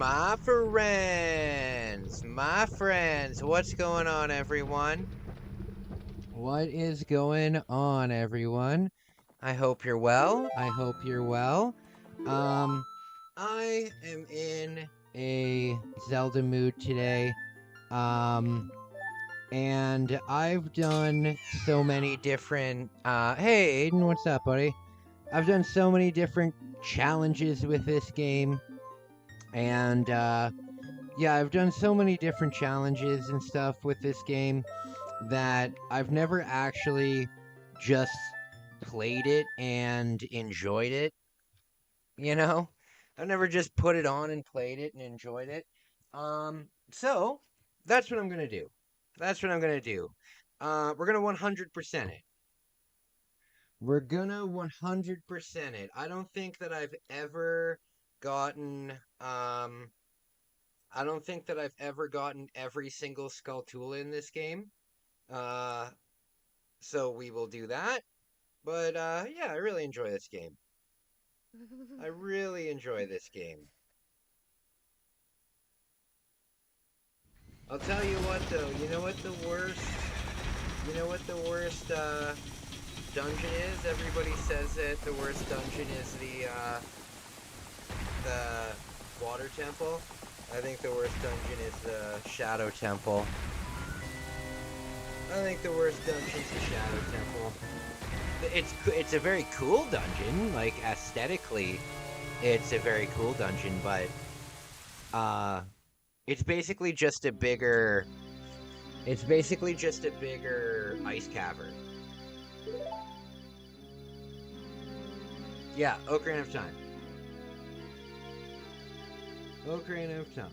My friends, what's going on, everyone? What is going on, everyone? I hope you're well. I hope you're well. Um, I am in a Zelda mood today. Um, and I've done so many different, hey, Aiden, what's up, buddy? I've done so many different challenges with this game, and, yeah, I've done so many different challenges and stuff with this game that I've never actually just played it and enjoyed it, you know? I've never just put it on and played it and enjoyed it. So that's what I'm gonna do. That's what I'm gonna do. We're gonna 100% it. We're gonna 100% it. I don't think that I've ever gotten I don't think that I've ever gotten every single Skulltula in this game. Uh, so we will do that. But yeah, I really enjoy this game. I really enjoy this game. I'll tell you what though, you know what the worst dungeon is? Everybody says that the worst dungeon is the water temple. I think the worst dungeon is the shadow temple. I think the worst dungeon is the shadow temple. It's a very cool dungeon, like aesthetically, it's a very cool dungeon, but it's basically just a bigger ice cavern. Yeah, Ocarina of Time. Ocarina of Time.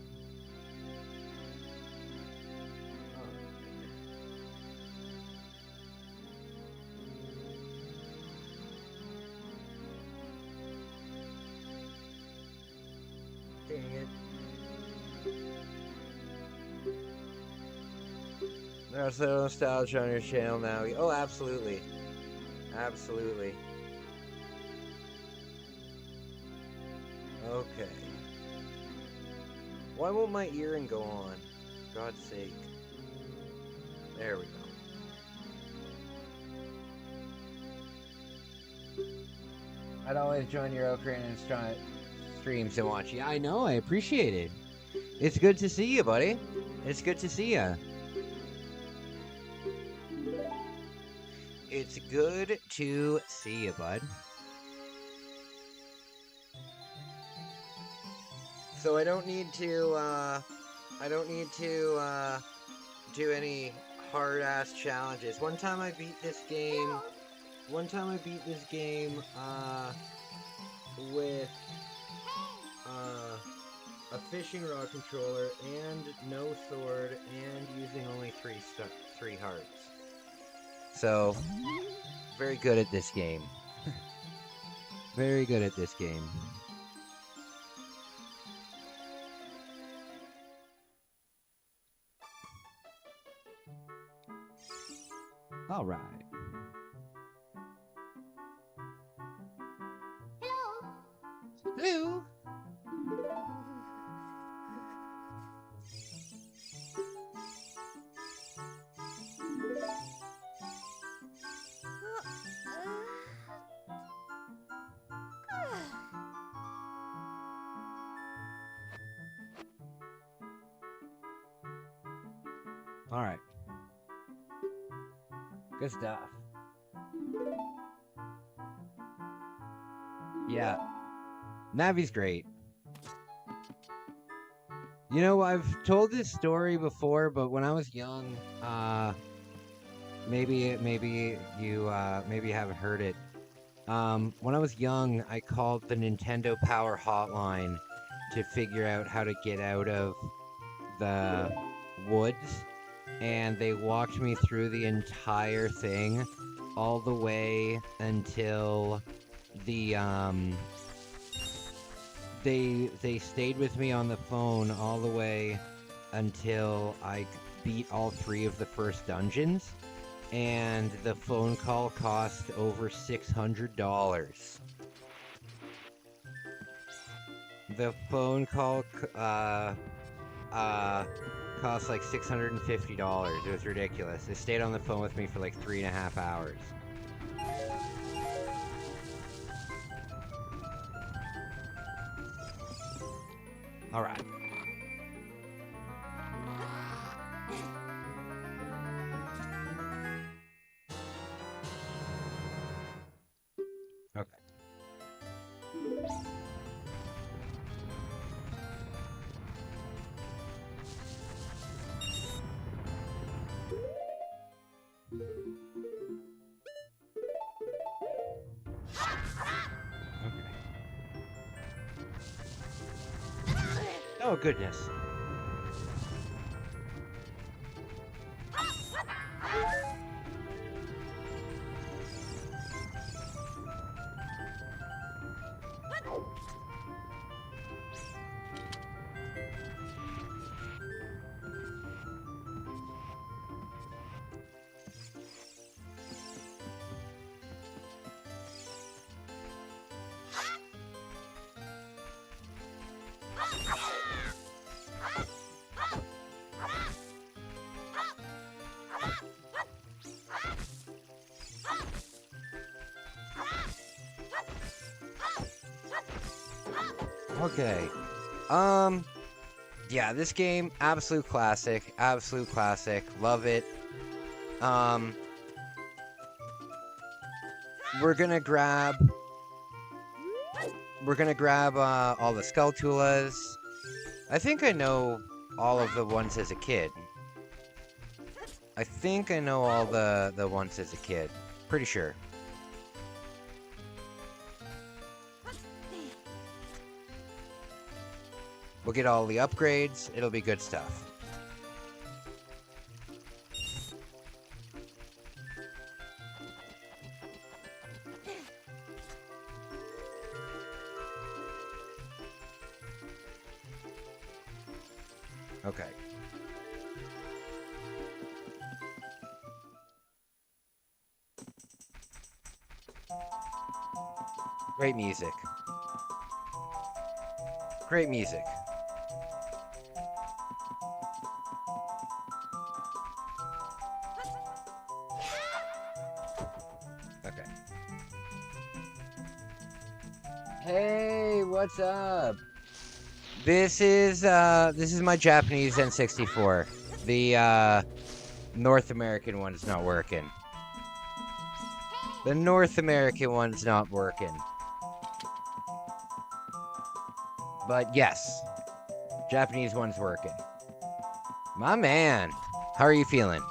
Dang it. There's no nostalgia on your channel now. Oh, absolutely. Absolutely. Okay. Why won't my earring go on? For God's sake. There we go. I'd always join your Ocarina streams and watch. Yeah, I know. I appreciate it. It's good to see you, buddy. It's good to see you. It's good to see you, bud. So I don't need to do any hard-ass challenges. One time I beat this game with a fishing rod controller and no sword and using only three hearts. So, very good at this game. Very good at this game. All right. Hello. All right. Good stuff. Yeah. Navi's great. You know, I've told this story before, but when I was young, maybe you haven't heard it. When I was young, I called the Nintendo Power Hotline to figure out how to get out of the woods, and they walked me through the entire thing, all the way until the they stayed with me on the phone all the way until I beat all 3 of the first dungeons, and the phone call cost over $600. The phone call cost like $650. It was ridiculous. They stayed on the phone with me for like 3.5 hours. All right. Okay. Oh, goodness. Okay. Yeah, this game, absolute classic. Absolute classic. Love it. We're gonna grab all the Skulltulas. I think I know all of the ones as a kid. I think I know all the ones as a kid. Pretty sure. We'll get all the upgrades. It'll be good stuff. Okay. Great music. Great music. Okay. Hey, what's up? This is my Japanese N64. The North American one's not working. The North American one's not working. But yes, Japanese one's working. My man, how are you feeling?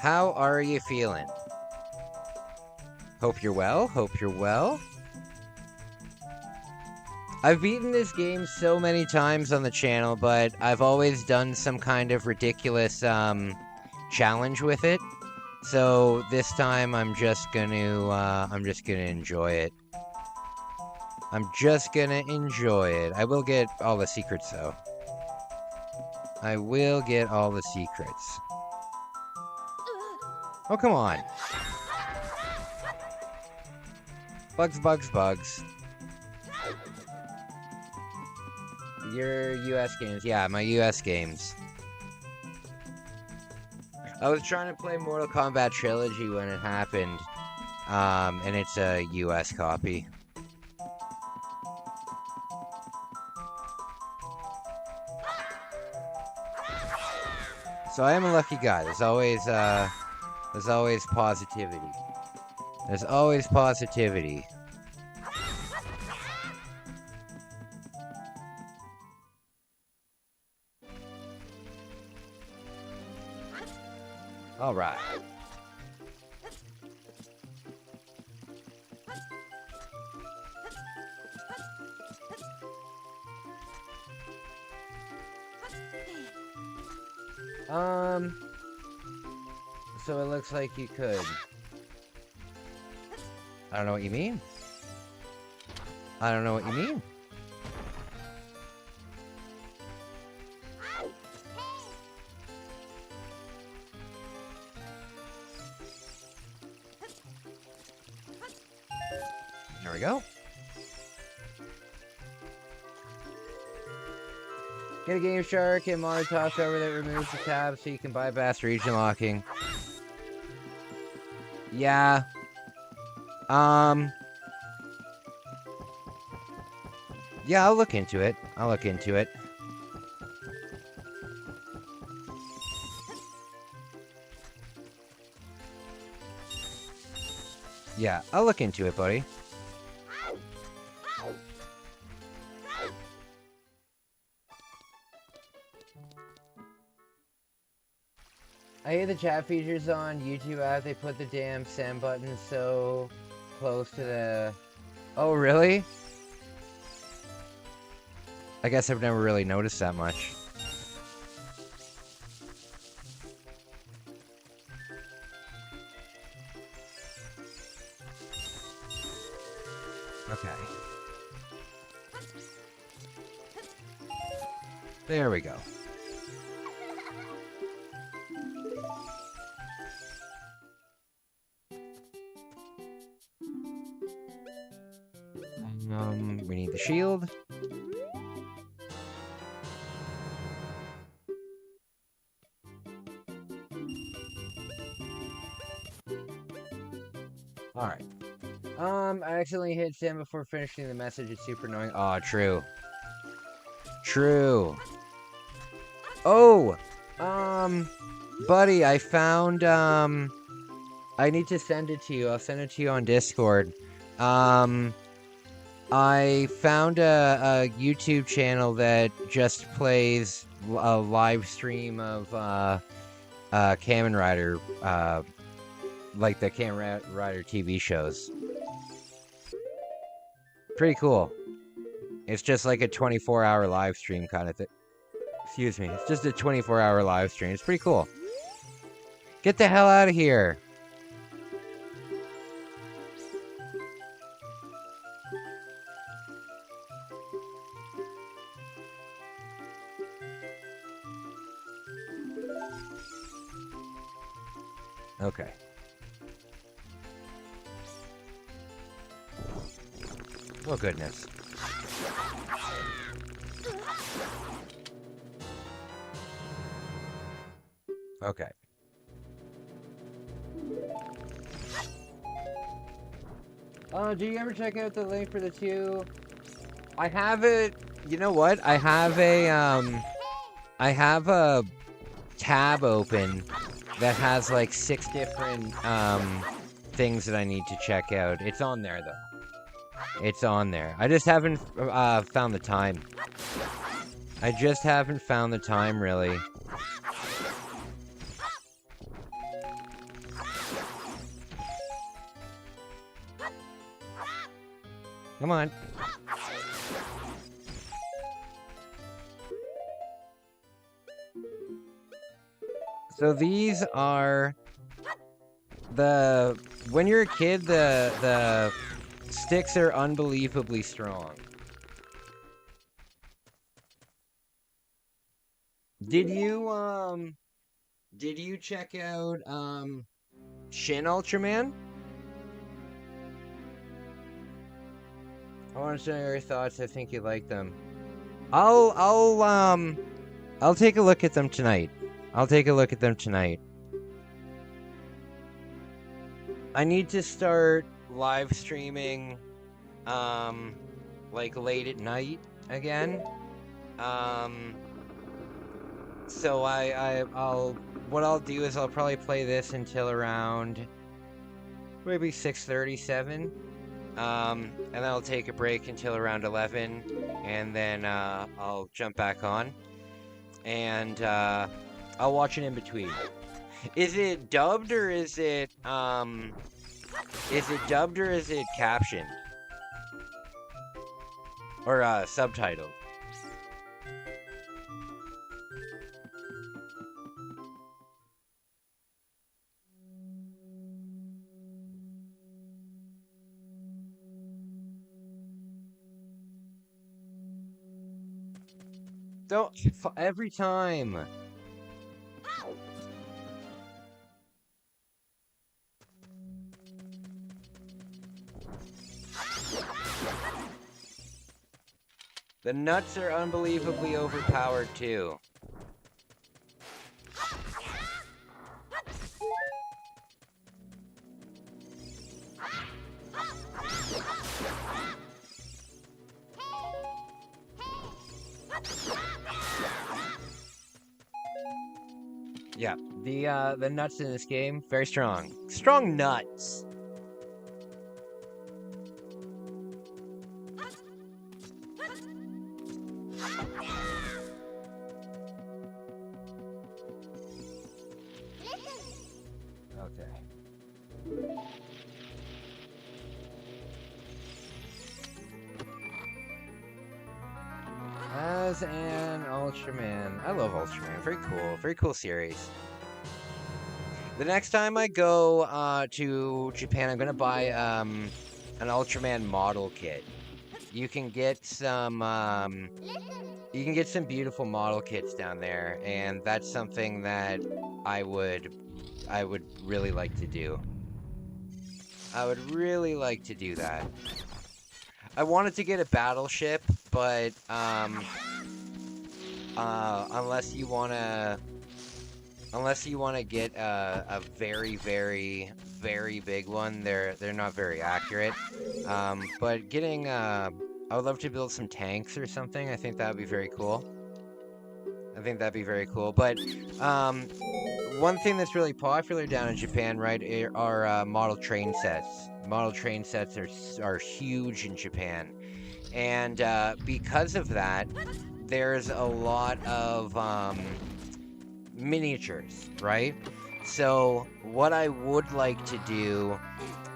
How are you feeling? Hope you're well. Hope you're well. I've beaten this game so many times on the channel, but I've always done some kind of ridiculous challenge with it. So this time I'm just gonna enjoy it. I'm just gonna enjoy it. I will get all the secrets though. I will get all the secrets. Oh, come on. Bugs, bugs, bugs. Your US games. Yeah, my US games. I was trying to play Mortal Kombat Trilogy when it happened. And it's a US copy. So I am a lucky guy. There's always positivity. There's always positivity. All right. So it looks like you could. I don't know what you mean. I don't know what you mean. There we go. Get a Game Shark and Mono Toss over that removes the tab so you can bypass region locking. Yeah. Yeah, I'll look into it. I'll look into it. Yeah, I'll look into it, buddy. I hate the chat features on YouTube app. They put the damn send button so close to the... Oh, really? I guess I've never really noticed that much. Okay. There we go. We need the shield. Alright. I accidentally hit send before finishing the message. It's super annoying. Aw, true. True. Oh! Buddy, I found, I need to send it to you. I'll send it to you on Discord. I found a YouTube channel that just plays a live stream of, Kamen Rider, like the Kamen Rider TV shows. Pretty cool. It's just like a 24-hour live stream kind of thing. Excuse me. It's just a 24-hour live stream. It's pretty cool. Get the hell out of here. Okay. Oh, goodness. Okay. Do you ever check out the link for the 2? I have it. You know what? I have a tab open that has like 6 different things that I need to check out. It's on there though. It's on there. I just haven't found the time. I just haven't found the time really. Come on. So these are when you're a kid, the sticks are unbelievably strong. Did you check out Shin Ultraman? I want to know your thoughts. I think you like them. I'll take a look at them tonight. I'll take a look at them tonight. I need to start live streaming like late at night again. So what I'll do is I'll probably play this until around maybe 6:37. And then I'll take a break until around 11, and then I'll jump back on, and I'll watch it in between. Is it dubbed or is it captioned or subtitled? Don't every time. The nuts are unbelievably overpowered too. Yeah, the nuts in this game, very strong. Strong nuts. Okay. As an Ultraman. I love Ultraman. Very cool series. The next time I go to Japan, I'm gonna buy an Ultraman model kit. You can get some beautiful model kits down there, and that's something that I would really like to do. I would really like to do that. I wanted to get a battleship, but unless you wanna get a very big one, they're not very accurate. But getting I would love to build some tanks or something. I think that would be very cool. But one thing that's really popular down in Japan, right, are model train sets. Model train sets are huge in Japan, and because of that, there's a lot of miniatures, right? So what I would like to do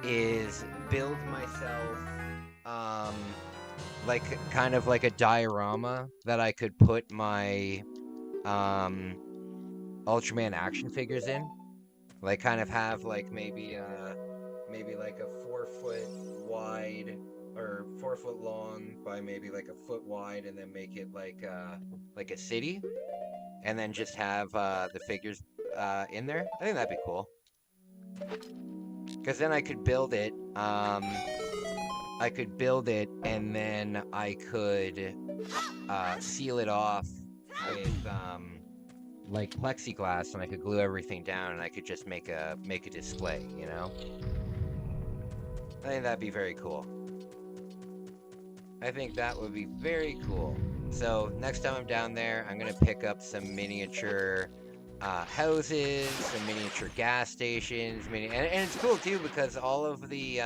is build myself like kind of like a diorama that I could put my Ultraman action figures in. Like kind of have like maybe like a 4-foot wide or 4-foot long by maybe like a foot wide, and then make it like a city, and then just have the figures in there. I think that'd be cool. Because then I could build it. And then I could seal it off with like plexiglass, and I could glue everything down, and I could just make a display. You know. I think that'd be very cool. I think that would be very cool. So next time I'm down there, I'm gonna pick up some miniature houses, some miniature gas stations, and it's cool too because all of the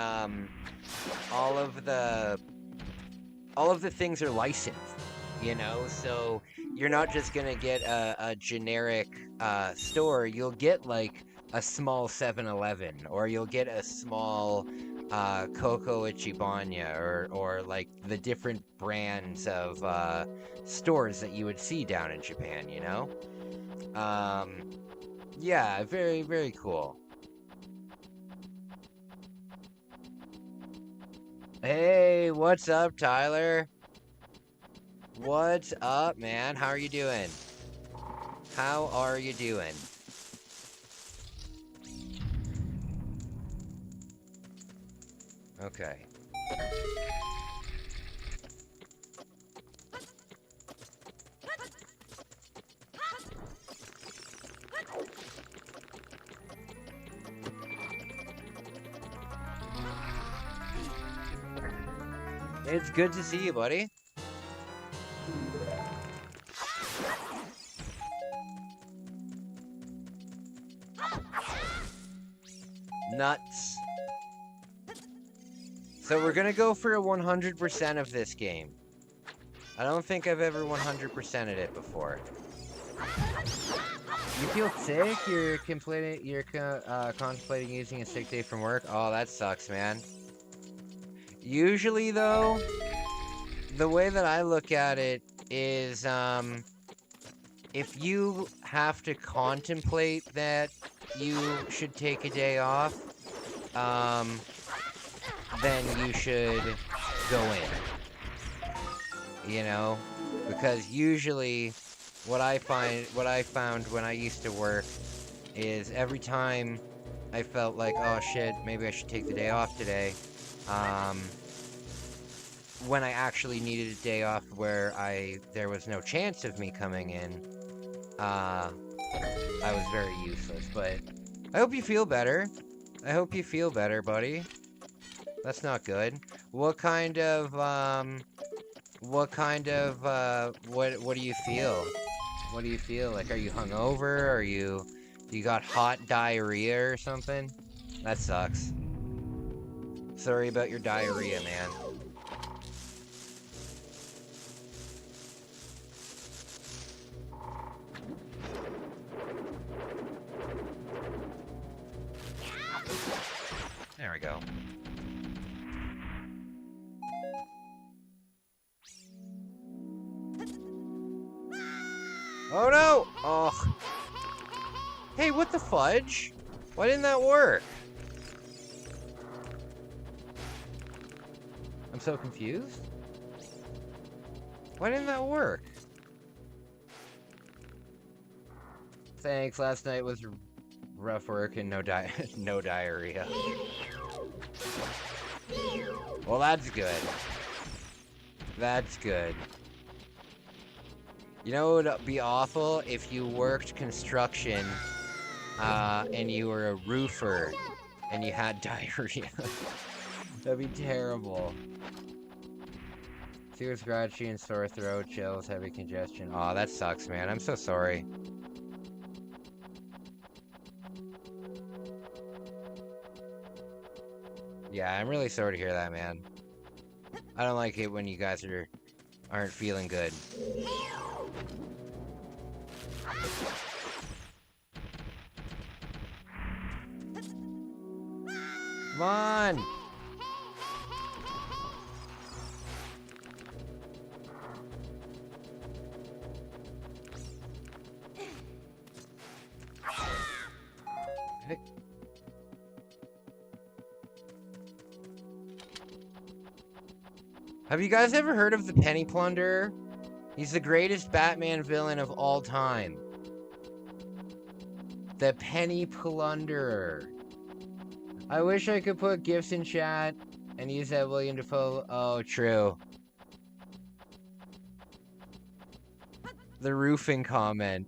things are licensed, you know. So you're not just gonna get a generic store. You'll get like a small 7-Eleven, or you'll get a small Coco Ichibanya, or like the different brands of stores that you would see down in Japan, you know? Yeah, very cool. Hey, what's up, Tyler? What's up, man? How are you doing? How are you doing? Okay. It's good to see you, buddy. Nuts. So we're gonna go for a 100% of this game. I don't think I've ever 100%ed it before. You feel sick? You're contemplating using a sick day from work? Oh, that sucks, man. Usually, though, the way that I look at it is, if you have to contemplate that you should take a day off, then you should go in. You know? Because usually what I found when I used to work is every time I felt like, oh shit, maybe I should take the day off today, when I actually needed a day off where there was no chance of me coming in, I was very useless. But I hope you feel better. I hope you feel better, buddy. That's not good. What do you feel? What do you feel? Like, are you hungover? You got hot diarrhea or something? That sucks. Sorry about your diarrhea, man. There we go. Oh no! Oh. Hey, what the fudge? Why didn't that work? I'm so confused. Why didn't that work? Thanks, last night was rough work and no diarrhea. Well, that's good. That's good. You know what would be awful? If you worked construction, and you were a roofer, and you had diarrhea. That'd be terrible. Fever, scratchy, and sore throat, chills, heavy congestion. Aw, that sucks, man. I'm so sorry. Yeah, I'm really sorry to hear that, man. I don't like it when you guys aren't feeling good. Come on! Have you guys ever heard of the Penny Plunderer? He's the greatest Batman villain of all time. The Penny Plunderer. I wish I could put gifs in chat and use that William Dafoe. Oh, true. The roofing comment.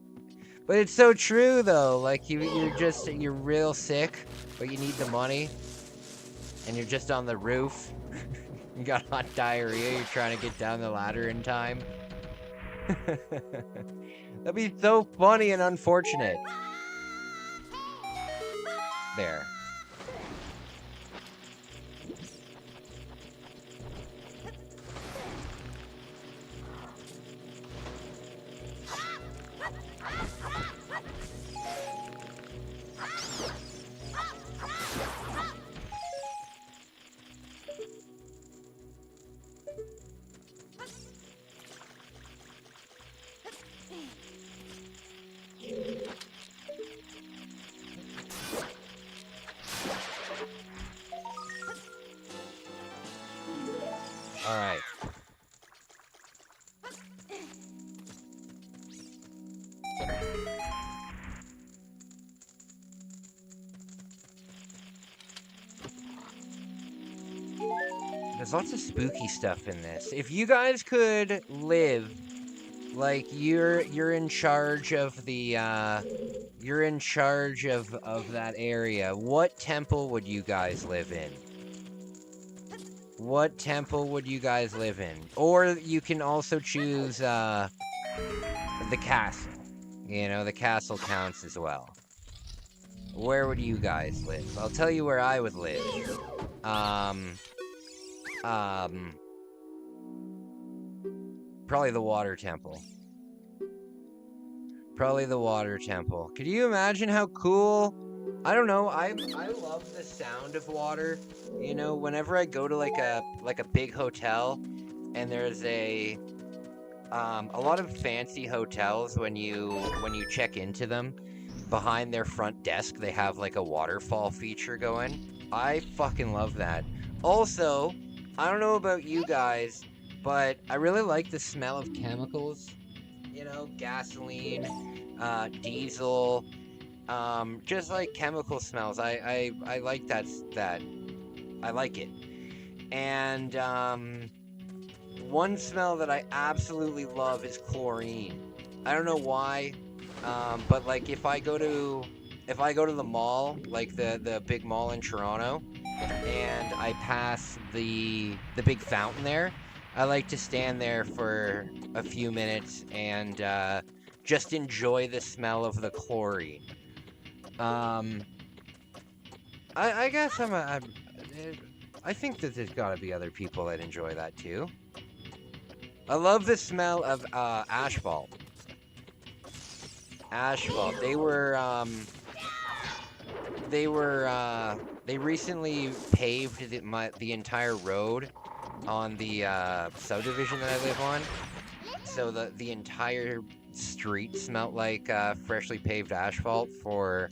But it's so true, though. Like, you're real sick, but you need the money. And you're just on the roof. You got hot diarrhea, you're trying to get down the ladder in time. That'd be so funny and unfortunate. There. Alright. There's lots of spooky stuff in this. If you guys could live like you're in charge of the you're in charge of that area, what temple would you guys live in? What temple would you guys live in? Or you can also choose the castle. You know, the castle counts as well. Where would you guys live? I'll tell you where I would live. Probably the water temple. Probably the water temple. Could you imagine how cool? I don't know. I love the sound of water. You know, whenever I go to like a big hotel, and there's a lot of fancy hotels when you check into them, behind their front desk they have like a waterfall feature going. I fucking love that. Also, I don't know about you guys, but I really like the smell of chemicals. You know, gasoline, diesel, just like chemical smells. I like that. I like it. And one smell that I absolutely love is chlorine. I don't know why, but like if I go to the mall, like the big mall in Toronto, and I pass the big fountain there, I like to stand there for a few minutes and just enjoy the smell of the chlorine. I guess I think that there's got to be other people that enjoy that too. I love the smell of asphalt. Asphalt. They recently paved the entire road on the subdivision that I live on. So the entire street smelled like freshly paved asphalt for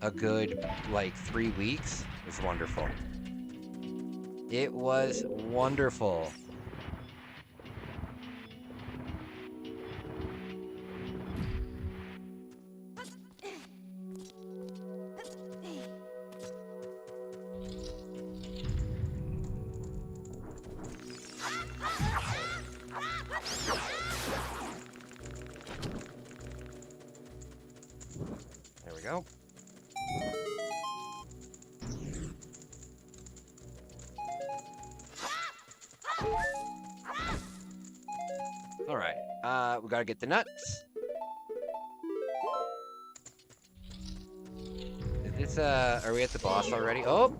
a good like 3 weeks. It was wonderful. It was wonderful. There we go. All right. We gotta get the nuts. Is this are we at the boss already? Oh.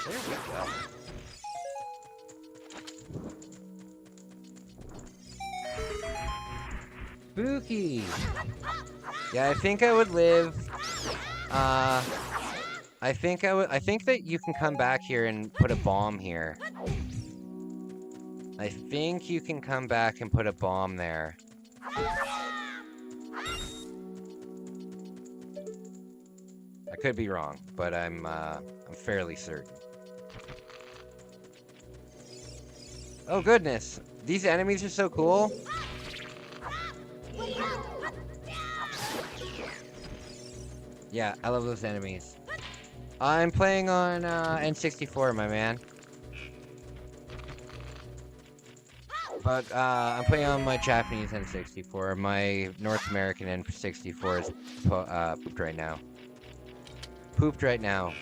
There we go. Spooky. Yeah, I think I would live. I think that you can come back here and put a bomb here. I think you can come back and put a bomb there. I could be wrong, but I'm fairly certain. Oh goodness, these enemies are so cool. Yeah, I love those enemies. I'm playing on N64, my man. But I'm playing on my Japanese N64. My North American N64 is pooped right now. Pooped right now.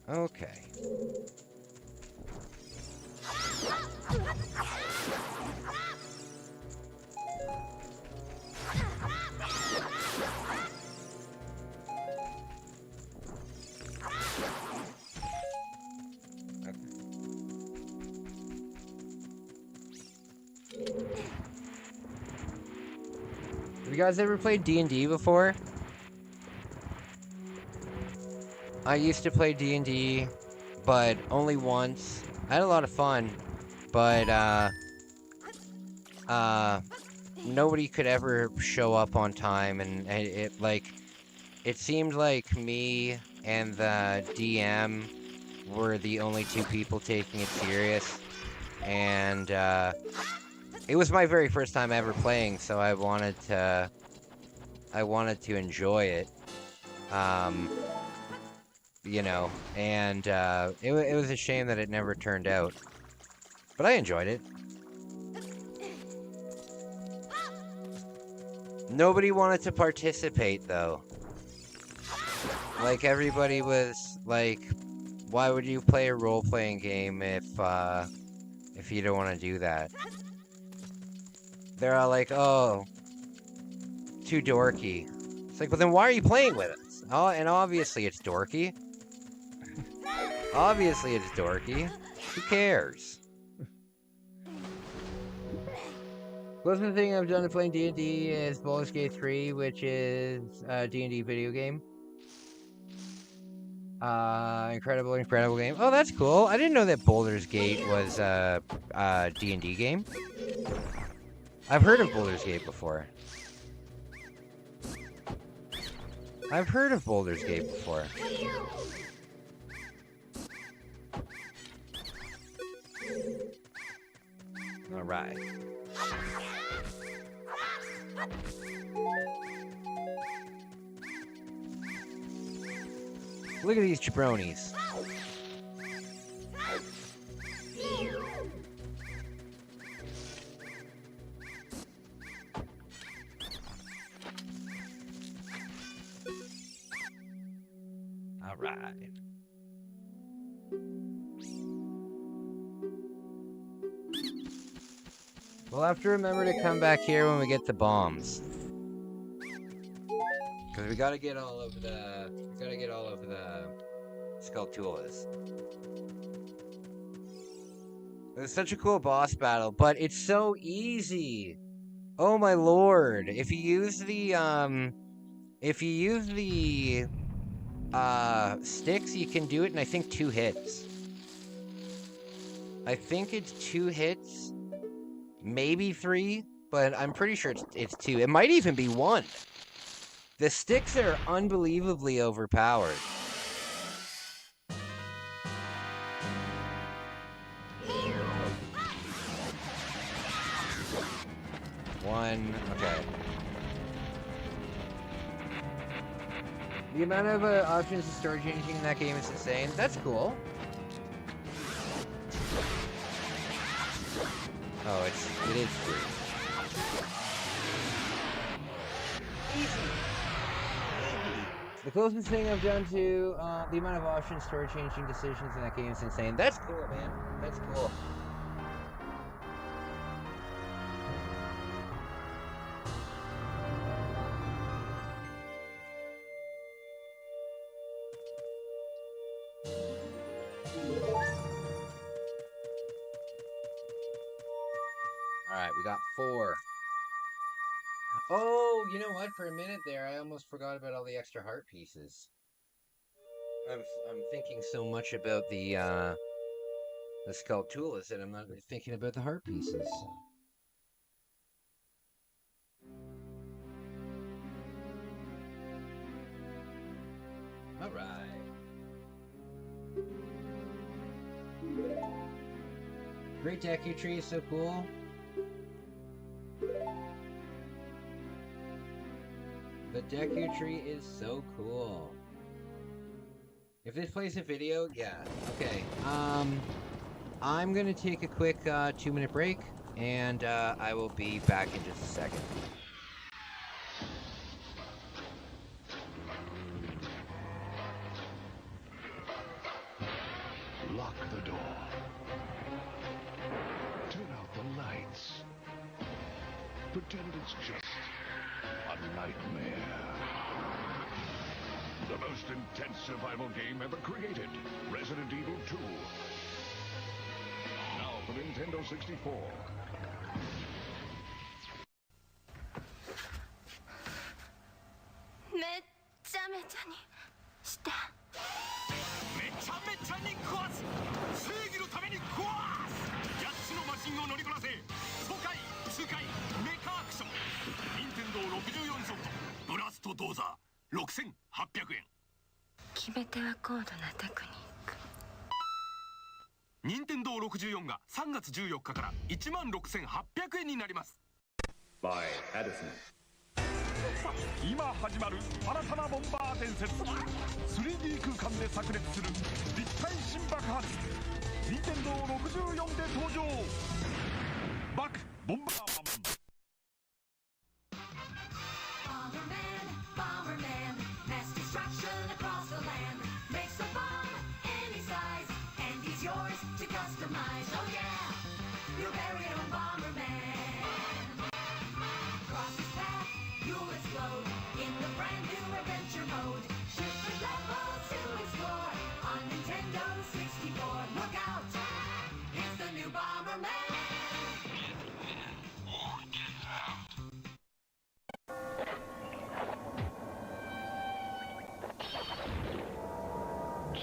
Okay. Have you guys ever played D&D before? I used to play D&D, but only once. I had a lot of fun, but nobody could ever show up on time, and it seemed like me and the DM were the only two people taking it serious, and it was my very first time ever playing, so I wanted to enjoy it, you know, and it was a shame that it never turned out, but I enjoyed it. Nobody wanted to participate, though. Like, everybody was like, why would you play a role-playing game if you don't want to do that? They're all like, oh, too dorky. It's like, well, then why are you playing with us? Oh, and obviously it's dorky. Obviously it's dorky. Who cares? Closest thing I've done to playing D&D is Baldur's Gate 3, which is a D&D video game. Incredible game. Oh, that's cool. I didn't know that Baldur's Gate was a D&D game. I've heard of Baldur's Gate before. Alright. Look at these jabronis. All right. We'll have to remember to come back here when we get the bombs. Because we gotta get all of the Skulltulas. It's such a cool boss battle, but it's so easy. Oh my lord. If you use the sticks, you can do it in I think 2 hits. I think it's 2 hits, maybe 3, but I'm pretty sure it's 2. It might even be 1. The sticks are unbelievably overpowered. One, okay. The amount of options to start changing in that game is insane. That's cool. Oh, it is free. Easy. The closest thing I've done to the amount of options to start changing decisions in that game is insane. That's cool, man. That's cool. Alright, we got 4. Oh, you know what? For a minute there, I almost forgot about all the extra heart pieces. I'm thinking so much about the Skulltulas that I'm not thinking about the heart pieces. Alright. Great Deku Tree is so cool. The Deku Tree is so cool. If this plays a video, yeah. Okay. I'm gonna take a quick 2-minute break, and I will be back in just a second. Lock the door. Turn out the lights. Pretend it's just a nightmare. The most intense survival game ever created. Resident Evil 2. Now for Nintendo 64. Nintendo 64が3月14日から16,800円になります。By Edison。今始まる新たなボンバー伝説。3D 空間で炸裂する立体新爆発。Nintendo 64で登場。バクボンバーマン。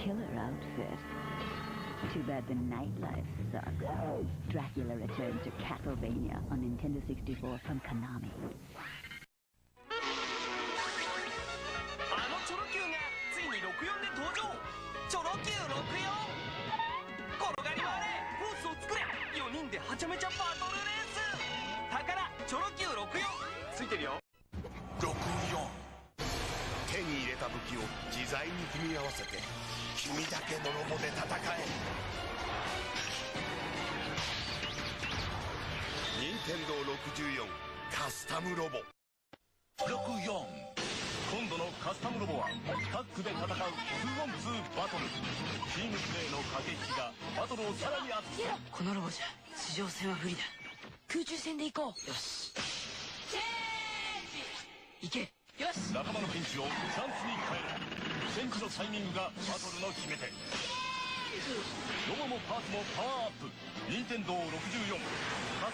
Killer outfit. Too bad the nightlife sucks. Dracula returns to Castlevania on Nintendo 64 from Konami. あのチョロ Q がついに64で登場。チョロ Q 64。転がり回れ、コースを作れ。4人ではちゃめちゃバトルレース。宝チョロ Q 64ついてるよ。自在に組み合わせて君だけのロボで戦え。任天堂64カスタムロボ。64。今度のカスタムロボはタッグで戦う 2on2 バトル。チームプレーの駆け引きがバトルをさらに熱く。このロボじゃ地上戦は不利だ。空中戦で行こう。よし。行け。よし。仲間のピンチをチャンスに変える。戦時のタイミングがバトルの決め手。ロボもパーツもパワーアップ。任天堂64カス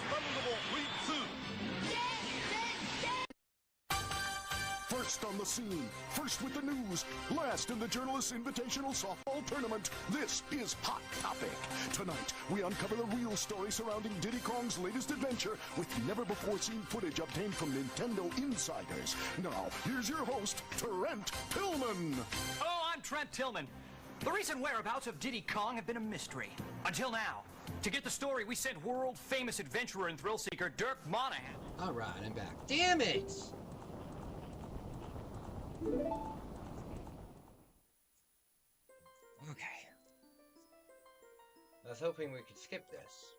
タムロボ V2。First on the scene, first with the news, last in the Journalists Invitational Softball Tournament. This is Hot Topic. Tonight, we uncover the real story surrounding Diddy Kong's latest adventure with never-before-seen footage obtained from Nintendo insiders. Now, here's your host, Trent Tillman. Hello, I'm Trent Tillman. The recent whereabouts of Diddy Kong have been a mystery. Until now. To get the story, we sent world-famous adventurer and thrill-seeker Dirk Monahan. Alright, I'm back. Damn it! Okay. I was hoping we could skip this.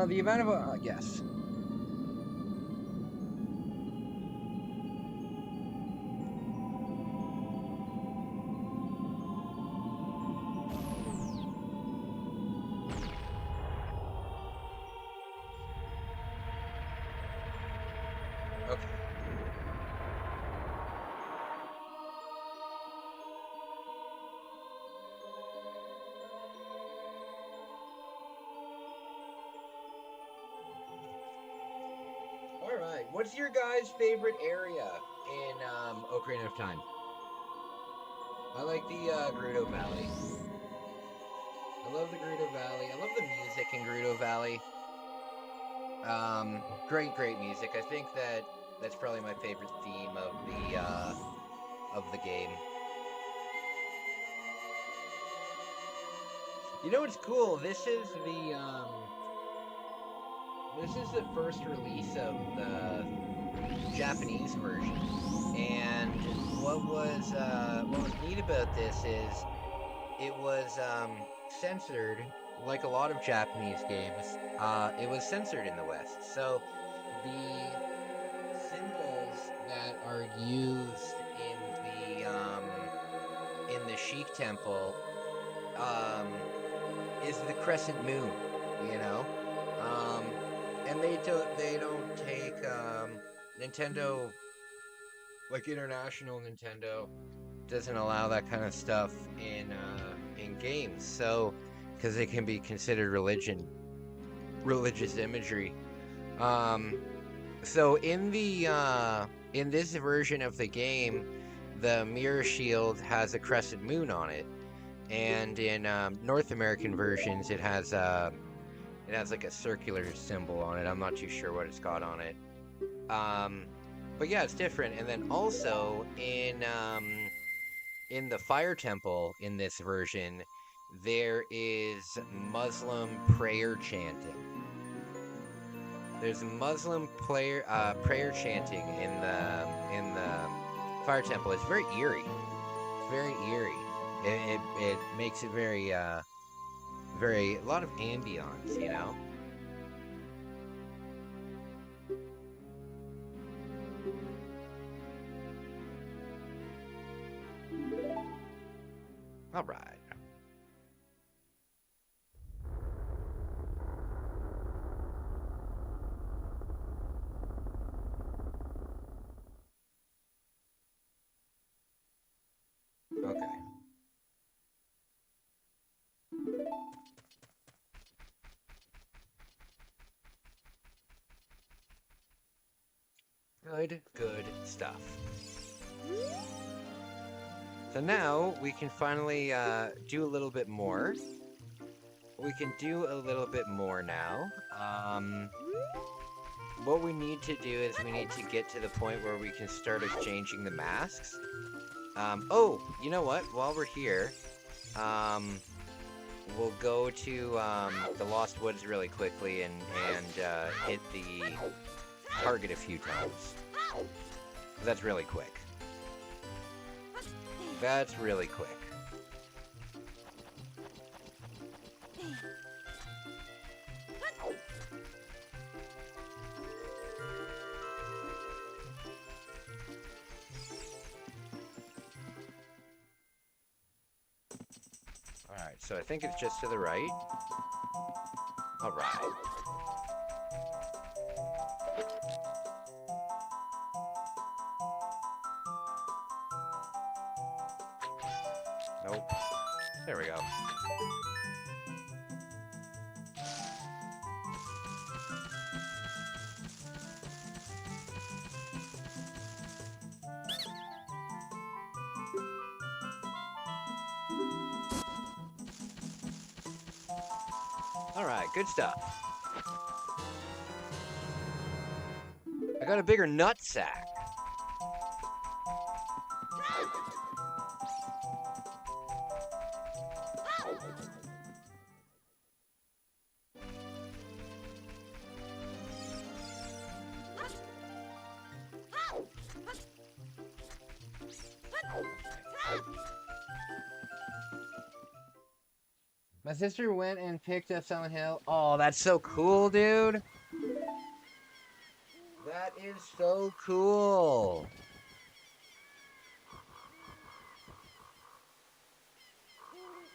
The event of yes. Okay. Alright, what's your guys' favorite area in Ocarina of Time? I like the Gerudo Valley. I love the Gerudo Valley. I love the music in Gerudo Valley. Great music. I think that's probably my favorite theme of the game. You know what's cool? This is the first release of the Japanese version, and what was neat about this is it was censored, like a lot of Japanese games. It was censored in the West, so the symbols that are used in the Sheik Temple is the crescent moon, you know. And they don't take Nintendo, like international Nintendo doesn't allow that kind of stuff in games, so because it can be considered religious imagery. So in this version of the game, the mirror shield has a crescent moon on it, and in North American versions it has like a circular symbol on it. I'm not too sure what it's got on it. But yeah, it's different. And then also in the Fire Temple in this version, there is Muslim prayer chanting. There's Muslim prayer chanting in the Fire Temple. It's very eerie. It's very eerie. It makes it very a lot of ambience, you know? All right. Okay. Good stuff. So now we can finally do a little bit more. We can do a little bit more now. What we need to do is we need to get to the point where we can start exchanging the masks. Oh, you know what? While we're here, we'll go to the Lost Woods really quickly and hit the target a few times. That's really quick. That's really quick. Alright, so I think it's just to the right. Alright. Nope. There we go. Alright, good stuff. I got a bigger nut sack. My sister went and picked up Silent Hill. Oh, that's so cool, dude. That is so cool.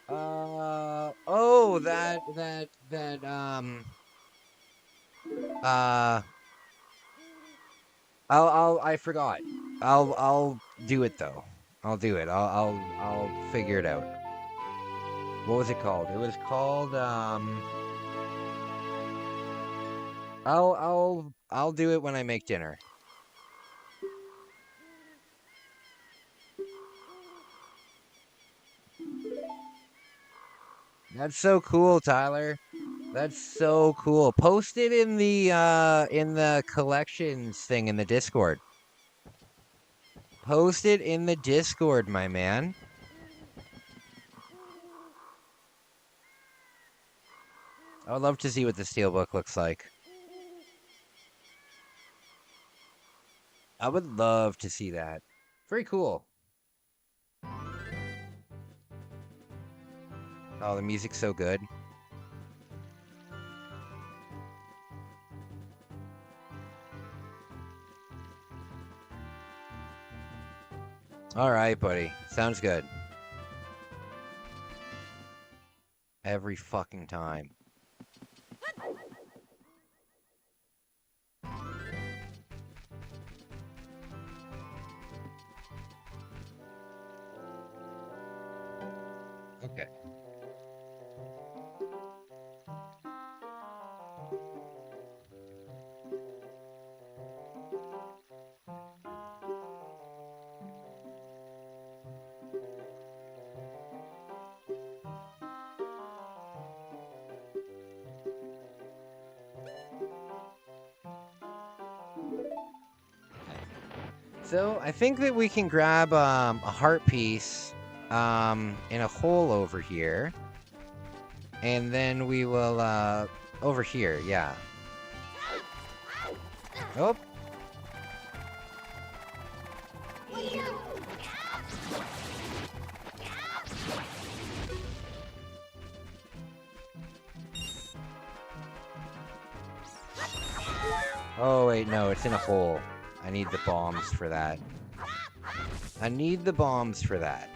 Oh, I forgot. I'll do it though. I'll do it. I'll figure it out. What was it called? It was called, I'll do it when I make dinner. That's so cool, Tyler. That's so cool. Post it in the collections thing in the Discord. Post it in the Discord, my man. I would love to see what the steelbook looks like. I would love to see that. Very cool. Oh, the music's so good. All right, buddy. Sounds good. Every fucking time. Okay. So I think that we can grab a heart piece in a hole over here. And then we will over here, yeah. Oh. Oh wait, no, it's in a hole. I need the bombs for that. I need the bombs for that.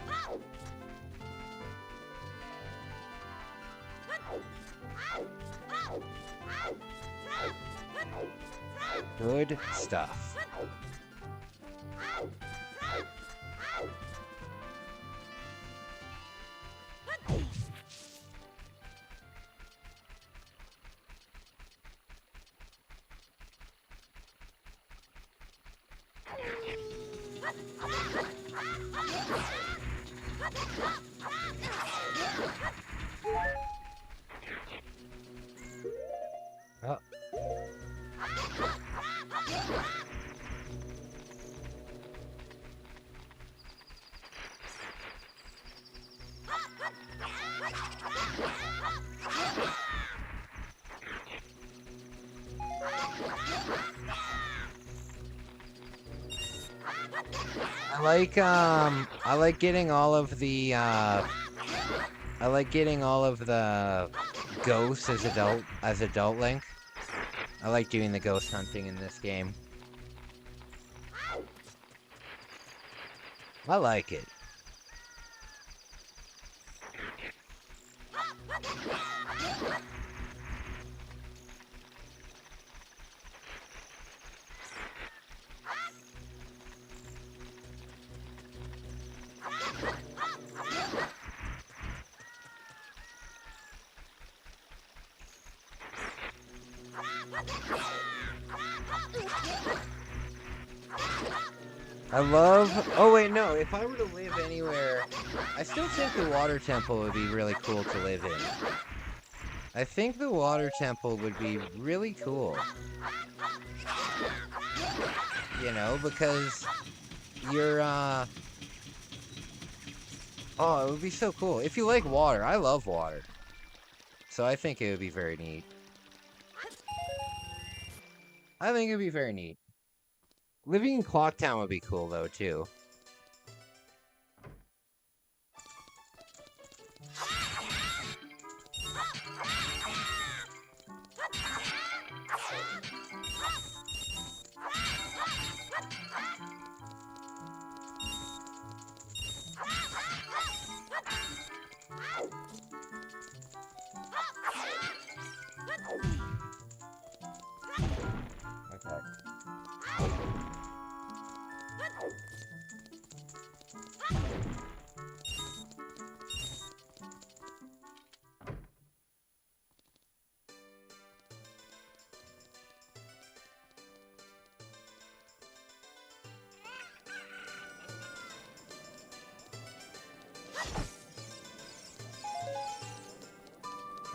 Good stuff. Oh. I like getting all of the ghosts as adult Link. I like doing the ghost hunting in this game. I like it. Oh wait, no, if I were to live anywhere, I still think the water temple would be really cool to live in. I think the water temple would be really cool. You know, because you're, oh, it would be so cool. If you like water, I love water. So I think it would be very neat. I think it would be very neat. Living in Clocktown would be cool, though, too.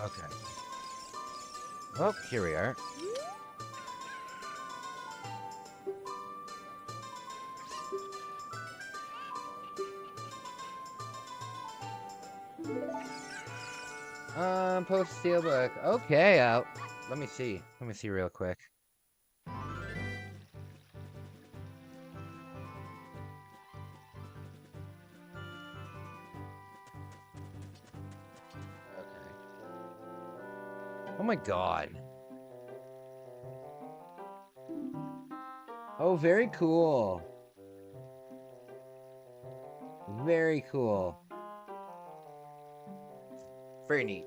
Okay. Oh, here we are. Post steelbook. Okay, let me see. Let me see real quick. Okay. Oh my god. Oh, very cool. Very cool. Very neat.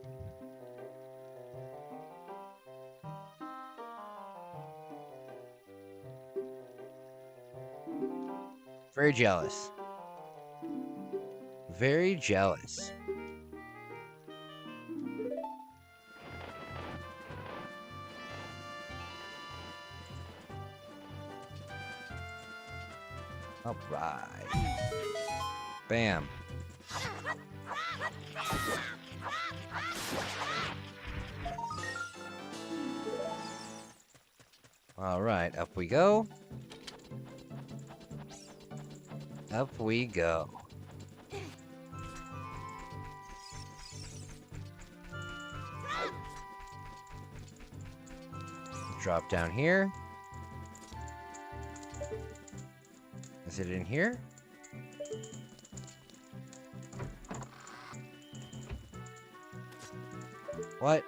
Very jealous. Very jealous. All right. Bam. All right, up we go. Up we go. Drop down here. Is it in here? What?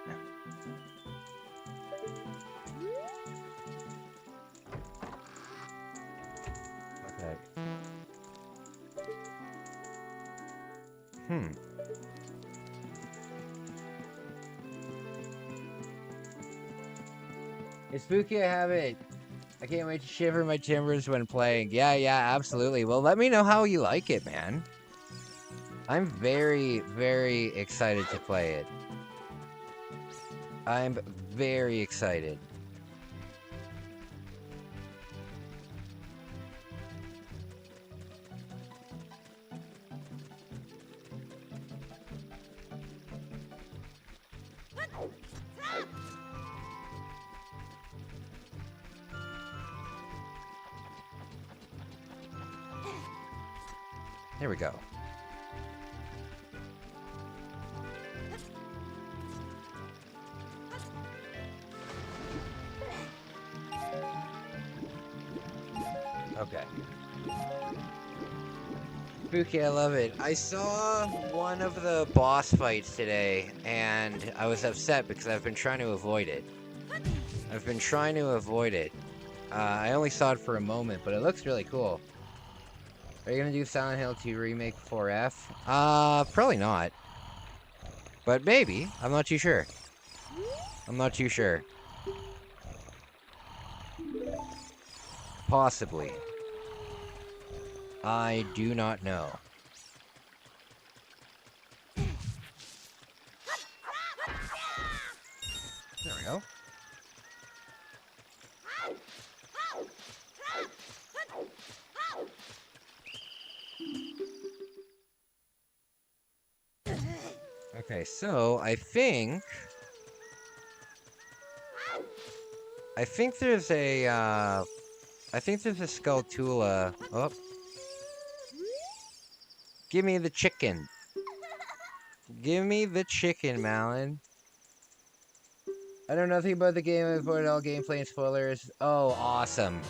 Okay. It's spooky, I have it. I can't wait to shiver my timbers when playing. Yeah, absolutely. Well, let me know how you like it, man. I'm very, very excited to play it. I'm very excited. Here we go. Okay. Spooky, I love it. I saw one of the boss fights today, and I was upset because I've been trying to avoid it. I only saw it for a moment, but it looks really cool. Are you gonna do Silent Hill 2 Remake 4F? Probably not. But maybe. I'm not too sure. Possibly. I do not know. There we go. Okay, so I think there's a Skulltula. Oh. Give me the chicken. Give me the chicken, Malin. I know nothing about the game. I've avoided all gameplay and spoilers. Oh, awesome.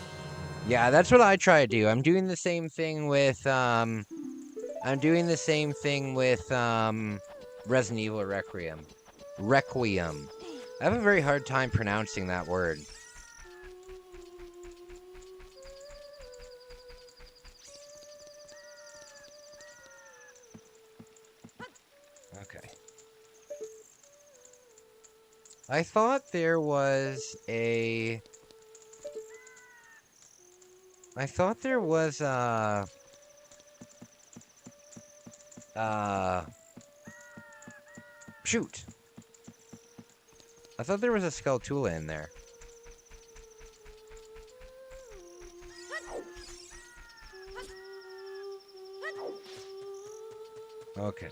Yeah, that's what I try to do. I'm doing the same thing with Resident Evil Requiem. I have a very hard time pronouncing that word. Okay. I thought there was a... Shoot. I thought there was a Skulltula in there. Okay.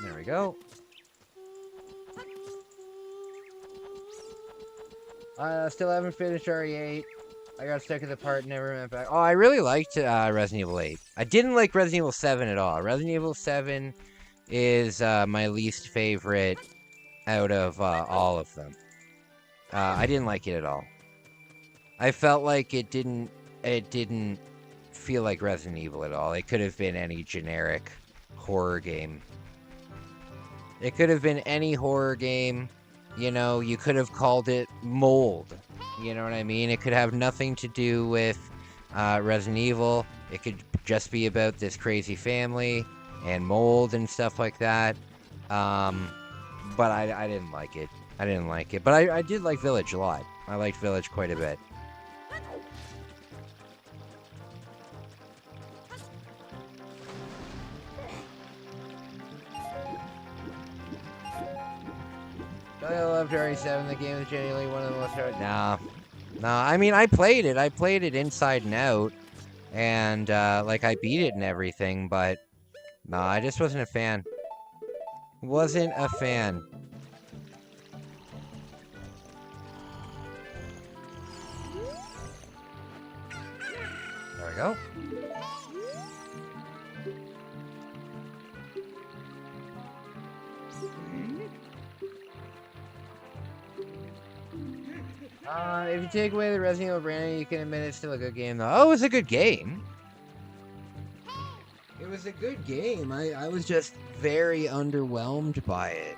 There we go. Still haven't finished RE8. I got stuck at the part and never went back. Oh, I really liked Resident Evil 8. I didn't like Resident Evil 7 at all. Resident Evil 7 is my least favorite out of all of them. I didn't like it at all. I felt like it didn't feel like Resident Evil at all. It could have been any generic horror game. It could have been any horror game. You know, you could have called it Mold. You know what I mean? It could have nothing to do with Resident Evil. It could just be about this crazy family and mold and stuff like that. But I didn't like it. But I did like Village a lot. I liked Village quite a bit. I loved RE7. The game is genuinely one of the most hard. Nah. I mean, I played it inside and out, and like I beat it and everything. But nah, I just wasn't a fan. Wasn't a fan. There we go. If you take away the Resident Evil branding, you can admit it's still a good game, though. Oh, it was a good game. It was a good game. I was just very underwhelmed by it.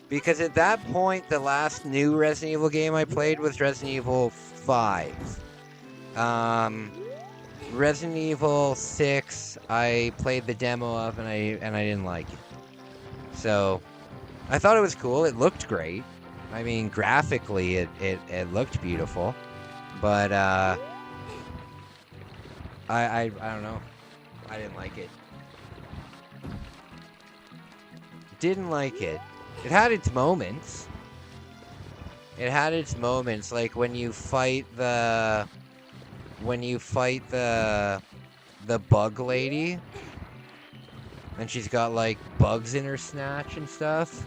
Because at that point, the last new Resident Evil game I played was Resident Evil 5. Resident Evil 6, I played the demo of, and I didn't like it. So, I thought it was cool. It looked great. I mean, graphically, it looked beautiful. But, I don't know. I didn't like it. Didn't like it. It had its moments. Like when you fight the bug lady, and she's got like bugs in her snatch and stuff.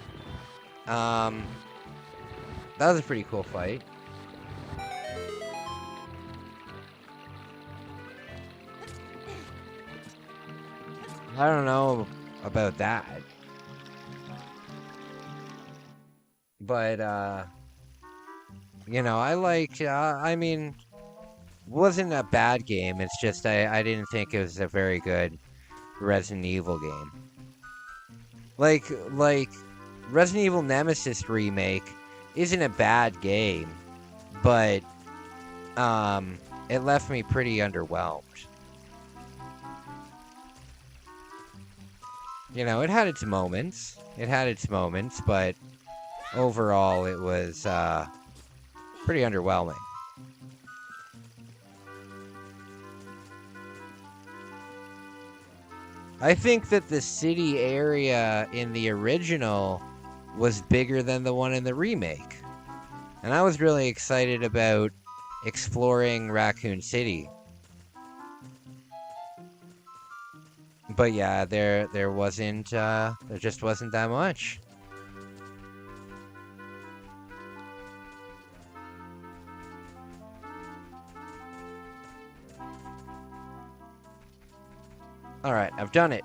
That was a pretty cool fight. I don't know about that. But, you know, I like, I mean, wasn't a bad game. It's just I didn't think it was a very good Resident Evil game. Like Resident Evil Nemesis Remake isn't a bad game, but it left me pretty underwhelmed. You know, it had its moments. It had its moments, but overall it was pretty underwhelming. I think that the city area in the original was bigger than the one in the remake. And I was really excited about exploring Raccoon City. But yeah, there just wasn't that much. All right, I've done it.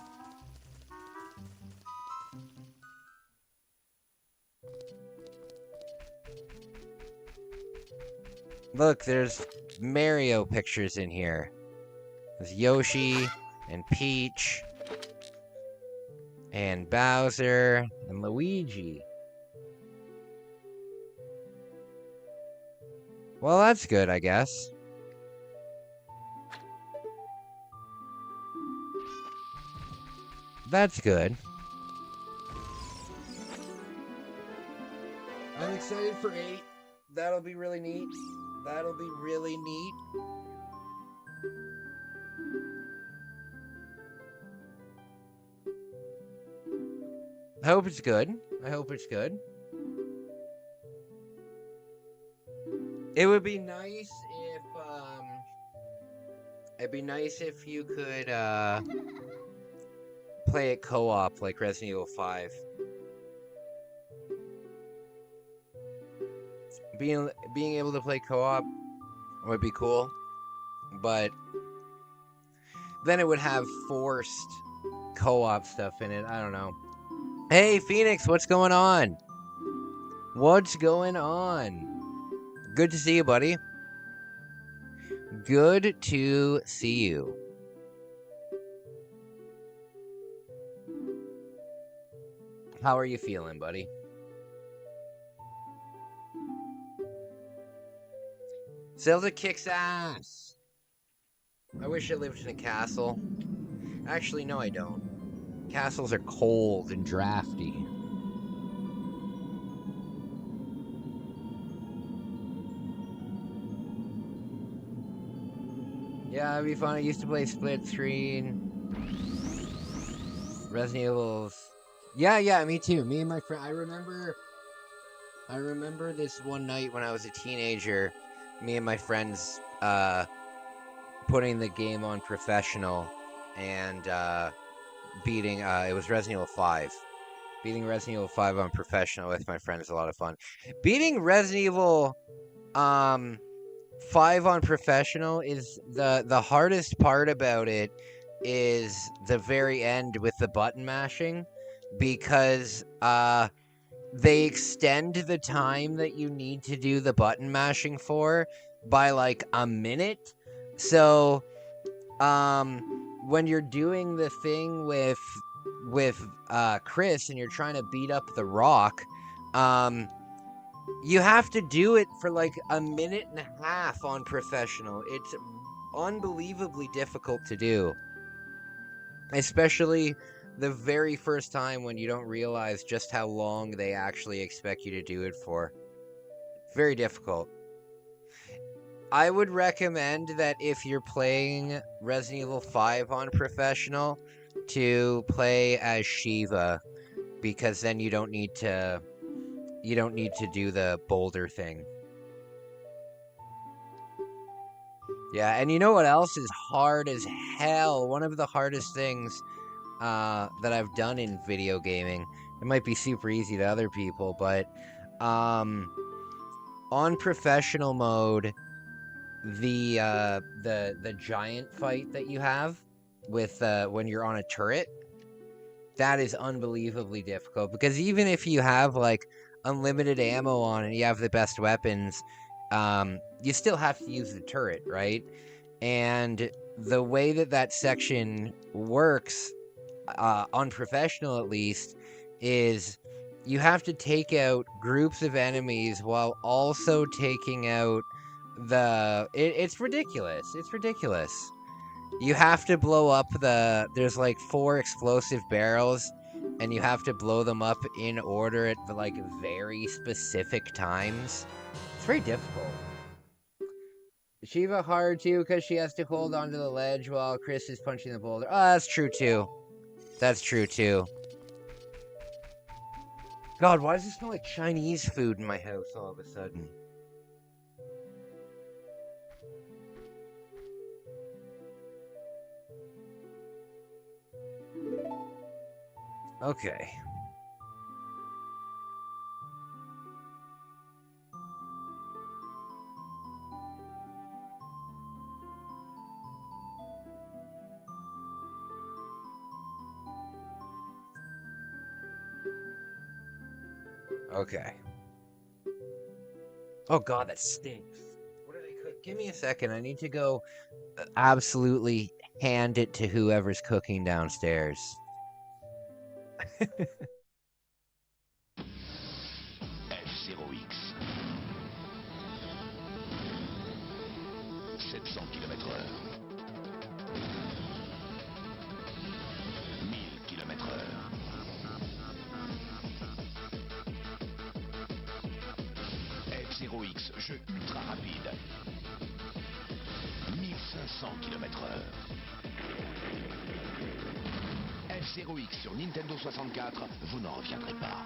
Look, there's Mario pictures in here. There's Yoshi and Peach and Bowser and Luigi. Well, that's good, I guess. That's good. I'm excited for 8. That'll be really neat. That'll be really neat. I hope it's good. I hope it's good. It would be nice if it'd be nice if you could play it co-op like Resident Evil 5. Being able to play co-op would be cool, but then it would have forced co-op stuff in it. I don't know. Hey, Phoenix, what's going on? What's going on? Good to see you, buddy. Good to see you. How are you feeling, buddy? Zelda kicks ass. I wish I lived in a castle. Actually, no, I don't. Castles are cold and drafty. Yeah, it'd be fun. I used to play split screen. Resident Evil's. Yeah, me too. Me and my friend. I remember this one night when I was a teenager. Me and my friends putting the game on professional and beating. It was Resident Evil 5. Beating Resident Evil 5 on professional with my friends is a lot of fun. Beating Resident Evil 5 on professional is the hardest part about it is the very end with the button mashing, because they extend the time that you need to do the button mashing for by like a minute. So when you're doing the thing with Chris and you're trying to beat up the Rock, you have to do it for like a minute and a half on professional. It's unbelievably difficult to do, especially the very first time when you don't realize just how long they actually expect you to do it for. Very difficult. I would recommend that if you're playing Resident Evil 5 on professional, to play as Shiva, because then you don't need to do the boulder thing. Yeah, and you know what else is hard as hell? One of the hardest things that I've done in video gaming. It might be super easy to other people, but on professional mode, the giant fight that you have when you're on a turret. That is unbelievably difficult, because even if you have like unlimited ammo on and you have the best weapons, you still have to use the turret, right? And the way that section works, unprofessional at least, is you have to take out groups of enemies while also taking out it's ridiculous. It's ridiculous. You have to blow up there's like 4 explosive barrels, and you have to blow them up in order at like very specific times. It's very difficult. Shiva hard too, because she has to hold onto the ledge while Chris is punching the boulder. Oh, that's true too. That's true too. God, why does it smell like Chinese food in my house all of a sudden? Okay. Okay. Oh god, that stinks. What do they cook? Give me a second. I need to go absolutely hand it to whoever's cooking downstairs. F0X. 700 km/h. 1000 km/h. F0X, jeu ultra rapide. 1500 km/h. F0X sur Nintendo 64, vous n'en reviendrez pas.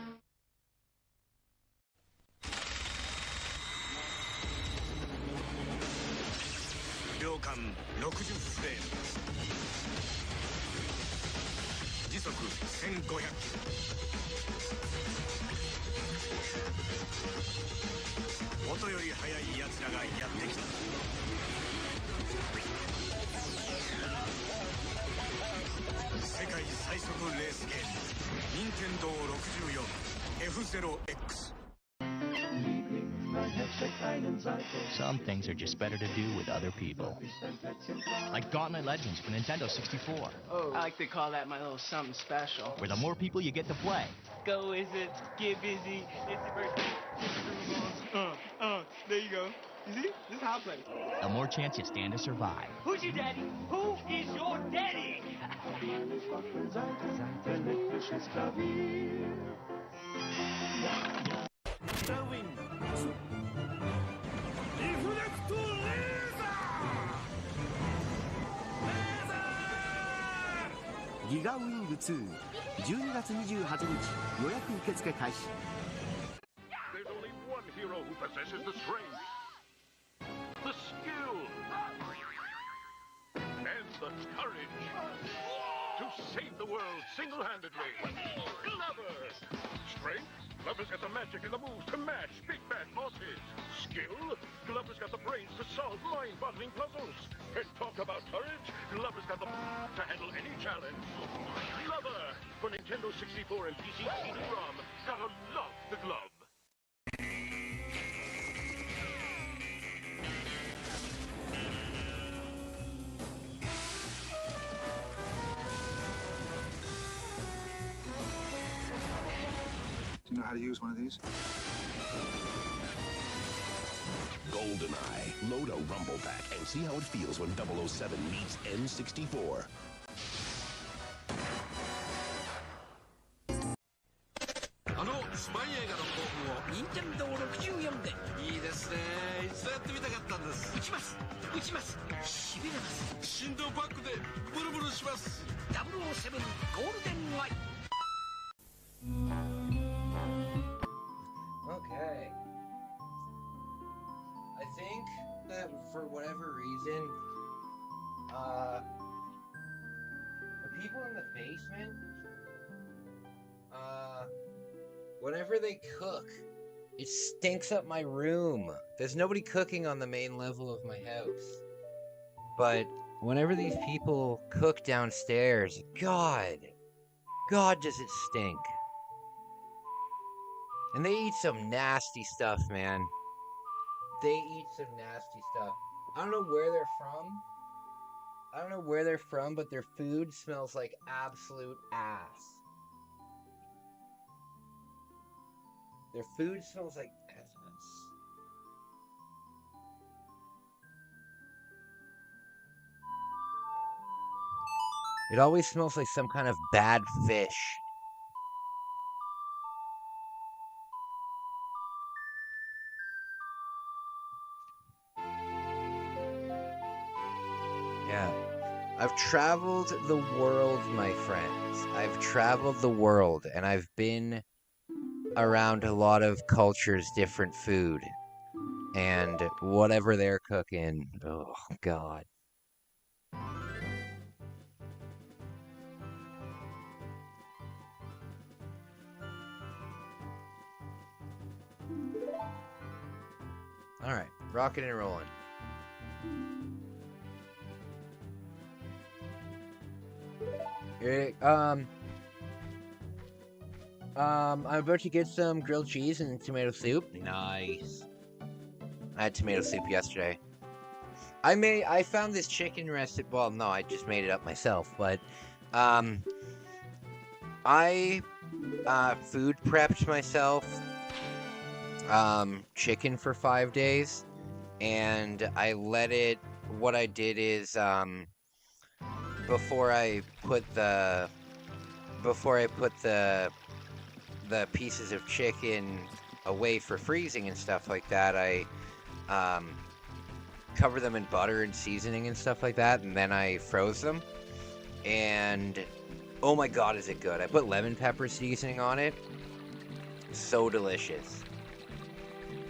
Some things are just better to do with other people. Like Gauntlet Legends for Nintendo 64. Oh, I like to call that my little something special. Where the more people you get to play. Go Wizards, get busy, it's the birthday, it's the balls. There you go. You see? This is how I play. The more chance you stand to survive. Who's your daddy? Who is your daddy? There's only one hero who possesses the strength, the skill, and the courage to save the world single-handedly. Glover! Strength? Glover's got the magic and the moves to match big bad bosses. Skill? Glover's got the brains to solve mind-boggling puzzles. And talk about courage? Glover's got the to handle any challenge. Glover! For Nintendo 64 and PC CD-ROM. Gotta love the glove. Do you know how to use one of these? GoldenEye. Load a Rumble Pack and see how it feels when 007 meets N64. スパイ映画の興奮を任天堂64でいいですね。一度やってみたかったんです。撃ちますしびれます。振動パックでブルブルします。007ゴールデンアイ。 Okay. I think that for whatever reason, the people in the basement, whenever they cook, it stinks up my room. There's nobody cooking on the main level of my house. But Whenever these people cook downstairs, God does it stink. And they eat some nasty stuff, man. They eat some nasty stuff. I don't know where they're from. But their food smells like absolute ass. Their food smells like ass. It always smells like some kind of bad fish. Yeah. I've traveled the world, my friends. I've traveled the world, and I've been around a lot of cultures, different food, and whatever they're cooking. Oh, God. All right, rocking and rolling. I'm about to get some grilled cheese and tomato soup. Nice. I had tomato soup yesterday. I found this chicken recipe. Well, no, I just made it up myself. But, I food prepped myself chicken for 5 days, and I let it. What I did is before I put the pieces of chicken away for freezing and stuff like that, I cover them in butter and seasoning and stuff like that, and then I froze them. And oh my God, is it good! I put lemon pepper seasoning on it. So delicious.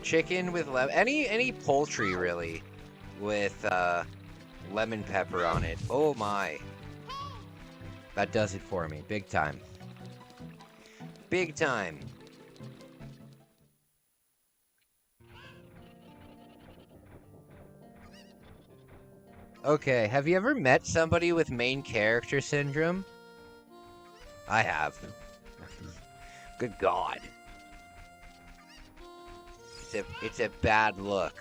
Chicken with any poultry really with lemon pepper on it. Oh my. That does it for me. Big time. Big time. Okay, have you ever met somebody with main character syndrome? I have. Good God. It's a bad look.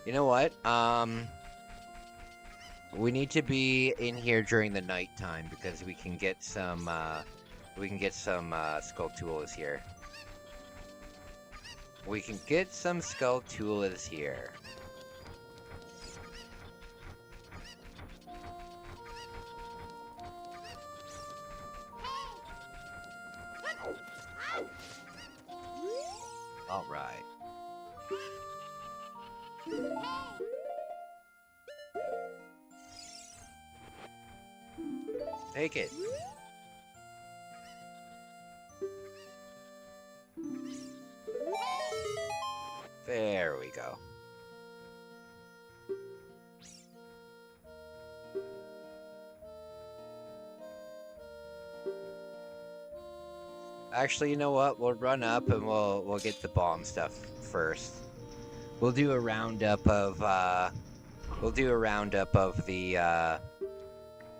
You know what? We need to be in here during the nighttime because we can get some Skulltulas here. We can get some Skulltulas here. All right. Take it. There we go. Actually, you know what? We'll run up and we'll get the bomb stuff first. We'll do a roundup of the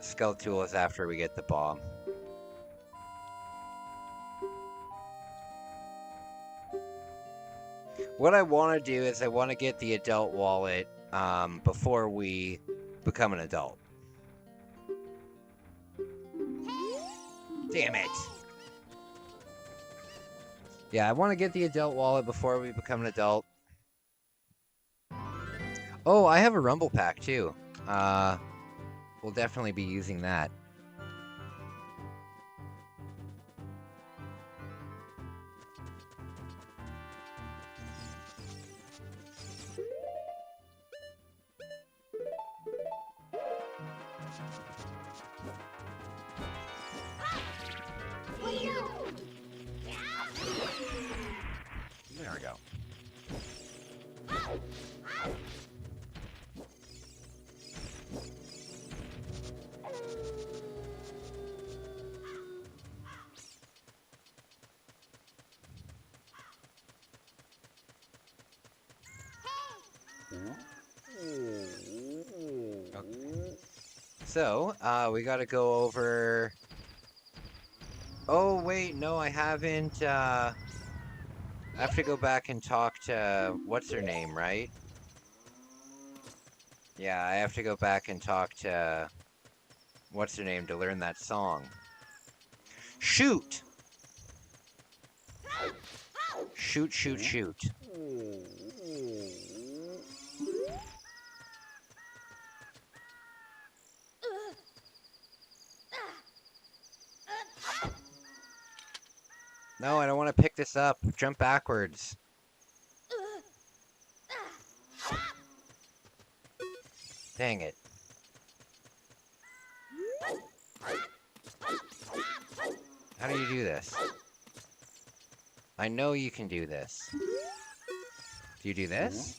Skulltulas after we get the bomb. What I want to do is I want to get the adult wallet before we become an adult. Damn it. Yeah, I want to get the adult wallet before we become an adult. Oh, I have a rumble pack too. We'll definitely be using that. There we go. Okay. So, we gotta go over... Oh, wait, no, I haven't, I have to go back and talk to... What's her name, right? Yeah, I have to go back and talk to... What's her name to learn that song. Shoot! Shoot, shoot, shoot. No, I don't want to pick this up. Jump backwards. Dang it. How do you do this? I know you can do this. Do you do this?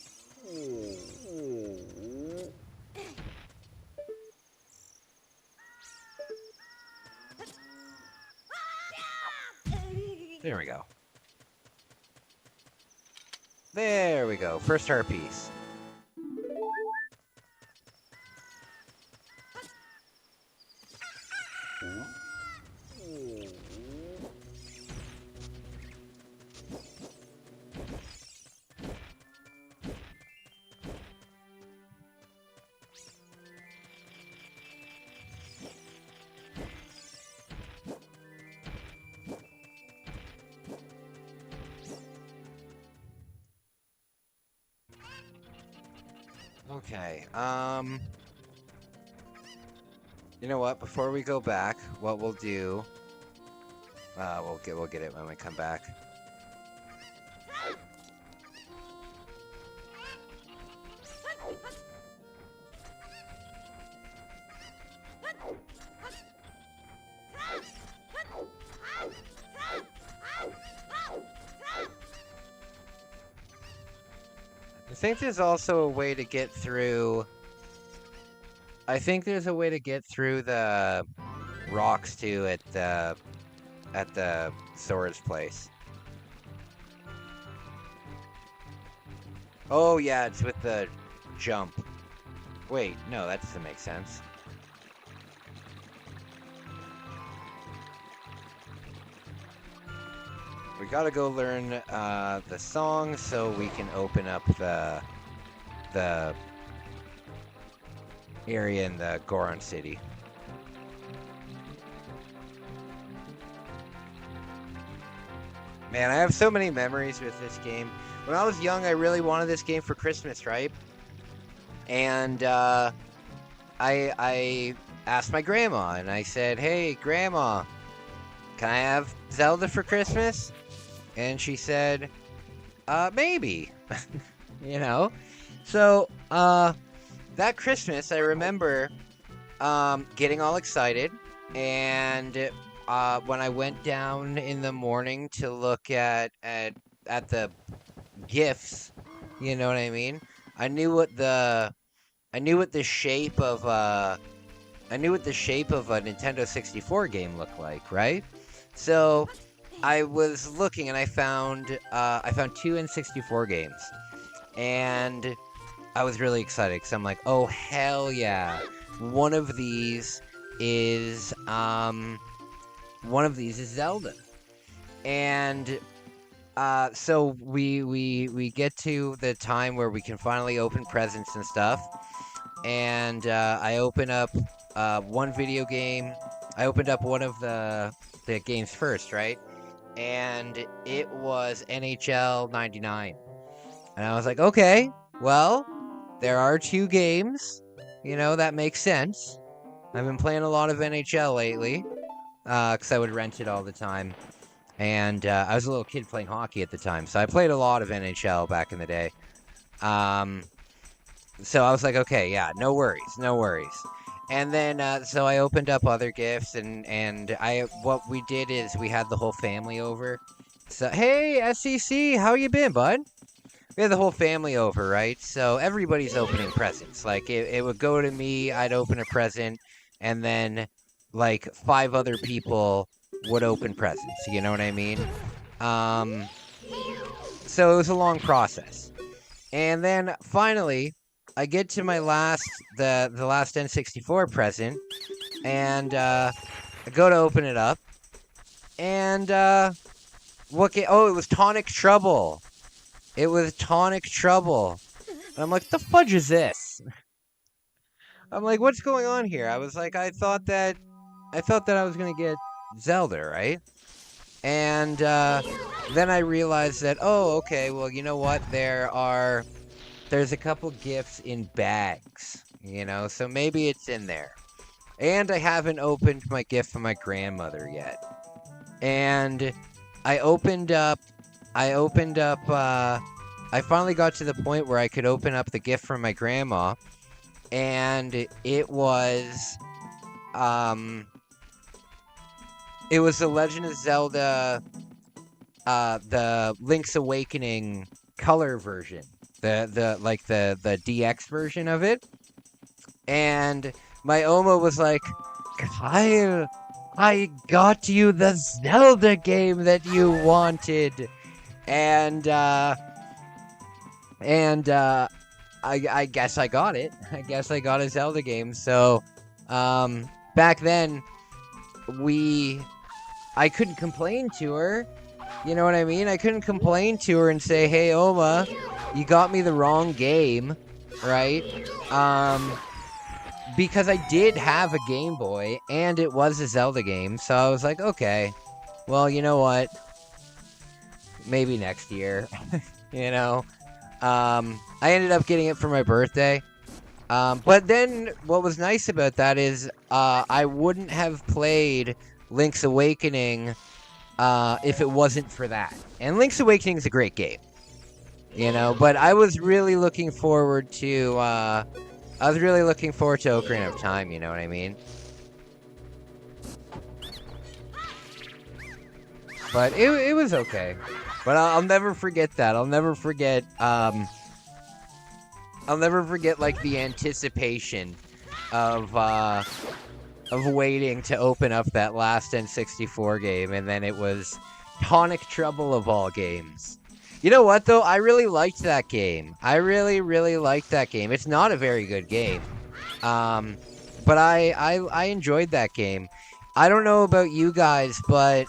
There we go. There we go. First heart piece. Okay, you know what, before we go back, what we'll do, we'll get it when we come back. I think there's also a way to get through... I think there's a way to get through the rocks too at the storage place. Oh yeah, it's with the jump. Wait, no, that doesn't make sense. We gotta go learn the song so we can open up the area in the Goron City. Man, I have so many memories with this game. When I was young, I really wanted this game for Christmas, right? And I asked my grandma, and I said, "Hey, Grandma, can I have Zelda for Christmas?" And she said, maybe. You know? So, that Christmas, I remember getting all excited, and when I went down in the morning to look at the gifts, you know what I mean? I knew what the shape of a Nintendo 64 game looked like, right? So I was looking and I found 2 N64 games, and I was really excited because I'm like, oh hell yeah, one of these is Zelda. And so we get to the time where we can finally open presents and stuff, and I open up one video game. I opened up one of the games first, right? And it was NHL 99. And I was like, okay, well, there are 2 games. You know, that makes sense. I've been playing a lot of NHL lately, because I would rent it all the time. And I was a little kid playing hockey at the time, so I played a lot of NHL back in the day. So I was like, okay, yeah, no worries. And then, so I opened up other gifts, and what we did is we had the whole family over. So, hey, SCC, how you been, bud? We had the whole family over, right? So everybody's opening presents. Like, it would go to me, I'd open a present, and then, like, 5 other people would open presents, you know what I mean? So it was a long process. And then, finally, I get to my last the last N64 present, and I go to open it up, and oh, it was Tonic Trouble. It was Tonic Trouble. And I'm like, the fudge is this? I'm like, what's going on here? I was like, I thought that I was gonna get Zelda, right? And then I realized that, oh, okay, well, you know what? There's a couple gifts in bags, so maybe it's in there. And I haven't opened my gift from my grandmother yet. And I finally got to the point where I could open up the gift from my grandma, and it was The Legend of Zelda, the Link's Awakening color version, the DX version of it. And my Oma was like, Kyle, I got you the Zelda game that you wanted. And I guess I got it. I guess I got a Zelda game. So, back then, I couldn't complain to her. You know what I mean? I couldn't complain to her and say, hey, Oma, you got me the wrong game, right? Because I did have a Game Boy, and it was a Zelda game, so I was like, okay, well, you know what? Maybe next year, I ended up getting it for my birthday. But then what was nice about that is I wouldn't have played Link's Awakening if it wasn't for that. And Link's Awakening is a great game, but I was really looking forward to Ocarina of Time, you know what I mean? But it was okay. But I'll never forget that. I'll never forget like the anticipation of waiting to open up that last N64 game, and then it was Tonic Trouble of all games. You know what, though? I really liked that game. I really, really liked that game. It's not a very good game. But I enjoyed that game. I don't know about you guys, but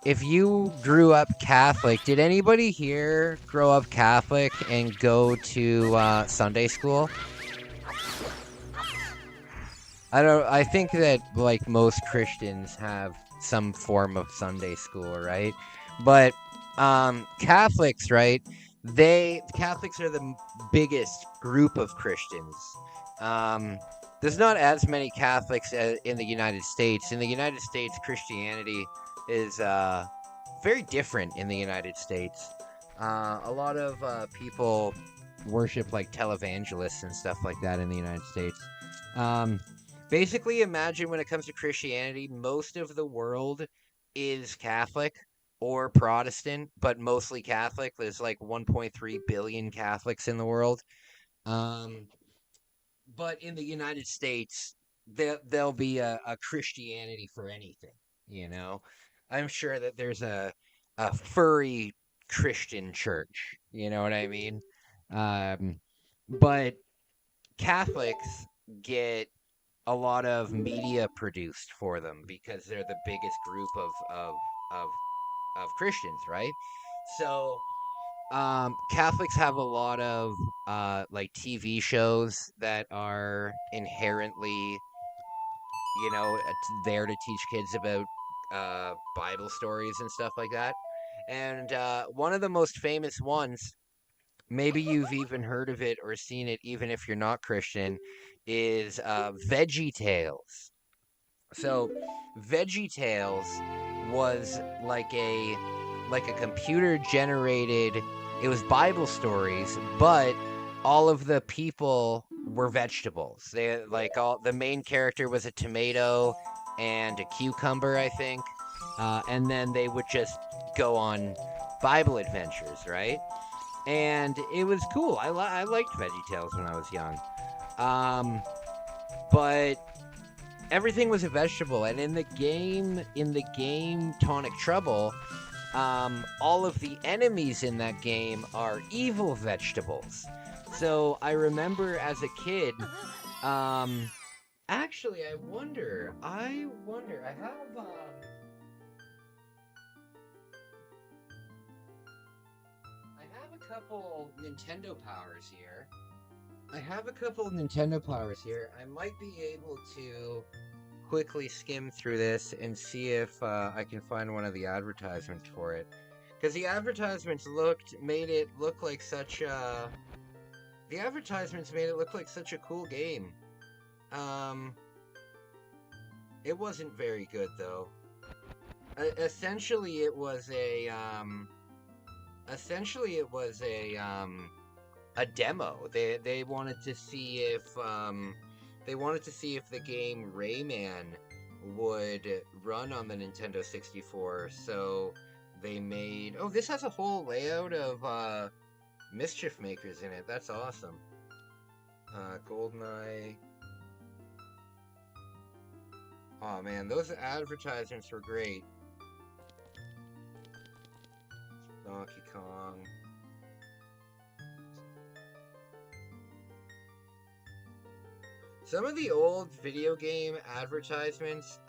if you grew up Catholic, did anybody here grow up Catholic and go to Sunday school? I think that, like, most Christians have some form of Sunday school, right? But Catholics, right? Catholics are the biggest group of Christians. There's not as many Catholics in the United States. In the United States, Christianity is very different in the United States. A lot of people worship like televangelists and stuff like that in the United States. Basically, imagine when it comes to Christianity, most of the world is Catholic or Protestant, but mostly Catholic. There's like 1.3 billion Catholics in the world. But in the United States, there'll be a Christianity for anything, I'm sure that there's a furry Christian church, you know what I mean? But Catholics get a lot of media produced for them because they're the biggest group of Christians, right? So Catholics have a lot of like TV shows that are inherently, there to teach kids about Bible stories and stuff like that. And one of the most famous ones, maybe you've even heard of it or seen it, even if you're not Christian, is Veggie Tales. So, Veggie Tales was like a computer generated. It was Bible stories, but all of the people were vegetables. The main character was a tomato and a cucumber, I think, and then they would just go on Bible adventures, right? And it was cool. I liked Veggie Tales when I was young. But everything was a vegetable, and in the game Tonic Trouble, all of the enemies in that game are evil vegetables. So I remember as a kid, actually, I wonder, I have a couple Nintendo powers here. I might be able to quickly skim through this and see if I can find one of the advertisements for it. Because the advertisements made it look like such a cool game. It wasn't very good though. Essentially, it was a demo. They wanted to see if the game Rayman would run on the Nintendo 64. So they made. Oh, this has a whole layout of Mischief Makers in it. That's awesome. GoldenEye. Oh man, those advertisements were great. Donkey Kong. Some of the old video game advertisements,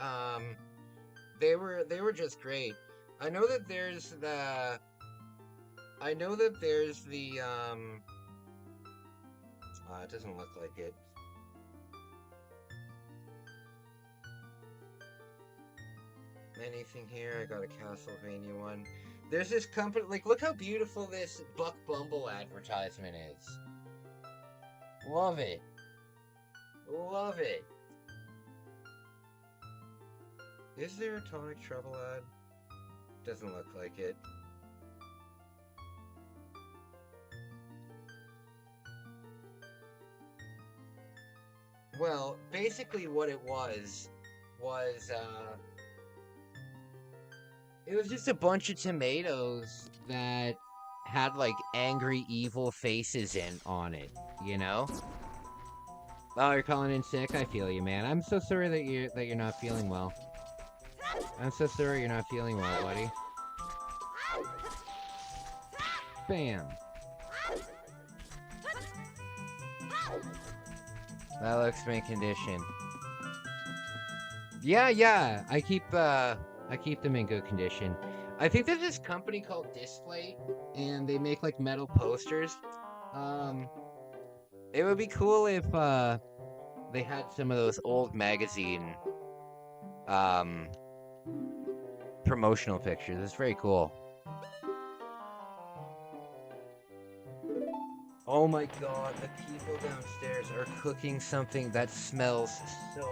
they were just great. I know that there's the it doesn't look like it. Anything here? I got a Castlevania one. There's this company, like, look how beautiful this Buck Bumble advertisement is. Love it. Love it. Is there a Tonic Trouble ad? Doesn't look like it. Well, basically what it was it was just a bunch of tomatoes that had like angry evil faces on it, you know? Oh, you're calling in sick? I feel you, man. I'm so sorry that you're not feeling well. I'm so sorry you're not feeling well, buddy. Bam. That looks mint condition. Yeah. I keep them in good condition. I think there's this company called Display, and they make like metal posters. It would be cool if they had some of those old magazine promotional pictures. It's very cool. Oh my god, the people downstairs are cooking something that smells so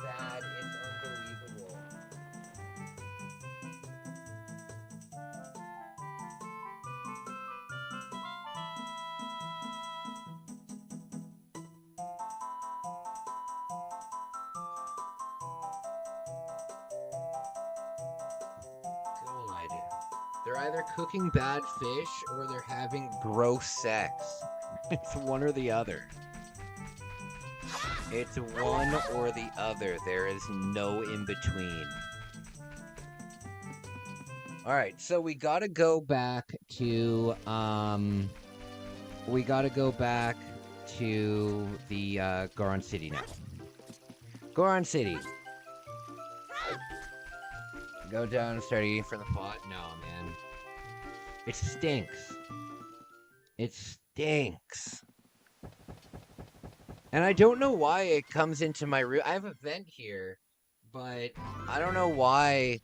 bad. It's unbelievable. Cool idea. They're either cooking bad fish or they're having gross sex. It's one or the other. It's one or the other. There is no in between. Alright, so we gotta go back to the Goron City now. Goron City. Go down and start eating from the pot? No, man. It stinks. It stinks. And I don't know why it comes into my room. I have a vent here, but I don't know why.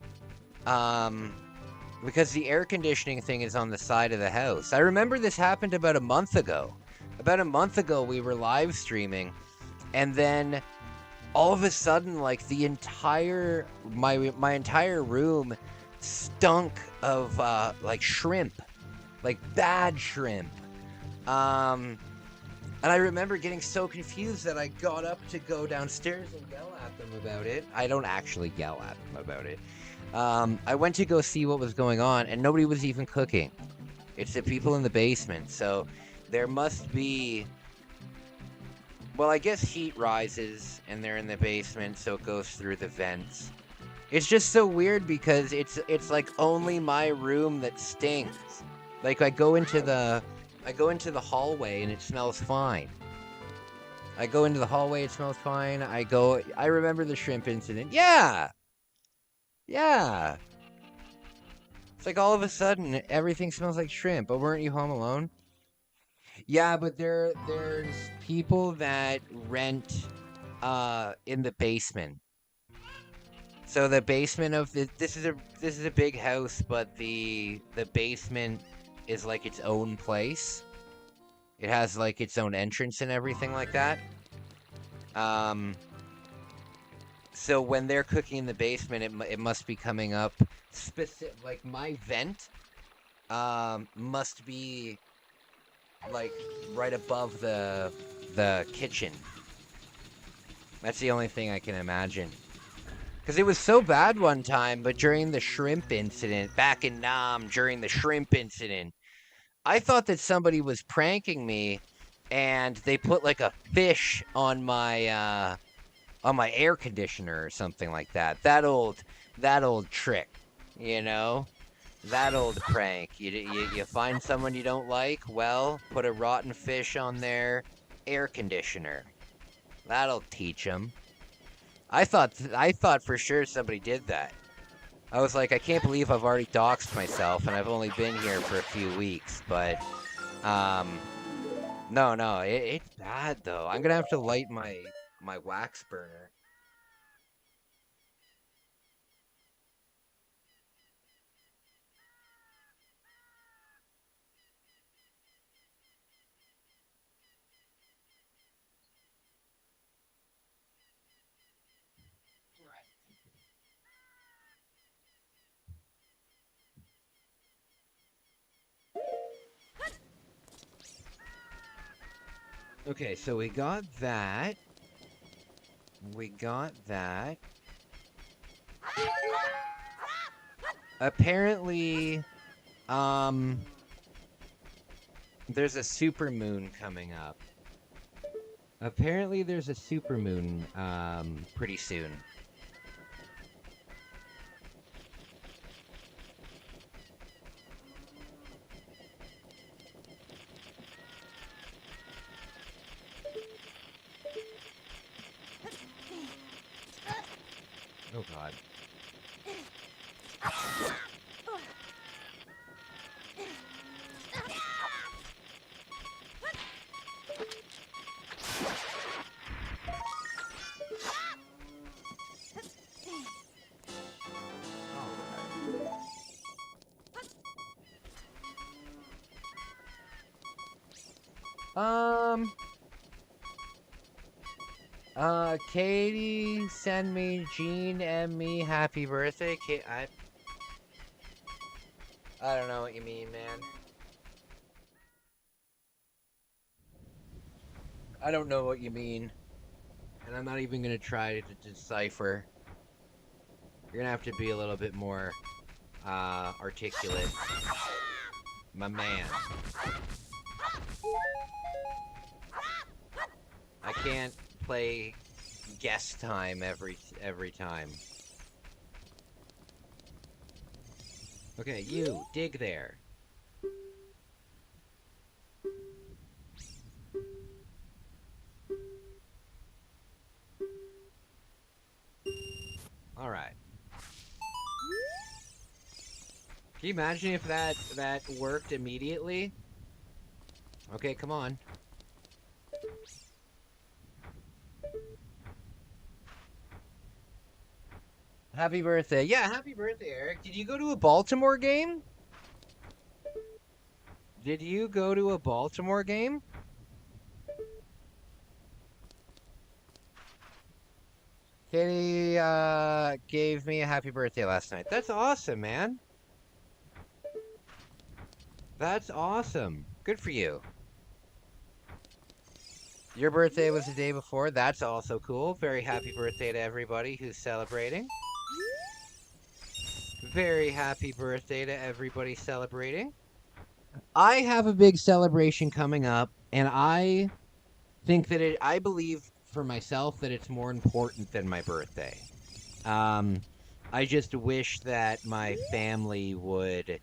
Because the air conditioning thing is on the side of the house. I remember this happened about a month ago. About a month ago, we were live streaming, and then all of a sudden, like the entire my entire room stunk of like shrimp, like bad shrimp. And I remember getting so confused that I got up to go downstairs and yell at them about it. I don't actually yell at them about it. I went to go see what was going on, and nobody was even cooking. It's the people in the basement, so there must be... Well, I guess heat rises, and they're in the basement, so it goes through the vents. It's just so weird because it's like only my room that stinks. Like, I go into the I go into the hallway and it smells fine. I go into the hallway, it smells fine. I remember the shrimp incident. Yeah! Yeah! It's like all of a sudden, everything smells like shrimp. But weren't you home alone? Yeah, but there's people that rent in the basement. So the basement of this is a big house, but the basement is like its own place. It has like its own entrance and everything like that. So when they're cooking in the basement, it must be coming up specific. Like my vent, must be like right above the kitchen. That's the only thing I can imagine. Because it was so bad one time, but during the shrimp incident, back in Nam, during the shrimp incident, I thought that somebody was pranking me, and they put like a fish on my air conditioner or something like that. That old trick, you know? That old prank. You find someone you don't like, well, put a rotten fish on their air conditioner. That'll teach them. I thought for sure somebody did that. I was like, I can't believe I've already doxed myself, and I've only been here for a few weeks. But, no, it's bad though. I'm gonna have to light my wax burner. Okay, so we got that. We got that. Apparently, there's a supermoon coming up. Apparently, there's a supermoon, pretty soon. Oh God. Katie, send me Jean and me happy birthday. I don't know what you mean, man. I don't know what you mean. And I'm not even gonna try to decipher. You're gonna have to be a little bit more, articulate. My man. I can't play guest time every time. Okay, you dig there. All right. Can you imagine if that worked immediately? Okay, come on. Happy birthday. Yeah, happy birthday, Eric. Did you go to a Baltimore game? Did you go to a Baltimore game? Katie, gave me a happy birthday last night. That's awesome, man. That's awesome. Good for you. Your birthday was the day before. That's also cool. Very happy birthday to everybody who's celebrating. Very happy birthday to everybody celebrating. I have a big celebration coming up, and I think that I believe for myself that it's more important than my birthday. I just wish that my family would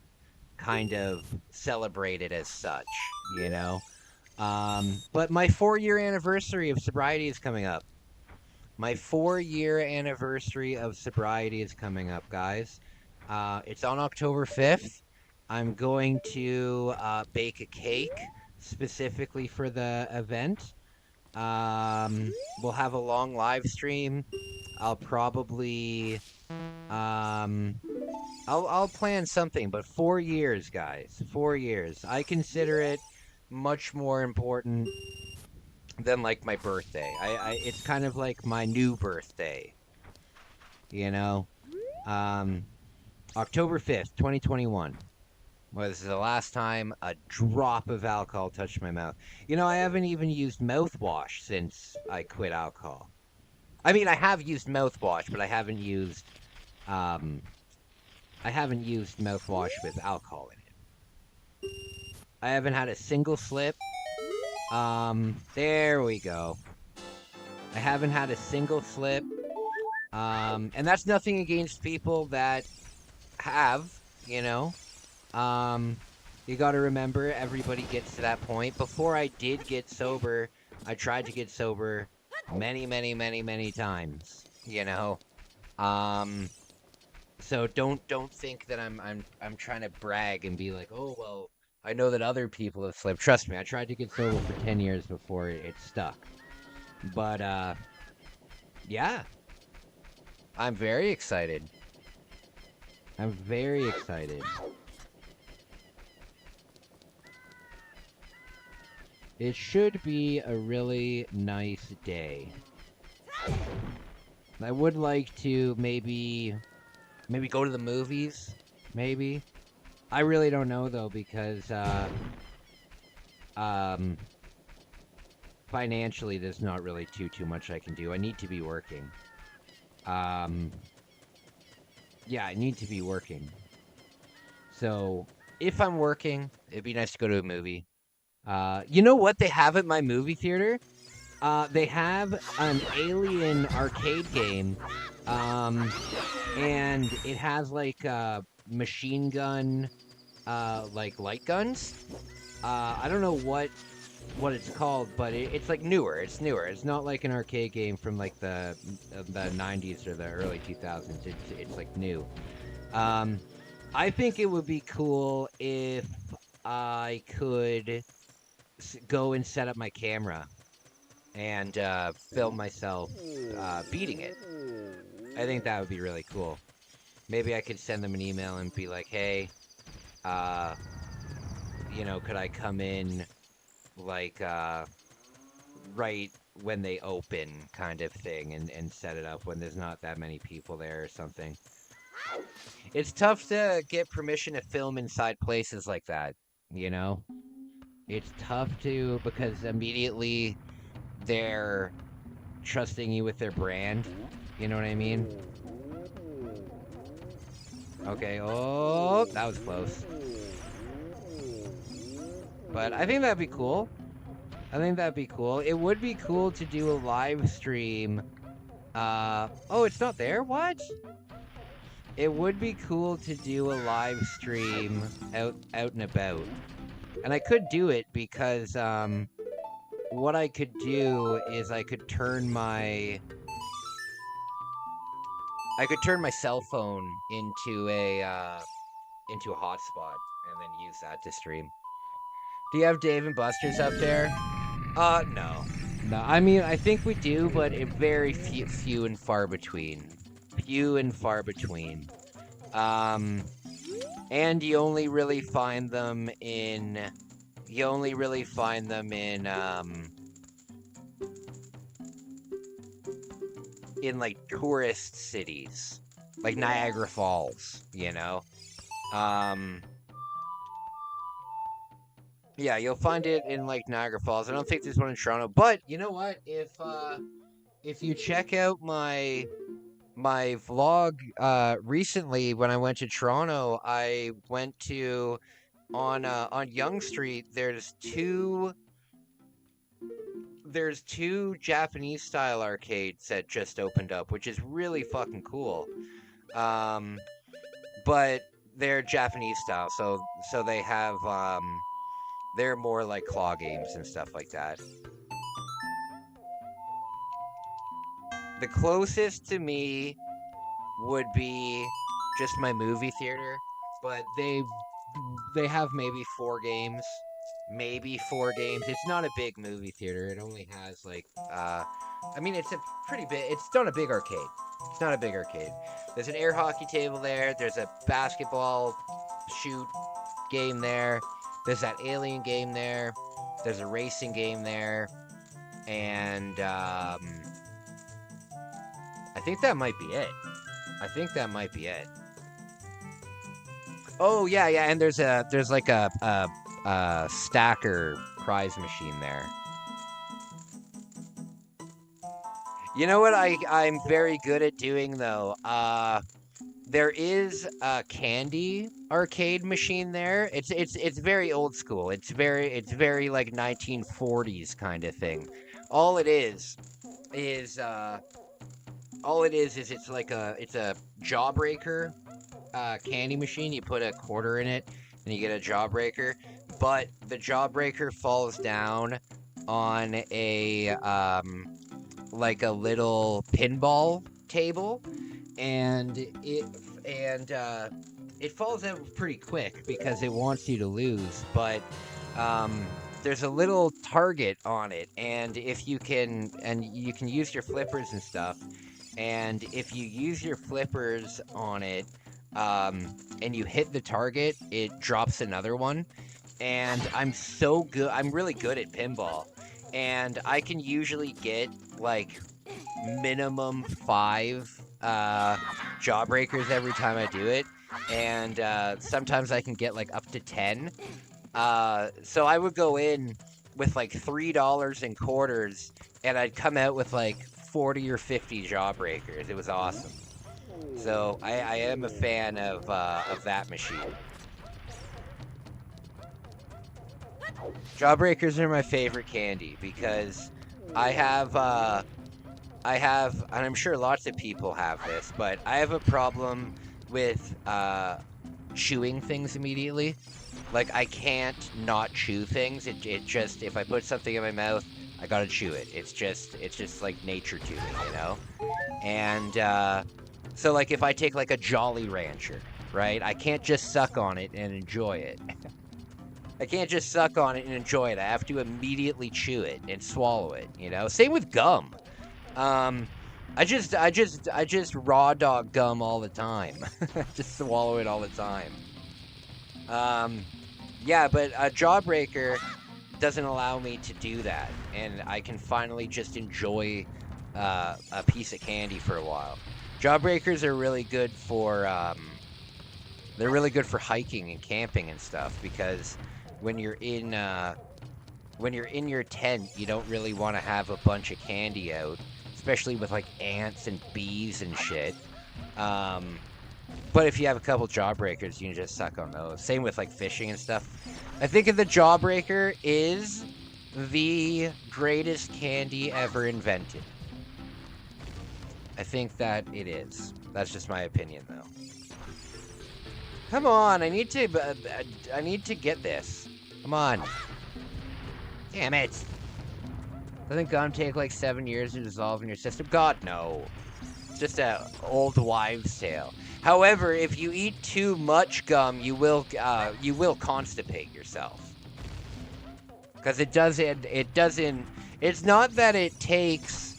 kind of celebrate it as such, you know? But my 4-year anniversary of sobriety is coming up. My 4-year anniversary of sobriety is coming up, guys. It's on October 5th. I'm going to bake a cake specifically for the event. We'll have a long live stream. I'll probably I'll plan something, but 4 years, guys. 4 years. I consider it much more important than like my birthday. It's kind of like my new birthday, you know? Um October 5th, 2021. Well, this is the last time a drop of alcohol touched my mouth. You know, I haven't even used mouthwash since I quit alcohol. I mean, I have used mouthwash, but um I haven't used mouthwash with alcohol in it. I haven't had a single slip. There we go. I haven't had a single slip. And that's nothing against people that have, you know. You gotta remember, everybody gets to that point. Before I did get sober, I tried to get sober many, many, many, many times, you know. So don't think that I'm trying to brag and be like, oh well, I know that other people have slipped. Trust me, I tried to get sober for 10 years before it stuck. But yeah, I'm very excited. I'm very excited. It should be a really nice day. I would like to maybe go to the movies, maybe. I really don't know though because financially there's not really too much I can do. I need to be working. Yeah, I need to be working. So, if I'm working, it'd be nice to go to a movie. You know what they have at my movie theater? They have an Alien arcade game, and it has like machine gun, like light guns. I don't know what it's called, but it's like newer. It's newer. It's not like an arcade game from like the 90s or the early 2000s. It's like new. I think it would be cool if I could go and set up my camera and film myself beating it. I think that would be really cool. Maybe I could send them an email and be like, hey, you know, could I come in like right when they open kind of thing and set it up when there's not that many people there or something. It's tough to get permission to film inside places like that, you know? It's tough to, because immediately they're trusting you with their brand. You know what I mean? Okay, oh, that was close. But I think that'd be cool. I think that'd be cool. It would be cool to do a live stream. Oh, it's not there? What? It would be cool to do a live stream out and about. And I could do it because, what I could do is I could turn my cell phone into a hotspot and then use that to stream. Do you have Dave and Buster's up there? No. No, I mean, I think we do, but it very few and far between. Few and far between. And you only really find them in like tourist cities, like Niagara Falls, you know? Yeah, you'll find it in like Niagara Falls. I don't think there's one in Toronto, but you know what? If you check out my vlog recently when I went to Toronto, I went to on Yonge Street. There's two Japanese style arcades that just opened up, which is really fucking cool. But they're Japanese style, so they have they're more like claw games and stuff like that. The closest to me would be just my movie theater, but they have maybe 4 games. Maybe 4 games. It's not a big movie theater. It only has like I mean it's a pretty big it's not a big arcade. It's not a big arcade. There's an air hockey table there, there's a basketball shoot game there, there's that alien game there, there's a racing game there, and I think that might be it. I think that might be it. Oh yeah, yeah, and there's like a stacker prize machine there. You know what I'm very good at doing though? There is a candy arcade machine there. It's very old school. It's very like 1940s kind of thing. All it is is it's like it's a jawbreaker candy machine. You put a quarter in it and you get a jawbreaker, but the jawbreaker falls down on a like a little pinball table, and it falls out pretty quick because it wants you to lose, but there's a little target on it, and you can use your flippers and stuff, and if you use your flippers on it and you hit the target, it drops another one. And I'm really good at pinball, and I can usually get like minimum 5 jawbreakers every time I do it, and sometimes I can get like up to 10. So I would go in with like $3 in quarters, and I'd come out with like 40 or 50 jawbreakers. It was awesome. So I am a fan of that machine. Jawbreakers are my favorite candy because I have, and I'm sure lots of people have this, but I have a problem with chewing things immediately. Like, I can't not chew things. It just, if I put something in my mouth, I gotta chew it. It's just like nature to me, you know? And so like if I take like a Jolly Rancher, right? I can't just suck on it and enjoy it. I can't just suck on it and enjoy it. I have to immediately chew it and swallow it, you know? Same with gum. I just raw dog gum all the time. Just swallow it all the time. Yeah, but a jawbreaker doesn't allow me to do that, and I can finally just enjoy a piece of candy for a while. Jawbreakers are really good for they're really good for hiking and camping and stuff, because when you're in your tent, you don't really want to have a bunch of candy out, especially with like ants and bees and shit. But if you have a couple jawbreakers, you can just suck on those. Same with like fishing and stuff. I think the jawbreaker is the greatest candy ever invented. I think that it is. That's just my opinion, though. Come on, I need to get this. Come on. Damn it. Doesn't gum take like 7 years to dissolve in your system? God, no. It's just an old wives' tale. However, if you eat too much gum, you will constipate yourself. Because it doesn't, it's not that it takes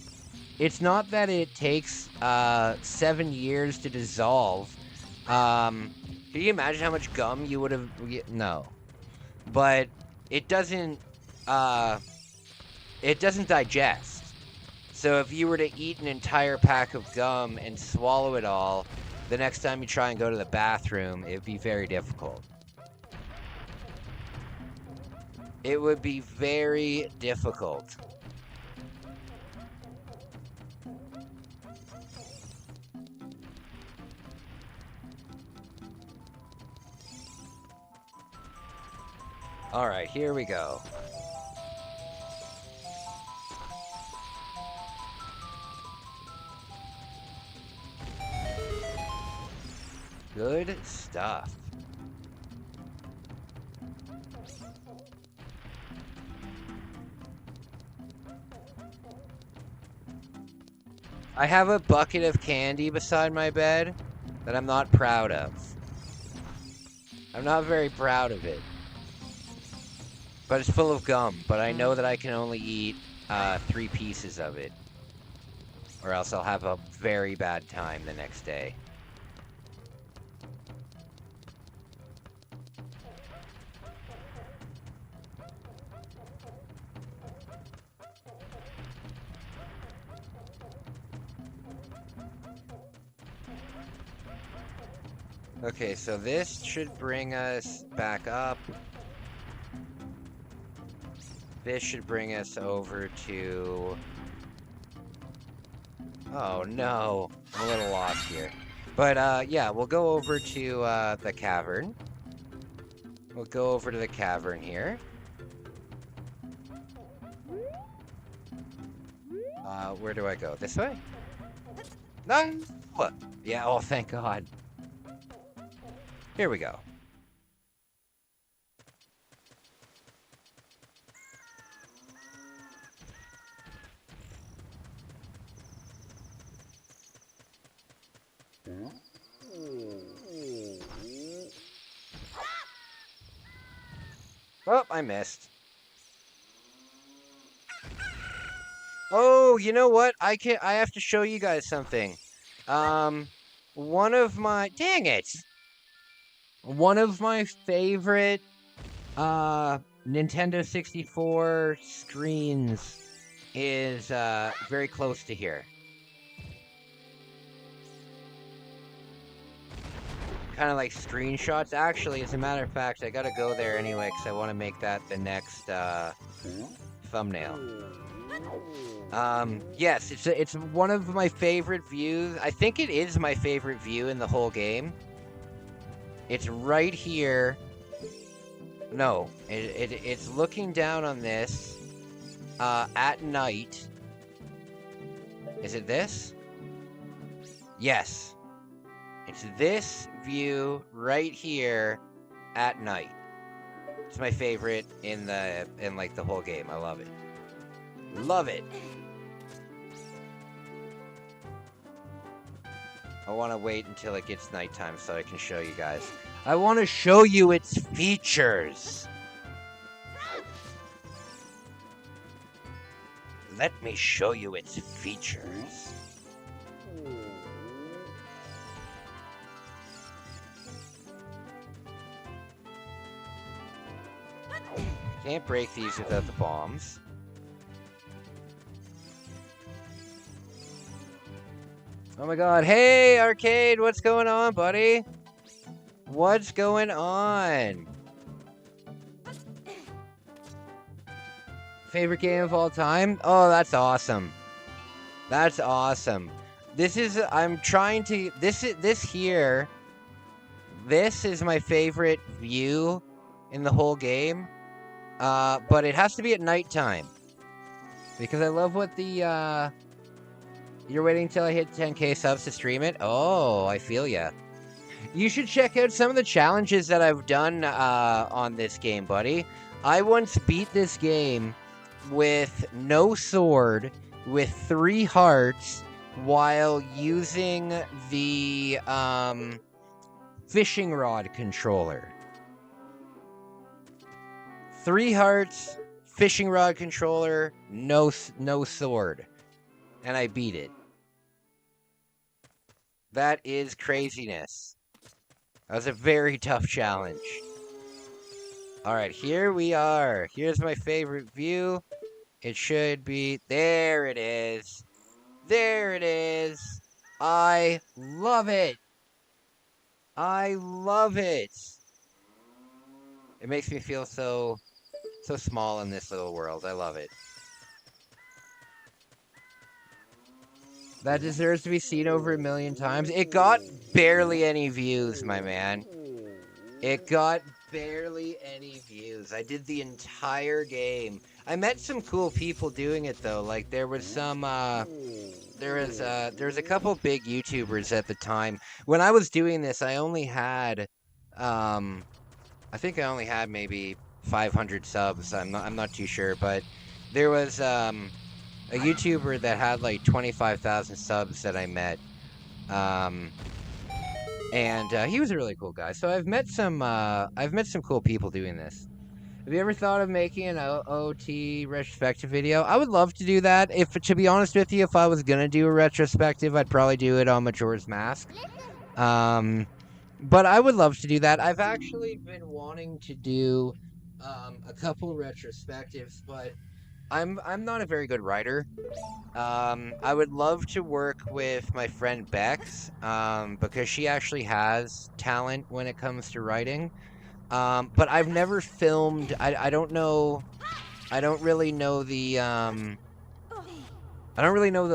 7 years to dissolve. Can you imagine how much gum you would have, no. But it doesn't digest. So if you were to eat an entire pack of gum and swallow it all, the next time you try and go to the bathroom, it'd be very difficult. It would be very difficult. All right, here we go. Good stuff. I have a bucket of candy beside my bed that I'm not proud of. I'm not very proud of it. But it's full of gum, but I know that I can only eat 3 pieces of it. Or else I'll have a very bad time the next day. Okay, so this should bring us back up. This should bring us over to... Oh no, I'm a little lost here. But yeah, we'll go over to the cavern. We'll go over to the cavern here. Where do I go? This way? No! What? Yeah, oh thank God. Here we go. Oh, I missed. Oh, you know what? I have to show you guys something. One of my... Dang it! One of my favorite, Nintendo 64 screens is, very close to here. Kind of like screenshots. Actually, as a matter of fact, I gotta go there anyway, because I want to make that the next, thumbnail. Yes, it's one of my favorite views. I think it is my favorite view in the whole game. It's right here. No, it's looking down on this, at night. Is it this? Yes. It's this view right here at night. It's my favorite in like the whole game. I love it. Love it. I want to wait until it gets nighttime so I can show you guys. I want to show you its features. Let me show you its features. Can't break these without the bombs. Oh my god. Hey, Arcade, what's going on, buddy? What's going on? Favorite game of all time? Oh, that's awesome. That's awesome. This is, I'm trying to, this here, this is my favorite view in the whole game. But it has to be at nighttime. Because I love what the, you're waiting till I hit 10k subs to stream it? Oh, I feel ya. You should check out some of the challenges that I've done, on this game, buddy. I once beat this game with no sword, with 3 hearts, while using the, fishing rod controller. 3 hearts, fishing rod controller, no sword. And I beat it. That is craziness. That was a very tough challenge. Alright, here we are. Here's my favorite view. It should be... There it is. There it is. I love it. I love it. It makes me feel so small in this little world. I love it. That deserves to be seen over 1 million times. It got barely any views, my man. It got barely any views. I did the entire game. I met some cool people doing it though. Like there was some there was a couple big YouTubers at the time. When I was doing this, I only had I think I only had maybe 500 subs. I'm not too sure, but there was a YouTuber that had like 25,000 subs that I met. And he was a really cool guy. So I've met some cool people doing this. Have you ever thought of making an OT retrospective video? I would love to do that. If, to be honest with you, if I was gonna do a retrospective, I'd probably do it on Majora's Mask. But I would love to do that. I've actually been wanting to do a couple retrospectives, but I'm not a very good writer. I would love to work with my friend Bex, because she actually has talent when it comes to writing. But I've never filmed. I don't know. I don't really know the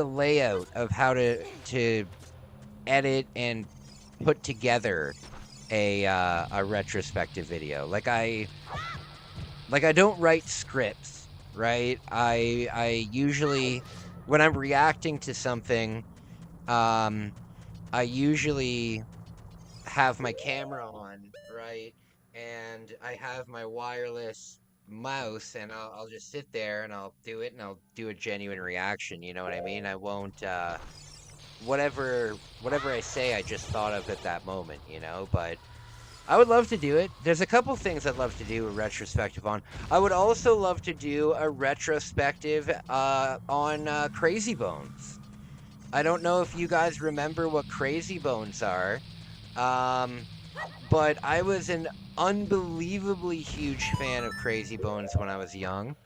layout of how to edit and put together a retrospective video. Like I don't write scripts, right? I usually, when I'm reacting to something, I usually have my camera on, right? And I have my wireless mouse, and I'll just sit there and I'll do it, and I'll do a genuine reaction, you know what I mean? I won't, whatever I say, I just thought of at that moment, you know? But I would love to do it. There's a couple things I'd love to do a retrospective on. I would also love to do a retrospective on Crazy Bones. I don't know if you guys remember what Crazy Bones are, but I was an unbelievably huge fan of Crazy Bones when I was young.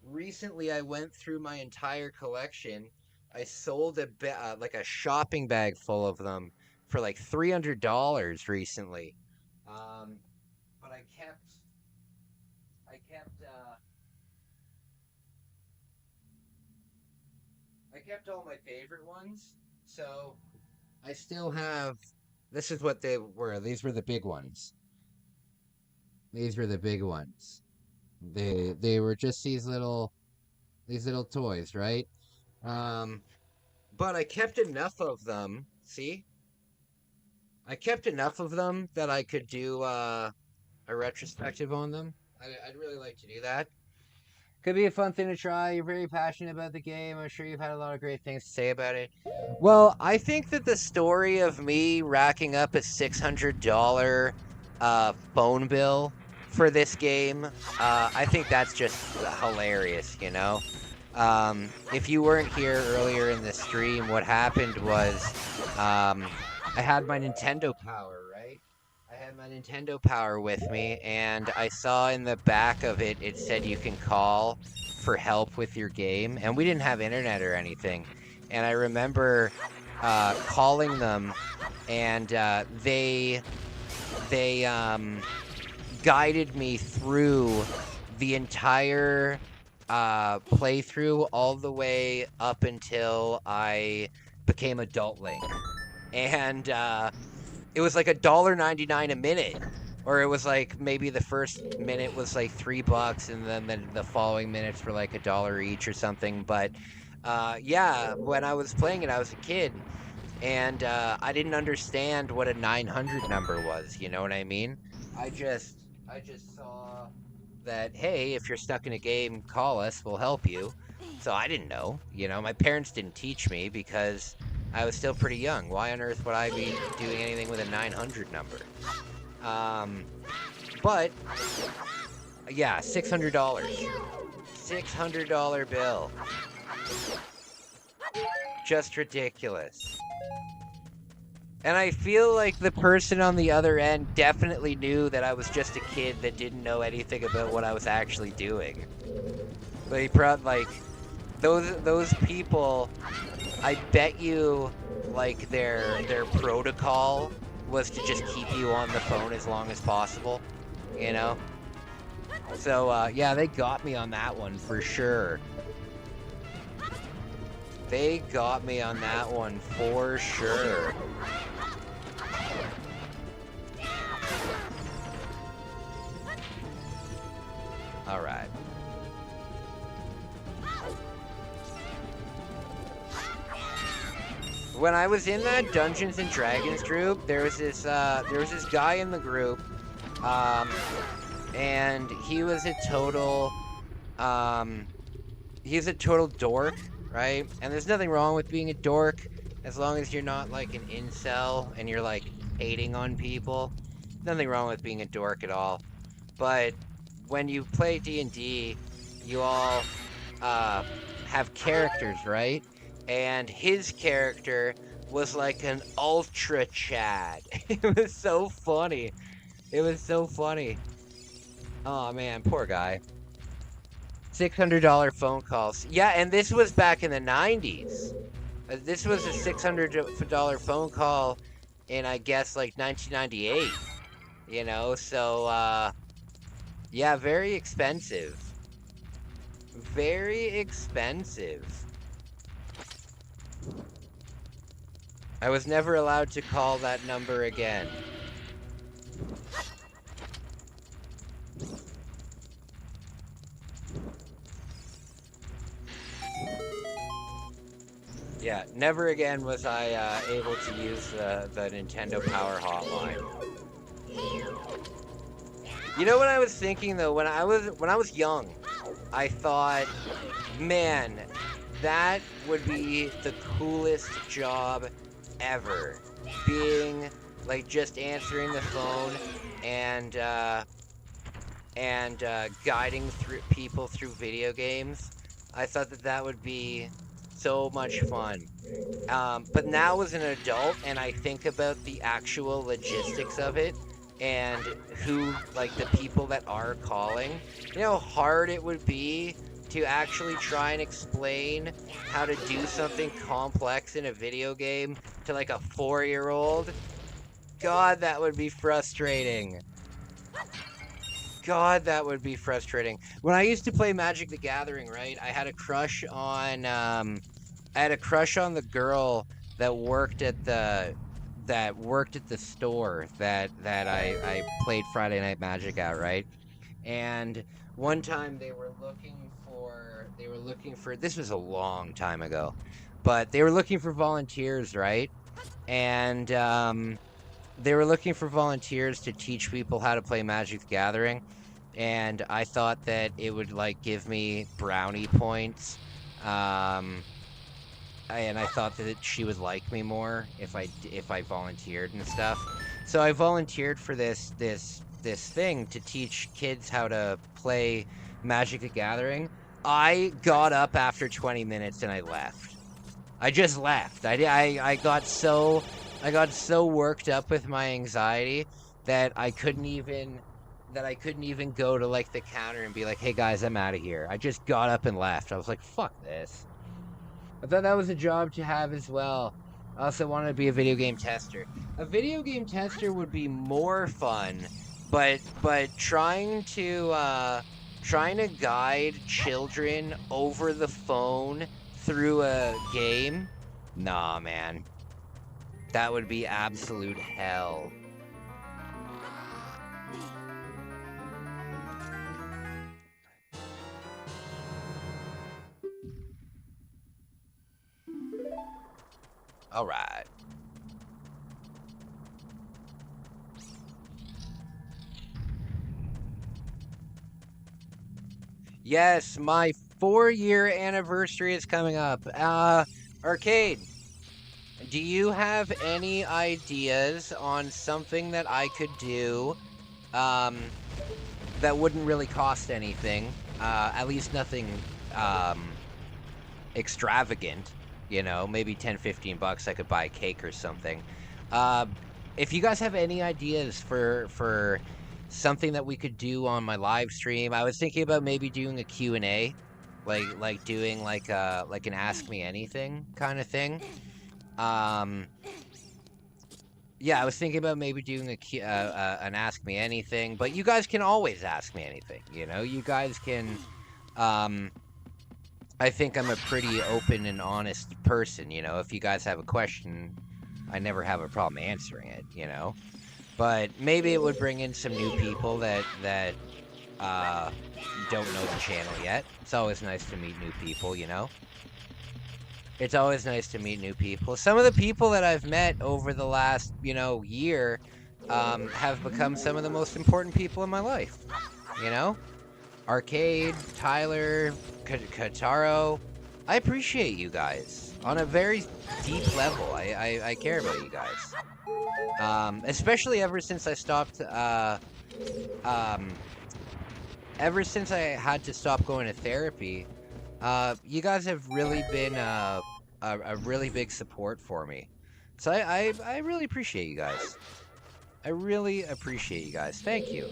Recently, I went through my entire collection. I sold like a shopping bag full of them for like $300 recently. But I kept all my favorite ones. So I still have. This is what they were. These were the big ones. These were the big ones. They were just these little toys, right? But I kept enough of them. See? I kept enough of them that I could do a retrospective on them. I'd really like to do that. Could be a fun thing to try. You're very passionate about the game. I'm sure you've had a lot of great things to say about it. Well, I think that the story of me racking up a $600 phone bill for this game, I think that's just hilarious, you know? If you weren't here earlier in the stream, what happened was I had my Nintendo Power, right? I had my Nintendo Power with me, and I saw in the back of it, it said you can call for help with your game, and we didn't have internet or anything. And I remember calling them, and they guided me through the entire playthrough all the way up until I became Adult Link. And it was like $1.99 a minute, or it was like maybe the first minute was like $3, and then the following minutes were like $1 each or something. But yeah, when I was playing it, I was a kid, and I didn't understand what a 900 number was. You know what I mean? I just saw that, hey, if you're stuck in a game, call us, we'll help you. So I didn't know. You know, my parents didn't teach me because I was still pretty young. Why on earth would I be doing anything with a 900 number? But yeah, $600. $600 bill. Just ridiculous. And I feel like the person on the other end definitely knew that I was just a kid that didn't know anything about what I was actually doing. But he like those people, I bet you, like their protocol was to just keep you on the phone as long as possible, you know? So yeah, they got me on that one for sure. They got me on that one for sure. All right. When I was in that Dungeons and Dragons group, there was this guy in the group, and he was a total he's a total dork, right? And there's nothing wrong with being a dork as long as you're not like an incel and you're like hating on people. Nothing wrong with being a dork at all. But when you play D&D, you all have characters, right? And his character was like an ultra Chad. It was so funny. It was so funny. Oh man, poor guy. $600 phone calls. Yeah, and this was back in the 90s. This was a $600 phone call in, I guess, like 1998. You know, so, yeah, very expensive. Very expensive. I was never allowed to call that number again. Yeah, never again was I able to use the Nintendo Power Hotline. You know what I was thinking though, when I was young, I thought, man, that would be the coolest job ever. Being like just answering the phone and guiding through people through video games. I thought that would be so much fun. But now as an adult and I think about the actual logistics of it and who, like the people that are calling, you know how hard it would be to actually try and explain how to do something complex in a video game to like a 4-year-old? God, that would be frustrating. God, that would be frustrating. When I used to play Magic the Gathering, right, I had a crush on the girl that worked at the store that I played Friday Night Magic at, right? And one time they were looking for this was a long time ago, but they were looking for volunteers, right? And they were looking for volunteers to teach people how to play Magic the Gathering, and I thought that it would like give me brownie points, and I thought that she would like me more if I volunteered and stuff. So I volunteered for this thing to teach kids how to play Magic the Gathering. I got up after 20 minutes and I left. I just left. I got so worked up with my anxiety that I couldn't even go to like the counter and be like, "Hey guys, I'm out of here." I just got up and left. I was like, "Fuck this." I thought that was a job to have as well. I also wanted to be a video game tester. A video game tester would be more fun, but trying to guide children over the phone through a game, nah, man. That would be absolute hell. All right. Yes, my 4-year anniversary is coming up. Arcade, do you have any ideas on something that I could do that wouldn't really cost anything? At least nothing extravagant. You know, maybe 10, 15 bucks I could buy a cake or something. If you guys have any ideas for something that we could do on my live stream, I was thinking about maybe doing a Q&A, like doing like an Ask Me Anything kind of thing. Yeah, I was thinking about maybe doing an Ask Me Anything, but you guys can always ask me anything, you know? You guys can, I think I'm a pretty open and honest person, you know? If you guys have a question, I never have a problem answering it, you know? But maybe it would bring in some new people that don't know the channel yet. It's always nice to meet new people, you know? It's always nice to meet new people. Some of the people that I've met over the last, you know, year have become some of the most important people in my life, you know? Arcade, Tyler, Kataro. I appreciate you guys on a very deep level. I care about you guys. Especially ever since I stopped, ever since I had to stop going to therapy, you guys have really been a really big support for me. So I really appreciate you guys. I really appreciate you guys. Thank you.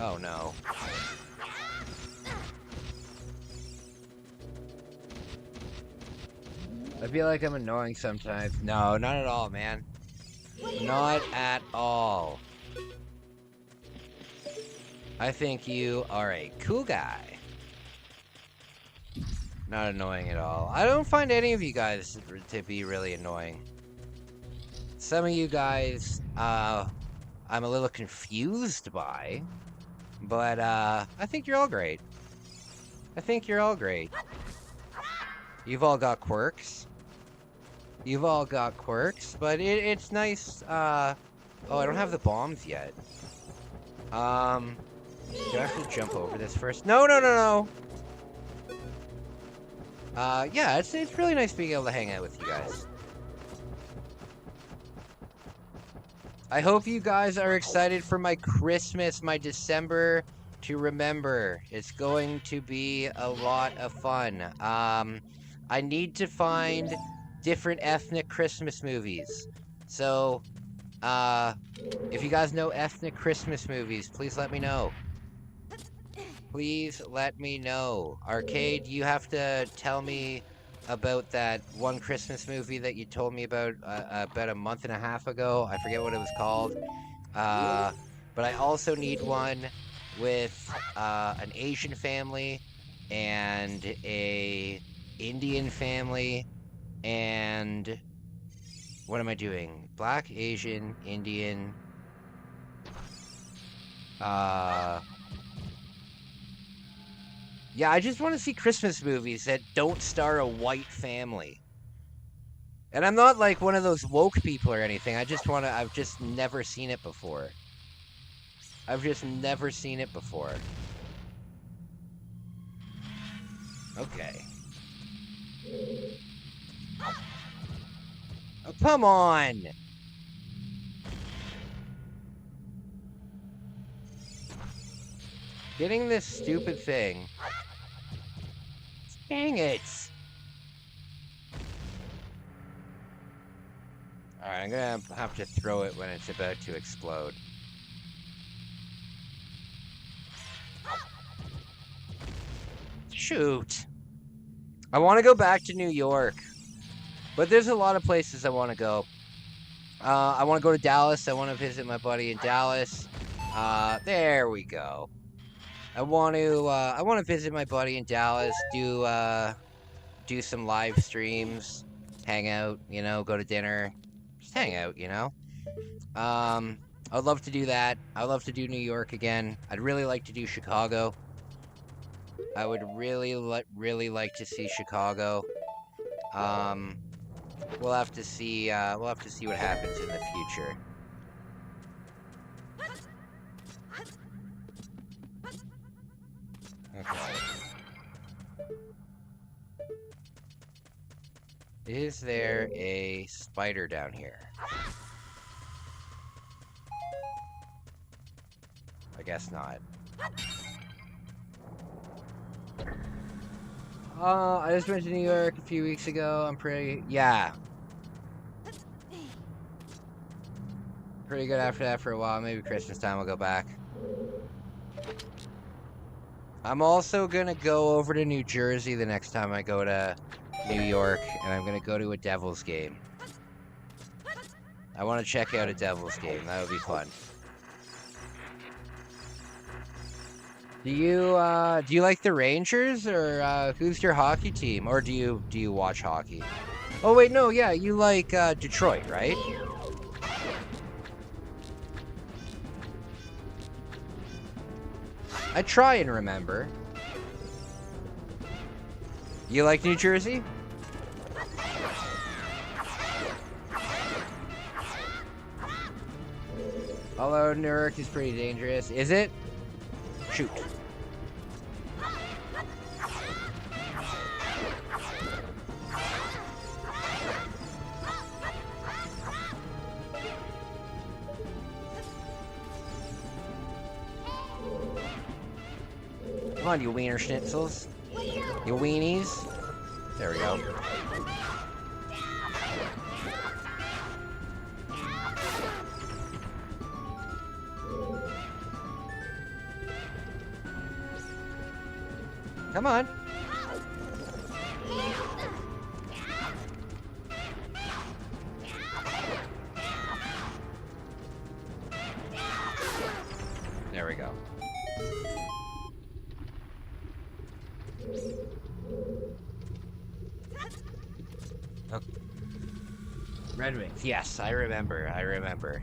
Oh no. I feel like I'm annoying sometimes. No, not at all, man. Not at all. I think you are a cool guy. Not annoying at all. I don't find any of you guys to be really annoying. Some of you guys, I'm a little confused by. But, I think you're all great. I think you're all great. You've all got quirks. You've all got quirks, but it's nice, oh, I don't have the bombs yet. Do I have to jump over this first? No, no, no, no! Yeah, it's really nice being able to hang out with you guys. I hope you guys are excited for my Christmas, my December to remember. It's going to be a lot of fun. I need to find different ethnic Christmas movies. So, if you guys know ethnic Christmas movies, please let me know. Please let me know. Arcade, you have to tell me about that one Christmas movie that you told me about a month and a half ago. I forget what it was called. But I also need one with an Asian family and a Indian family and what am I doing? Black, Asian, Indian. Yeah, I just want to see Christmas movies that don't star a white family. And I'm not like one of those woke people or anything. I've just never seen it before. I've just never seen it before. Okay. Oh, come on! Getting this stupid thing. Dang it! Alright, I'm gonna have to throw it when it's about to explode. Shoot! I want to go back to New York. But there's a lot of places I want to go. I want to go to Dallas. I want to visit my buddy in Dallas. There we go. I want to visit my buddy in Dallas, do some live streams, hang out, you know, go to dinner, just hang out, you know. I'd love to do that. I'd love to do New York again. I'd really like to do Chicago. I would really like to see Chicago. We'll have to see what happens in the future. Okay. Is there a spider down here? I guess not. I just went to New York a few weeks ago. Yeah. Pretty good after that for a while. Maybe Christmas time I'll go back. I'm also gonna go over to New Jersey the next time I go to New York, and I'm gonna go to a Devils game. I want to check out a Devils game. That would be fun. Do you like the Rangers, or who's your hockey team, or do you watch hockey? Oh wait, no, yeah, you like Detroit, right? I try and remember. You like New Jersey? Although Newark is pretty dangerous. Is it? Shoot. Come on, you wiener schnitzels. You weenies. There we go. Come on. There we go. Oh. Red Wings. Yes, I remember. I remember.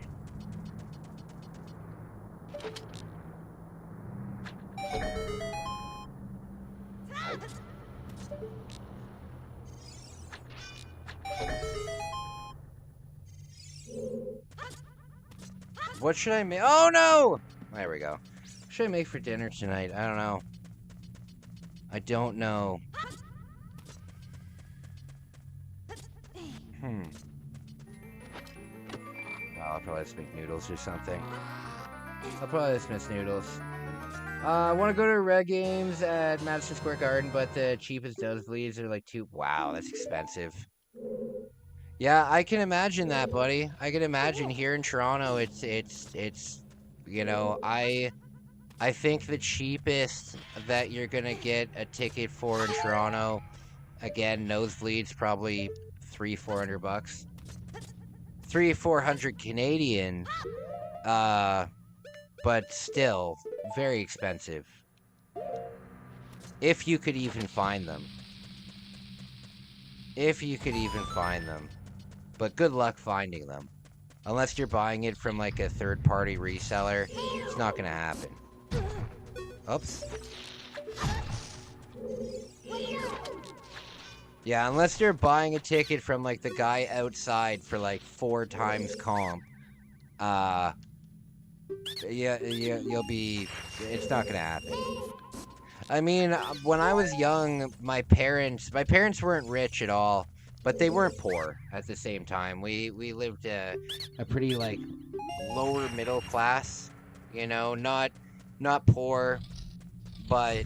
What should I make? Oh no! There we go. What should I make for dinner tonight? I don't know. I don't know. Well, I'll probably just make noodles or something. I'll probably just miss noodles. I want to go to Red Games at Madison Square Garden, but the cheapest nosebleeds are like wow, that's expensive. Yeah, I can imagine that, buddy. I can imagine here in Toronto, it's you know, I think the cheapest that you're gonna get a ticket for in Toronto, again, nosebleeds probably $300-400 bucks. 300-400 Canadian, but still very expensive. If you could even find them. If you could even find them. But good luck finding them. Unless you're buying it from like a third-party reseller, it's not gonna happen. Oops. Yeah, unless you're buying a ticket from like the guy outside for like 4 times comp, yeah, you'll be. It's not gonna happen. I mean, when I was young, my parents weren't rich at all, but they weren't poor at the same time. We lived a pretty like lower middle class, you know, not poor, but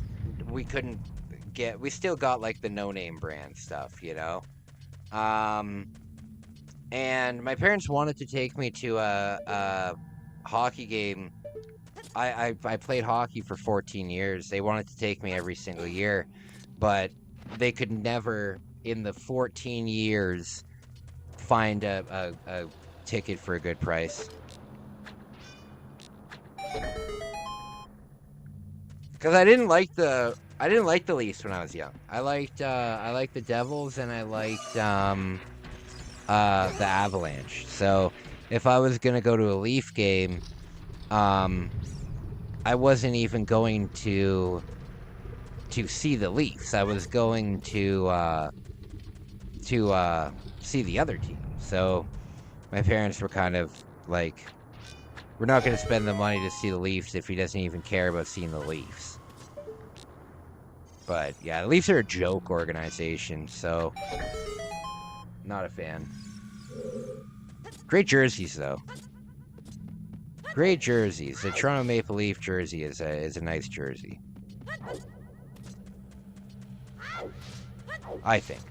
we couldn't get. We still got like the no-name brand stuff, you know. And my parents wanted to take me to a hockey game. I played hockey for 14 years. They wanted to take me every single year, but they could never, in the 14 years, find a ticket for a good price. Because I didn't like the Leafs when I was young. I liked the Devils and I liked the Avalanche. So if I was gonna go to a Leaf game, I wasn't even going to see the Leafs. I was going to see the other team. So my parents were kind of like, we're not going to spend the money to see the Leafs if he doesn't even care about seeing the Leafs. But yeah, the Leafs are a joke organization, so not a fan. Great jerseys though. Great jerseys. The Toronto Maple Leaf jersey is a nice jersey. I think.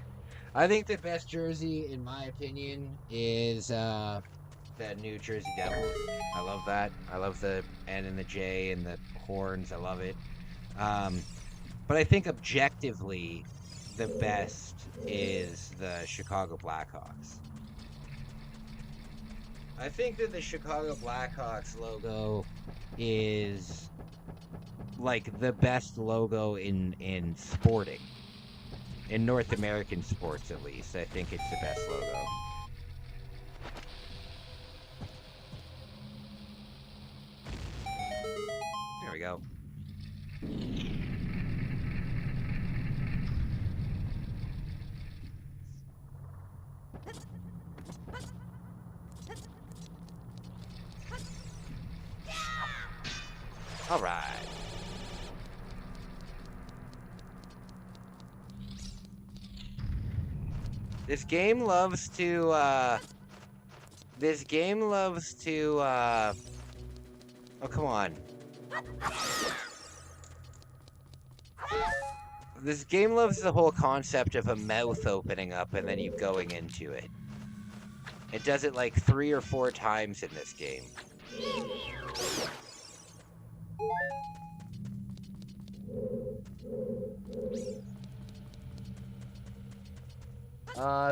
I think the best jersey, in my opinion, is the New Jersey Devils. I love that. I love the N and the J and the horns. I love it. But I think objectively, the best is the Chicago Blackhawks. I think that the Chicago Blackhawks logo is like the best logo in sporting. In North American sports, at least. I think it's the best logo. There we go. All right. This game loves to, oh, come on. This game loves the whole concept of a mouth opening up and then you going into it. It does it like 3 or 4 times in this game.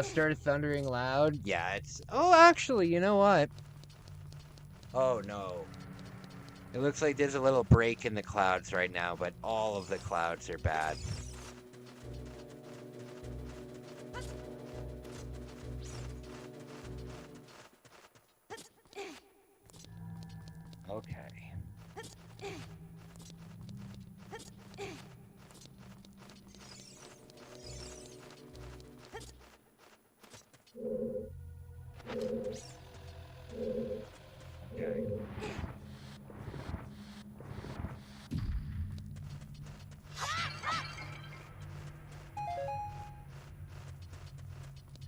Started thundering loud. Yeah, it's... Oh, actually, you know what? Oh, no. It looks like there's a little break in the clouds right now, but all of the clouds are bad. Okay. Okay.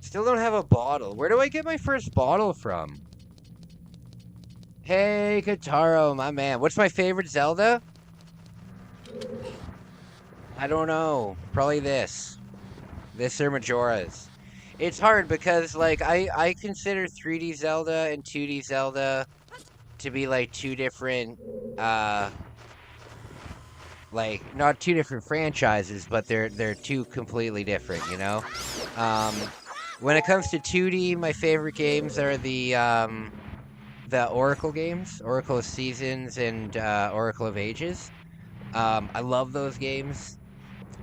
Still don't have a bottle. Where do I get my first bottle from? Hey, Kataro, my man. What's my favorite Zelda? I don't know. Probably this. This or Majora's. It's hard because, like, I consider 3D Zelda and 2D Zelda to be, like, two different, like, not two different franchises, but they're two completely different, you know? When it comes to 2D, my favorite games are the Oracle games, Oracle of Seasons and Oracle of Ages. I love those games,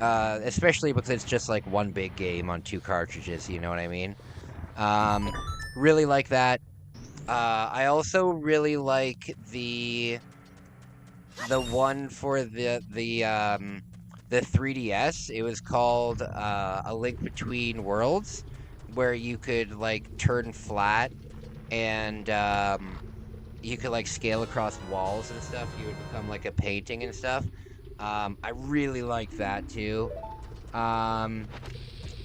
especially because it's just like one big game on 2 cartridges, you know what I mean? Really like that. I also really like the one for the 3DS. It was called A Link Between Worlds, where you could like turn flat and you could like scale across walls and stuff. You would become like a painting and stuff. I really like that too.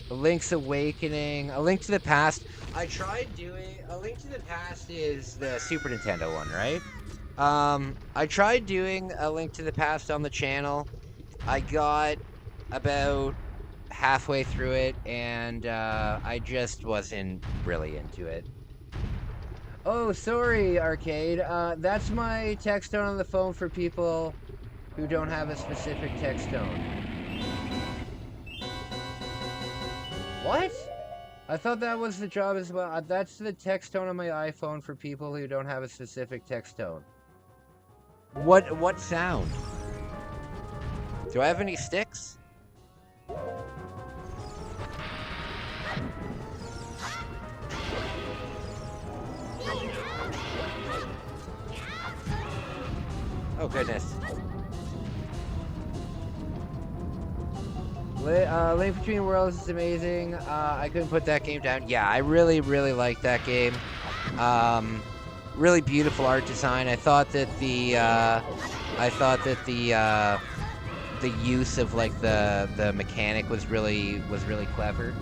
Link's Awakening, A Link to the Past. I tried doing A Link to the Past is the Super Nintendo one, right? I tried doing A Link to the Past on the channel. I got about halfway through it, and I just wasn't really into it. Oh, sorry, Arcade. That's my text tone on the phone for people who don't have a specific text tone. What? I thought that was the job as well. That's the text tone on my iPhone for people who don't have a specific text tone. What sound? Do I have any sticks? Oh goodness. Link Between Worlds is amazing. I couldn't put that game down. Yeah, I really, really like that game. Really beautiful art design. I thought that the use of like the mechanic was really clever.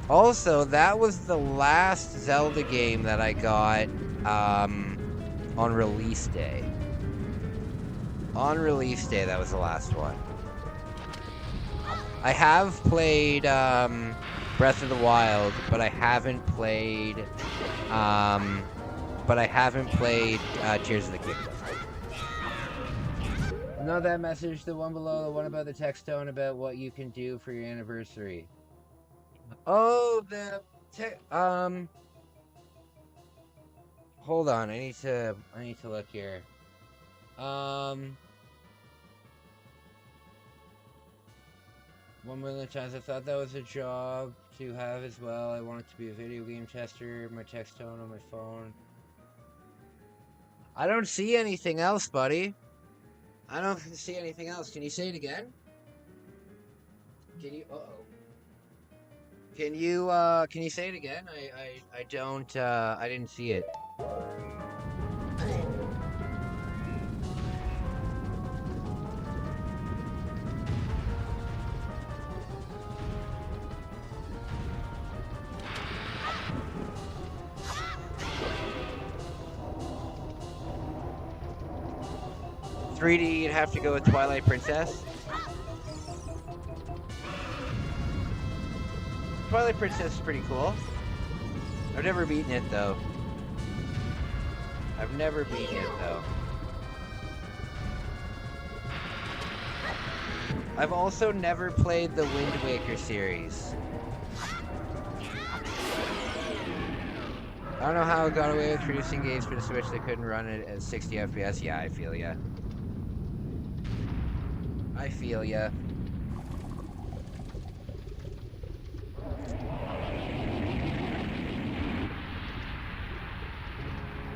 Also, that was the last Zelda game that I got on release day. On release day, that was the last one. I have played Breath of the Wild, but I haven't played Tears of the Kingdom. Not that message, the one below, the one about the text tone about what you can do for your anniversary. Oh, hold on, I need to look here. One million times I thought that was a job to have as well. I wanted to be a video game tester, my text tone on my phone. I don't see anything else, buddy. I don't see anything else. Can you say it again? Can you, Can you say it again? I didn't see it. $3D, you'd have to go with Twilight Princess. Twilight Princess is pretty cool. I've never beaten it, though. I've never beaten it, though. I've also never played the Wind Waker series. I don't know how it got away with producing games for the Switch that couldn't run it at 60 FPS. Yeah, I feel ya. I feel ya.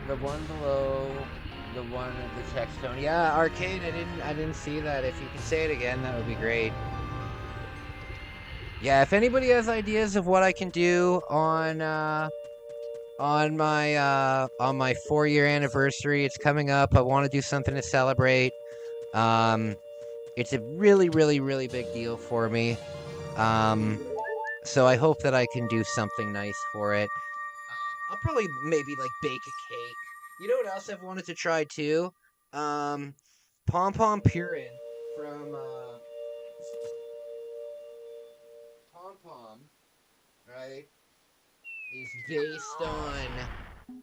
The one below the one of the text tone. Yeah, Arcade, I didn't see that. If you can say it again, that would be great. Yeah, if anybody has ideas of what I can do on my 4-year anniversary, it's coming up. I want to do something to celebrate. It's a really, really, really big deal for me. So I hope that I can do something nice for it. I'll probably maybe like bake a cake. You know what else I've wanted to try too? Pom Pom Purin from Pom Pom, right?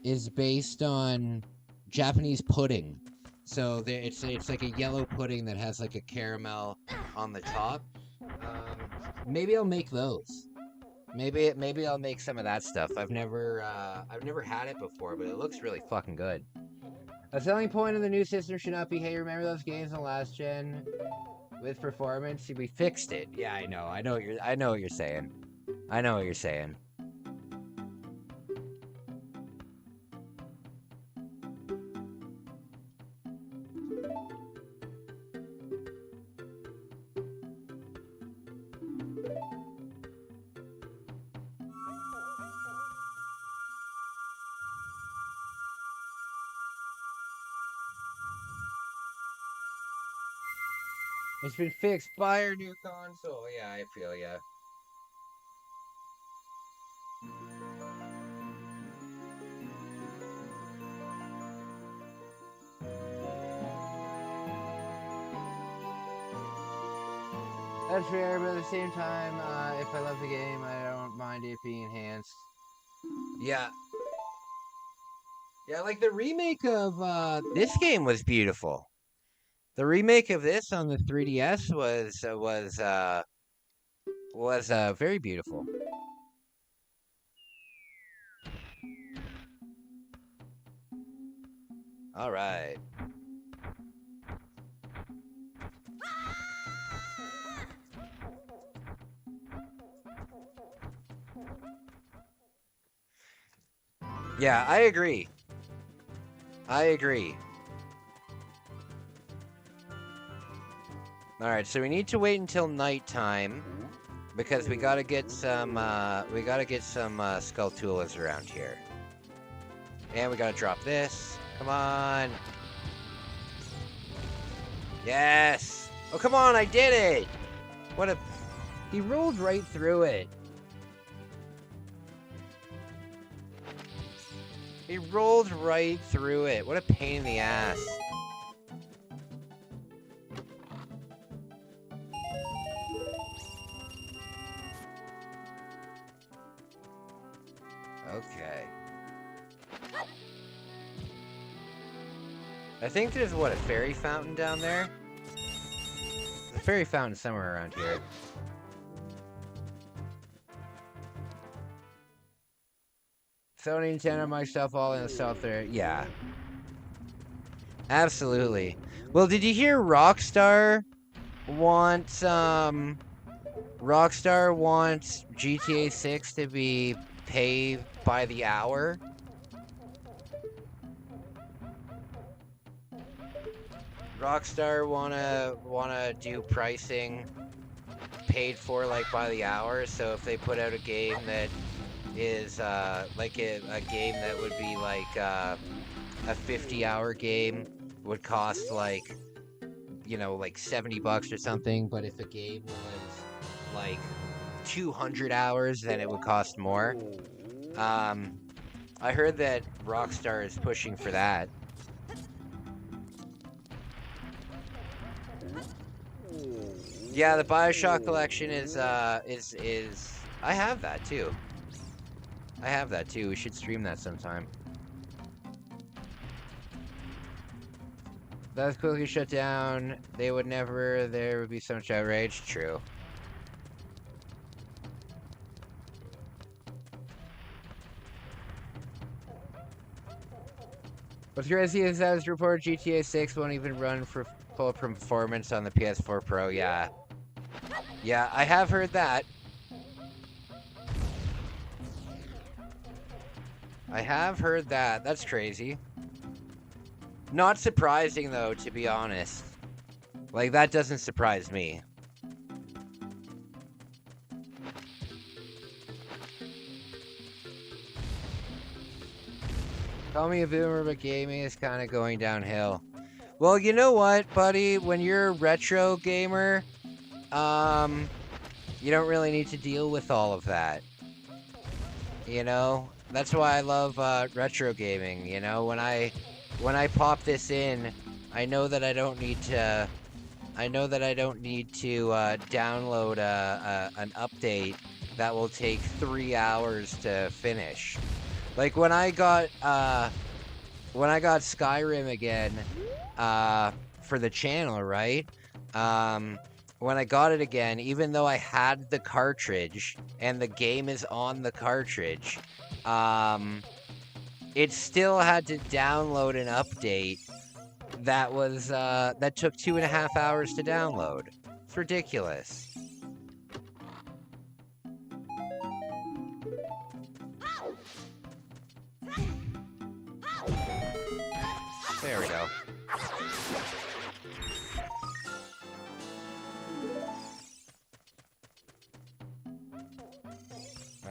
Is based on Japanese pudding. So it's like a yellow pudding that has like a caramel on the top. Maybe I'll make those. Maybe I'll make some of that stuff. I've never had it before, but it looks really fucking good. A selling point of the new system should not be, hey, remember those games in the last gen with performance? We fixed it. Yeah, I know what you're saying. I know what you're saying. It's been fixed. Buy your new console. Yeah, I feel ya. That's fair, but at the same time, if I love the game, I don't mind it being enhanced. Yeah. Yeah, like the remake of this game was beautiful. The remake of this on the 3DS was very beautiful. All right. Yeah, I agree. All right, so we need to wait until nighttime because we gotta get some Skulltulas around here, and we gotta drop this. Come on. Yes. Oh, come on! I did it. What a. He rolled right through it. He rolled right through it. What a pain in the ass. Okay. I think there's, what, a fairy fountain down there? There's a fairy fountain somewhere around here. Sony, Nintendo, Microsoft, all in the South there. Yeah. Absolutely. Well, did you hear Rockstar wants GTA 6 to be paid by the hour? Rockstar wanna do pricing paid for like by the hour, so if they put out a game that is like a game that would be like a 50-hour game would cost like, you know, like $70 or something, but if a game was like 200 hours, then it would cost more. I heard that Rockstar is pushing for that. Yeah, the BioShock collection is I have that too. I have that too. We should stream that sometime. That's quickly shut down. They would never. There would be so much outrage. True. What's crazy is that it's reported GTA 6 won't even run for full performance on the PS4 Pro. Yeah. Yeah, I have heard that. I have heard that. That's crazy. Not surprising, though, to be honest. Like, that doesn't surprise me. Call me a boomer, but gaming is kind of going downhill. Well, you know what, buddy? When you're a retro gamer, you don't really need to deal with all of that. You know? That's why I love retro gaming, you know? When I pop this in, I know that I don't need to download an update that will take 3 hours to finish. Like when I got Skyrim again for the channel, right? When I got it again, even though I had the cartridge and the game is on the cartridge, it still had to download an update that was that took 2.5 hours to download. It's ridiculous. There we go.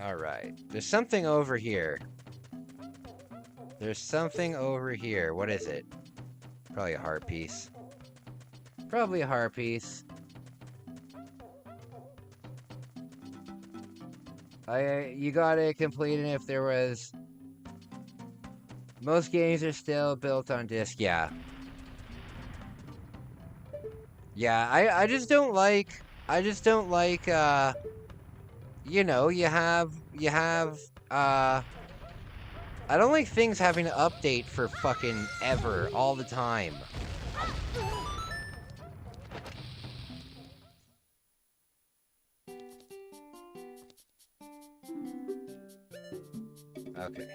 All right. There's something over here. There's something over here. What is it? Probably a heart piece. Probably a heart piece. You gotta complete it if there was... Most games are still built on disc, yeah. Yeah, I just don't like... you know, you have, I don't like things having to update for fucking ever, all the time. Okay.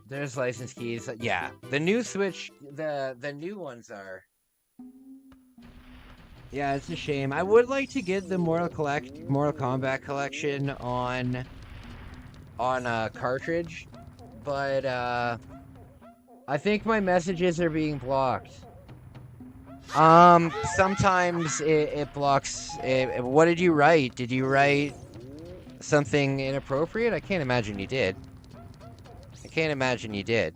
There's license keys. Yeah, the new Switch, the new ones are. Yeah, it's a shame. I would like to get the Mortal Kombat collection on a cartridge, but I think my messages are being blocked. Sometimes it blocks. What did you write? Did you write something inappropriate? I can't imagine you did. Can't imagine you did.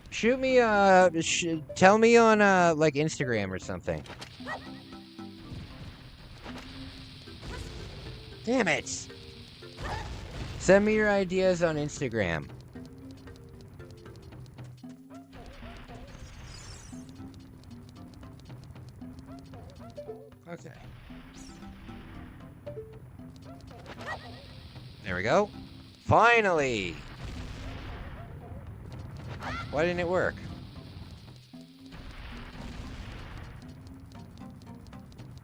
Shoot me, tell me on, like, Instagram or something. Damn it! Send me your ideas on Instagram. Okay. There we go. Finally! Why didn't it work?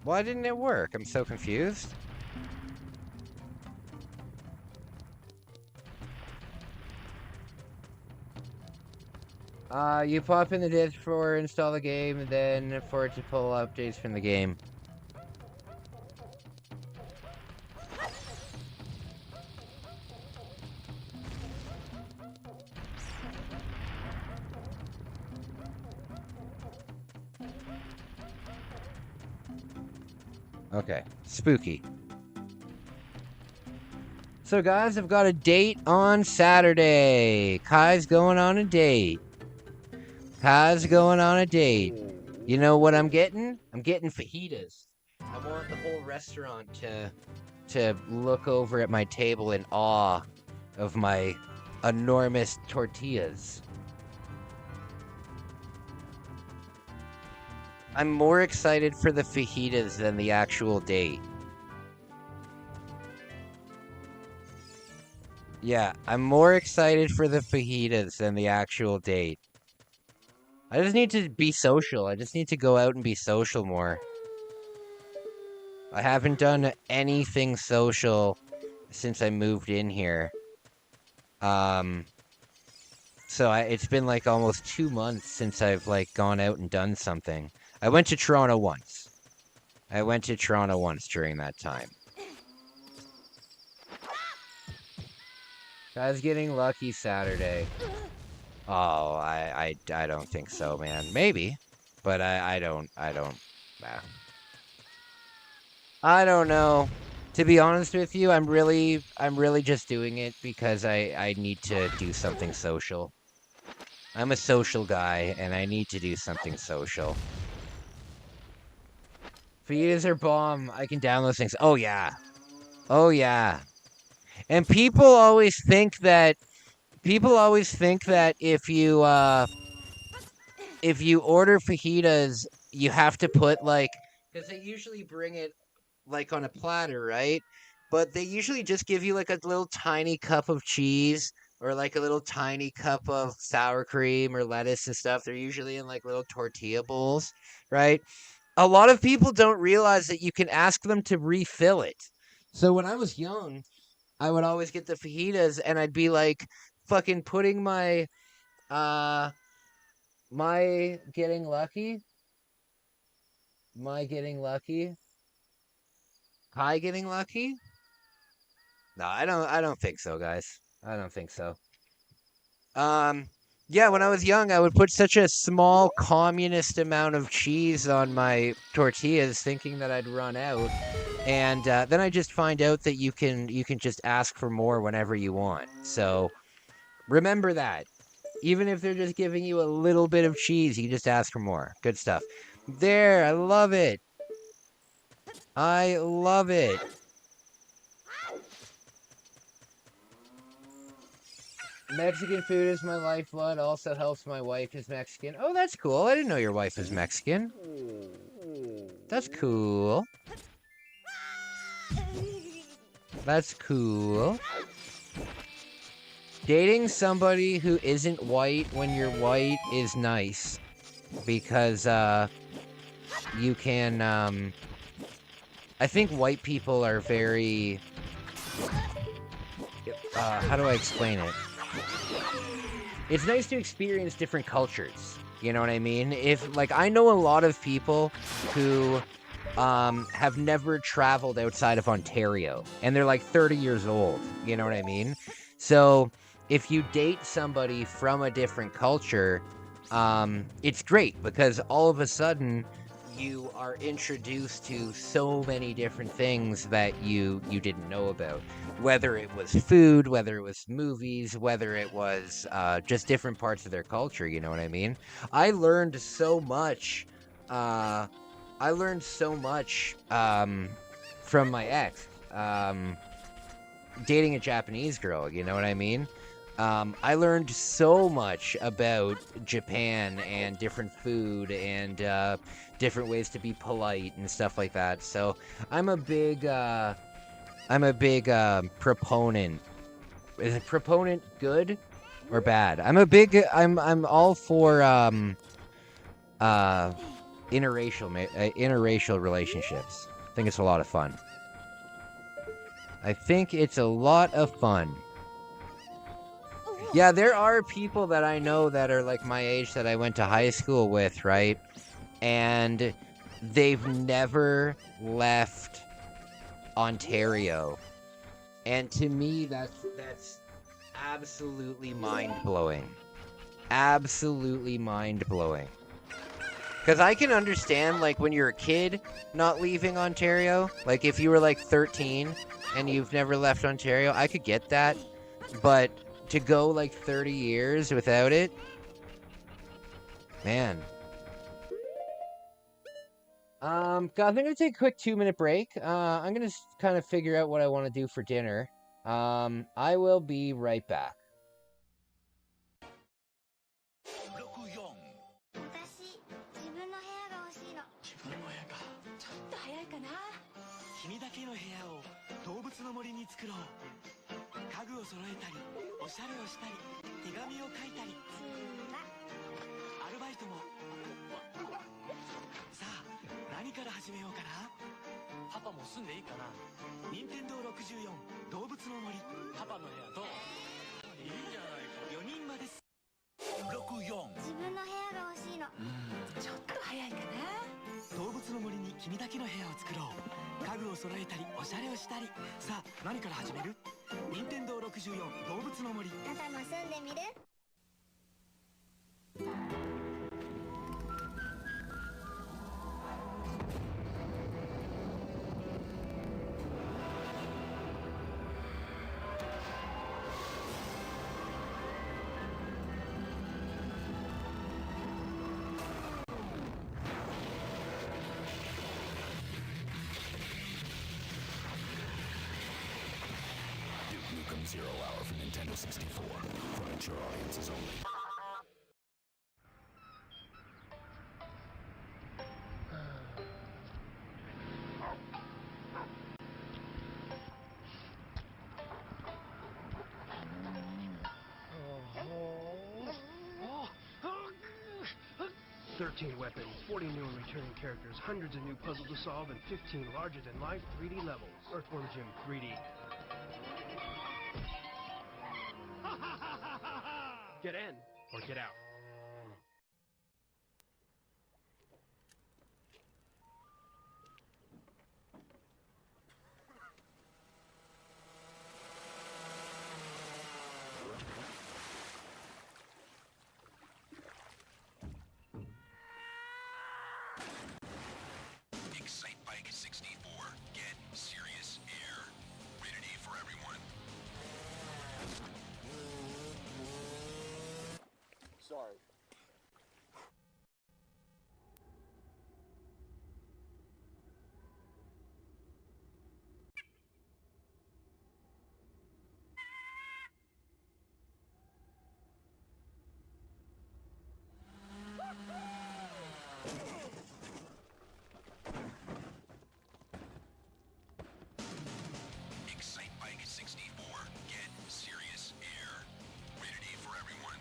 Why didn't it work? I'm so confused. You pop in the disk for install the game, and then for it to pull updates from the game. Okay, spooky. So guys, I've got a date on Saturday. Kai's going on a date. Kai's going on a date. You know what I'm getting? I'm getting fajitas. I want the whole restaurant to look over at my table in awe of my enormous tortillas. I'm more excited for the fajitas than the actual date. Yeah, I'm more excited for the fajitas than the actual date. I just need to be social. I just need to go out and be social more. I haven't done anything social since I moved in here. So it's been like almost 2 months since I've like gone out and done something. I went to Toronto once. During that time. I was getting lucky Saturday. Oh, I don't think so, man. Maybe, but I don't. I don't know. To be honest with you, I'm really just doing it because I need to do something social. I'm a social guy, and I need to do something social. Fajitas are bomb. I can download things. Oh yeah. Oh yeah. And people always think that if you order fajitas, you have to put like, because they usually bring it like on a platter, right? But they usually just give you like a little tiny cup of cheese or like a little tiny cup of sour cream or lettuce and stuff. They're usually in like little tortilla bowls, right? A lot of people don't realize that you can ask them to refill it. So when I was young, I would always get the fajitas and I'd be like fucking putting my my getting lucky? Hi getting lucky? No, I don't think so, guys. I don't think so. Yeah, when I was young, I would put such a small communist amount of cheese on my tortillas, thinking that I'd run out, and then I just find out that you can just ask for more whenever you want. So remember that. Even if they're just giving you a little bit of cheese, you just ask for more. Good stuff. There, I love it. I love it. Mexican food is my lifeblood. Also helps my wife is Mexican. Oh, that's cool. I didn't know your wife was Mexican. That's cool. That's cool. Dating somebody who isn't white when you're white is nice. Because, you can, I think white people are very... how do I explain it? It's nice to experience different cultures. You know what I mean? I know a lot of people who have never traveled outside of Ontario, and they're like 30 years old. You know what I mean? So if you date somebody from a different culture, it's great because all of a sudden you are introduced to so many different things that you didn't know about. Whether it was food, whether it was movies, whether it was just different parts of their culture, you know what I mean? I learned so much. From my ex. Dating a Japanese girl, you know what I mean? I learned so much about Japan and different food and different ways to be polite and stuff like that. So I'm a big proponent. Is a proponent good or bad? I'm all for interracial relationships. I think it's a lot of fun. Yeah, there are people that I know that are like my age that I went to high school with, right? And they've never left Ontario. And to me, that's absolutely mind-blowing. Absolutely mind-blowing. Because I can understand, like, when you're a kid not leaving Ontario. Like, if you were, like, 13 and you've never left Ontario, I could get that. But to go, like, 30 years without it, man. Guys, I'm gonna take a quick 2-minute break. I'm gonna kind of figure out what I want to do for dinner. I will be right back. 私自分の部屋が欲しいの。自分の部屋か。ちょっと早いかな。君だけの部屋を動物の森に作ろう。家具を揃えたり、おしゃれをしたり、手紙を書いたり。アルバイトも。さあ、何から始めようかな。パパも住んでいいかな。任天堂64動物の森。パパの部屋どう？いいじゃないか。4人まです。64自分の部屋が欲しいの。ちょっと早いかな。動物の森に君だけの部屋を作ろう。家具を揃えたりおしゃれをしたり。さあ何から始める？任天堂64動物の森。パパも住んでみる？ Zero Hour for Nintendo 64. For mature audiences only. Oh. 13 weapons, 40 new and returning characters, hundreds of new puzzles to solve, and 15 larger-than-life 3D levels. Earthworm Jim 3D. Get in, or get out. Excite Bike 64. Get serious air. Rated E for everyone. Sorry. Excite Bike 64. Get serious air. Rated E for everyone.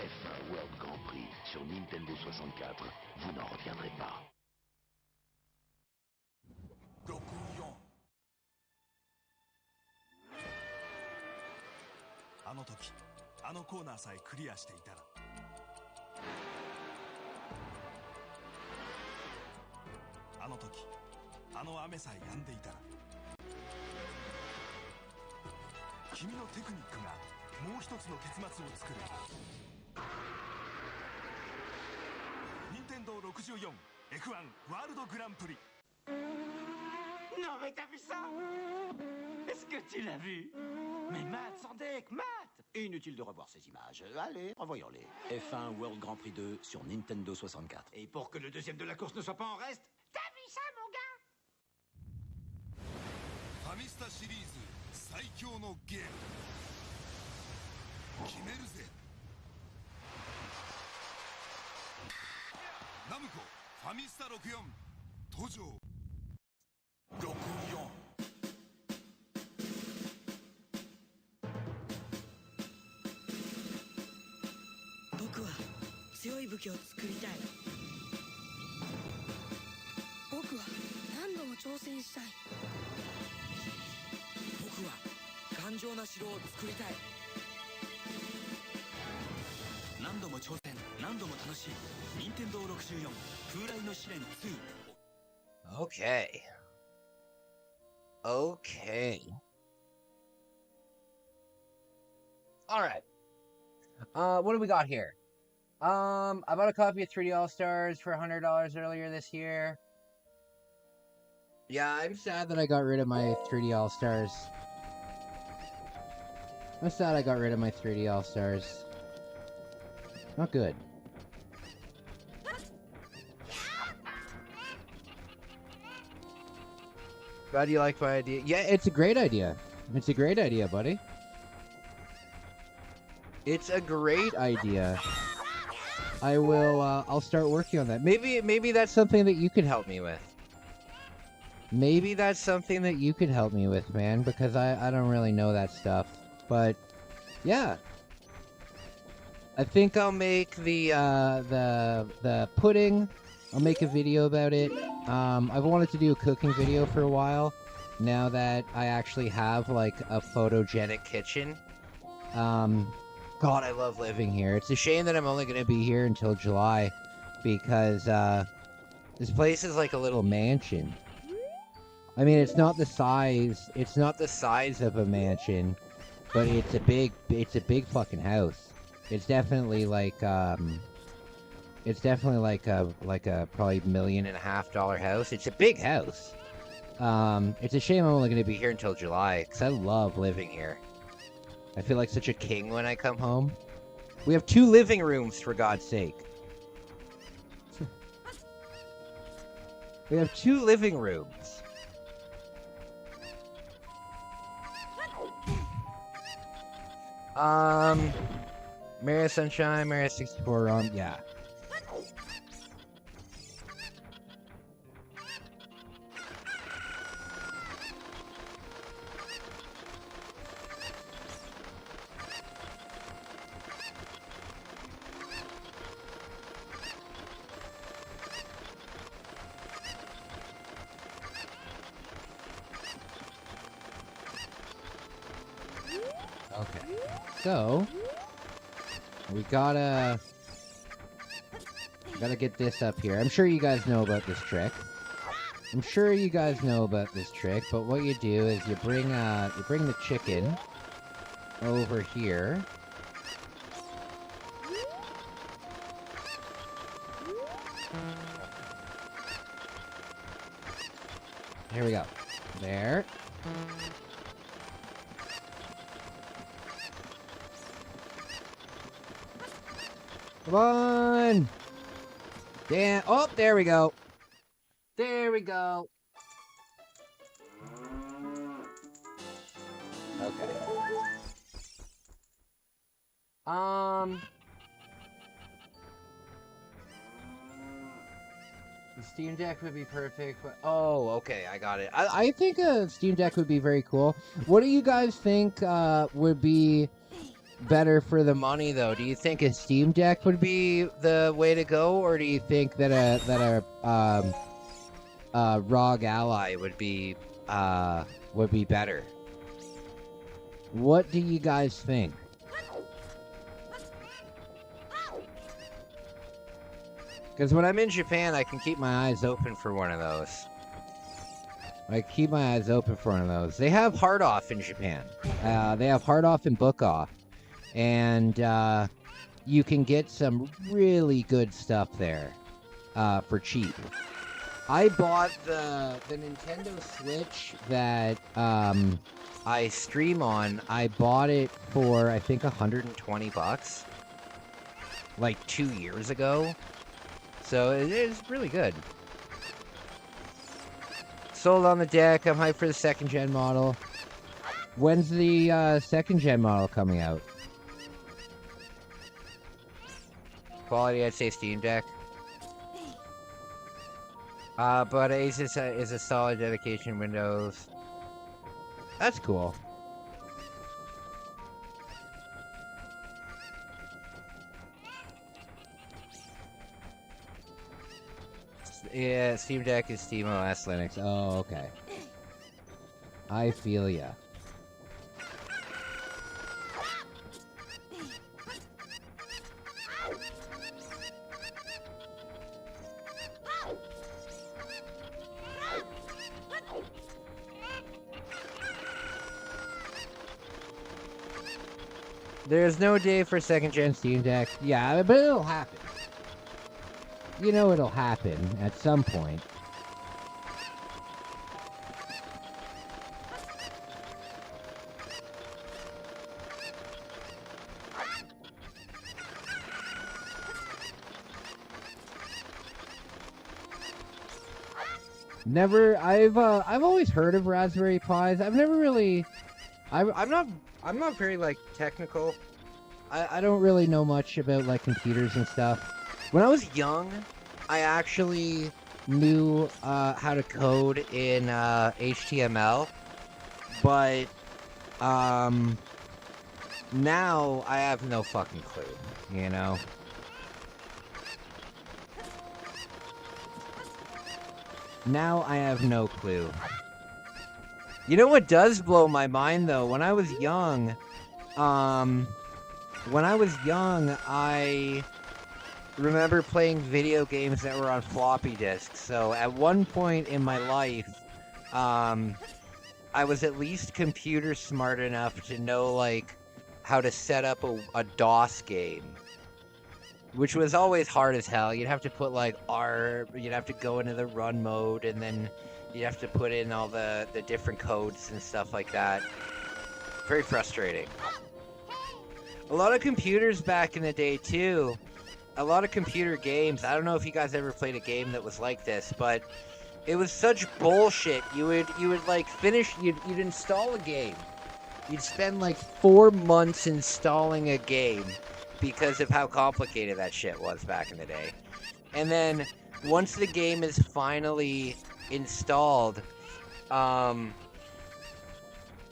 1 World Grand Prix sur Nintendo 64. Vous n'en reviendrez pas. あの時あのコーナーさえクリアしていたらあの時あの雨さえ止んでいたら君のテクニックがもう一つの結末を作る。任天堂64 F1 ワールドグランプリ。 Non mais t'as vu ça? Est-ce que tu l'as vu? Mais Matt, sans deck, Matt! Inutile de revoir ces images. Allez, revoyons-les. F1 World Grand Prix 2 sur Nintendo 64. Et pour que le deuxième de la course ne soit pas en reste, t'as vu ça, mon gars? ファミスタシリーズ最強のゲーム決めるぜ。ナムコファミスタ64登場。64僕は強い武器を作りたい。僕は何度も挑戦したい。僕は頑丈な城を作りたい。何度も挑戦、何度も楽しい。任天堂64風来の試練2。 Okay. Okay. All right. What do we got here? I bought a copy of 3D All-Stars for $100 earlier this year. Yeah, I'm sad that I got rid of my 3D All-Stars. I'm sad I got rid of my 3D All-Stars. Not good. Glad you like my idea. Yeah, it's a great idea. It's a great idea, buddy. It's a great idea. I will, I'll start working on that. Maybe that's something that you could help me with. Maybe that's something that you could help me with, man, because I don't really know that stuff. But, yeah. I think I'll make the pudding. I'll make a video about it. I've wanted to do a cooking video for a while. Now that I actually have, like, a photogenic kitchen. God, I love living here. It's a shame that I'm only going to be here until July. Because, this place is like a little mansion. I mean, it's not the size of a mansion. But it's a big fucking house. It's definitely like, it's definitely like a probably $1.5 million house. It's a big house. It's a shame I'm only going to be here until July, because I love living here. I feel like such a king when I come home. We have 2 living rooms, for God's sake. We have 2 living rooms. Mario Sunshine, Mario 64, yeah. Okay, so we gotta get this up here. I'm sure you guys know about this trick. But what you do is you bring the chicken over here. Here we go. There. Come on! Damn. Oh, there we go. There we go. Okay. The Steam Deck would be perfect, but... Oh, okay, I got it. I think a Steam Deck would be very cool. What do you guys think would be better for the money, though? Do you think a Steam Deck would be the way to go, or do you think that a ROG Ally would be better? What do you guys think? Because when I'm in Japan, I can keep my eyes open for one of those. I keep my eyes open for one of those. They have hard off in Japan. They have hard off and book off. And you can get some really good stuff there for cheap. I bought the Nintendo Switch that I stream on. I bought it for, I think, $120 like 2 years ago. So it is really good. Sold on the deck. I'm hyped for the second gen model. When's the second gen model coming out? Quality, I'd say Steam Deck. But Asus is a solid dedication Windows. That's cool. Yeah, Steam Deck is SteamOS Linux. Oh, okay. I feel ya. There's no day for second-gen Steam Deck. Yeah, but it'll happen. You know it'll happen at some point. Never. I've always heard of Raspberry Pis. I've never really. I'm not very like technical. I don't really know much about like computers and stuff. When I was young, I actually knew how to code in HTML, but now I have no fucking clue, you know? Now I have no clue. You know what does blow my mind though? When I was young, I remember playing video games that were on floppy disks. So at one point in my life, I was at least computer smart enough to know like how to set up a DOS game, which was always hard as hell. You'd have to put like you'd have to go into the run mode, and then you'd have to put in all the different codes and stuff like that. Very frustrating. A lot of computers back in the day too. A lot of computer games. I don't know if you guys ever played a game that was like this, but it was such bullshit. You would like finish. You'd install a game. You'd spend like 4 months installing a game because of how complicated that shit was back in the day. And then once the game is finally installed,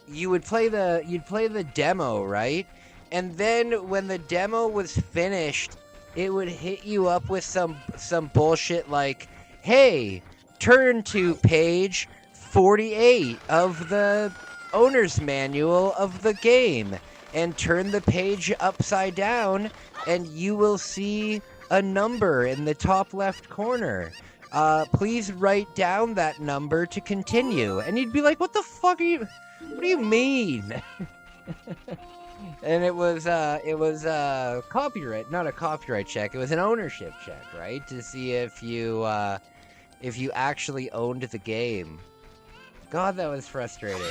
you'd play the demo, right? And then when the demo was finished, it would hit you up with some bullshit like, hey, turn to page 48 of the owner's manual of the game and turn the page upside down and you will see a number in the top left corner. Please write down that number to continue. And you'd be like, what the fuck are you... What do you mean? And it was copyright, not a copyright check. It was an ownership check, right? To see if you actually owned the game. God, that was frustrating.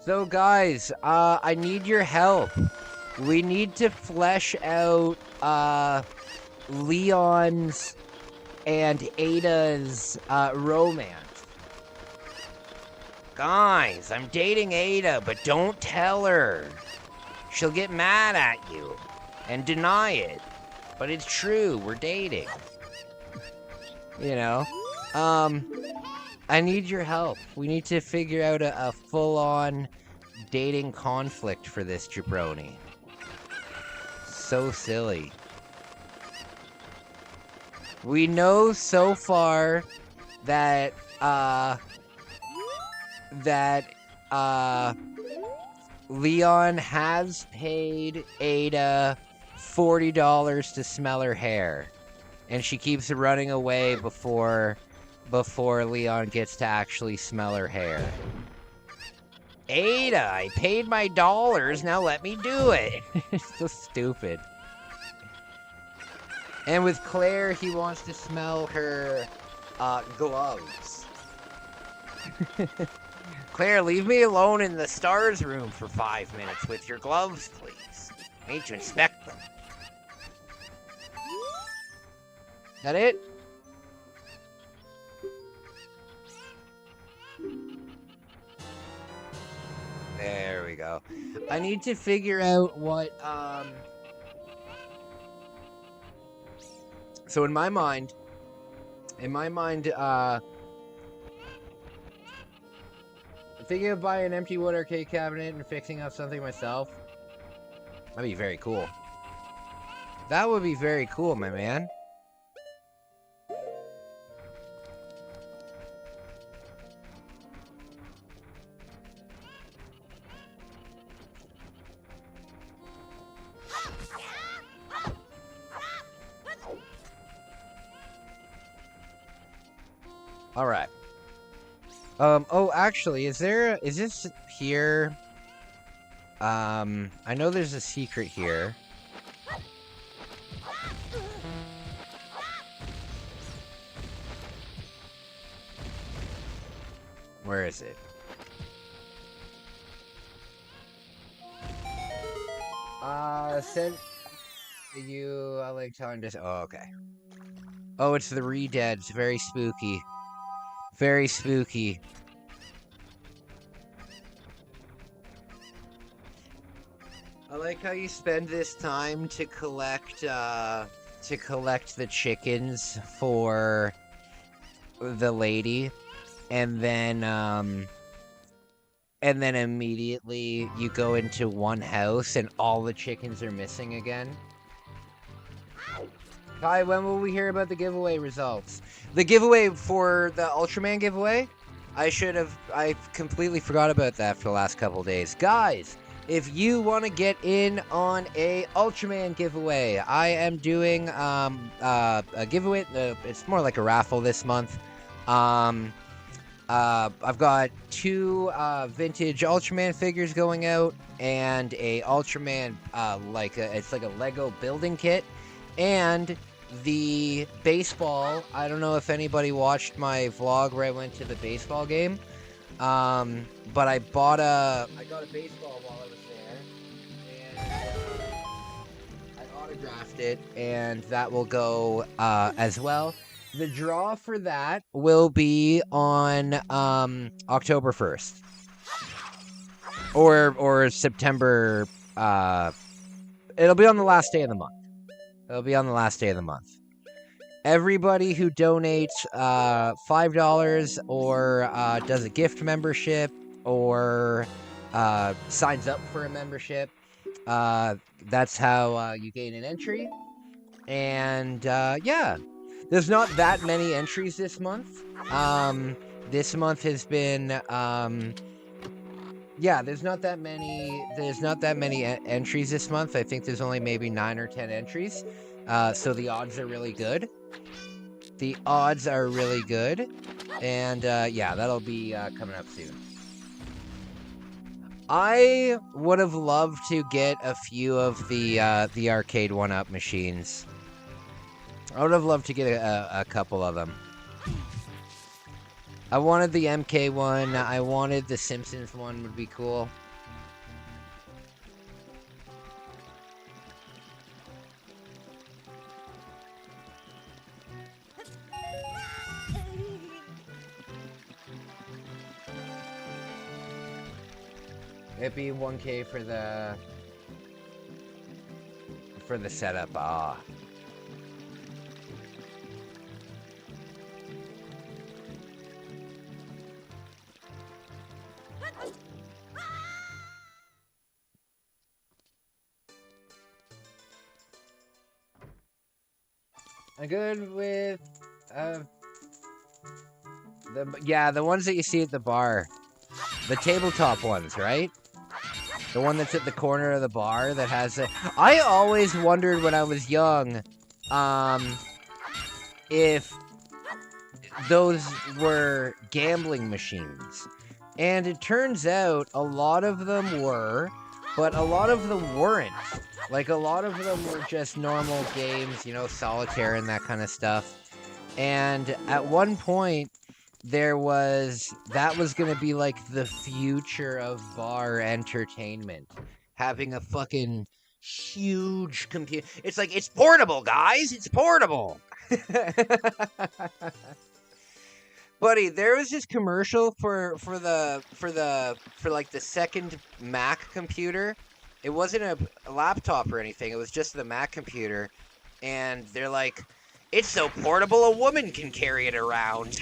So guys, I need your help. We need to flesh out Leon's and Ada's romance. Guys, I'm dating Ada, but don't tell her. She'll get mad at you and deny it. But it's true, we're dating. You know? I need your help. We need to figure out a full-on dating conflict for this jabroni. So silly. We know so far that Leon has paid Ada $40 to smell her hair. And she keeps running away before Leon gets to actually smell her hair. Ada, I paid my dollars, now let me do it. It's so stupid. And with Claire, he wants to smell her gloves. Claire, leave me alone in the stars room for 5 minutes with your gloves, please. I need to inspect them. That it? There we go. I need to figure out what, So in my mind, I'm thinking of buying an empty wood arcade cabinet and fixing up something myself. That'd be very cool. That would be very cool, my man. All right. Oh, actually, is this here? I know there's a secret here. Where is it? Sent you I like telling this. Oh, okay. Oh, it's the Re-Deads. Very spooky. Very spooky. I like how you spend this time to collect the chickens for the lady, and then immediately you go into one house and all the chickens are missing again. Kai, when will we hear about the giveaway results? The giveaway for the Ultraman giveaway? I completely forgot about that for the last couple days. Guys, if you want to get in on a Ultraman giveaway, I am doing a giveaway. It's more like a raffle this month. I've got 2 vintage Ultraman figures going out, and a Ultraman it's like a Lego building kit, and the baseball. I don't know if anybody watched my vlog where I went to the baseball game, but I got a baseball while I was there, and I autographed it, and that will go as well. The draw for that will be on October 1st. Or September. It'll be on the last day of the month. It'll be on the last day of the month. Everybody who donates $5 or does a gift membership or signs up for a membership, that's how you gain an entry. And yeah. There's not that many entries this month. This month has been, yeah, there's not that many entries this month. I think there's only maybe 9 or 10 entries. So the odds are really good. The odds are really good. And, yeah, that'll be coming up soon. I would have loved to get a few of the arcade 1-up machines. I would have loved to get a couple of them. I wanted the MK one. I wanted the Simpsons one would be cool. It'd be 1K for the setup. Ah. I'm good with the ones that you see at the bar. The tabletop ones, right? The one that's at the corner of the bar that has a... I always wondered when I was young, if those were gambling machines. And it turns out a lot of them were, but a lot of them weren't. Like, a lot of them were just normal games, you know, solitaire and that kind of stuff. And at one point, that was going to be like the future of bar entertainment. Having a fucking huge computer. It's like, it's portable, guys. It's portable. Buddy, there was this commercial for like the second Mac computer. It wasn't a laptop or anything. It was just the Mac computer. And they're like, it's so portable a woman can carry it around.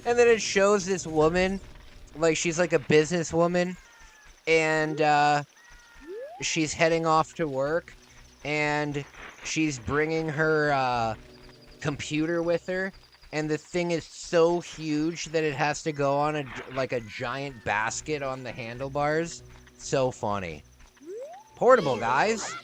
And then it shows this woman, like she's like a businesswoman, and she's heading off to work, and she's bringing her computer with her, and the thing is so huge that it has to go on a giant basket on the handlebars. So funny. Portable, guys.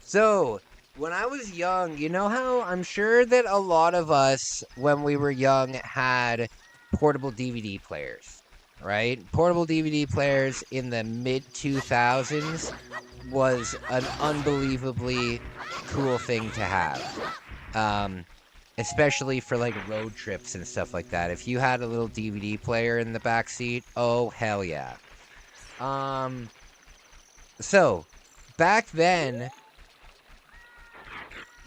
So, when I was young, you know how I'm sure that a lot of us, when we were young, had portable DVD players, right? Portable DVD players in the mid-2000s was an unbelievably cool thing to have. Especially for, like, road trips and stuff like that. If you had a little DVD player in the backseat, oh, hell yeah. So, back then...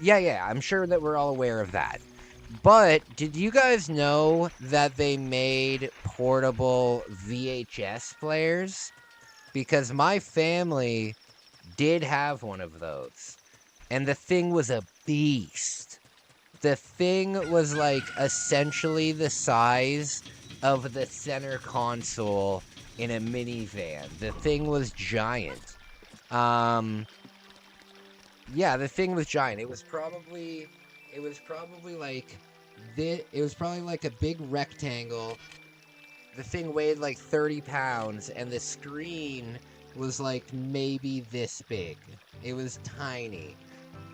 Yeah, I'm sure that we're all aware of that. But did you guys know that they made portable VHS players? Because my family did have one of those. And the thing was a beast. The thing was like essentially the size of the center console in a minivan. The thing was giant. Yeah, the thing was giant. It was probably like this. It was probably like a big rectangle. The thing weighed like 30 pounds, and the screen was like maybe this big. It was tiny.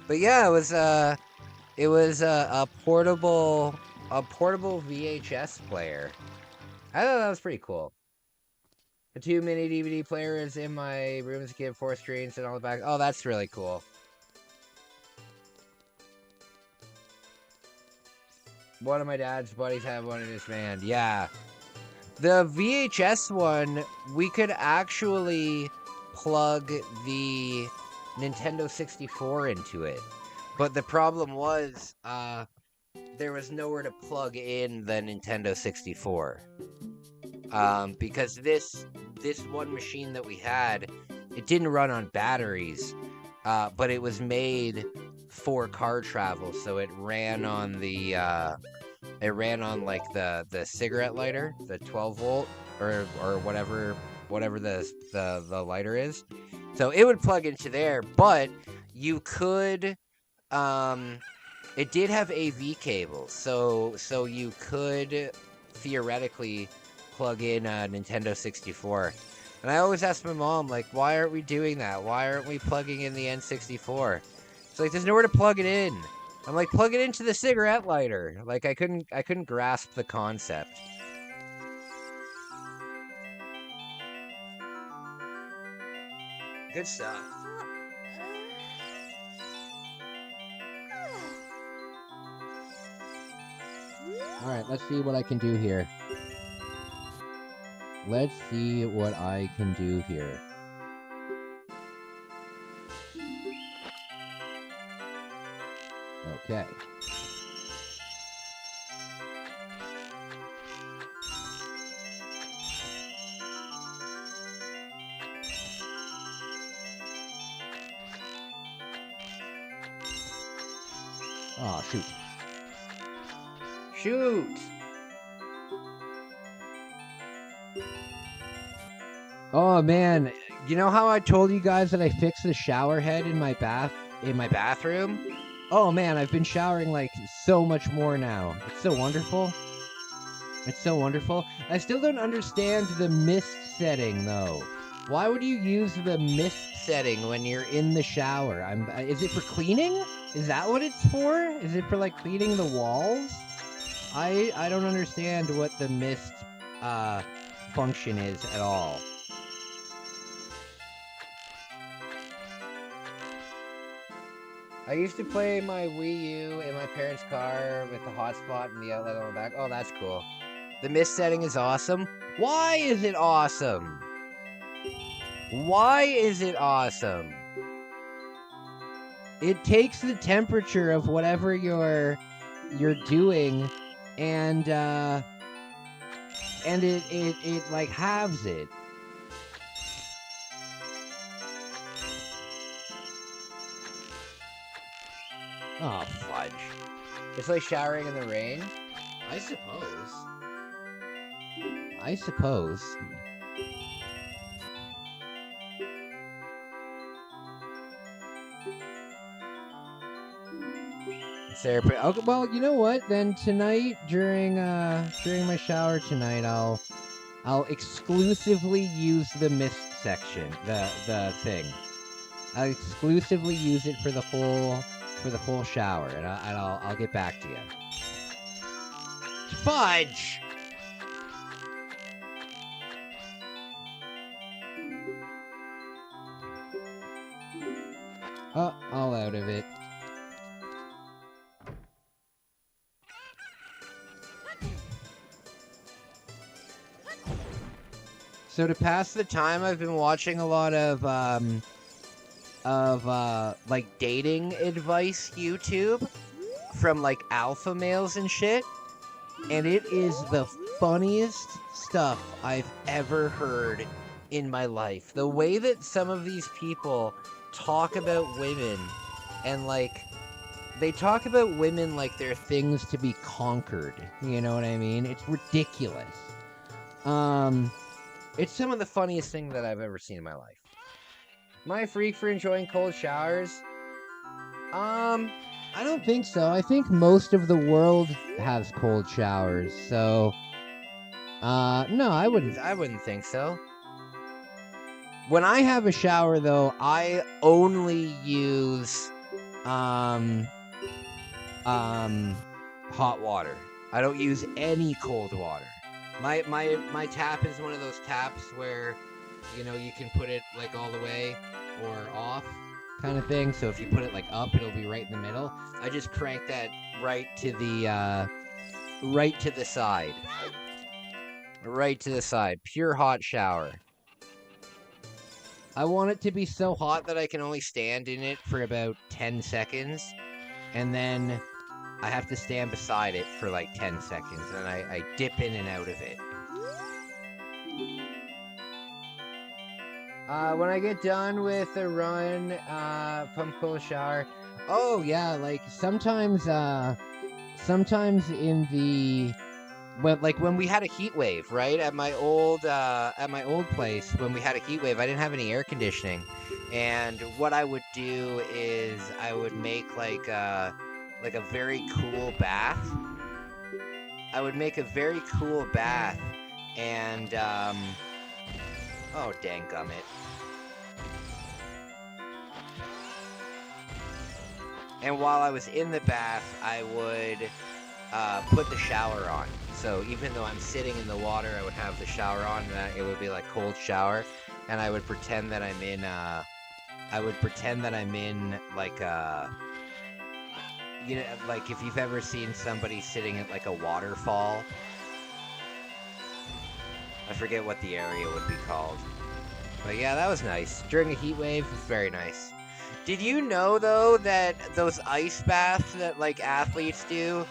But yeah, it was a portable VHS player. I thought that was pretty cool. The 2 mini DVD players in my room as a kid, 4 screens and all the back. Oh, that's really cool. One of my dad's buddies had one in his van. Yeah. The VHS one, we could actually plug the Nintendo 64 into it. But the problem was, there was nowhere to plug in the Nintendo 64. Because this one machine that we had, it didn't run on batteries, but it was made for car travel, so it ran on the like the cigarette lighter, the 12 volt or whatever the lighter is. So it would plug into there, but you could it did have AV cables, so you could theoretically plug in a Nintendo 64. And I always ask my mom, like, why aren't we doing that? Why aren't we plugging in the N64? It's like, there's nowhere to plug it in. I'm like, plug it into the cigarette lighter. Like, I couldn't grasp the concept. Good stuff. Alright, let's see what I can do here. Let's see what I can do here. Okay. Oh, shoot. Shoot! Oh, man. You know how I told you guys that I fixed the shower head in my in my bathroom. Oh man, I've been showering like so much more now. It's so wonderful. It's so wonderful. I still don't understand the mist setting though. Why would you use the mist setting when you're in the shower? Is it for cleaning? Is that what it's for? Is it for like cleaning the walls? I don't understand what the mist function is at all. I used to play my Wii U in my parents' car with the hotspot and the outlet on the back. Oh, that's cool. The mist setting is awesome. Why is it awesome? Why is it awesome? It takes the temperature of whatever you're doing and it like halves it. Oh, fudge. It's like showering in the rain? I suppose. I suppose. Sarah, okay, well, you know what? Then tonight, during my shower tonight, I'll exclusively use the mist section, the thing. I'll exclusively use it for the whole shower, and I'll get back to you. Fudge! Oh, all out of it. So to pass the time, I've been watching a lot of like dating advice YouTube from like alpha males and shit, and it is the funniest stuff I've ever heard in my life. The way that some of these people talk about women, and like they talk about women like they're things to be conquered. You know what I mean? It's ridiculous. It's some of the funniest thing that I've ever seen in my life. Am I a freak for enjoying cold showers? I don't think so. I think most of the world has cold showers, so no, I wouldn't think so. When I have a shower though, I only use hot water. I don't use any cold water. My tap is one of those taps where, you know, you can put it like all the way or off kind of thing. So if you put it like up, it'll be right in the middle. I just crank that right to the side. Right to the side. Pure hot shower. I want it to be so hot that I can only stand in it for about 10 seconds. And then I have to stand beside it for like 10 seconds, and I dip in and out of it. When I get done with a run, pump cold shower. Oh yeah, like sometimes in the when we had a heat wave, right? At my old place, when we had a heat wave, I didn't have any air conditioning, and what I would do is I would make like a very cool bath. I would make a very cool bath, and oh danggummit. And while I was in the bath, I would put the shower on. So even though I'm sitting in the water, I would have the shower on, and it would be like cold shower, and I would pretend that I'm in like you know, like if you've ever seen somebody sitting at like a waterfall. I forget what the area would be called. But yeah, that was nice. During a heat wave, it was very nice. Did you know though that those ice baths that like athletes do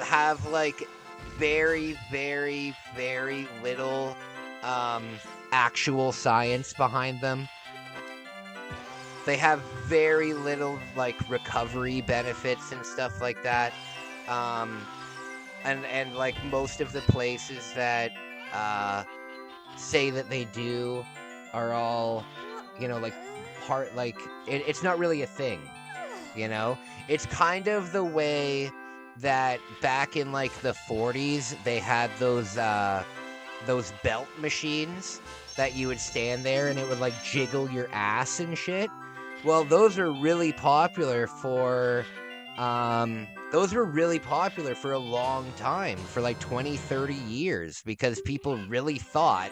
have like very, very, very little actual science behind them? They have very little like recovery benefits and stuff like that. And like most of the places that say that they do are all, you know, like it's not really a thing. you know? It's kind of the way that back in like the 40s they had those belt machines that you would stand there and it would like jiggle your ass and shit. Well, those are really popular for a long time, for like 20, 30 years, because people really thought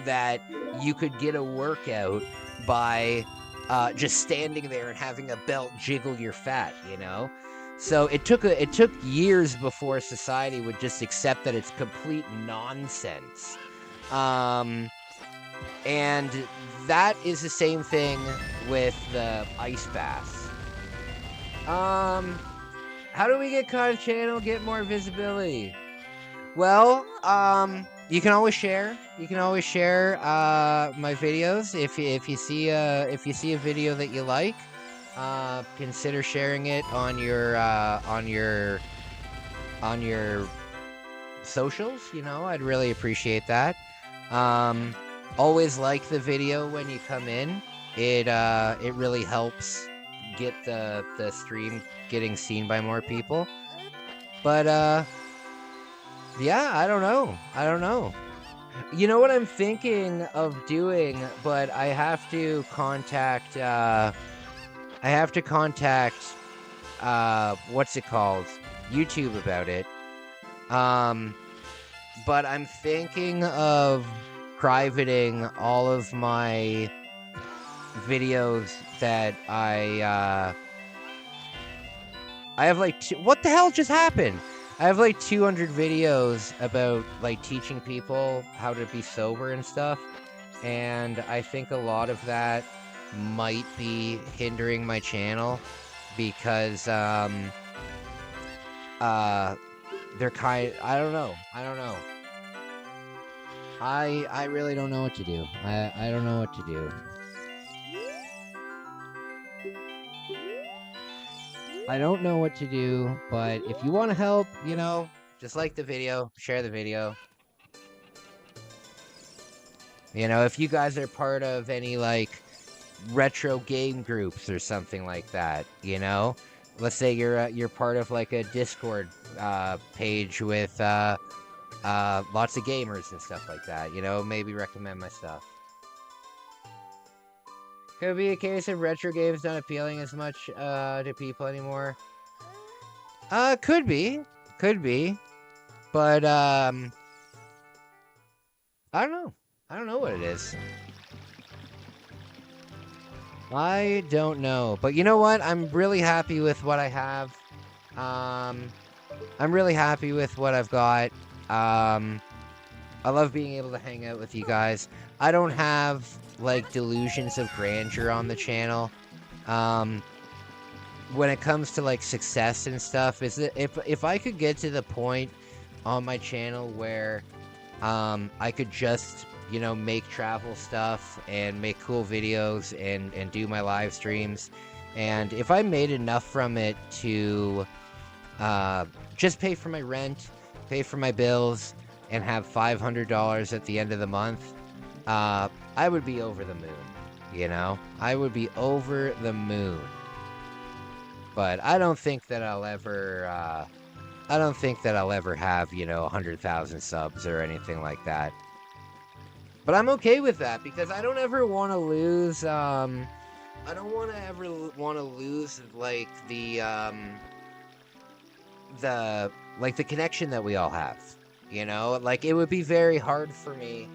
that you could get a workout by just standing there and having a belt jiggle your fat, you know? So it took years before society would just accept that it's complete nonsense. And that is the same thing with the ice baths. How do we get caught channel, get more visibility? Well, you can always share. You can always share my videos if you see a video that you like. Consider sharing it on your socials. You know, I'd really appreciate that. Always like the video when you come in. It really helps get the stream getting seen by more people. But yeah, I don't know. You know what I'm thinking of doing, but I have to contact what's it called? YouTube about it. But I'm thinking of privating all of my videos that I have like what the hell just happened? I have like 200 videos about like teaching people how to be sober and stuff, and I think a lot of that might be hindering my channel because they're kind. I don't know. I really don't know what to do. I don't know what to do. I don't know what to do, but if you want to help, you know, just like the video, share the video. You know, if you guys are part of any like retro game groups or something like that, you know, let's say you're part of like a Discord page with lots of gamers and stuff like that, you know, maybe recommend my stuff. Could be a case of retro games not appealing as much to people anymore. Could be. But I don't know. I don't know what it is. I don't know. But you know what? I'm really happy with what I have. I'm really happy with what I've got. I love being able to hang out with you guys. I don't have like delusions of grandeur on the channel. When it comes to like success and stuff, is that if I could get to the point on my channel where I could just, you know, make travel stuff and make cool videos and do my live streams, and if I made enough from it to just pay for my rent, pay for my bills, and have $500 at the end of the month, I would be over the moon, you know? I would be over the moon. But I don't think that I'll ever have, you know, 100,000 subs or anything like that. But I'm okay with that because I don't ever want to lose, I don't ever want to lose like the connection that we all have, you know? Like, it would be very hard for me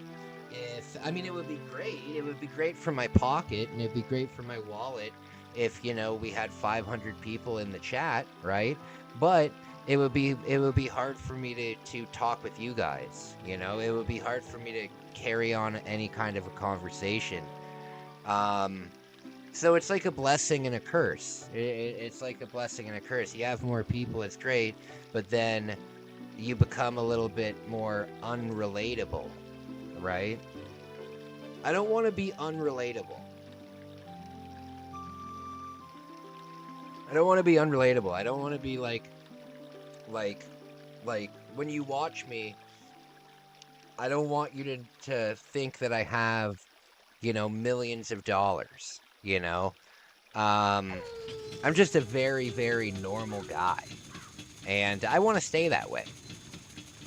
if, I mean, it would be great for my pocket, and it'd be great for my wallet if, you know, we had 500 people in the chat, right? But it would be hard for me to talk with you guys, you know? It would be hard for me to carry on any kind of a conversation. So it's like a blessing and a curse. It's like a blessing and a curse. You have more people, it's great, but then you become a little bit more unrelatable, right? I don't want to be unrelatable. I don't want to be like when you watch me, I don't want you to think that I have, you know, millions of dollars, you know? I'm just a very, very normal guy. And I want to stay that way.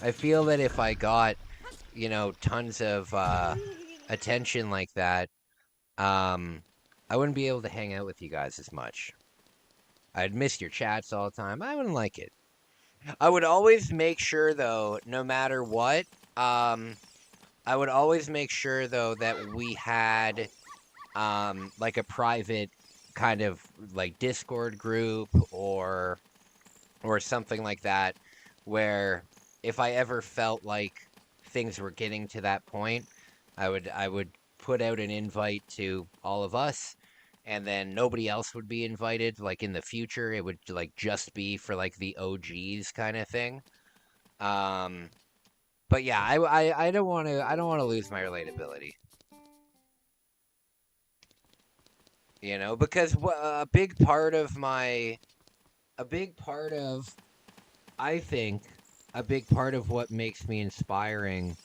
I feel that if I got, you know, tons of attention like that, I wouldn't be able to hang out with you guys as much. I'd miss your chats all the time. I wouldn't like it. I would always make sure, though, no matter what, I would always make sure, though, that we had, like a private kind of like Discord group or something like that, where if I ever felt like things were getting to that point, I would put out an invite to all of us, and then nobody else would be invited. Like in the future, it would like just be for like the OGs kind of thing. But yeah, I don't want to lose my relatability. You know, because a big part of I think a big part of what makes me inspiring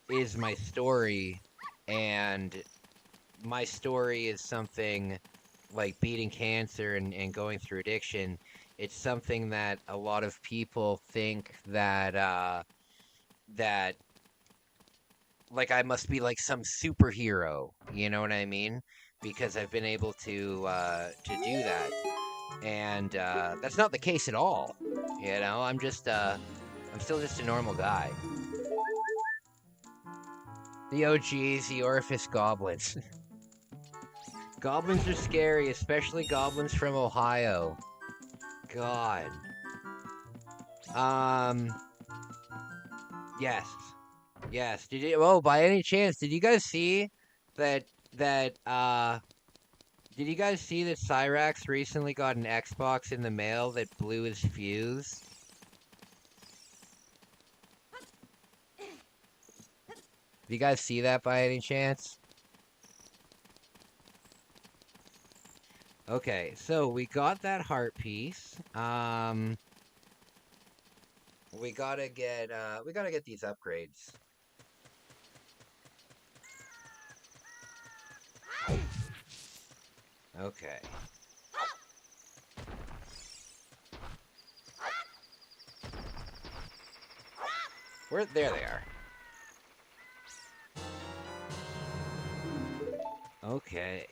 is my story, and my story is something like beating cancer and going through addiction. It's something that a lot of people think that that like I must be like some superhero, you know what I mean? Because I've been able to do that. And that's not the case at all. You know, I'm still just a normal guy. The OGs, the orifice goblins. Goblins are scary, especially goblins from Ohio. God. Yes. Yes. By any chance, did you guys see that did you guys see that Cyrax recently got an Xbox in the mail that blew his fuse? Did you guys see that by any chance? Okay, so we got that heart piece. We gotta get these upgrades. Okay. There they are. Okay.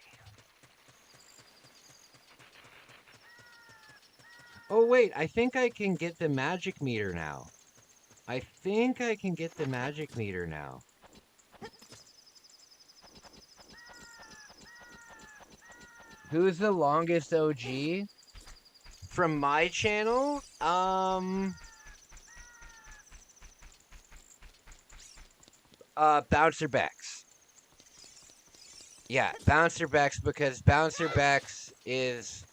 Oh wait, I think I can get the magic meter now. Who's the longest OG? From my channel? Bouncer Bex. Yeah, Bouncer Bex, because Bouncer Bex is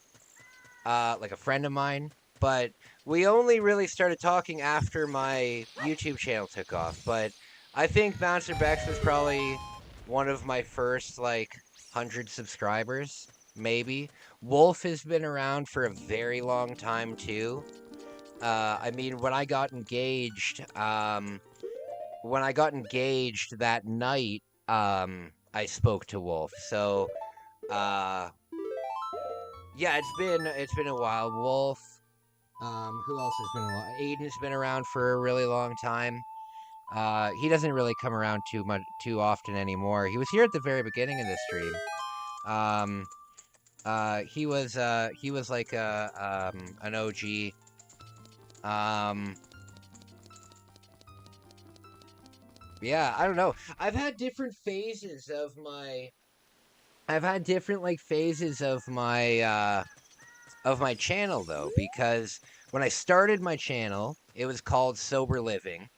like a friend of mine, but we only really started talking after my YouTube channel took off. But I think Bouncer Bex was probably one of my first like 100 subscribers, maybe. Wolf has been around for a very long time too. I mean, when I got engaged that night, I spoke to Wolf. So, yeah, it's been a while. Wolf. Who else has been a while? Aiden's been around for a really long time. He doesn't really come around too often anymore. He was here at the very beginning of this stream. He was like an OG. Yeah, I don't know. I've had different phases of my channel though, because when I started my channel, it was called Sober Living,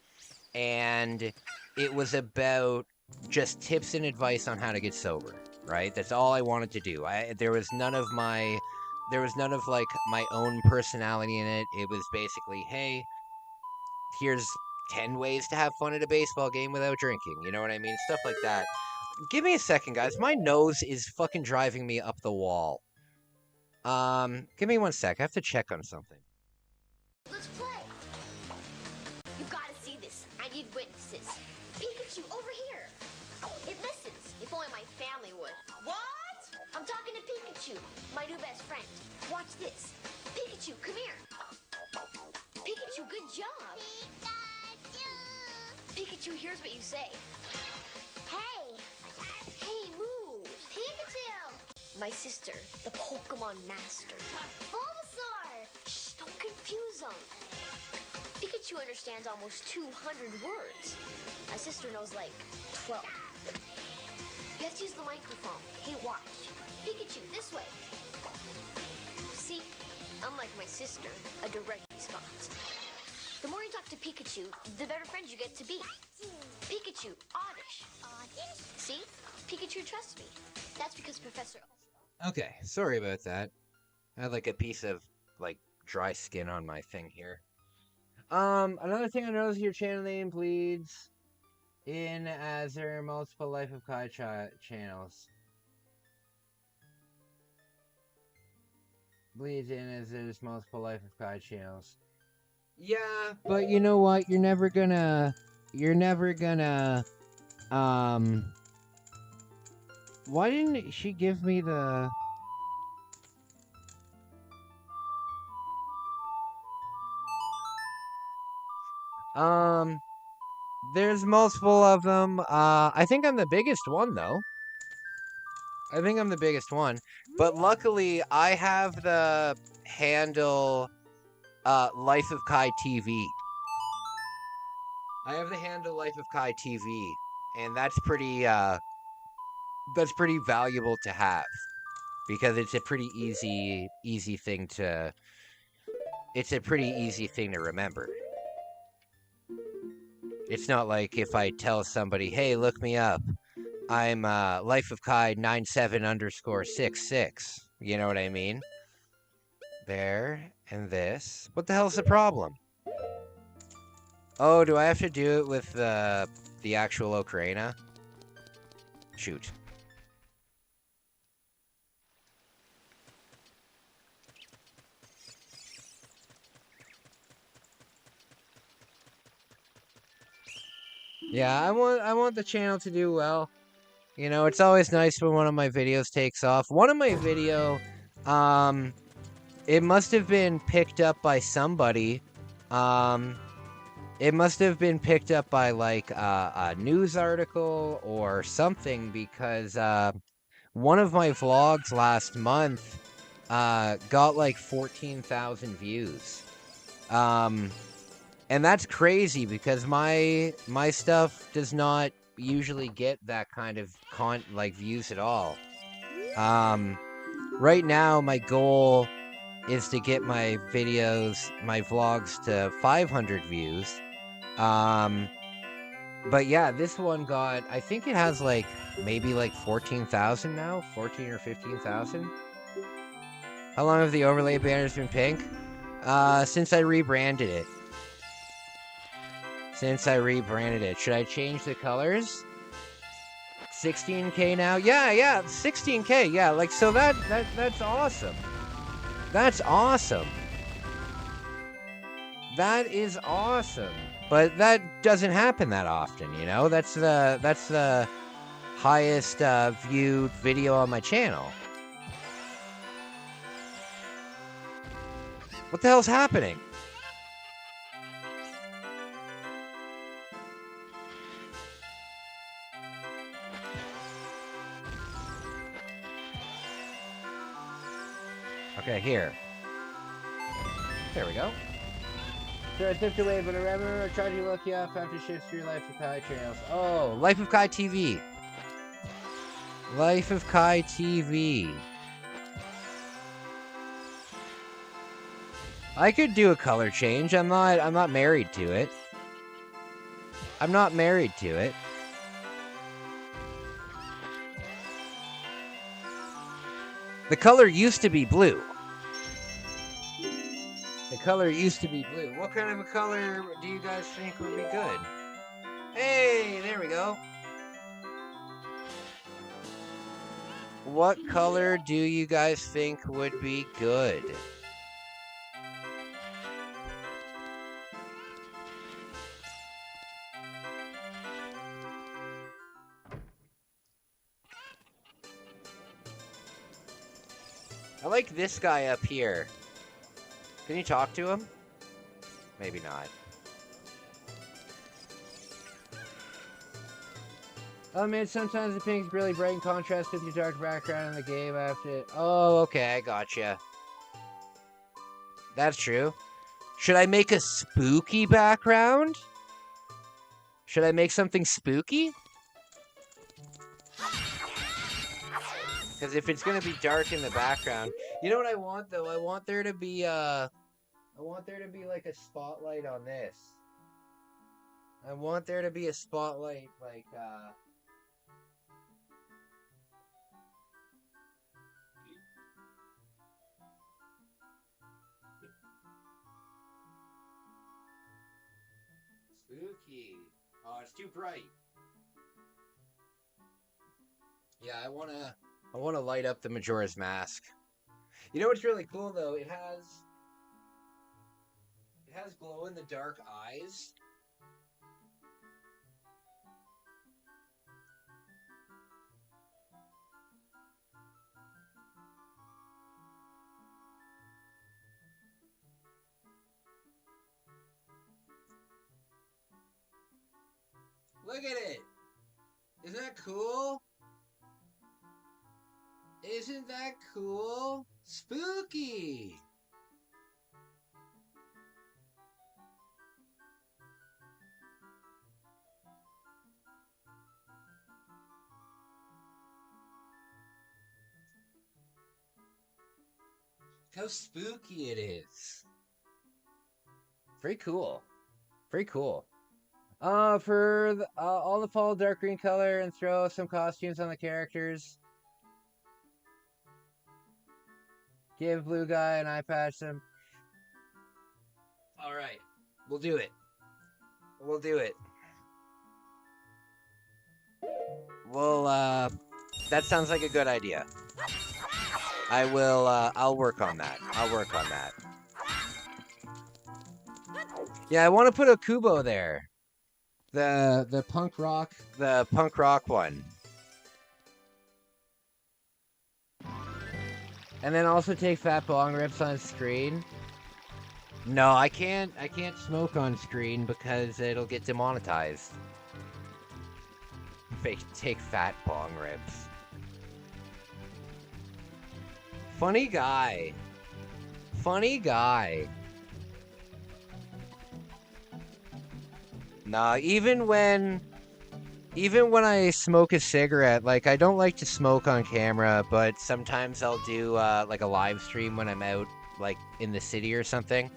and it was about just tips and advice on how to get sober, right? That's all I wanted to do. There was none of like my own personality in it. It was basically, hey, here's 10 ways to have fun at a baseball game without drinking. You know what I mean? Stuff like that. Give me a second, guys. My nose is fucking driving me up the wall. Give me 1 sec. I have to check on something. Let's play. You gotta see this. I need witnesses. Pikachu, over here. It listens. If only my family would. What? I'm talking to Pikachu, my new best friend. Watch this. Pikachu, come here. Pikachu, good job. Pikachu hears what you say. Hey! Hey, move! Pikachu! My sister, the Pokemon Master. Bulbasaur! Shh, don't confuse them. Pikachu understands almost 200 words. My sister knows like 12. You have to use the microphone. Hey, watch. Pikachu, this way. See? Unlike my sister, a direct response. The more you talk to Pikachu, the better friends you get to be. Pikachu, oddish. Oddish? See? Pikachu trusts me. That's because Professor... Okay, sorry about that. I had like a piece of like dry skin on my thing here. Another thing I noticed, your channel name bleeds in as there are multiple Life of Kai channels. Bleeds in as there's multiple Life of Kai channels. Yeah, but you know what? You're never gonna, why didn't she give me the... There's multiple of them. I think I'm the biggest one, though. I think I'm the biggest one. But luckily, I have the handle, Life of Kai TV. I have the handle Life of Kai TV. And that's pretty valuable to have. Because it's a pretty easy thing to... It's a pretty easy thing to remember. It's not like if I tell somebody, hey, look me up. I'm Life of Kai 97_66. You know what I mean? There and this. What the hell's the problem? Oh, do I have to do it with the actual ocarina? Shoot. Yeah, I want the channel to do well. You know, it's always nice when one of my videos takes off. One of my video, it must have been picked up by somebody. It must have been picked up by like a news article or something, because one of my vlogs last month got like 14,000 views. And that's crazy because my stuff does not usually get that kind of views at all. Right now my goal is to get my videos, my vlogs to 500 views. But yeah, this one got, I think it has like maybe like 14,000 now, 14 or 15,000. How long have the overlay banners been pink? Since I rebranded it. Should I change the colors? 16K now? Yeah, 16K. Yeah, like, so that's awesome. That's awesome. That is awesome. But that doesn't happen that often, you know? That's the highest viewed video on my channel. What the hell's happening? Okay, here. There we go. So I tipped away, but remember, I tried to look you up after shifts through Life of Kai channels. Oh, Life of Kai TV. Life of Kai TV. I could do a color change. I'm not married to it. I'm not married to it. The color used to be blue. The color used to be blue. What kind of a color do you guys think would be good? Hey, there we go. What color do you guys think would be good? I like this guy up here. Can you talk to him? Maybe not. Oh man, sometimes the pink's really bright in contrast with your dark background in the game after it. Oh, okay, I gotcha. That's true. Should I make a spooky background? Should I make something spooky? Because if it's gonna be dark in the background, you know what I want though? I want there to be like a spotlight on this. I want there to be a spotlight like spooky. Oh, it's too bright. Yeah, I wanna light up the Majora's Mask. You know what's really cool though? It has glow in the dark eyes. Look at it! Isn't that cool? Isn't that cool? Spooky! How spooky it is. Very cool. Very cool. For all the fall dark green color and throw some costumes on the characters. Give blue guy an eye patch. Some. All right, we'll do it. We'll do it. Well, that sounds like a good idea. I will. I'll work on that. I'll work on that. Yeah, I want to put a Kubo there. The punk rock one. And then also take fat bong rips on screen. No, I can't smoke on screen because it'll get demonetized. Take fat bong rips. Funny guy. Funny guy. Nah, even when I smoke a cigarette, like, I don't like to smoke on camera, but sometimes I'll do, like, a live stream when I'm out, like, in the city or something,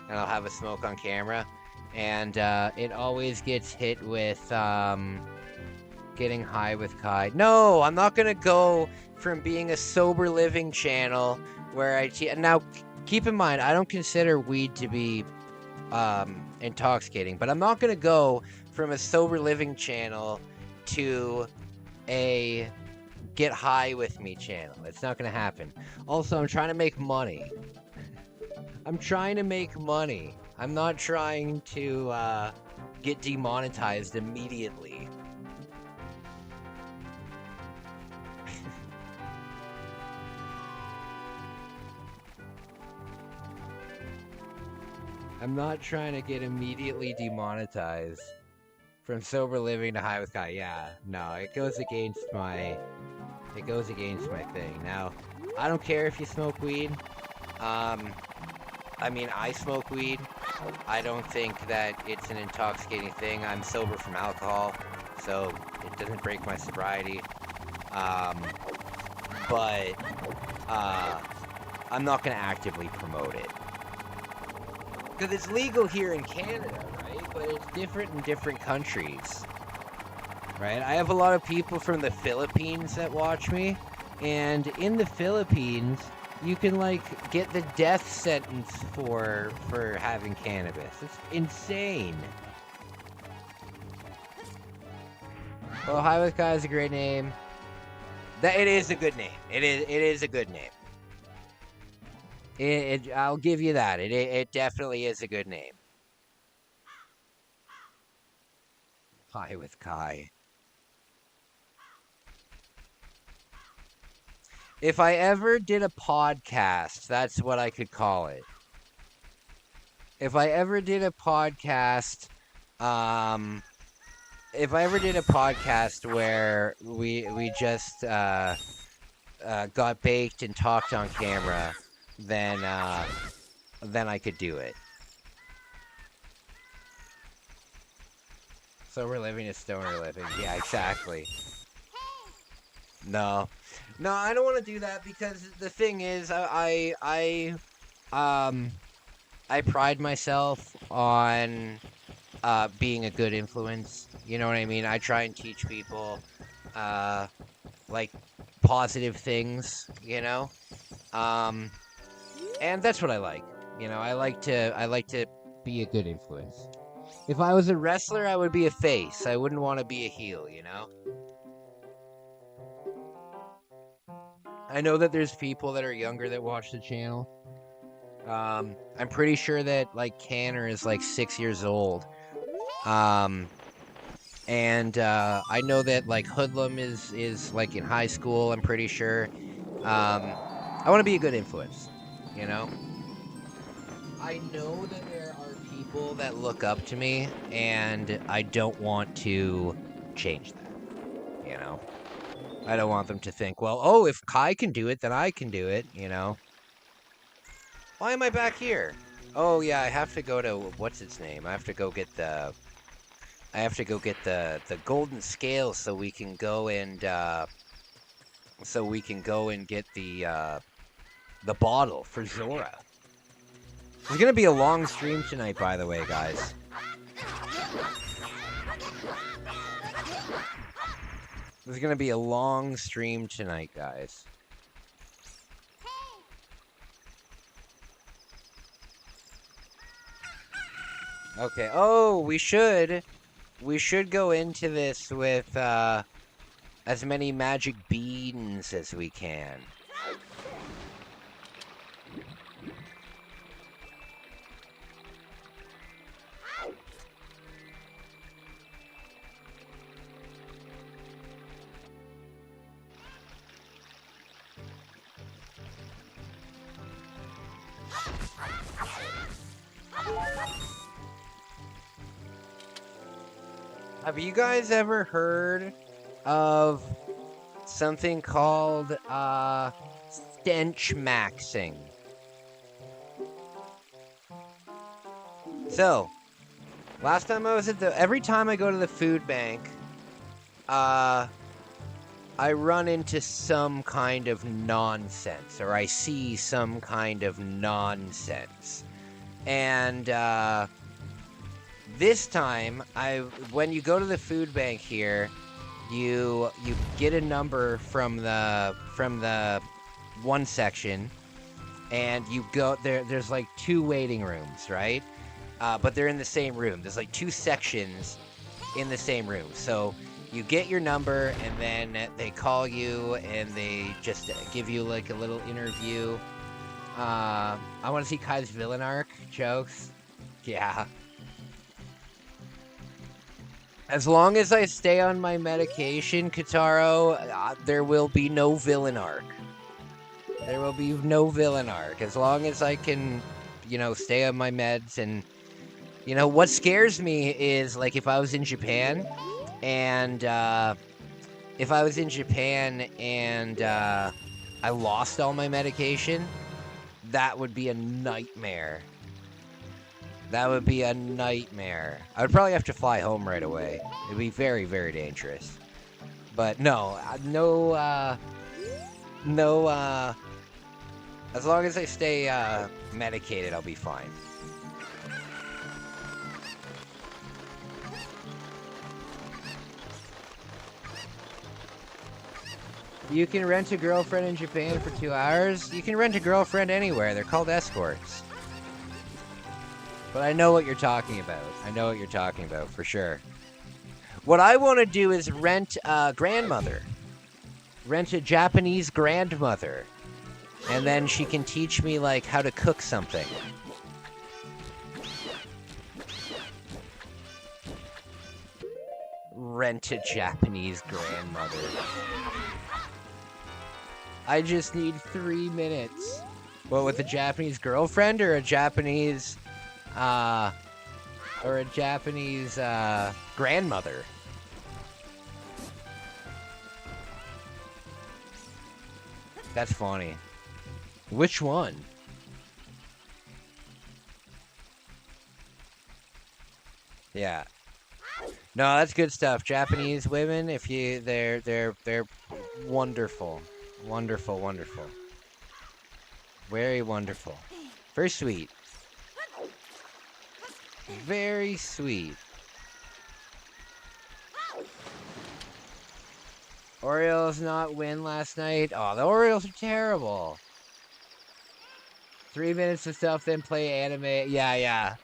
and I'll have a smoke on camera, and, it always gets hit with, getting high with Kai. No, I'm not gonna go from being a sober living channel where now, keep in mind, I don't consider weed to be, intoxicating, but I'm not gonna go from a sober living channel to a get high with me channel. It's not gonna happen. Also, I'm trying to make money. I'm trying to make money. I'm not trying to get demonetized immediately. I'm not trying to get immediately demonetized from sober living to high with Kai. Yeah, no, it goes against my thing. Now, I don't care if you smoke weed. I mean, I smoke weed. I don't think that it's an intoxicating thing. I'm sober from alcohol, so it doesn't break my sobriety. But I'm not gonna actively promote it. Because it's legal here in Canada, right? But it's different in different countries, right? I have a lot of people from the Philippines that watch me, and in the Philippines, you can, like, get the death sentence for having cannabis. It's insane. Well, High with Kai is a great name. It is a good name. It is a good name. I'll give you that. It definitely is a good name. High with Kai. If I ever did a podcast, that's what I could call it. If I ever did a podcast, if I ever did a podcast where we just got baked and talked on camera, then I could do it. So we're living a stoner living. Yeah, exactly. No, I don't want to do that because the thing is, I pride myself on being a good influence. You know what I mean? I try and teach people like positive things, you know? And that's what I like. You know, I like to be a good influence. If I was a wrestler, I would be a face. I wouldn't want to be a heel, you know? I know that there's people that are younger that watch the channel. I'm pretty sure that like Canner is like 6 years old. And I know that like Hoodlum is like in high school, I'm pretty sure. I want to be a good influence, you know? I know that there are people that look up to me, and I don't want to change that, you know? I don't want them to think, well, oh, if Kai can do it, then I can do it, you know? Why am I back here? Oh, yeah, I have to go to, what's its name? I have to go get the golden scale so we can go and get the bottle for Zora. It's gonna be a long stream tonight, by the way, guys. There's gonna be a long stream tonight, guys. Okay. Oh, we should go into this with as many magic beans as we can. Have you guys ever heard of something called stench maxing? So, last time I was at every time I go to the food bank, I run into some kind of nonsense, or I see some kind of nonsense. And this time, when you go to the food bank here, you get a number from the one section, and you go there. There's like 2 waiting rooms, right? But they're in the same room. There's like 2 sections in the same room. So you get your number, and then they call you, and they just give you like a little interview. I want to see Kai's villain arc jokes. Yeah. As long as I stay on my medication, Kataro, there will be no villain arc. There will be no villain arc. As long as I can, stay on my meds. And, what scares me is, like, if I was in Japan and I lost all my medication, that would be a nightmare. That would be a nightmare. I would probably have to fly home right away. It'd be very, very dangerous. But no, as long as I stay medicated, I'll be fine. You can rent a girlfriend in Japan for 2 hours? You can rent a girlfriend anywhere. They're called escorts. But I know what you're talking about. I know what you're talking about, for sure. What I want to do is rent a grandmother. Rent a Japanese grandmother. And then she can teach me, like, how to cook something. Rent a Japanese grandmother. I just need 3 minutes. What, with a Japanese girlfriend or a Japanese, grandmother? That's funny. Which one? Yeah. No, that's good stuff. Japanese women, if you, they're wonderful, wonderful, wonderful, very wonderful, very sweet, very sweet. Orioles not win last night. Oh, the Orioles are terrible. 3 minutes of stuff, then play anime. Yeah.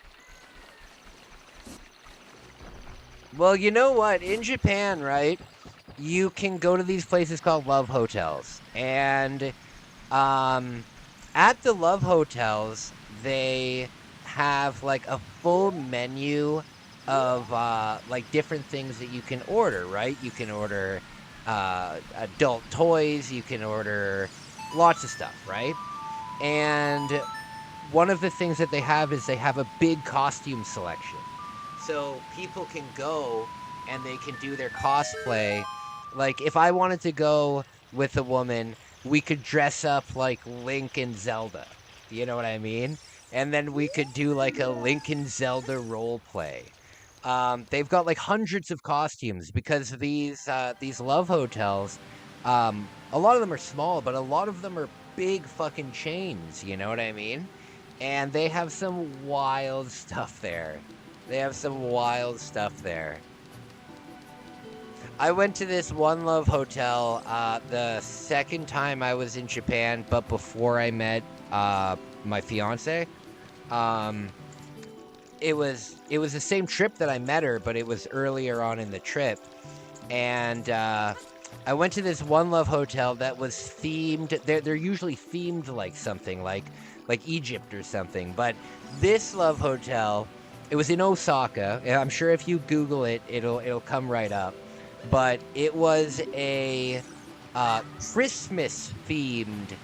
Well, you know what? In Japan, right, you can go to these places called love hotels. And at the love hotels, they have like a full menu of like different things that you can order, right? You can order adult toys, you can order lots of stuff, right? And one of the things that they have is they have a big costume selection. So people can go and they can do their cosplay. Like, if I wanted to go with a woman, we could dress up like Link and Zelda. You know what I mean? And then we could do like a Link and Zelda role play. They've got like hundreds of costumes because these love hotels, a lot of them are small, but a lot of them are big fucking chains. You know what I mean? And they have some wild stuff there. I went to this One Love Hotel the second time I was in Japan, but before I met my fiance. It was the same trip that I met her, but it was earlier on in the trip. And I went to this One Love Hotel that was themed. They're usually themed like something, like Egypt or something. But this Love Hotel, it was in Osaka. I'm sure if you Google it, it'll come right up. But it was a Christmas-themed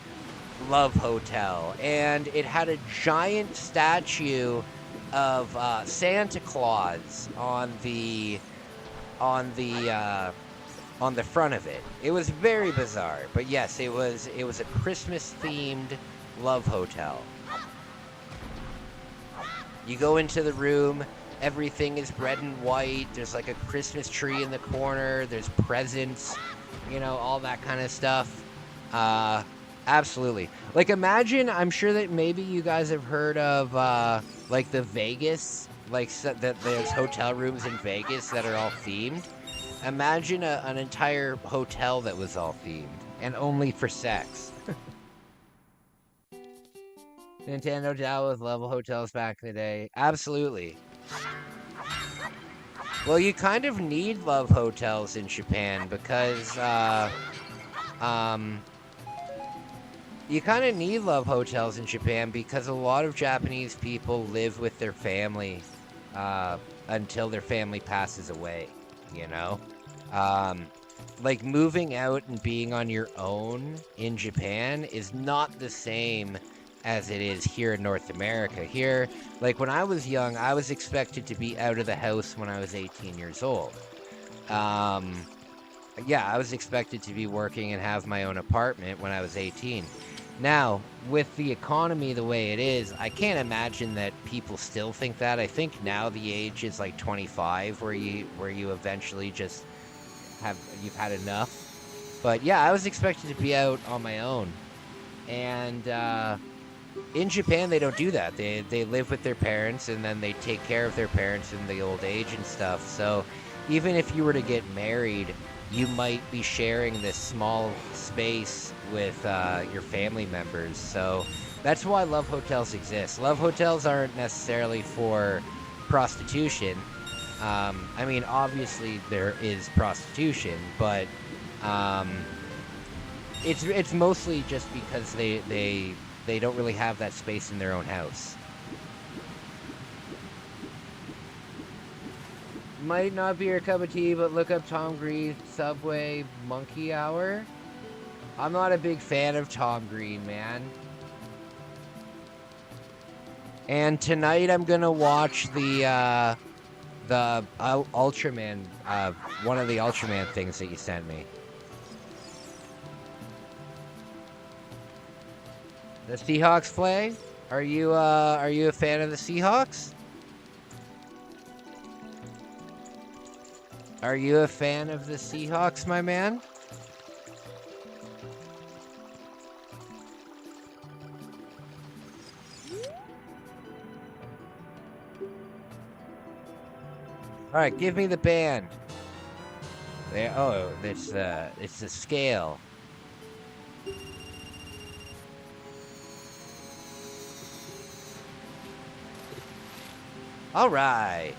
love hotel, and it had a giant statue of Santa Claus on the front of it. It was very bizarre, but yes, it was a Christmas-themed love hotel. You go into the room, everything is red and white. There's like a Christmas tree in the corner. There's presents, all that kind of stuff. Absolutely. Like, imagine, I'm sure that maybe you guys have heard of like the Vegas, like there's hotel rooms in Vegas that are all themed. Imagine an entire hotel that was all themed and only for sex. Nintendo dealt with level hotels back in the day. Absolutely. Well, you kind of need love hotels in Japan because you kind of need love hotels in Japan because a lot of Japanese people live with their family until their family passes away, Like, moving out and being on your own in Japan is not the same as it is here in North America. Here, like, when I was young, I was expected to be out of the house when I was 18 years old. Yeah, I was expected to be working and have my own apartment when I was 18. Now, with the economy the way it is, I can't imagine that people still think that. I think now the age is like 25, where you eventually just you've had enough. But yeah, I was expected to be out on my own. And in Japan, they don't do that. They live with their parents, and then they take care of their parents in the old age and stuff. So even if you were to get married, you might be sharing this small space with your family members. So that's why love hotels exist. Love hotels aren't necessarily for prostitution. I mean, obviously there is prostitution, but it's mostly just because they don't really have that space in their own house. Might not be your cup of tea, but look up Tom Grease Subway Monkey Hour. I'm not a big fan of Tom Green, man. And tonight I'm gonna watch the Ultraman, one of the Ultraman things that you sent me. The Seahawks play? Are you a fan of the Seahawks? Are you a fan of the Seahawks, my man? All right, give me the band. There. Oh, it's the scale. All right.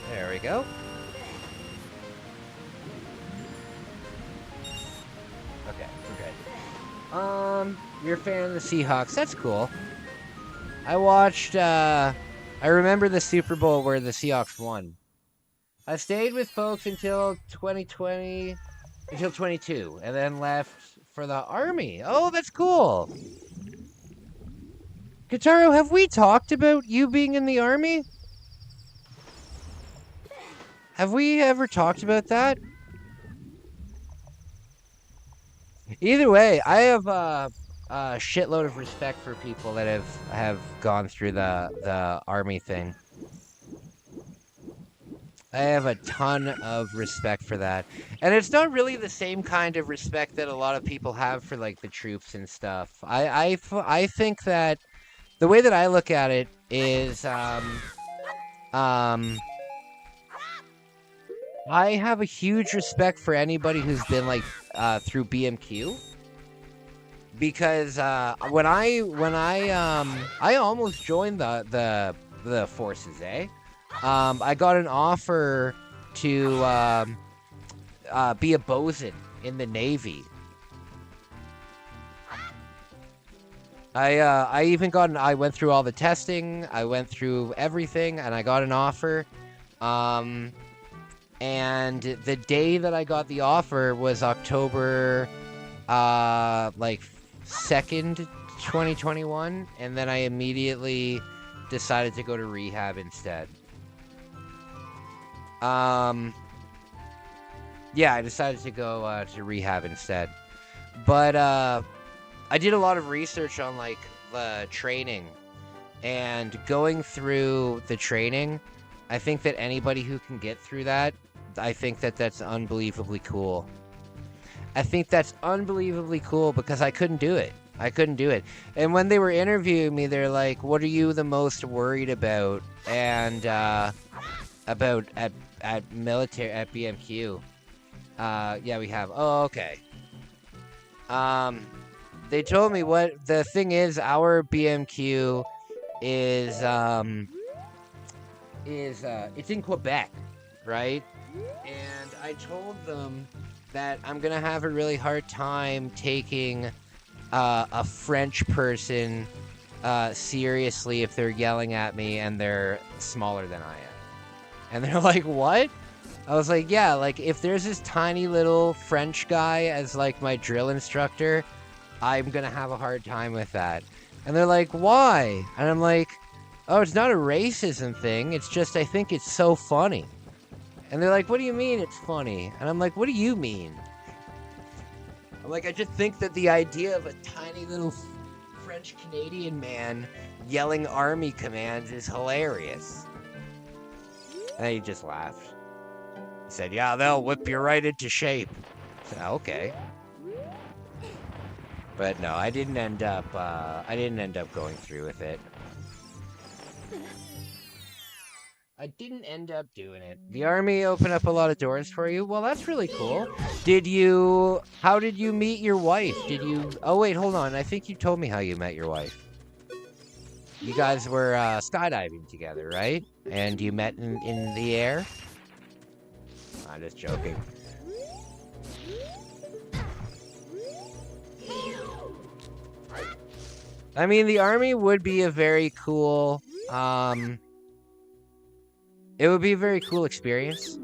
There we go. Okay, we're good. You're a fan of the Seahawks. That's cool. I watched, I remember the Super Bowl where the Seahawks won. I stayed with folks until 2020, until 22, and then left for the Army. Oh, that's cool. Guitaro, have we talked about you being in the Army? Have we ever talked about that? Either way, I have a shitload of respect for people that have gone through the Army thing. I have a ton of respect for that. And it's not really the same kind of respect that a lot of people have for, like, the troops and stuff. I think that the way that I look at it is, I have a huge respect for anybody who's been, like, through BMQ. Because, when I almost joined the forces, eh? I got an offer to be a bosun in the Navy. I even got I went through all the testing, I went through everything, and I got an offer. And the day that I got the offer was October, like 2nd, 2021, and then I immediately decided to go to rehab instead. Yeah, I decided to go to rehab instead. But I did a lot of research on, like, the training, and going through the training, I think that anybody who can get through that, I think that that's unbelievably cool. I think that's unbelievably cool because I couldn't do it. I couldn't do it. And when they were interviewing me, they're like, what are you the most worried about? And about at military, at BMQ. Yeah, we have. Oh, okay. They told me what the thing is. Our BMQ is it's in Quebec, right? And I told them that I'm gonna have a really hard time taking a French person seriously if they're yelling at me and they're smaller than I am. And they're like, what? I was like, yeah, like, if there's this tiny little French guy as, like, my drill instructor, I'm gonna have a hard time with that. And they're like, why? And I'm like, oh, it's not a racism thing. It's just I think it's so funny. And they're like, what do you mean it's funny? And I'm like, what do you mean? I'm like, I just think that the idea of a tiny little French-Canadian man yelling army commands is hilarious. And he just laughed. He said, yeah, they'll whip you right into shape. I said, okay. But no, I didn't end up going through with it. I didn't end up doing it. The Army opened up a lot of doors for you. Well, that's really cool. How did you meet your wife? Oh wait, hold on. I think you told me how you met your wife. You guys were skydiving together, right? And you met in the air? I'm just joking. I mean, the army would be a very cool, it would be a very cool experience.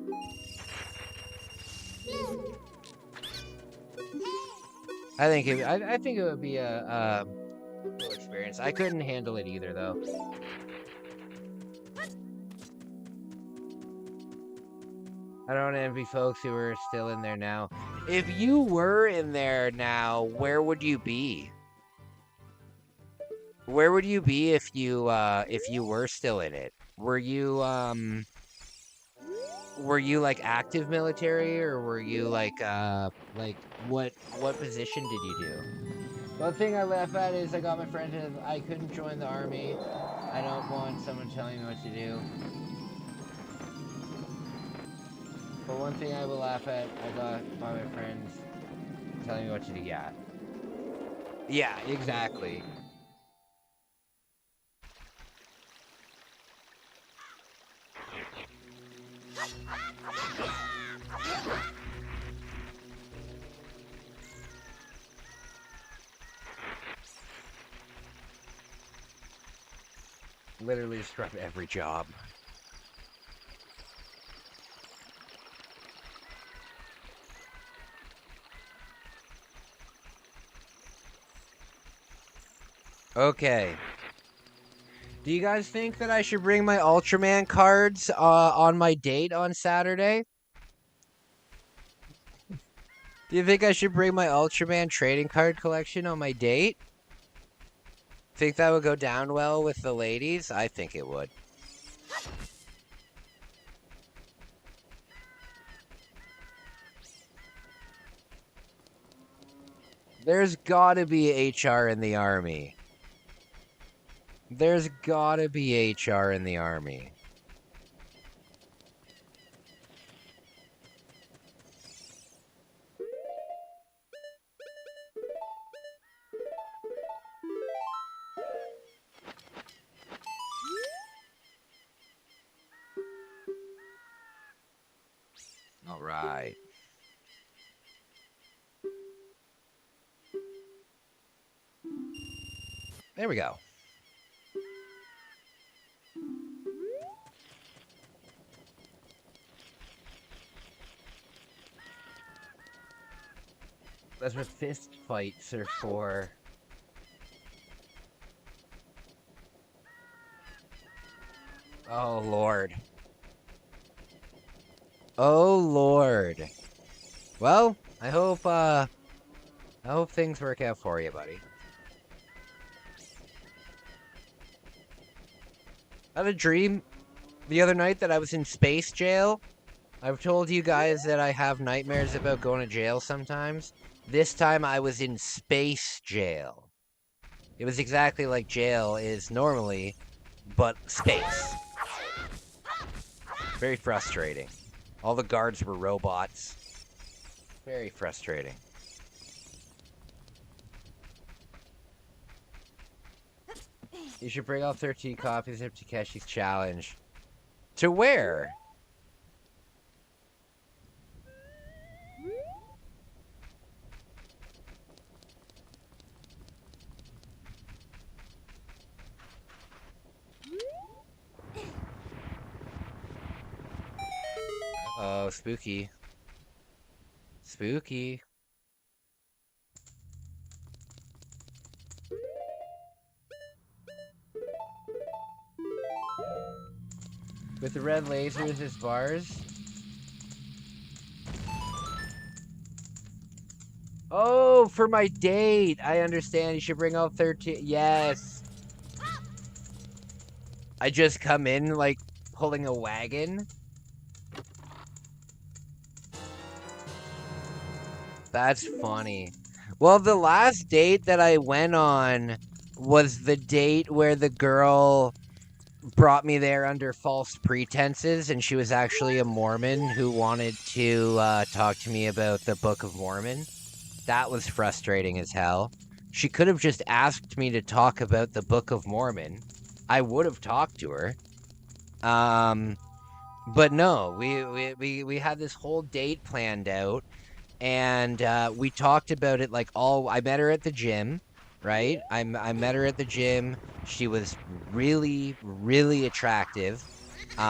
I think it would be a cool experience. I couldn't handle it either, though. I don't envy folks who are still in there now. If you were in there now, where would you be? Where would you be if you were still in it? Were you like active military, or were you like what position did you do? One thing I laugh at is I got my friend and I couldn't join the army. I don't want someone telling me what to do. But one thing I will laugh at, I got by my friends telling me what to do. Yeah. Yeah, exactly. Literally scrub every job. Okay. Do you guys think that I should bring my Ultraman cards on my date on Saturday? Do you think I should bring my Ultraman trading card collection on my date? Think that would go down well with the ladies? I think it would. There's gotta be HR in the army. There's gotta be HR in the army. All right. There we go. That's what fist fights are for. Oh, Lord. Oh, Lord. Well, I hope things work out for you, buddy. I had a dream the other night that I was in space jail. I've told you guys that I have nightmares about going to jail sometimes. This time I was in space jail. It was exactly like jail is normally, but space. Very frustrating. All the guards were robots. Very frustrating. You should bring all 13 copies of Takeshi's Challenge. To where? Oh, spooky. Spooky. With the red lasers as bars? Oh, for my date! I understand. You should bring all 13. Yes! I just come in, like, pulling a wagon? That's funny. Well, the last date that I went on was the date where the girl brought me there under false pretenses, and she was actually a Mormon who wanted to talk to me about the Book of Mormon. That was frustrating as hell. She could have just asked me to talk about the Book of Mormon. I would have talked to her. But no, we had this whole date planned out, and we talked about it like I met her at the gym. right? I met her at the gym. She was really, really attractive. We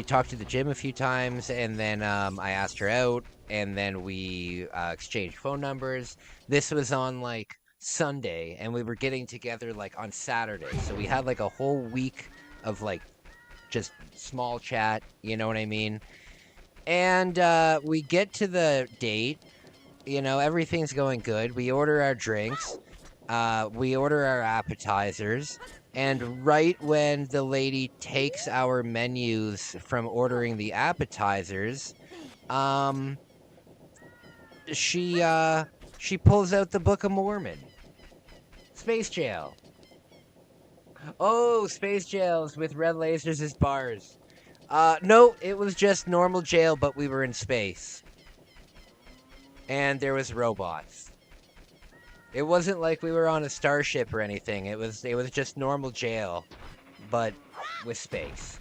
talked to the gym a few times, and then I asked her out, and then we exchanged phone numbers. This was on like Sunday, and we were getting together like on Saturday. So we had like a whole week of like just small chat, you know what I mean? And we get to the date, everything's going good. We order our drinks, we order our appetizers, and right when the lady takes our menus from ordering the appetizers, um, she pulls out the Book of Mormon. Space jail. Oh, space jails with red lasers as bars. No, it was just normal jail, but we were in space. And there was robots. It wasn't like we were on a starship or anything. It was just normal jail, but with space.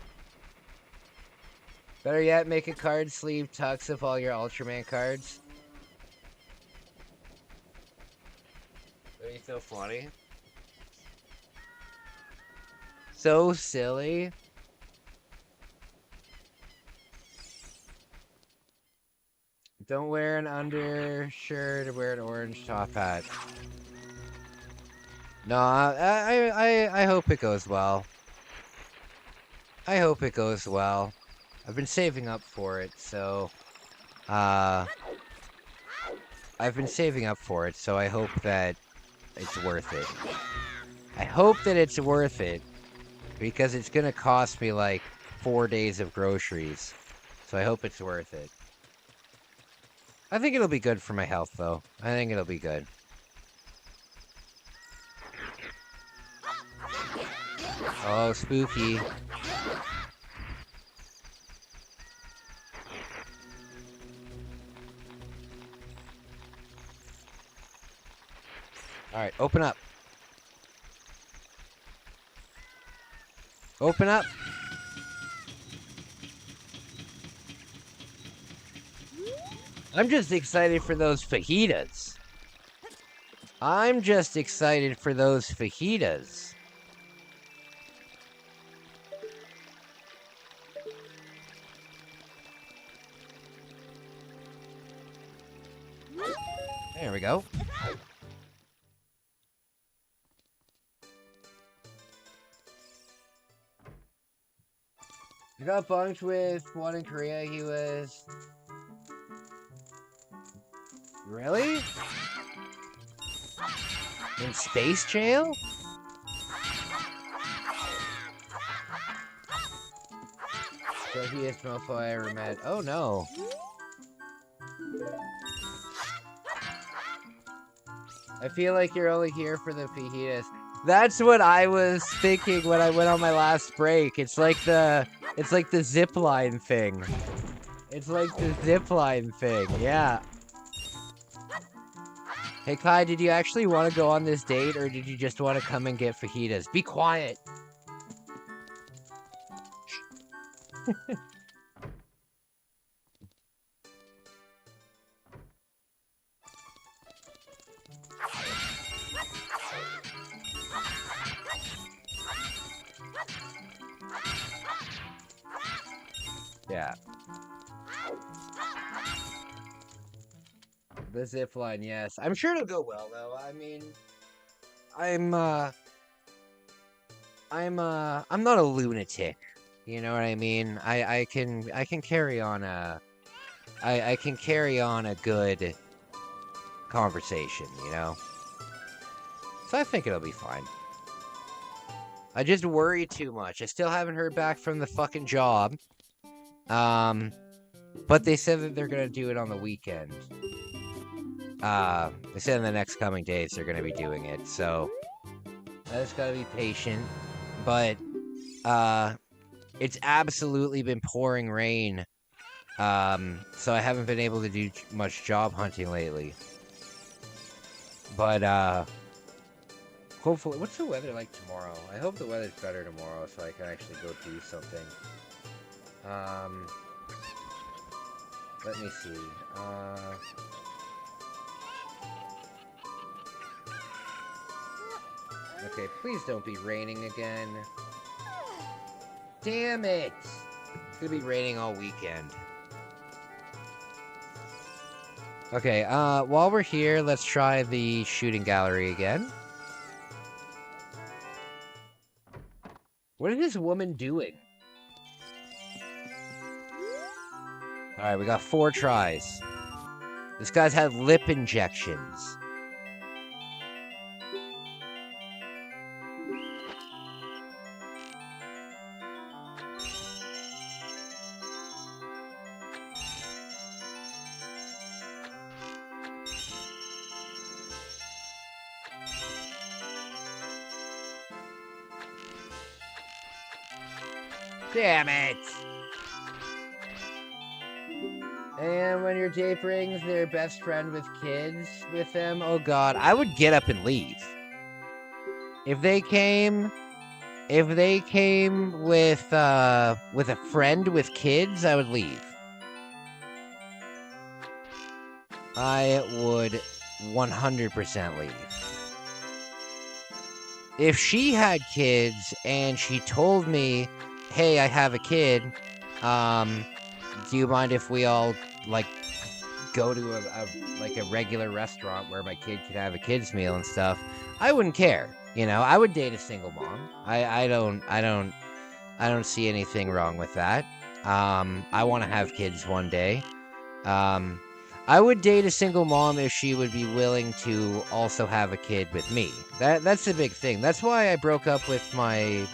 Better yet, make a card sleeve tux of all your Ultraman cards. That'd be so funny. So silly. Don't wear an undershirt, wear an orange top hat. No, I hope it goes well. I hope it goes well. I've been saving up for it, so I've been saving up for it, so I hope that it's worth it. I hope that it's worth it, because it's gonna cost me like 4 days of groceries. So I hope it's worth it. I think it'll be good for my health, though. I think it'll be good. Oh, spooky. Alright, open up. Open up. I'm just excited for those fajitas. I'm just excited for those fajitas. There we go. I got bunked with one in Korea. He was... Really? In space jail? So he is mofo I ever met. Oh no. I feel like you're only here for the fajitas. That's what I was thinking when I went on my last break. It's like the zip line thing. It's like the zip line thing, yeah. Hey Kai, did you actually want to go on this date, or did you just want to come and get fajitas? Be quiet! Yeah. The zip line, yes. I'm sure it'll go well, though. I mean, I'm not a lunatic. You know what I mean? I can carry on I can carry on a good conversation, you know? So I think it'll be fine. I just worry too much. I still haven't heard back from the fucking job. But they said that they're gonna do it on the weekend. They said in the next coming days they're gonna be doing it, so I just gotta be patient. But it's absolutely been pouring rain, so I haven't been able to do much job hunting lately. But hopefully, what's the weather like tomorrow? I hope the weather's better tomorrow so I can actually go do something. Let me see. Okay, please don't be raining again. Damn it! It's gonna be raining all weekend. Okay, while we're here, let's try the shooting gallery again. What is this woman doing? Alright, we got 4 tries. This guy's had lip injections. Damn it! And when your date brings their best friend with kids with them, oh god, I would get up and leave. If they came with a friend with kids, I would leave. I would 100% leave. If she had kids and she told me, hey, I have a kid, do you mind if we all, like, go to a regular restaurant where my kid could have a kid's meal and stuff? I wouldn't care, you know. I would date a single mom. I don't see anything wrong with that. I want to have kids one day. I would date a single mom if she would be willing to also have a kid with me. That's the big thing. That's why I broke up with my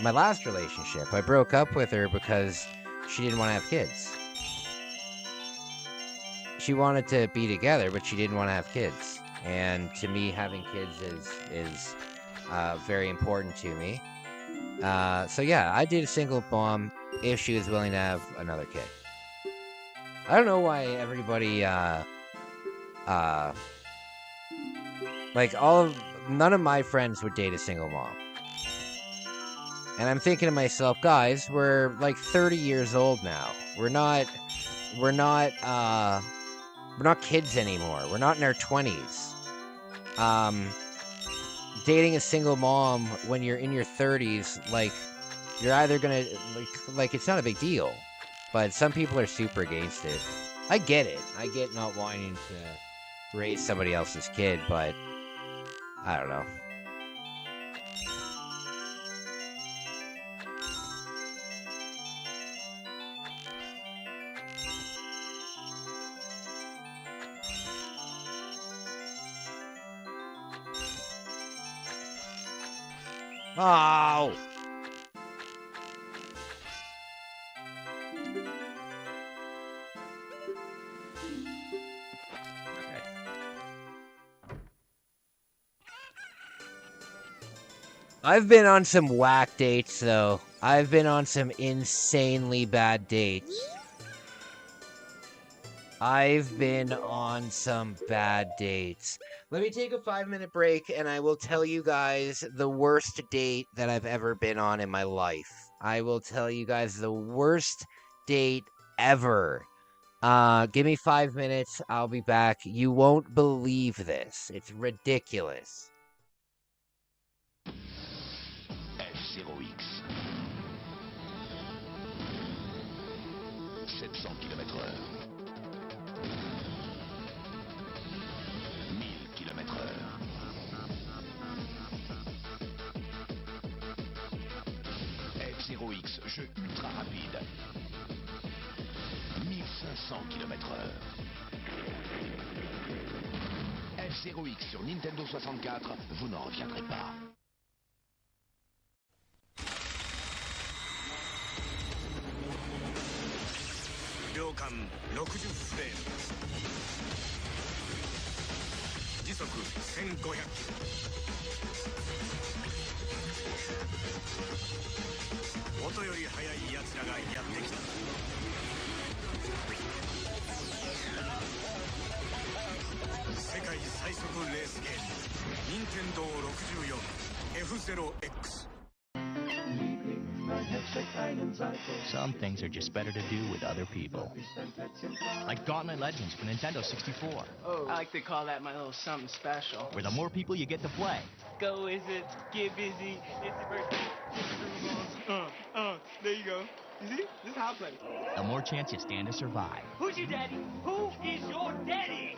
my last relationship. I broke up with her because she didn't want to have kids. She wanted to be together, but she didn't want to have kids. And to me, having kids is very important to me. So yeah, I did a single mom if she was willing to have another kid. I don't know why everybody none of my friends would date a single mom. And I'm thinking to myself, guys, we're like 30 years old now. We're not kids anymore. We're not in our 20s. Dating a single mom when you're in your 30s, like, you're either gonna like it's not a big deal. But some people are super against it. I get it. I get not wanting to raise somebody else's kid, but I don't know. Oh! I've been on some whack dates, though. I've been on some insanely bad dates. I've been on some bad dates. Let me take a 5-minute break, and I will tell you guys the worst date that I've ever been on in my life. I will tell you guys the worst date ever. Give me 5 minutes. I'll be back. You won't believe this. It's ridiculous. F0X. 700 km/h. 1000 km/h. F0X, jeu ultra rapide. 1500 km/h. F0X sur Nintendo 64, vous n'en reviendrez pas. 秒間60フレーム、時速1500キロ。音より速い奴らがやってきた。世界最速レースゲーム、任天堂64 F0X。Some things are just better to do with other people. Like Gauntlet Legends for Nintendo 64. Oh, I like to call that my little something special. Where the more people you get to play. Go Wizards, get busy, it's your birthday, get the groove on. There you go. You see? This is how I play. The more chance you stand to survive. Who's your daddy? Who is your daddy?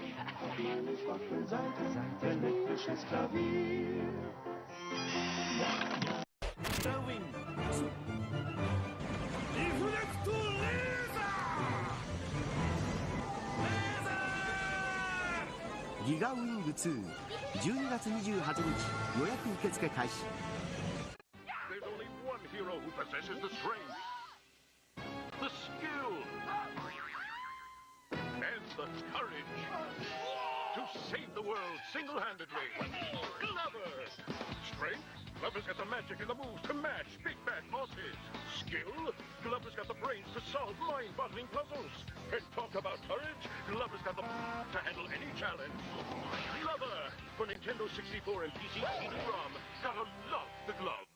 There's only one hero who possesses the strength, the skill, and the courage to save the world single-handedly. Glover! Strength? Glover's got the magic and the moves to match big bad bosses. Skill? Glover's got the brains to solve mind-boggling puzzles. And talk about courage? Glover's got the to handle any challenge. Glover! For Nintendo 64 and PC CD-ROM, gotta love the glove.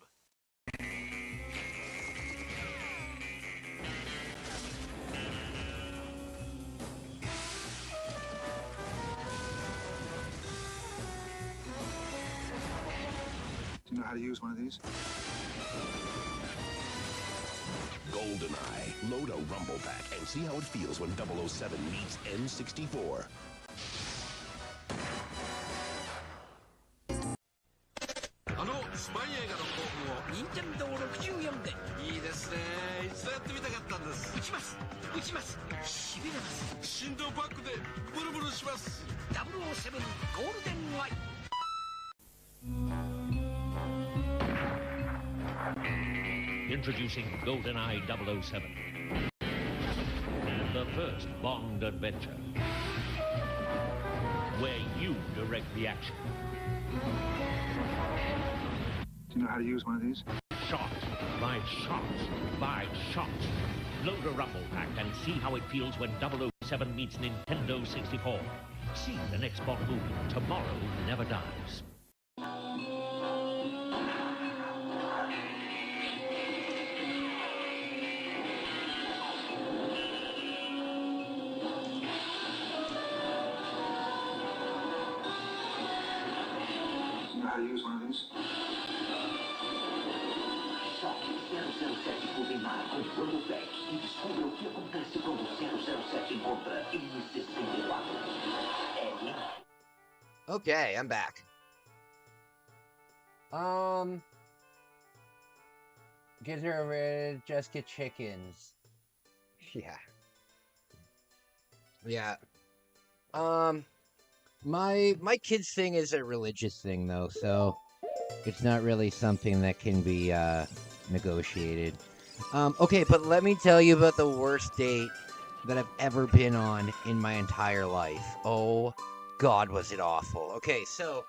Do you know how to use one of these? GoldenEye. Load a Rumble Pack and see how it feels when 007 meets N64. スパイ映画の興奮を任天堂64でいいですね。一度やってみたかったんです。撃ちますしびれます。振動パックでブルブルします。007ゴールデンアイ。Introducing GoldenEye 007 and the first Bond adventure, where you direct the action. Do you know how to use one of these? Shot by shot by shot. Load a Rumble Pack and see how it feels when 007 meets Nintendo 64. See the next Bond movie, Tomorrow Never Dies. Do you know how to use one of these? Choque 007 Goldeneye com Rumble-Pack e descubra o que acontece quando 007 encontra M64. Okay, I'm back. Get her Jessica chickens. Yeah. Yeah. My kids' thing is a religious thing though, so it's not really something that can be negotiated. Okay, but let me tell you about the worst date that I've ever been on in my entire life. Oh God, was it awful. Okay, so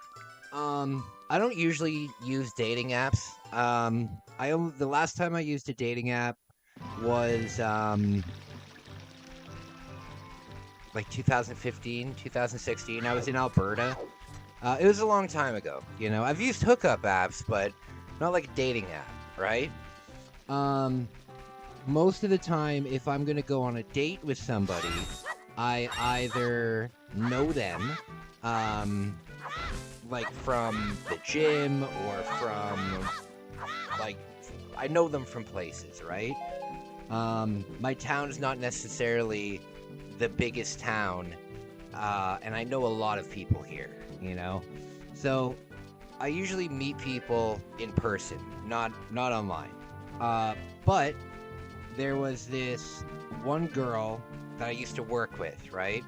I don't usually use dating apps. The last time I used a dating app was like 2015, 2016. I was in Alberta. It was a long time ago, you know. I've used hookup apps, but not like a dating app, right? Most of the time, if I'm gonna go on a date with somebody, I either know them, like from the gym or from, like, I know them from places, right? My town is not necessarily the biggest town, and I know a lot of people here, you know? So, I usually meet people in person, not online. But there was this one girl that I used to work with, right?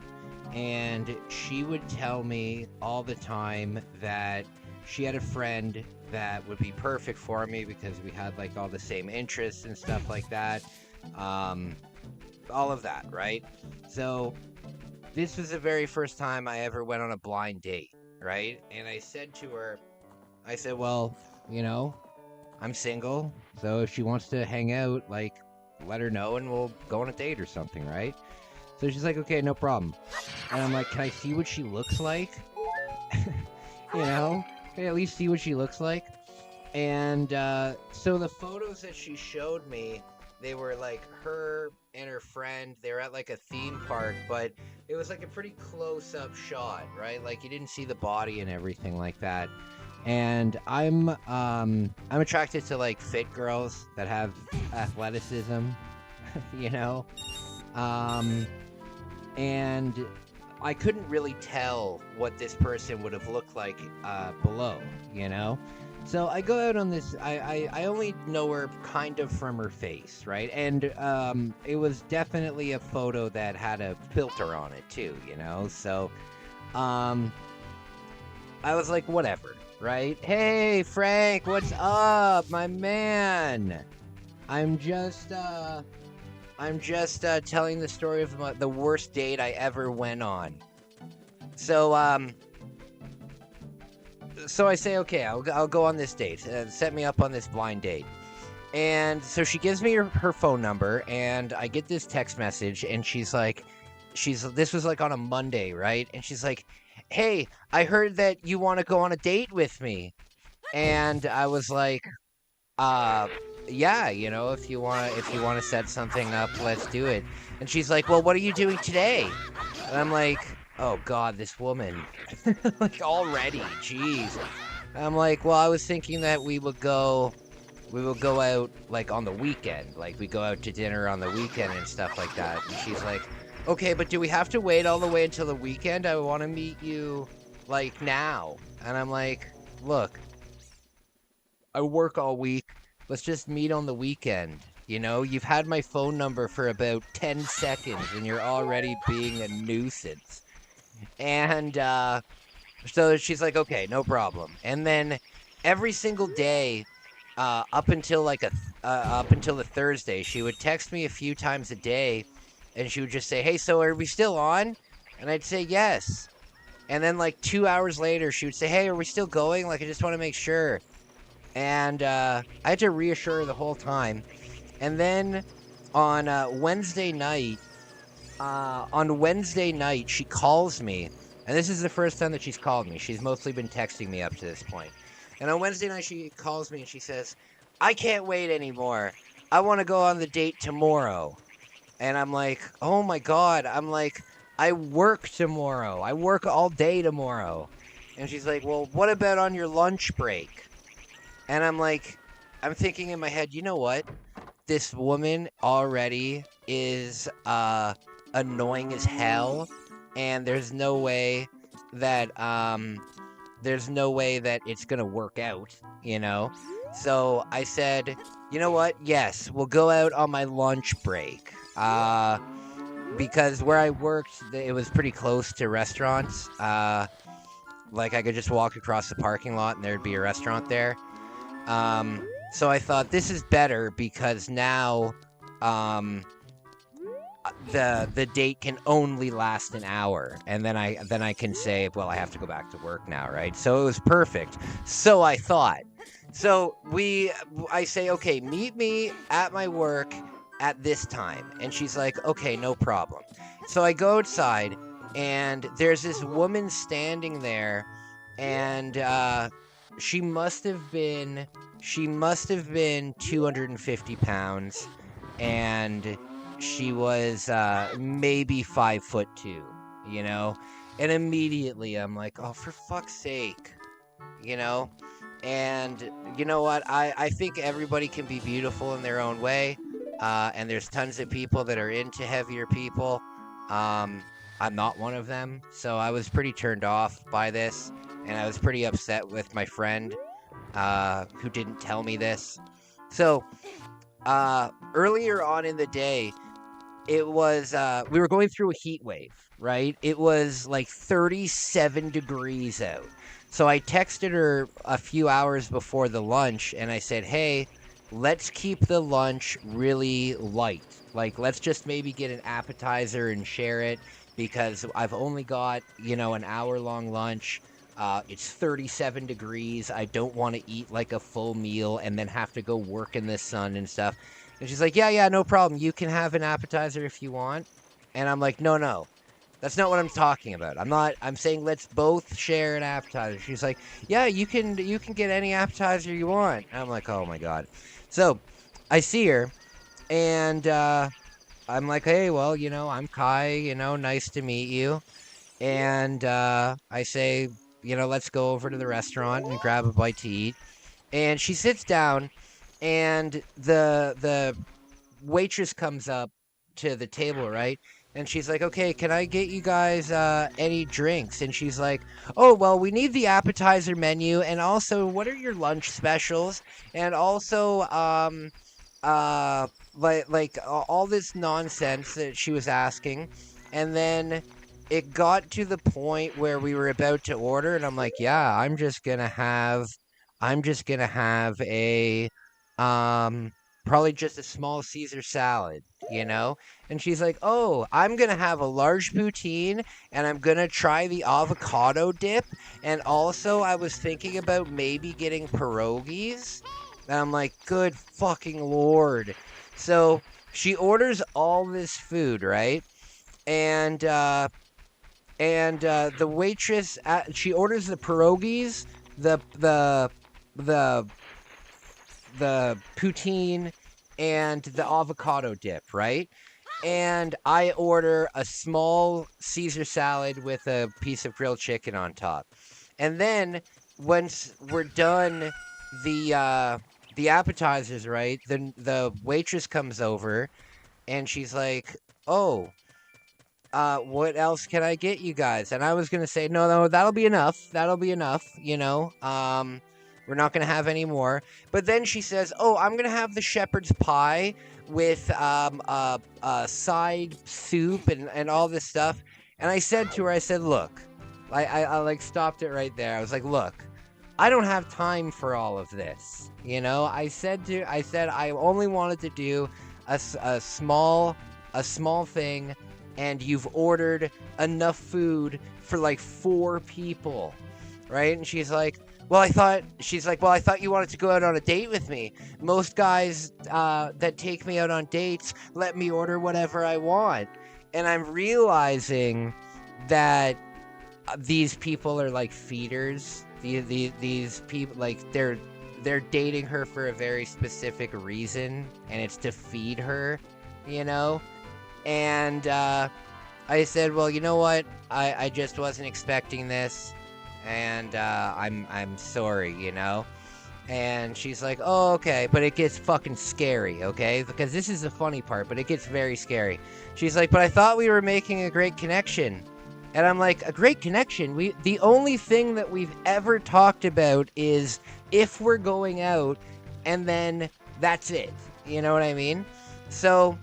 And she would tell me all the time that she had a friend that would be perfect for me because we had like all the same interests and stuff like that. All of that, right? So this was the very first time I ever went on a blind date, right? And I said to her, I said, well, you know, I'm single, so if she wants to hang out, like, let her know and we'll go on a date or something, right? So she's like, okay, no problem. And I'm like, can I see what she looks like? You know, can I at least see what she looks like? And so the photos that she showed me they were like her and her friend. They were at like a theme park, but it was like a pretty close-up shot, right? Like you didn't see the body and everything like that. And I'm attracted to like fit girls that have athleticism, you know. And I couldn't really tell what this person would have looked like below, you know? So I go out on this, I only know her kind of from her face, right? And it was definitely a photo that had a filter on it too, you know? So I was like, whatever, right? Hey, Frank, what's up, my man? I'm just telling the story of the worst date I ever went on. So I say, okay, I'll go on this date. Set me up on this blind date. And so she gives me her phone number, and I get this text message, and she's like, this was like on a Monday, right? And she's like, hey, I heard that you want to go on a date with me. And I was like, yeah, you know, if you want to set something up, let's do it. And she's like, well, what are you doing today? And I'm like, oh God, this woman, like already, jeez. I'm like, well, I was thinking that we would go out like on the weekend, like we go out to dinner on the weekend and stuff like that. And she's like, okay, but do we have to wait all the way until the weekend? I want to meet you like now. And I'm like, look, I work all week. Let's just meet on the weekend. You know, you've had my phone number for about 10 seconds and you're already being a nuisance. And so she's like, okay, no problem. And then every single day, up until the Thursday, she would text me a few times a day, and she would just say, hey, so are we still on? And I'd say yes. And then like 2 hours later, she would say, hey, are we still going? Like, I just want to make sure. And I had to reassure her the whole time. And then on Wednesday night, she calls me. And this is the first time that she's called me. She's mostly been texting me up to this point. And on Wednesday night, she calls me and she says, I can't wait anymore. I want to go on the date tomorrow. And I'm like, oh my God. I'm like, I work tomorrow. I work all day tomorrow. And she's like, well, what about on your lunch break? And I'm like, I'm thinking in my head, you know what? This woman already is annoying as hell. And there's no way that it's gonna work out, you know? So I said, you know what? Yes, we'll go out on my lunch break. Because where I worked, it was pretty close to restaurants. Like I could just walk across the parking lot and there'd be a restaurant there. So I thought this is better because now, the date can only last an hour, and then I can say, well, I have to go back to work now, right? So it was perfect. So I thought. So I say, okay, meet me at my work at this time, and she's like, okay, no problem. So I go outside, and there's this woman standing there, and she must have been 250 pounds, and she was maybe 5'2", you know? And immediately I'm like, oh, for fuck's sake, you know? And you know what? I think everybody can be beautiful in their own way. And there's tons of people that are into heavier people. I'm not one of them. So I was pretty turned off by this. And I was pretty upset with my friend who didn't tell me this. So earlier on in the day, it was, we were going through a heat wave, right? It was like 37 degrees out. So I texted her a few hours before the lunch and I said, hey, let's keep the lunch really light. Like, let's just maybe get an appetizer and share it because I've only got, you know, an hour-long lunch. It's 37 degrees. I don't want to eat like a full meal and then have to go work in the sun and stuff. And she's like, yeah, no problem. You can have an appetizer if you want. And I'm like, no. That's not what I'm talking about. I'm saying let's both share an appetizer. She's like, yeah, you can get any appetizer you want. And I'm like, oh my God. So I see her And I'm like, hey, well, I'm Kai, nice to meet you. And I say, let's go over to the restaurant and grab a bite to eat. And she sits down, and the waitress comes up to the table, right? And she's like, okay, can I get you guys any drinks? And she's like, oh, well, we need the appetizer menu. And also, what are your lunch specials? And also, uh, all this nonsense that she was asking. And then it got to the point where we were about to order. And I'm like, yeah, I'm just gonna have a, probably just a small Caesar salad, And she's like, oh, I'm going to have a large poutine and I'm going to try the avocado dip. And also, I was thinking about maybe getting pierogies. And I'm like, good fucking Lord. So she orders all this food, right? And, the waitress, she orders the pierogies, the the poutine and the avocado dip, right? And I order a small Caesar salad with a piece of grilled chicken on top. And then once we're done the appetizers, right? Then the waitress comes over and she's like, "Oh, what else can I get you guys?" And I was gonna say, no, that'll be enough. That'll be enough, we're not gonna have any more. But then she says, oh, I'm gonna have the shepherd's pie with a side soup and all this stuff. And I said to her, I said, look, I like stopped it right there. I was like, look, I don't have time for all of this. I said I only wanted to do a small thing, and you've ordered enough food for like 4 people, right? And she's like, well, I thought you wanted to go out on a date with me. Most guys that take me out on dates let me order whatever I want. And I'm realizing that these people are like feeders. These people, like, they're dating her for a very specific reason, and it's to feed her, And I said, well, you know what? I just wasn't expecting this, and I'm sorry, And she's like, oh, okay, but it gets fucking scary, okay? Because this is the funny part, but it gets very scary. She's like, but I thought we were making a great connection. And I'm like, a great connection? The only thing that we've ever talked about is if we're going out, and then that's it. You know what I mean? So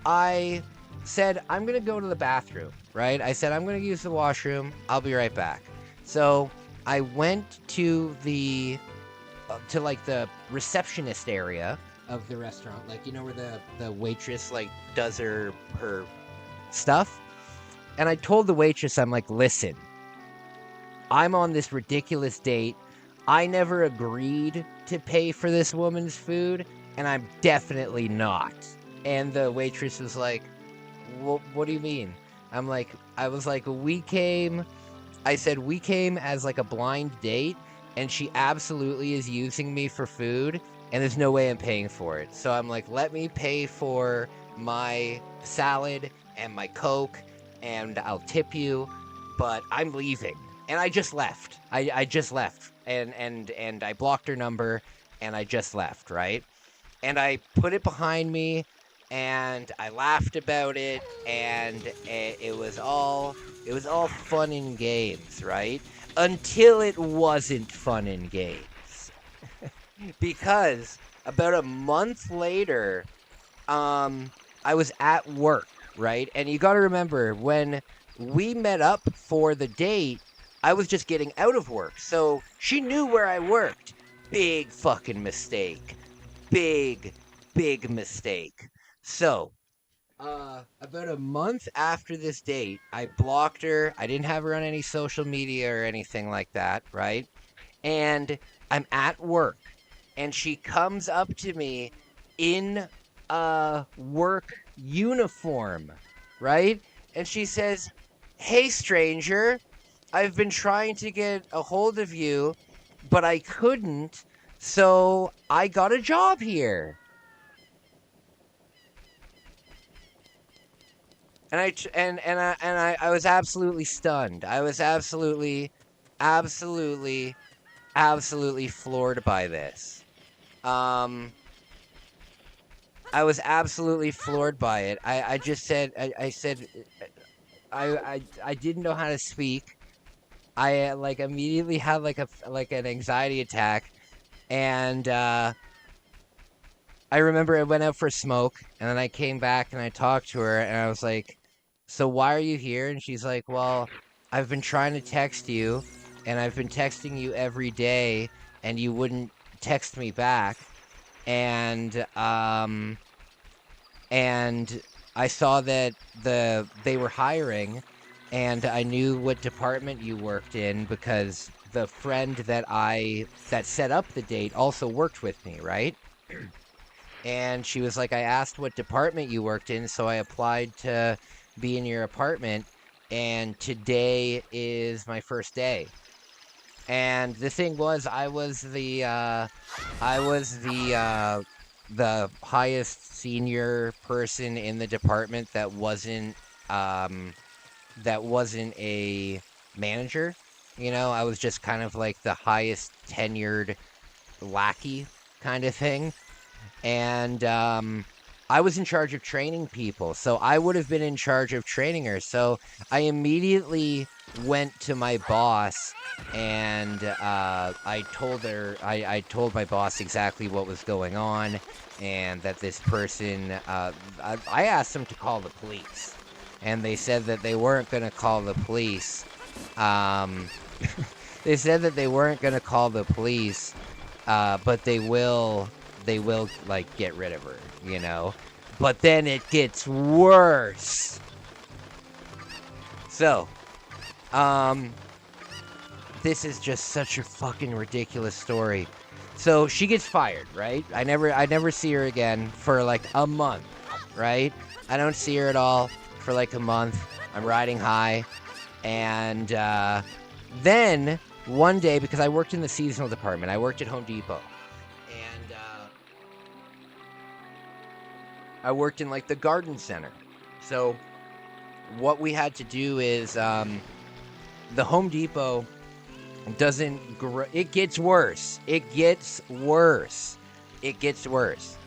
I said, I'm going to go to the bathroom, right? I said, I'm going to use the washroom. I'll be right back. So I went to the receptionist area of the restaurant, like, where the waitress, like, does her stuff. And I told the waitress, I'm like, listen, I'm on this ridiculous date. I never agreed to pay for this woman's food, and I'm definitely not. And the waitress was like, what do you mean? I was like, we came as like a blind date, and she absolutely is using me for food, and there's no way I'm paying for it. So I'm like, let me pay for my salad and my Coke, and I'll tip you, but I'm leaving. And I just left. I just left. And I blocked her number, and I just left, right? And I put it behind me, and I laughed about it, and it was all fun and games, right? Until it wasn't fun and games. Because about a month later, I was at work, right? And you got to remember, when we met up for the date, I was just getting out of work. So she knew where I worked. Big fucking mistake. Big mistake. So, about a month after this date, I blocked her. I didn't have her on any social media or anything like that, right? And I'm at work, and she comes up to me in a work uniform, right? And she says, hey, stranger, I've been trying to get a hold of you, but I couldn't, so I got a job here. And I was absolutely stunned. I was absolutely floored by this. I was absolutely floored by it. I just said, I said, I didn't know how to speak. I like immediately had like an anxiety attack, and I remember I went out for a smoke, and then I came back and I talked to her, and I was like, "So why are you here?" And she's like, "Well, I've been trying to text you, and I've been texting you every day, and you wouldn't text me back, and and I saw that they were hiring, and I knew what department you worked in because the friend that set up the date also worked with me, right?" And she was like, "I asked what department you worked in, so I applied to be in your apartment, and today is my first day." And the thing was, I was the highest senior person in the department that wasn't a manager. You know, I was just kind of like the highest tenured lackey kind of thing. And I was in charge of training people, so I would have been in charge of training her. So I immediately went to my boss, and I told my boss exactly what was going on, and that this person, I asked them to call the police, and they said that they weren't going to call the police. They said that they weren't going to call the police, but they will like get rid of her, you know. But then it gets worse. So, this is just such a fucking ridiculous story. So she gets fired, right? I never see her again for like a month, right? I don't see her at all for like a month. I'm riding high, and then one day, because I worked in the seasonal department, I worked at Home Depot. I worked in like the garden center. So what we had to do is the Home Depot doesn't grow. It gets worse. It gets worse. It gets worse.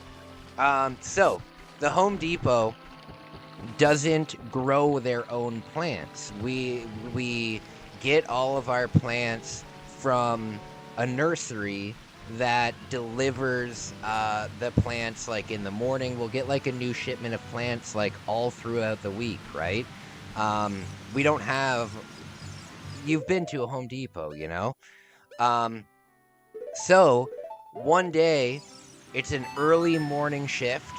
So the Home Depot doesn't grow their own plants. We get all of our plants from a nursery that delivers the plants like in the morning. We'll get like a new shipment of plants like all throughout the week, right? We don't have... You've been to a Home Depot, you know? So one day, it's an early morning shift.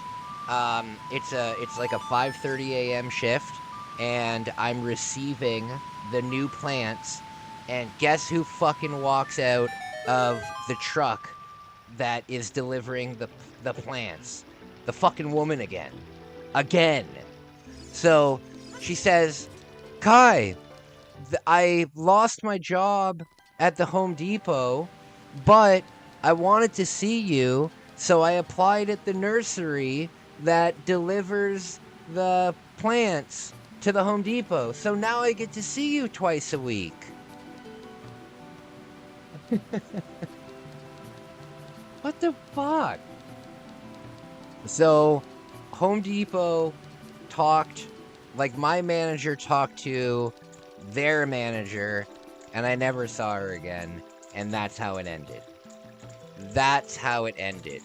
It's like a 5:30 a.m. shift, and I'm receiving the new plants, and guess who fucking walks out of the truck that is delivering the plants? The fucking woman again. Again. So she says, "Kai, I lost my job at the Home Depot, but I wanted to see you, so I applied at the nursery that delivers the plants to the Home Depot. So now I get to see you twice a week." What the fuck? So Home Depot talked, like my manager talked to their manager, and I never saw her again, and that's how it ended. That's how it ended.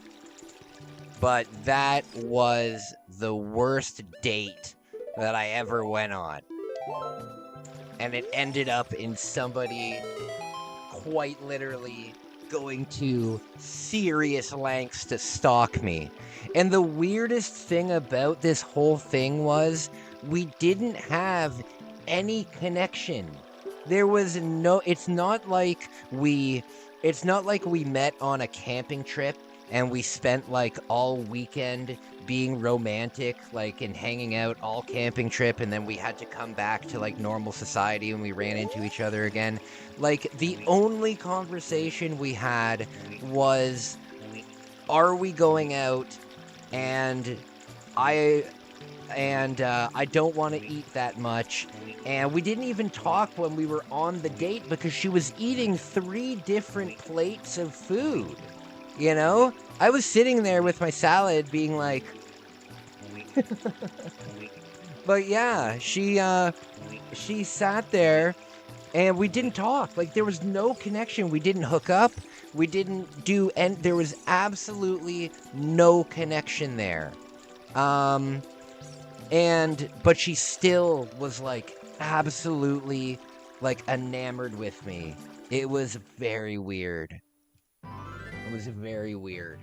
But that was the worst date that I ever went on. And it ended up in somebody quite literally going to serious lengths to stalk me. And the weirdest thing about this whole thing was we didn't have any connection. There was no... It's not like we met on a camping trip and we spent like all weekend being romantic, like, and hanging out all camping trip, and then we had to come back to like normal society and we ran into each other again. Like, the only conversation we had was, are we going out? And I and I don't want to eat that much. And we didn't even talk when we were on the date because she was eating 3 different plates of food. You know? I was sitting there with my salad being like... But yeah, she sat there and we didn't talk. Like, there was no connection. We didn't hook up. We didn't do... And there was absolutely no connection there. But she still was, like, absolutely, like, enamored with me. It was very weird. It was very weird.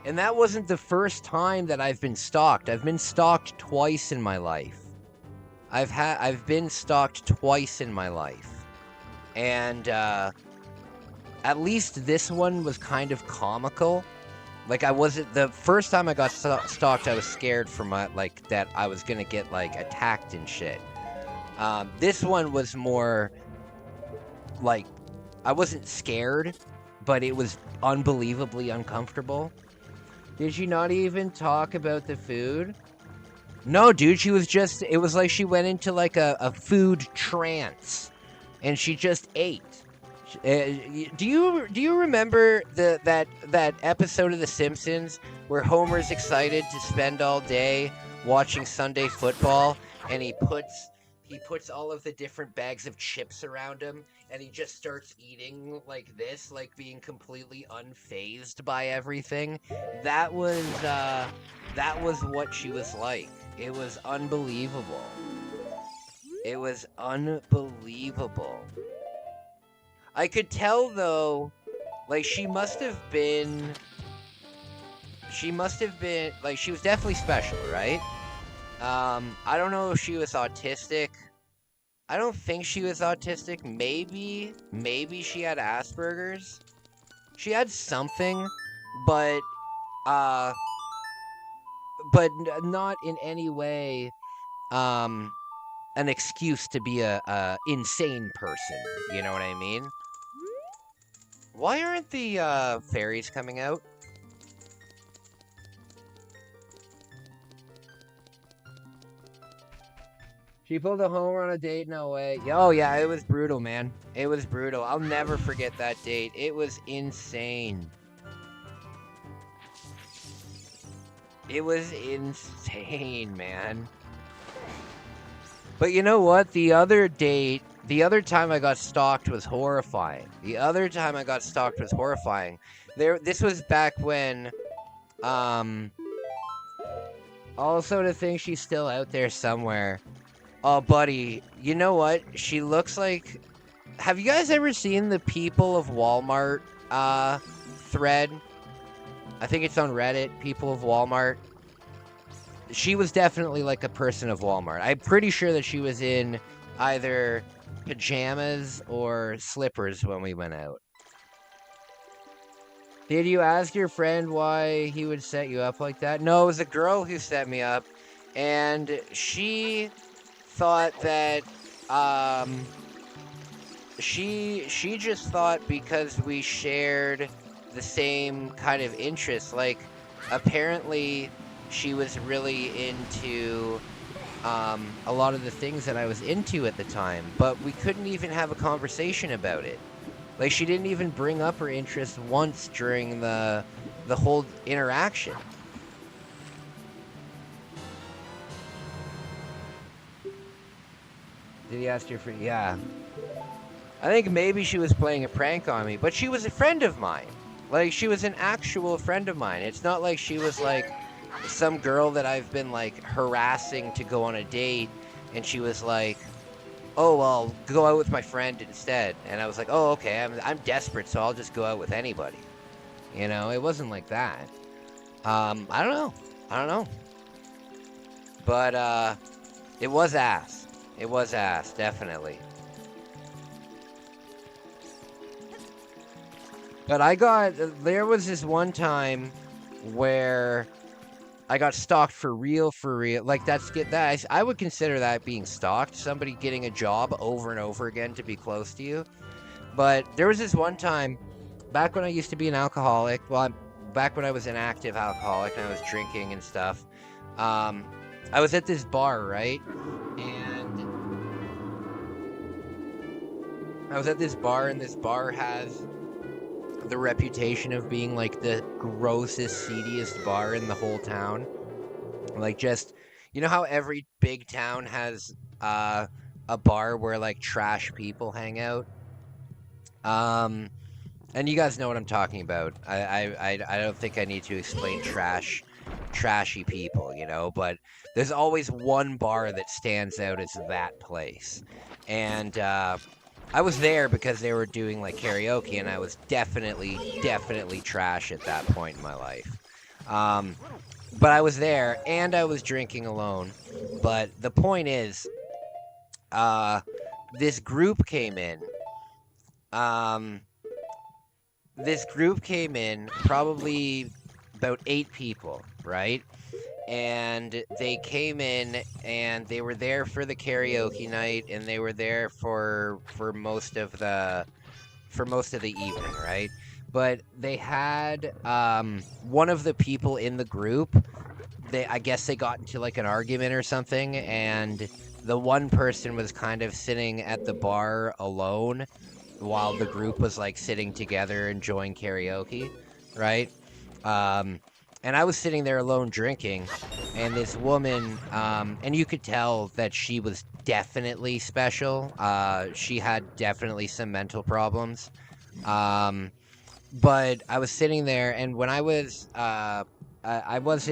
And that wasn't the first time that I've been stalked. I've been stalked twice in my life. I've been stalked twice in my life. And, at least this one was kind of comical. Like, I wasn't... The first time I got stalked, I was scared for my... Like, that I was gonna get, like, attacked and shit. This one was more... Like, I wasn't scared, but it was unbelievably uncomfortable. Did she not even talk about the food? No, dude, she was just... It was like she went into, like, a food trance. And she just ate. Do you remember that episode of The Simpsons where Homer's excited to spend all day watching Sunday football, and he puts all of the different bags of chips around him, and he just starts eating like this, like being completely unfazed by everything? That was what she was like. It was unbelievable. It was unbelievable. I could tell, though, like, she must have been, like, she was definitely special, right? I don't know if she was autistic. I don't think she was autistic. Maybe she had Asperger's. She had something, but not in any way, an excuse to be a insane person. You know what I mean? Why aren't the fairies coming out? She pulled a Homer on a date, no way. Oh yeah, it was brutal, man. It was brutal. I'll never forget that date. It was insane. It was insane, man. But you know what? The other time I got stalked was horrifying. This was back when, also to think she's still out there somewhere. Oh, buddy, you know what? She looks like... Have you guys ever seen the People of Walmart, thread? I think it's on Reddit, People of Walmart. She was definitely like a person of Walmart. I'm pretty sure that she was in either pajamas or slippers when we went out. Did you ask your friend why he would set you up like that? No, it was a girl who set me up, and she thought that, she just thought because we shared the same kind of interests, like, apparently she was really into a lot of the things that I was into at the time, but we couldn't even have a conversation about it. Like, she didn't even bring up her interest once during the whole interaction. Did he ask your friend? Yeah. I think maybe she was playing a prank on me, but she was a friend of mine. Like, she was an actual friend of mine. It's not like she was, like, some girl that I've been, like, harassing to go on a date, and she was like, oh, well, go out with my friend instead. And I was like, oh, okay, I'm desperate, so I'll just go out with anybody. You know, it wasn't like that. I don't know. But, it was ass. It was ass, definitely. But there was this one time where I got stalked for real. Like, I would consider that being stalked. Somebody getting a job over and over again to be close to you. But there was this one time, back when I used to be an alcoholic, back when I was an active alcoholic and I was drinking and stuff, I was at this bar, right? And I was at this bar, and this bar has the reputation of being like the grossest, seediest bar in the whole town. Like, just, you know how every big town has a bar where like trash people hang out? And you guys know what I'm talking about. I don't think I need to explain trashy people, you know, but there's always one bar that stands out as that place. And I was there because they were doing like karaoke, and I was definitely trash at that point in my life. But I was there, and I was drinking alone. But the point is, this group came in. This group came in, probably about 8 people, right? And they came in, and they were there for the karaoke night, and they were there for most of the evening, right? But they had one of the people in the group. I guess they got into like an argument or something, and the one person was kind of sitting at the bar alone while the group was like sitting together enjoying karaoke, right? And I was sitting there alone drinking, and this woman, and you could tell that she was definitely special. She had definitely some mental problems. But I was sitting there, and when I was, I was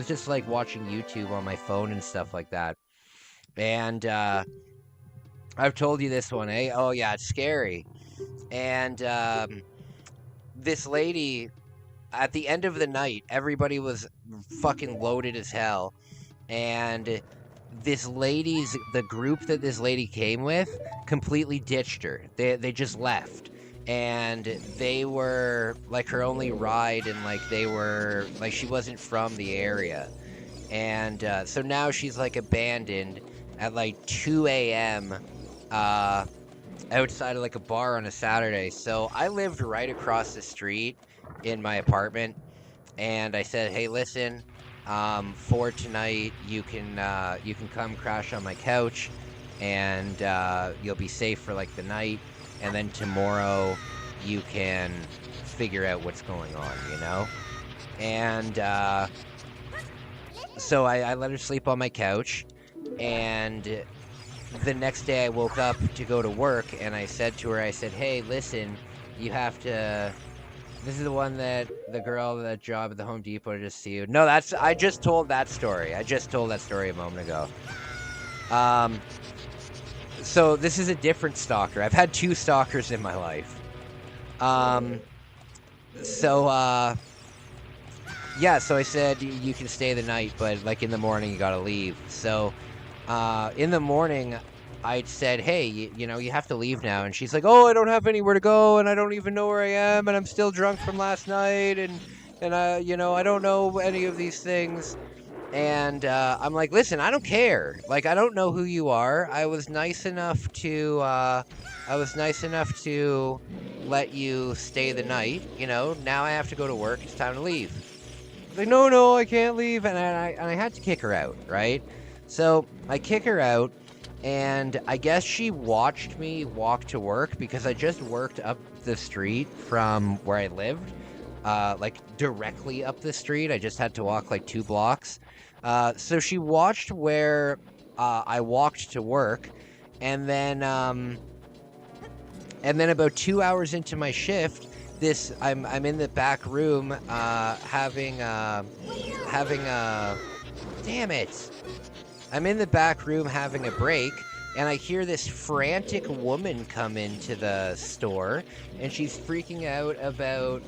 just like watching YouTube on my phone and stuff like that. And I've told you this one, eh? Oh yeah, it's scary. And this lady, at the end of the night, everybody was fucking loaded as hell. And the group that this lady came with completely ditched her. They just left. And they were like her only ride, and like they were like, she wasn't from the area. And so now she's like abandoned at like 2 a.m. Outside of like a bar on a Saturday. So I lived right across the street in my apartment, and I said, hey, listen, for tonight you can come crash on my couch, and you'll be safe for like the night, and then tomorrow you can figure out what's going on, you know? And so I let her sleep on my couch, and the next day I woke up to go to work, and I said to her, I said, hey, listen, you have to... This is the one that the girl that job at the Home Depot just sued. No, I just told that story. I just told that story a moment ago. So this is a different stalker. I've had 2 stalkers in my life. Yeah, so I said, you can stay the night, but like in the morning you gotta leave. So in the morning I said, hey, you know, you have to leave now. And she's like, oh, I don't have anywhere to go, and I don't even know where I am, and I'm still drunk from last night, and you know, I don't know any of these things. And I'm like, listen, I don't care. Like, I don't know who you are. I was nice enough to let you stay the night. You know, now I have to go to work. It's time to leave. Like, no, I can't leave. And I had to kick her out, right? So I kick her out, and I guess she watched me walk to work, because I just worked up the street from where I lived, like directly up the street. I just had to walk like 2 blocks. So she watched where I walked to work, and then about 2 hours into my shift, I'm in the back room damn it. I'm in the back room having a break, and I hear this frantic woman come into the store, and she's freaking out about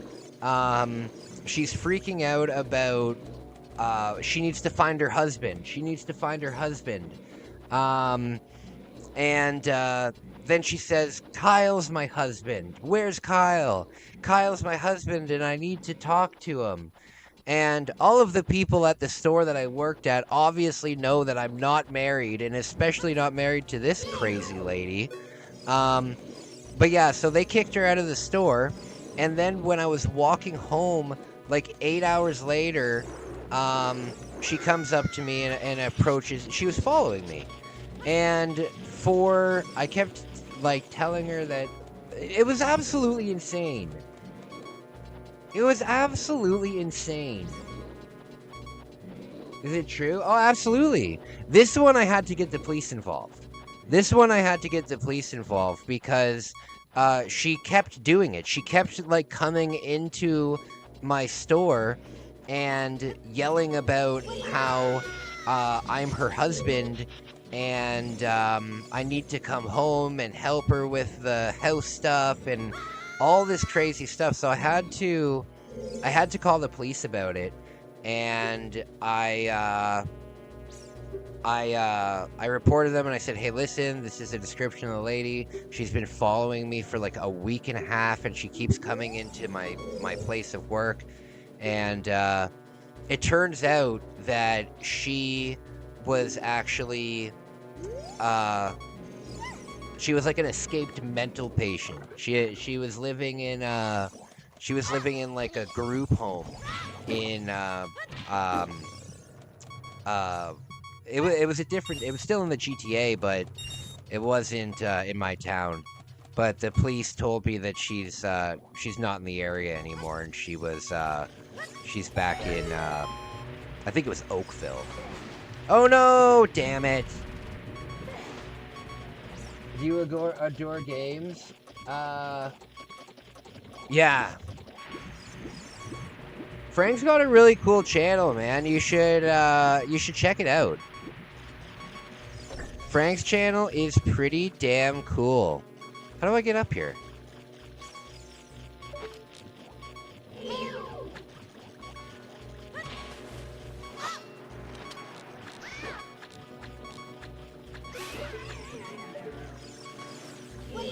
she needs to find her husband. Then she says, Kyle's my husband. Where's Kyle? Kyle's my husband, and I need to talk to him. And all of the people at the store that I worked at obviously know that I'm not married, and especially not married to this crazy lady. But yeah, so they kicked her out of the store. And then when I was walking home, like 8 hours later, she comes up to me and approaches. She was following me, and I kept like telling her that it was absolutely insane. It was absolutely insane. Is it true? Oh, absolutely. This one I had to get the police involved. Because she kept doing it. She kept like coming into my store and yelling about how I'm her husband and I need to come home and help her with the house stuff and all this crazy stuff. So I had to call the police about it, and I reported them and I said, hey, listen, this is a description of the lady. She's been following me for like a week and a half, and she keeps coming into my place of work. And it turns out that she was actually she was like an escaped mental patient. She was living in like a group home in it was still in the GTA, but it wasn't in my town. But the police told me that she's not in the area anymore, and she's back in I think it was Oakville. Oh no, damn it. Do you adore games? Yeah. Frank's got a really cool channel, man. You should check it out. Frank's channel is pretty damn cool. How do I get up here?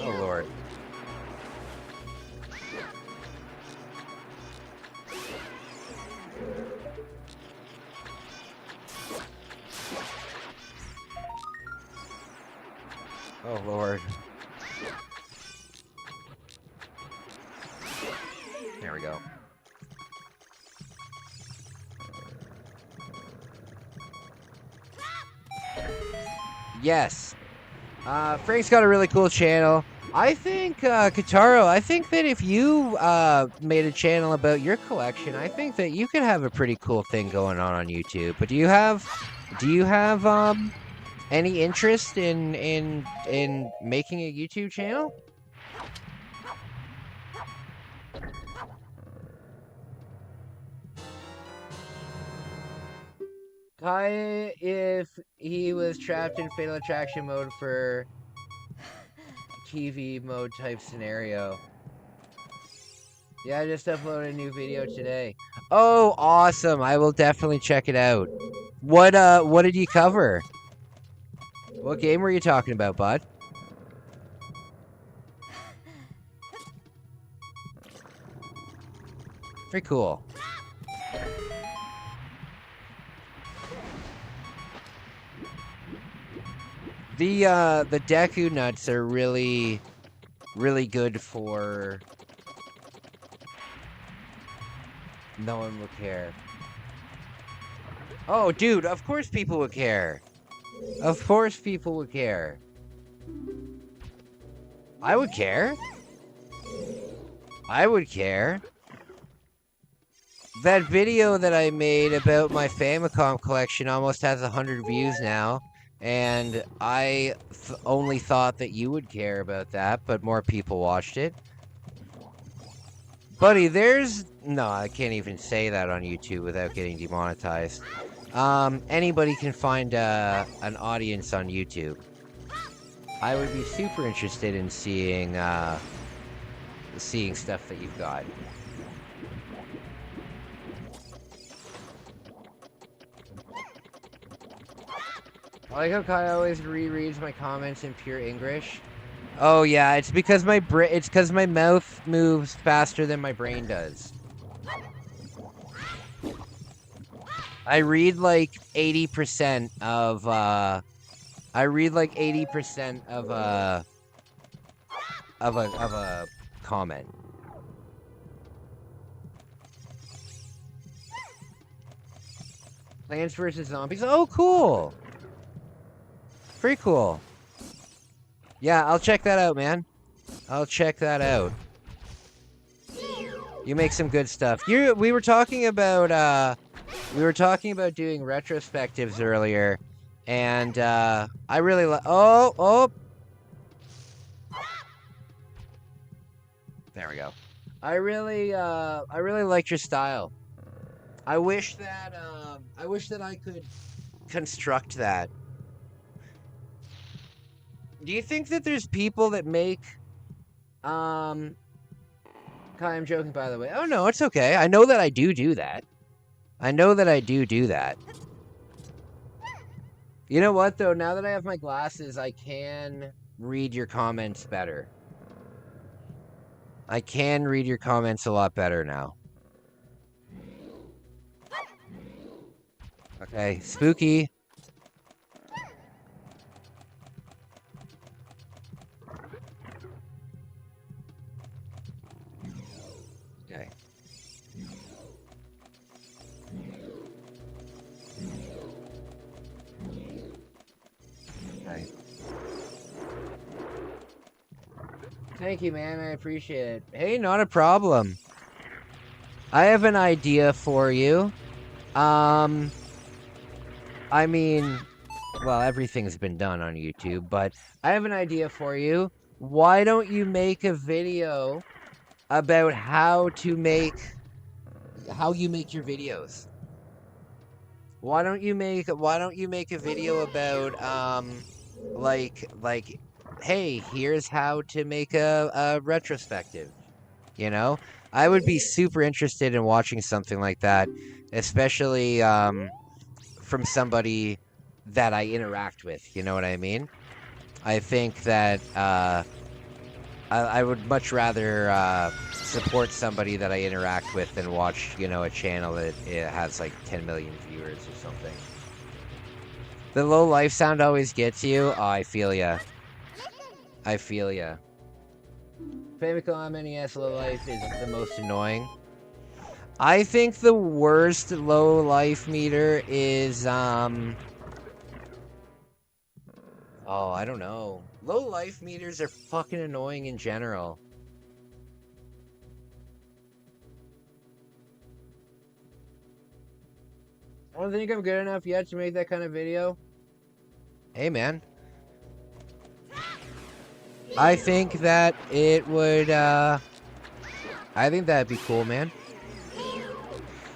Oh, Lord. Oh, Lord. There we go. Yes. Frank's got a really cool channel. I think, Kataro, I think that if you made a channel about your collection, I think that you could have a pretty cool thing going on YouTube. But do you have any interest in making a YouTube channel? Kai, if he was trapped in Fatal Attraction mode for TV mode type scenario. Yeah, I just uploaded a new video today. Oh, awesome. I will definitely check it out. What did you cover? What game were you talking about, bud? Very cool. The Deku nuts are really good for... No one will care. Oh, dude, of course people would care. Of course people would care. I would care. I would care. That video that I made about my Famicom collection almost has 100 views now. And I only thought that you would care about that, but more people watched it. Buddy, no, I can't even say that on YouTube without getting demonetized. Anybody can find an audience on YouTube. I would be super interested in seeing stuff that you've got. I like how Kai always rereads my comments in pure English. Oh yeah, it's because my mouth moves faster than my brain does. I read like 80% of a comment. Plants vs. Zombies. Oh, cool. Pretty cool. Yeah, I'll check that out, man. I'll check that out. You make some good stuff. We were talking about doing retrospectives earlier, and I really like. Oh. There we go. I really liked your style. I wish that I could construct that. Do you think that there's people that make Kai, I'm joking, by the way. Oh no, it's okay. I know that I do that. I know that I do that. You know what though? Now that I have my glasses, I can read your comments better. I can read your comments a lot better now. Okay, spooky. Okay. Okay. Thank you, man. I appreciate it. Hey, not a problem. I have an idea for you. I mean, well, everything's been done on YouTube, but I have an idea for you. Why don't you make a video about how you make your videos? Why don't you make a video about like hey, here's how to make a retrospective. You know? I would be super interested in watching something like that, especially from somebody that I interact with, you know what I mean? I think that I would much rather support somebody that I interact with than watch, you know, a channel that it has like 10 million viewers or something. The low life sound always gets you. Oh, I feel ya. I feel ya. Famicom NES low life is the most annoying. I think the worst low life meter is oh, I don't know. Low life meters are fucking annoying in general. I don't think I'm good enough yet to make that kind of video. Hey, man. I think that it would, I think that'd be cool, man.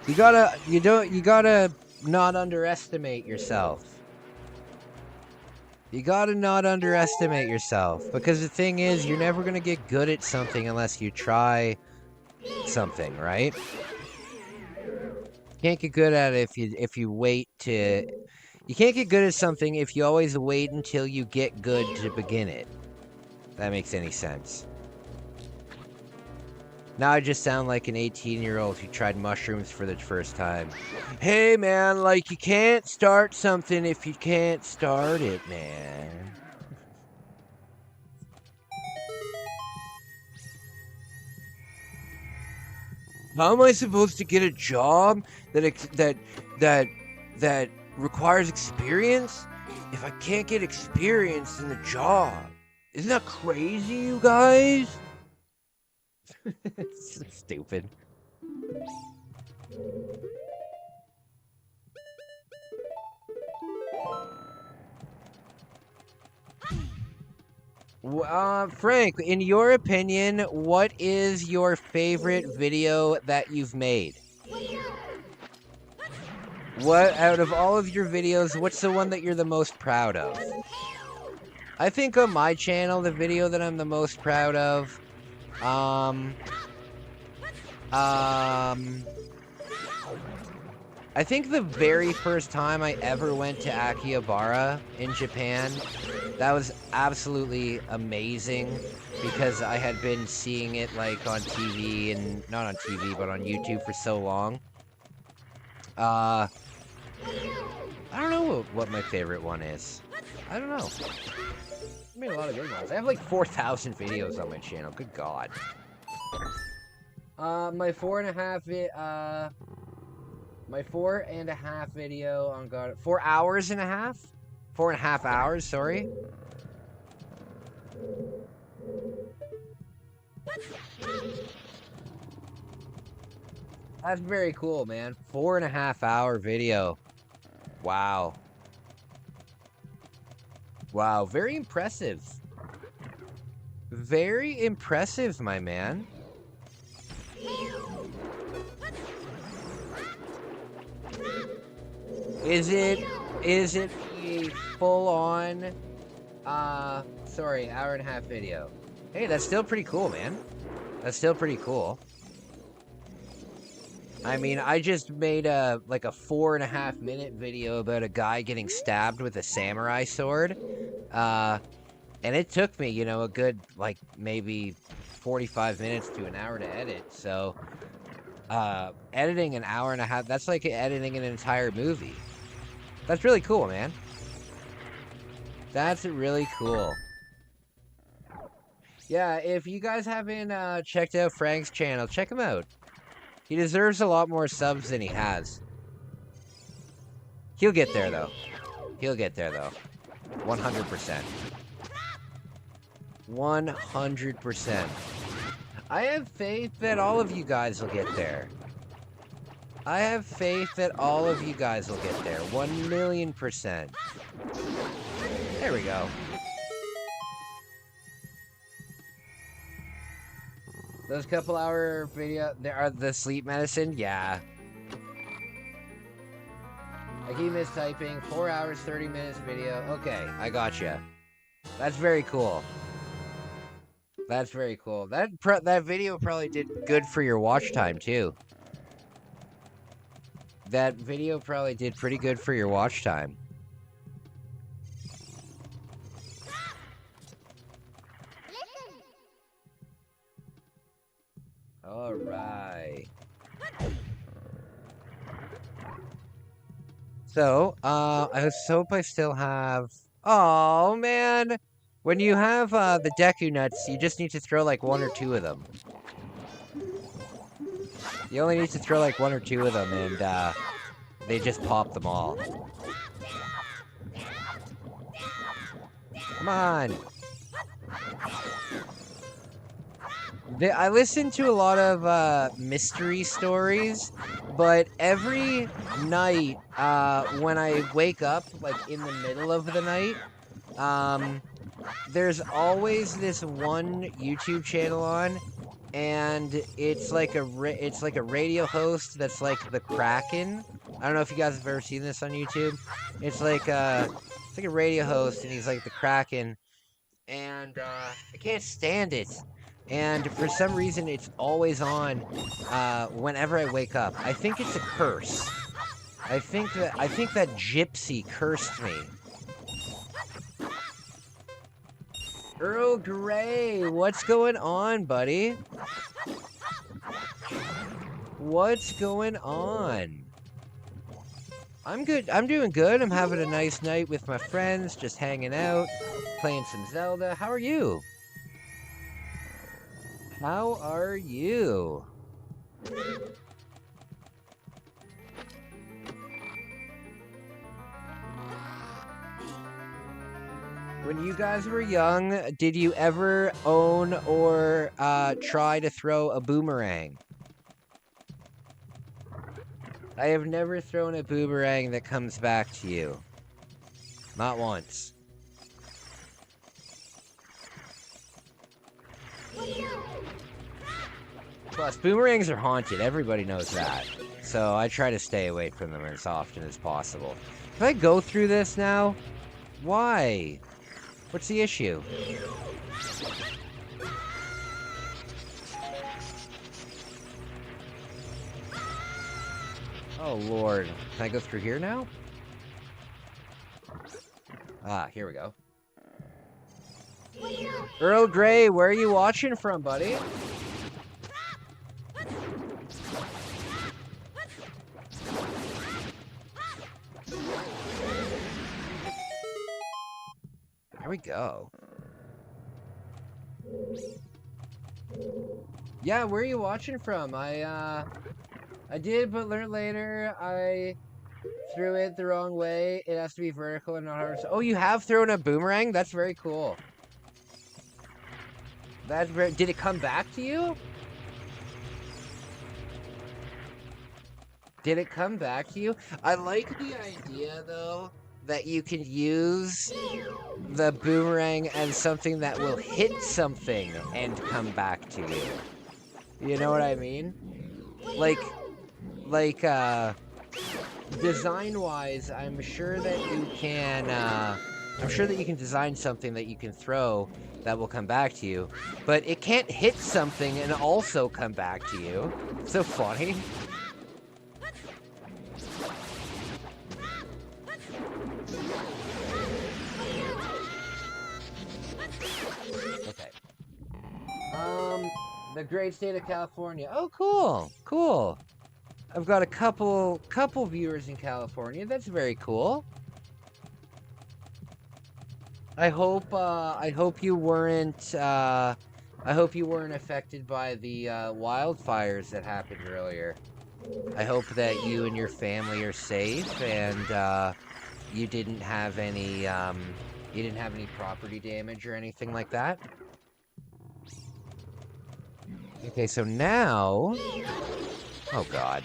You gotta not underestimate yourself. You gotta not underestimate yourself. Because the thing is, you're never gonna get good at something unless you try something, right? You can't get good at it if you wait to... You can't get good at something if you always wait until you get good to begin it. If that makes any sense. Now I just sound like an 18-year-old who tried mushrooms for the first time. Hey, man, like, you can't start something if you can't start it, man. How am I supposed to get a job that requires experience if I can't get experience in the job? Isn't that crazy, you guys? It's so stupid. Frank, in your opinion, what is your favorite video that you've made? What, out of all of your videos, what's the one that you're the most proud of? I think on my channel, the video that I'm the most proud of, I think the very first time I ever went to Akihabara in Japan, that was absolutely amazing because I had been seeing it like on TV and not on TV, but on YouTube for so long. I don't know what my favorite one is. I don't know. I made a lot of good ones. I have like 4,000 videos on my channel. Good God. My 4.5 My 4.5 video on God. 4 hours and a half? 4.5 hours, sorry. That's very cool, man. 4.5 hour video. Wow. Wow, very impressive. Very impressive, my man. Is it a full-on, sorry, hour-and-a-half video? Hey, that's still pretty cool, man. That's still pretty cool. I mean, I just made a 4.5 minute video about a guy getting stabbed with a samurai sword. And it took me, you know, a good, like, maybe 45 minutes to an hour to edit. So, editing an hour and a half, that's like editing an entire movie. That's really cool, man. That's really cool. Yeah, if you guys haven't checked out Frank's channel, check him out. He deserves a lot more subs than he has. He'll get there, though. He'll get there, though. 100%. 100%. I have faith that all of you guys will get there. I have faith that all of you guys will get there. 1,000,000%. There we go. Those couple hour video, there are the sleep medicine, yeah. I keep mistyping. 4 hours, 30 minutes video. Okay, I gotcha. That's very cool. That's very cool. That video probably did good for your watch time too. That video probably did pretty good for your watch time. All right. So, I just hope I still have... Oh, man! When you have, the Deku Nuts, you just need to throw, like, 1 or 2 of them. You only need to throw, like, 1 or 2 of them, and, they just pop them all. Come on! I listen to a lot of mystery stories, but every night when I wake up, like in the middle of the night, there's always this one YouTube channel on, and it's like a radio host that's like the Kraken. I don't know if you guys have ever seen this on YouTube. It's like a radio host, and he's like the Kraken, and I can't stand it. And for some reason, it's always on whenever I wake up. I think it's a curse. I think that gypsy cursed me. Earl Grey, what's going on, buddy? What's going on? I'm good. I'm doing good. I'm having a nice night with my friends, just hanging out, playing some Zelda. How are you? How are you? When you guys were young, did you ever own or try to throw a boomerang? I have never thrown a boomerang that comes back to you. Not once. Plus, boomerangs are haunted. Everybody knows that. So I try to stay away from them as often as possible. Can I go through this now? Why? What's the issue? Oh, Lord. Can I go through here now? Ah, here we go. Earl Grey, where are you watching from, buddy? There we go. Yeah, where are you watching from? I I did, but learn later. I threw it the wrong way. It has to be vertical and not horizontal. Oh, you have thrown a boomerang? That's very cool. That's very... Did it come back to you? Did it come back to you? I like the idea, though, that you can use the boomerang as something that will hit something and come back to you. You know what I mean? Like, design-wise, I'm sure that you can, I'm sure that you can design something that you can throw that will come back to you, but it can't hit something and also come back to you. It's so funny. Okay. The great state of California. Oh, cool. Cool. I've got a couple viewers in California. That's very cool. I hope you weren't affected by the wildfires that happened earlier. I hope that you and your family are safe and you didn't have any property damage or anything like that. Okay, so now, oh God.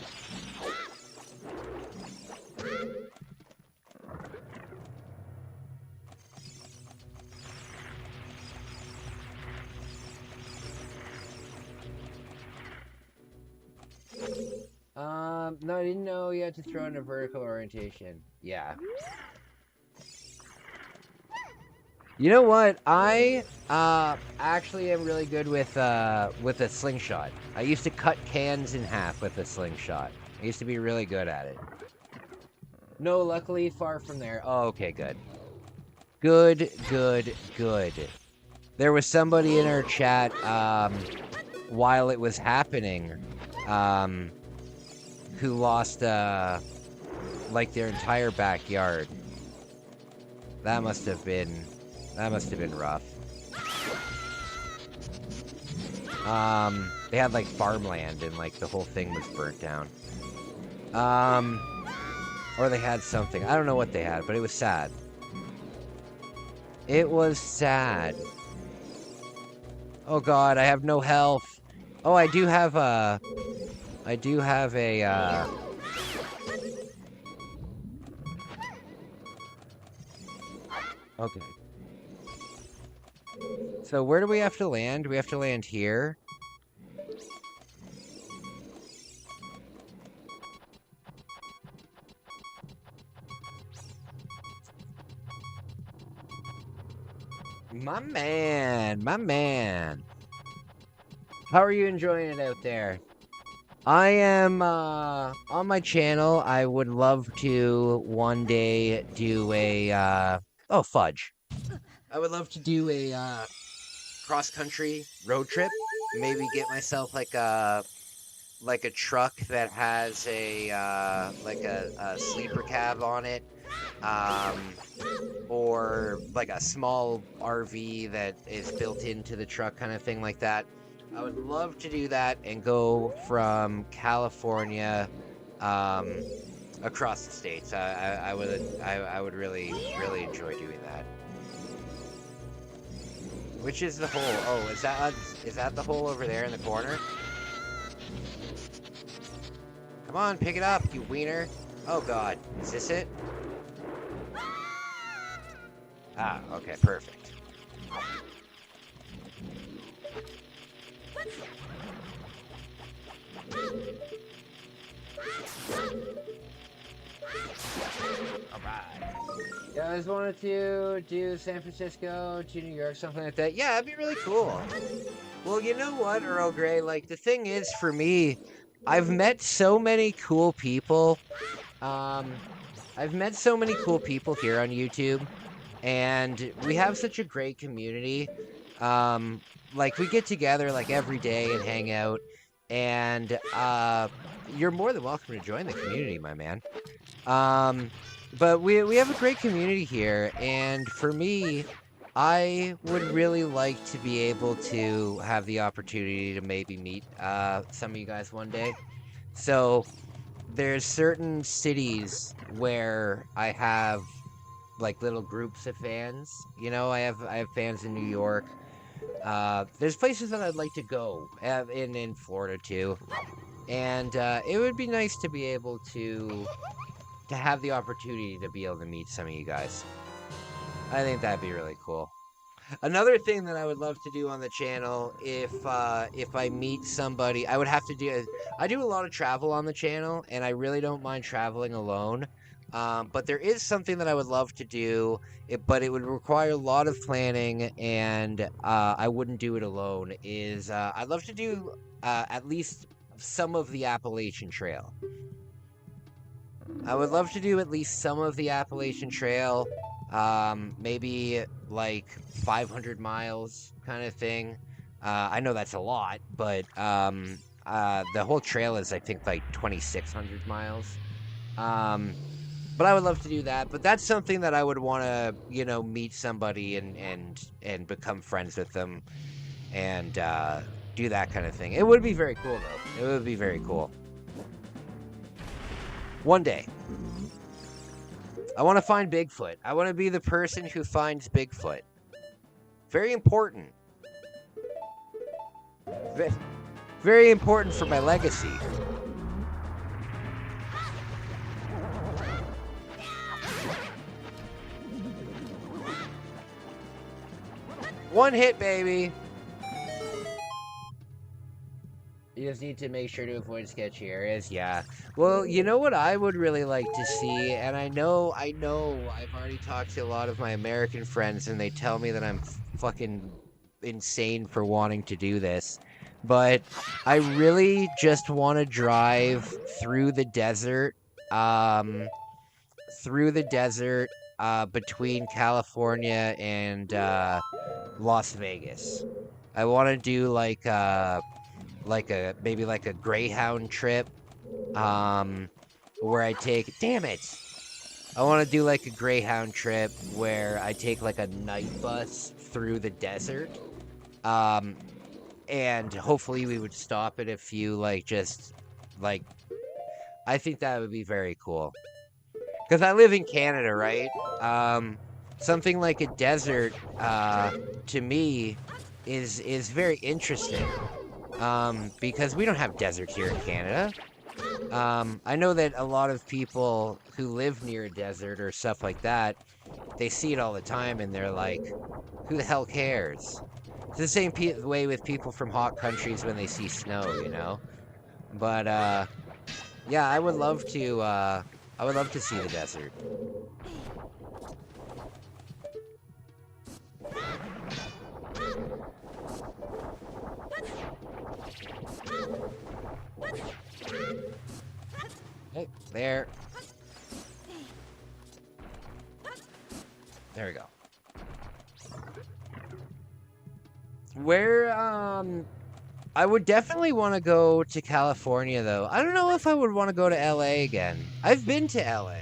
No, I didn't know you had to throw in a vertical orientation. Yeah. You know what? I actually am really good with a slingshot. I used to cut cans in half with a slingshot. I used to be really good at it. No, luckily far from there. Oh, okay, good. Good. There was somebody in our chat while it was happening who lost like their entire backyard. That must have been rough. They had like farmland and like the whole thing was burnt down. Or they had something. I don't know what they had, but it was sad. It was sad. Oh God, I have no health. Oh, I do have a... Okay. So where do we have to land? We have to land here. My man. How are you enjoying it out there? I am, on my channel, I would love to one day do a, oh, fudge. I would love to do a, cross-country road trip. Maybe get myself, like a truck that has a, like a sleeper cab on it. Or like a small RV that is built into the truck, kind of thing like that. I would love to do that and go from California across the states. I would really enjoy doing that. Which is the hole? Oh, is that the hole over there in the corner? Come on, pick it up, you wiener. Oh God, is this it? Ah, okay, perfect. Alright. Yeah, I just wanted to do San Francisco to New York, something like that. Yeah, that'd be really cool. Well, you know what, Earl Grey? Like, the thing is, for me, I've met so many cool people. I've met so many cool people here on YouTube. And we have such a great community. Like, we get together, like, every day and hang out. And, you're more than welcome to join the community, my man. But we have a great community here. And for me, I would really like to be able to have the opportunity to maybe meet, some of you guys one day. So there's certain cities where I have like little groups of fans. You know, I have fans in New York. There's places that I'd like to go, in Florida too, and it would be nice to be able to have the opportunity to be able to meet some of you guys. I think that'd be really cool. Another thing that I would love to do on the channel, if I meet somebody, I would have to do. I do a lot of travel on the channel, and I really don't mind traveling alone. But there is something that I would love to do, but it would require a lot of planning, and I wouldn't do it alone. I'd love to do at least some of the Appalachian Trail. I would love to do at least some of the Appalachian Trail, maybe like 500 miles kind of thing. I know that's a lot, but the whole trail is, I think, like 2,600 miles. But I would love to do that. But that's something that I would want to, meet somebody and become friends with them and do that kind of thing. It would be very cool, though. It would be very cool. One day. I want to find Bigfoot. I want to be the person who finds Bigfoot. Very important. Very important for my legacy. One hit, baby. You just need to make sure to avoid sketchy areas. Yeah. Well, you know what I would really like to see, and I know I've already talked to a lot of my American friends, and they tell me that I'm fucking insane for wanting to do this. But I really just want to drive through the desert, between California and Las Vegas. I want to do like maybe like a Greyhound trip, where I take. Damn it! I want to do like a Greyhound trip where I take like a night bus through the desert, and hopefully we would stop at a few I think that would be very cool. Because I live in Canada, right? Something like a desert, to me, is very interesting. Because we don't have desert here in Canada. I know that a lot of people who live near a desert or stuff like that, they see it all the time and they're like, who the hell cares? It's the same way with people from hot countries when they see snow, you know? But, yeah, I would love to see the desert. Hey, there. There we go. Where, I would definitely want to go to California, though. I don't know if I would want to go to LA again. I've been to LA.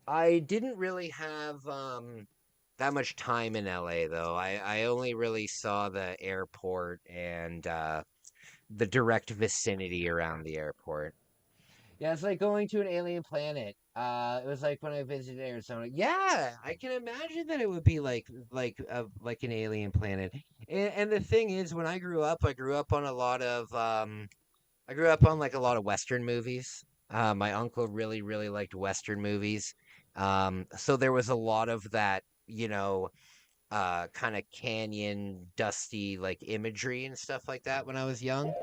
I didn't really have, that much time in LA, though. I only really saw the airport and, the direct vicinity around the airport. Yeah, it's like going to an alien planet. It was like when I visited Arizona. Yeah, I can imagine that it would be like an alien planet. And the thing is, when I grew up on a lot of I grew up on like a lot of Western movies. My uncle really liked Western movies. So there was a lot of that, kind of canyon dusty like imagery and stuff like that when I was young.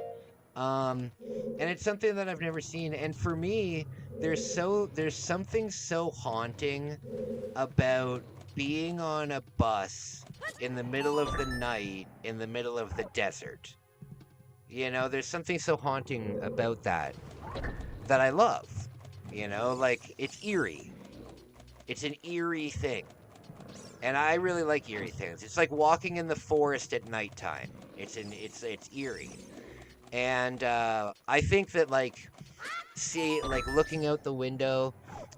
And it's something that I've never seen. And for me, there's something so haunting about being on a bus in the middle of the night in the middle of the desert. There's something so haunting about that I love. Like it's eerie. It's an eerie thing. And I really like eerie things. It's like walking in the forest at nighttime. It's eerie. And I think that looking out the window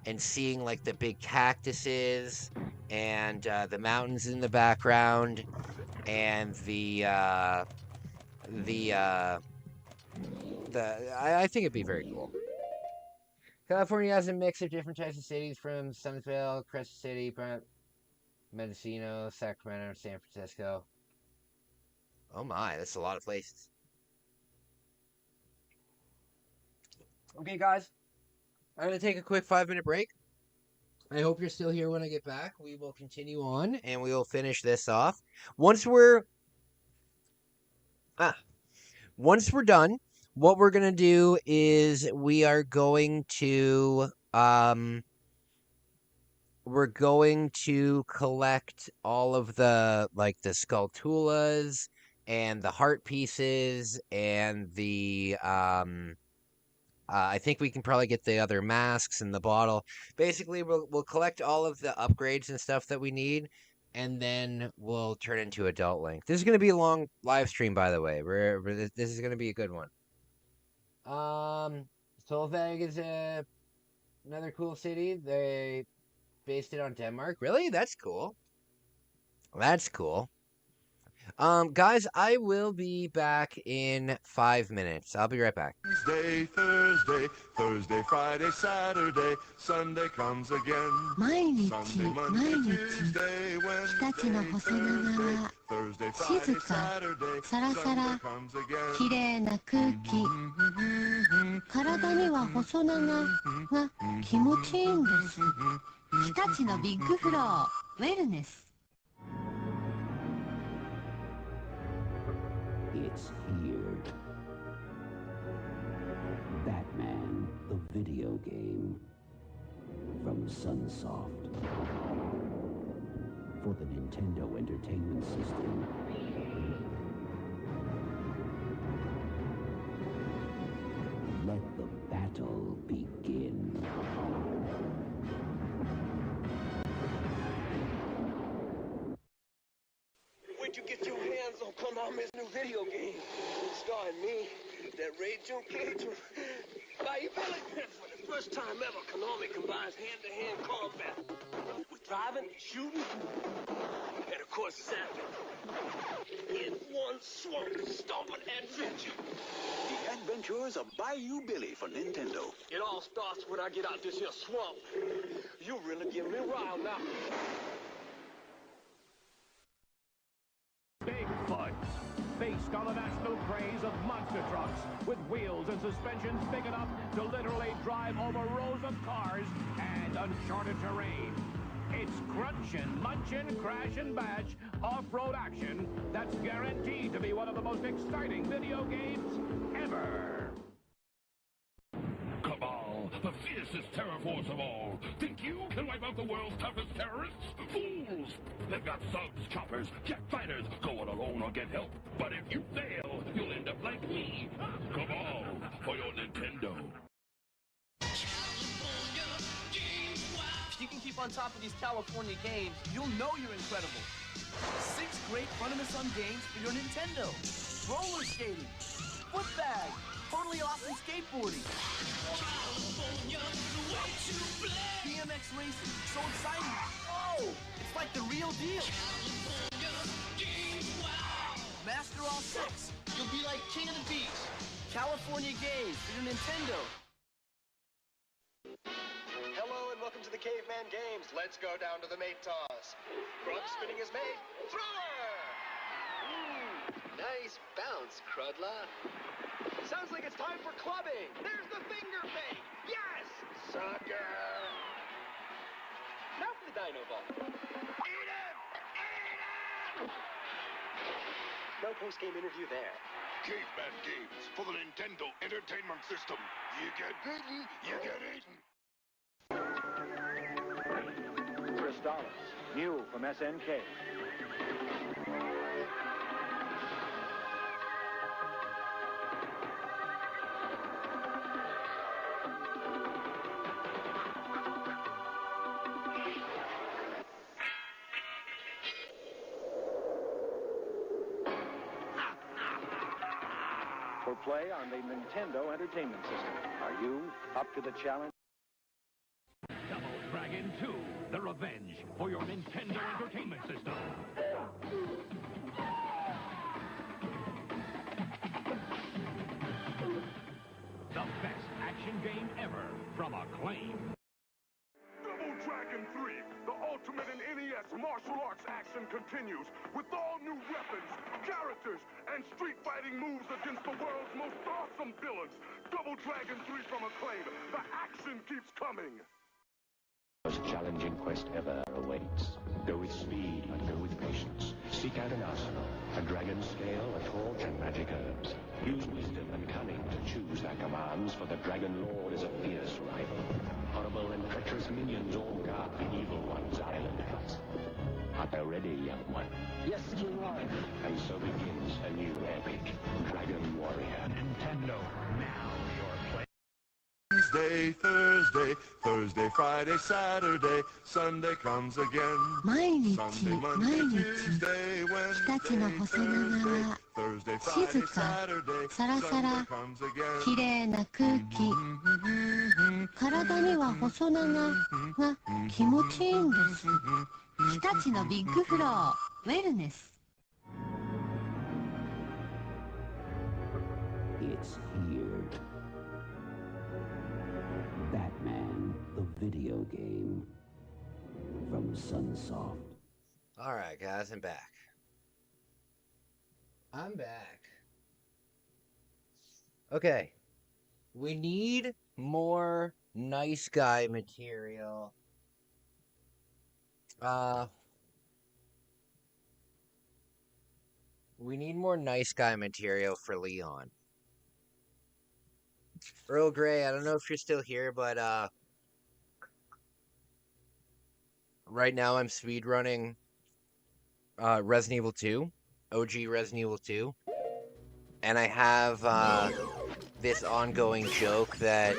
and seeing like the big cactuses and the mountains in the background and the I think it'd be very cool. California has a mix of different types of cities from Sunnyvale, Crescent City, Mendocino, Sacramento, San Francisco. Oh my, that's a lot of places. Okay, guys, I'm going to take a quick 5-minute break. I hope you're still here when I get back. We will continue on, and we will finish this off. Once we're done, what we're going to do is we're going to collect all of the Skulltulas and the heart pieces and the I think we can probably get the other masks and the bottle. Basically, we'll collect all of the upgrades and stuff that we need, and then we'll turn into Adult Link. This is going to be a long live stream, by the way. This is going to be a good one. Solvang is another cool city. They based it on Denmark. Really? That's cool. That's cool. Guys, I will be back in 5 minutes. I'll be right back. Thursday, Friday, Saturday, Sunday comes again. Sunday, Monday, Tuesday, Wednesday, Thursday, Friday, Saturday, Sunday comes again. 綺麗な空気体には細長が気持ちいいんです日立のビッグフローウェルネス It's here. Batman, the video game. From Sunsoft. For the Nintendo Entertainment System. Let the battle begin. Where'd you get your hands on Konami's new video game? Starring me, that Ray Jun Cage, by Billy for the first time ever, Konami combines hand-to-hand combat with driving, shooting, and of course zapping. In one swamp, stomping adventure. The Adventures of Bayou Billy for Nintendo. It all starts when I get out this here swamp. You really get me riled now. Bigfoot. Feast on the national craze of monster trucks with wheels and suspensions big enough to literally drive over rows of cars and uncharted terrain. It's crunchin', munchin', crash and bash, off-road action that's guaranteed to be one of the most exciting video games ever. Cabal, the fiercest terror force of all. Think you can wipe out the world's toughest terrorists? Fools! They've got thugs, choppers, jet fighters, go it alone or get help. But if you fail, you'll end up like me. Cabal, for your Nintendo. If you can keep on top of these California games, you'll know you're incredible. 6 great fun-in-the-sun games for your Nintendo. Roller skating, foot bag, totally awesome skateboarding. BMX racing, so exciting. Oh, it's like the real deal. Master all 6. You'll be like king of the beach. California games for your Nintendo. Hello and welcome to the Caveman Games. Let's go down to the mate toss. Crud spinning his mate. Thrower! Nice bounce, Crudla. Sounds like it's time for clubbing. There's the finger bait. Yes! Sucker! Now for the dino ball. Eat him! Eat him! No post-game interview there. Caveman Games for the Nintendo Entertainment System. You get bitten, you get eaten. Crystallis, new from SNK. For play on the Nintendo Entertainment System. Are you up to the challenge? Double Dragon 2, The Revenge for your Nintendo Entertainment System. as martial arts action continues with all new weapons, characters, and street fighting moves against the world's most awesome villains. Double Dragon 3 from Acclaim. The action keeps coming. Most challenging quest ever awaits. Go with speed and go with patience. Seek out an arsenal, a dragon scale, a torch, and magic herbs. Use wisdom and cunning to choose their commands, for the Dragon Lord is a fierce rival. Horrible and treacherous minions all guard the evil one's island huts. Are you ready, young one? Yes, King Lord. And so begins a new epic, Dragon Warrior. Nintendo, now you're playing. Wednesday, Thursday, Thursday, Friday, Saturday, Sunday comes again. 毎日 Sunday, 毎 Monday, 日 Tuesday, 日立の Wednesday, 細長 Thursday, Thursday, 静 Friday, か Saturday, サラサラ Sunday comes again. きれいな空気体には細長が気持ちいいんです日立のビッグフローウェルネス It's here. Batman, the video game. From Sunsoft. Alright, guys, I'm back. I'm back. Okay. We need more nice guy material. We need more nice guy material for Leon. Earl Grey, I don't know if you're still here, but right now I'm speedrunning Resident Evil 2, OG Resident Evil 2, and I have this ongoing joke that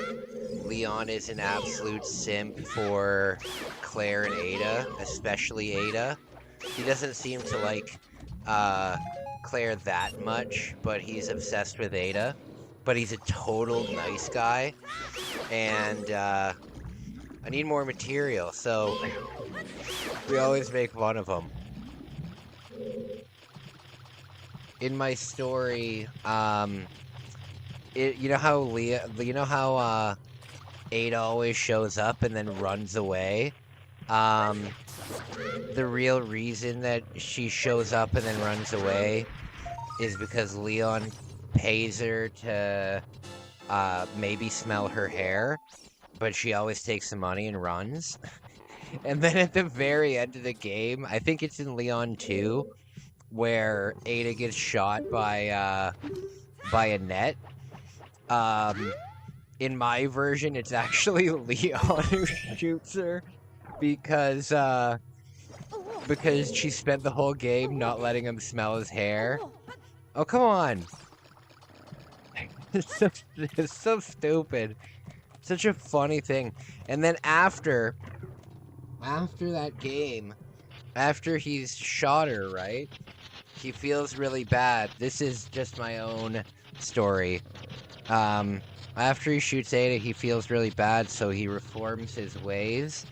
Leon is an absolute simp for Claire and Ada, especially Ada. He doesn't seem to like Claire that much, but he's obsessed with Ada. But he's a total nice guy, and I need more material, so we always make fun of him. In my story, you know how Ada always shows up and then runs away? The real reason that she shows up and then runs away is because Leon pays her to maybe smell her hair, but she always takes the money and runs. And then at the very end of the game, I think it's in Leon 2, where Ada gets shot by a net. In my version, it's actually Leon who shoots her because she spent the whole game not letting him smell his hair. Oh, come on. It's so stupid. Such a funny thing. And then after that game, after he's shot her, right? He feels really bad. This is just my own story. After he shoots Ada, he feels really bad, so he reforms his ways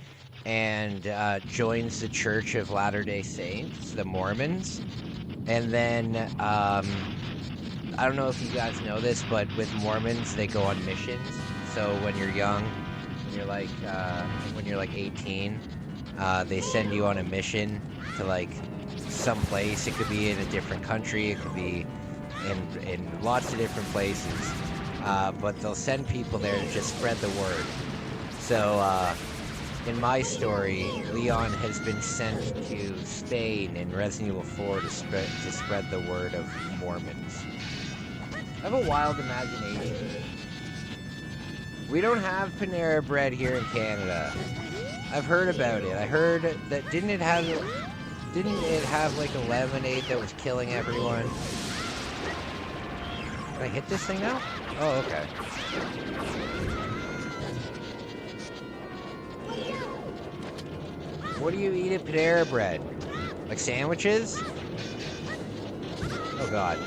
and joins the Church of Latter-day Saints, the Mormons. And then, I don't know if you guys know this, but with Mormons, they go on missions. So when you're young, when you're like 18, they send you on a mission to like some place. It could be in a different country. It could be in lots of different places. But they'll send people there to just spread the word. So in my story, Leon has been sent to Spain in Resident Evil 4 to spread the word of Mormons. I have a wild imagination. We don't have Panera Bread here in Canada. I've heard about it. I heard that didn't it have like a lemonade that was killing everyone? Can I hit this thing now? Oh, okay. What do you eat at Panera Bread? Like sandwiches? Oh god.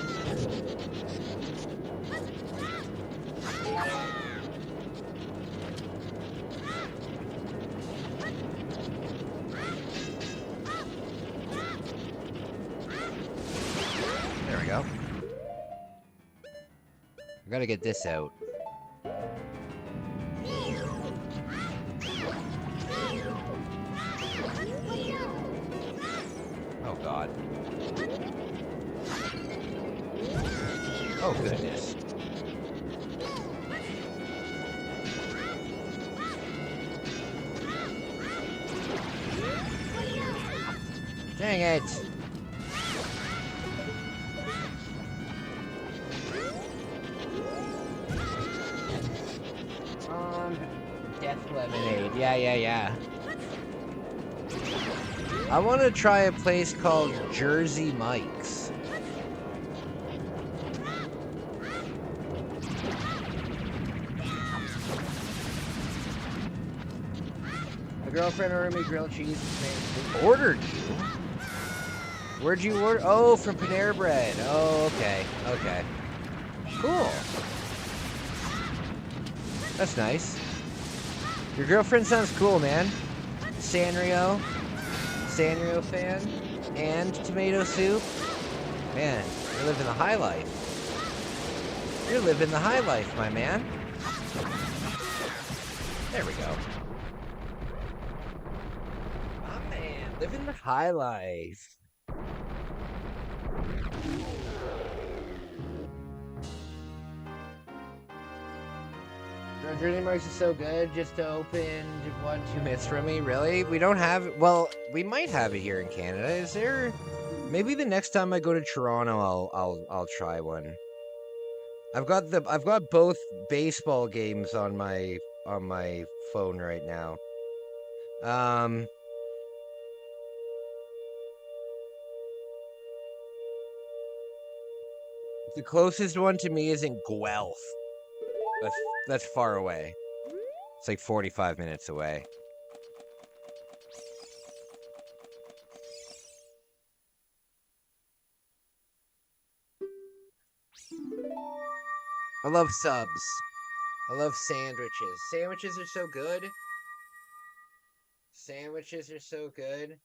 There we go. I gotta get this out. Oh, goodness. Dang it! Death Lemonade. Yeah. I want to try a place called Jersey Mike's. My girlfriend ordered me grilled cheese. Ordered you? Where'd you order? Oh, from Panera Bread. Oh, okay. Cool. That's nice. Your girlfriend sounds cool, man. Sanrio fan, and tomato soup. Man, you're living the high life. You're living the high life, my man. There we go. My man, living the high life. Jersey Mike's is so good. Just opened 1-2 minutes from me. Really? We don't have it. Well, we might have it here in Canada. Is there? Maybe the next time I go to Toronto, I'll try one. I've got both baseball games on my phone right now. The closest one to me is in Guelph. That's far away. It's like 45 minutes away. I love subs. I love sandwiches. Sandwiches are so good. Sandwiches are so good.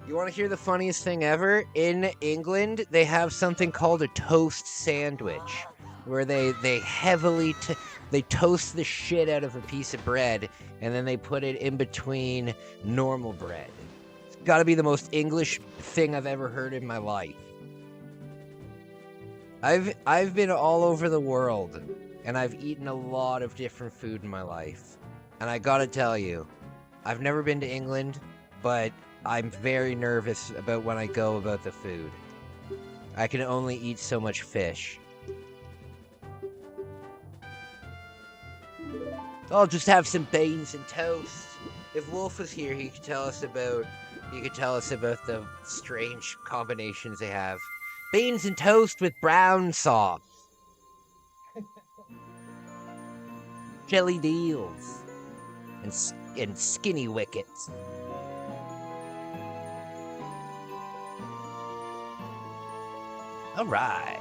You want to hear the funniest thing ever? In England, they have something called a toast sandwich, where they heavily they toast the shit out of a piece of bread, and then they put it in between normal bread. It's got to be the most English thing I've ever heard in my life. I've been all over the world, and I've eaten a lot of different food in my life. And I gotta tell you, I've never been to England, but I'm very nervous about when I go about the food. I can only eat so much fish. I'll just have some beans and toast. If Wolf was here, he could tell us about the strange combinations they have. Beans and toast with brown sauce. Jelly deals. And skinny wickets. All right.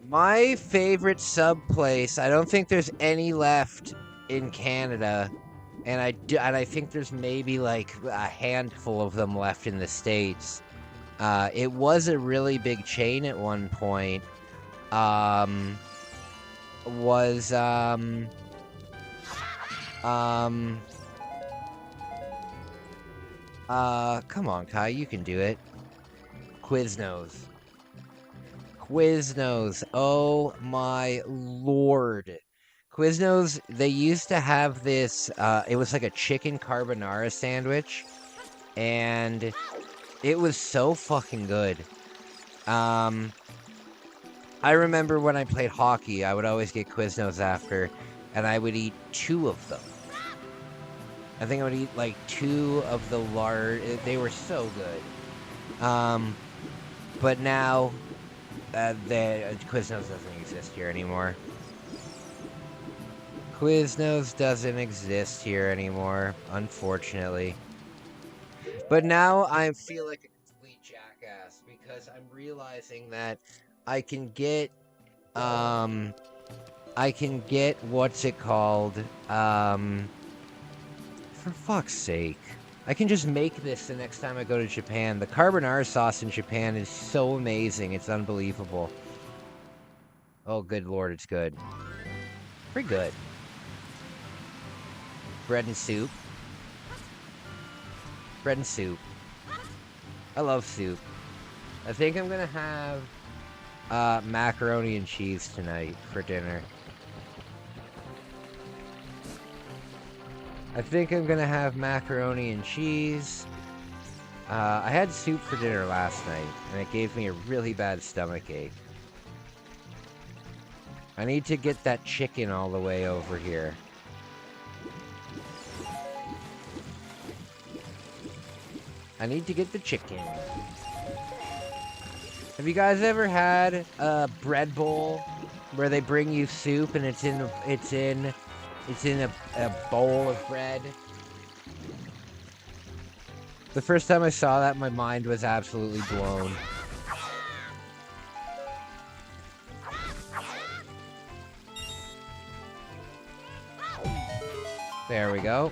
My favorite sub place, I don't think there's any left in Canada, and I think there's maybe like a handful of them left in the States. It was a really big chain at one point. Come on, Kai, you can do it. Quiznos. Oh my lord. Quiznos, they used to have this, it was like a chicken carbonara sandwich, and it was so fucking good. I remember when I played hockey, I would always get Quiznos after, and I would eat 2 of them. I think I would eat like 2 of the large. They were so good. But now, the Quiznos doesn't exist here anymore. Quiznos doesn't exist here anymore, unfortunately. But now I feel like a complete jackass because I'm realizing that I can get what's it called? For fuck's sake. I can just make this the next time I go to Japan. The carbonara sauce in Japan is so amazing. It's unbelievable. Oh, good lord, it's good. Pretty good. Bread and soup. Bread and soup. I love soup. I think I'm gonna have macaroni and cheese tonight for dinner. I think I'm gonna have macaroni and cheese. I had soup for dinner last night, and it gave me a really bad stomach ache. I need to get that chicken all the way over here. I need to get the chicken. Have you guys ever had a bread bowl where they bring you soup and it's in a bowl of bread? The first time I saw that, my mind was absolutely blown. There we go.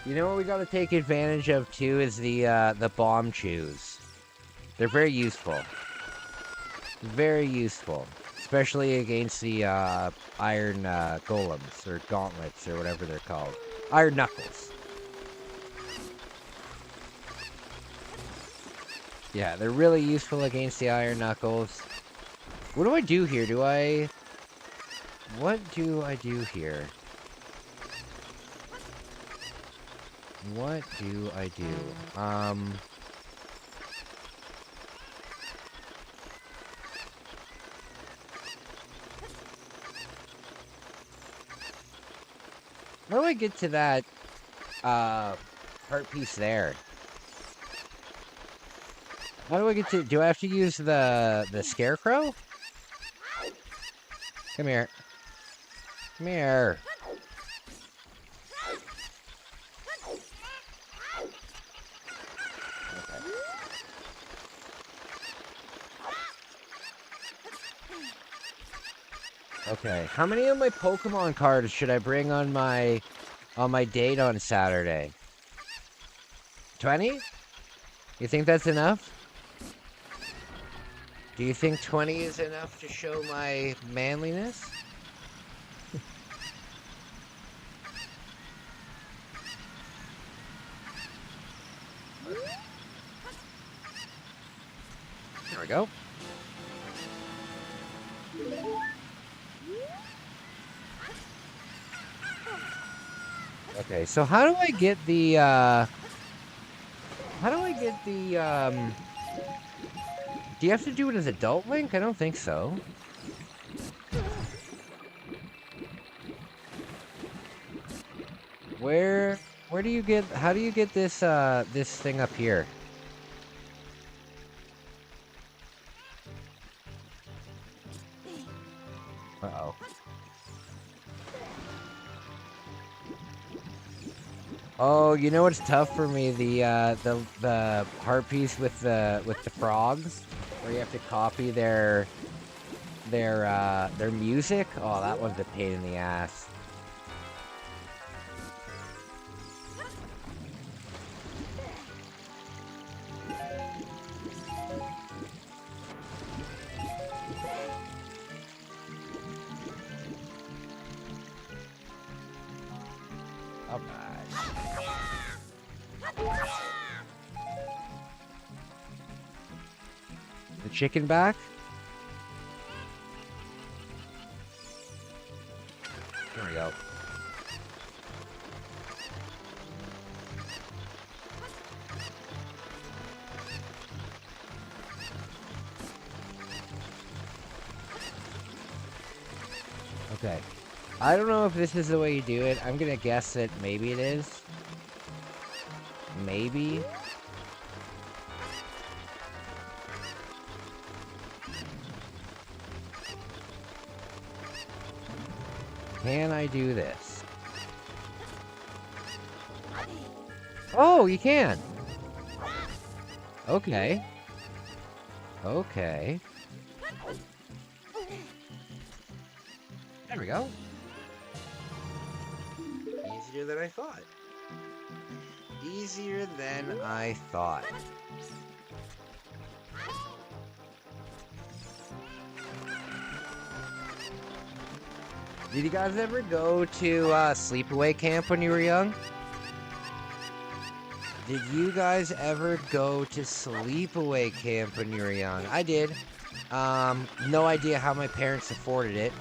You know what we gotta take advantage of too is the bomb chews. They're very useful. Very useful. Especially against the iron golems or gauntlets or whatever they're called. Iron knuckles. Yeah, they're really useful against the iron knuckles. What do I do here? What do I do here? What do I do? How do I get to that heart piece there? How do I get to... Do I have to use the scarecrow? Come here. Come here. Okay, how many of my Pokemon cards should I bring on my date on Saturday? 20? You think that's enough? Do you think 20 is enough to show my manliness? There we go. Okay, so how do I get the, do you have to do it as Adult Link? I don't think so. Where do you get, how do you get this, this thing up here? Uh-oh. Oh, you know what's tough for me? The heart piece with the frogs, where you have to copy their music. Oh, that one's a pain in the ass. The chicken back? There we go. Okay. I don't know if this is the way you do it. I'm gonna guess that maybe it is. Maybe. Can I do this? Oh, you can! Okay. Okay. we go. Easier than I thought. Easier than I thought. Did you guys ever go to sleepaway camp when you were young? Did you guys ever go to sleepaway camp when you were young? I did. No idea how my parents afforded it.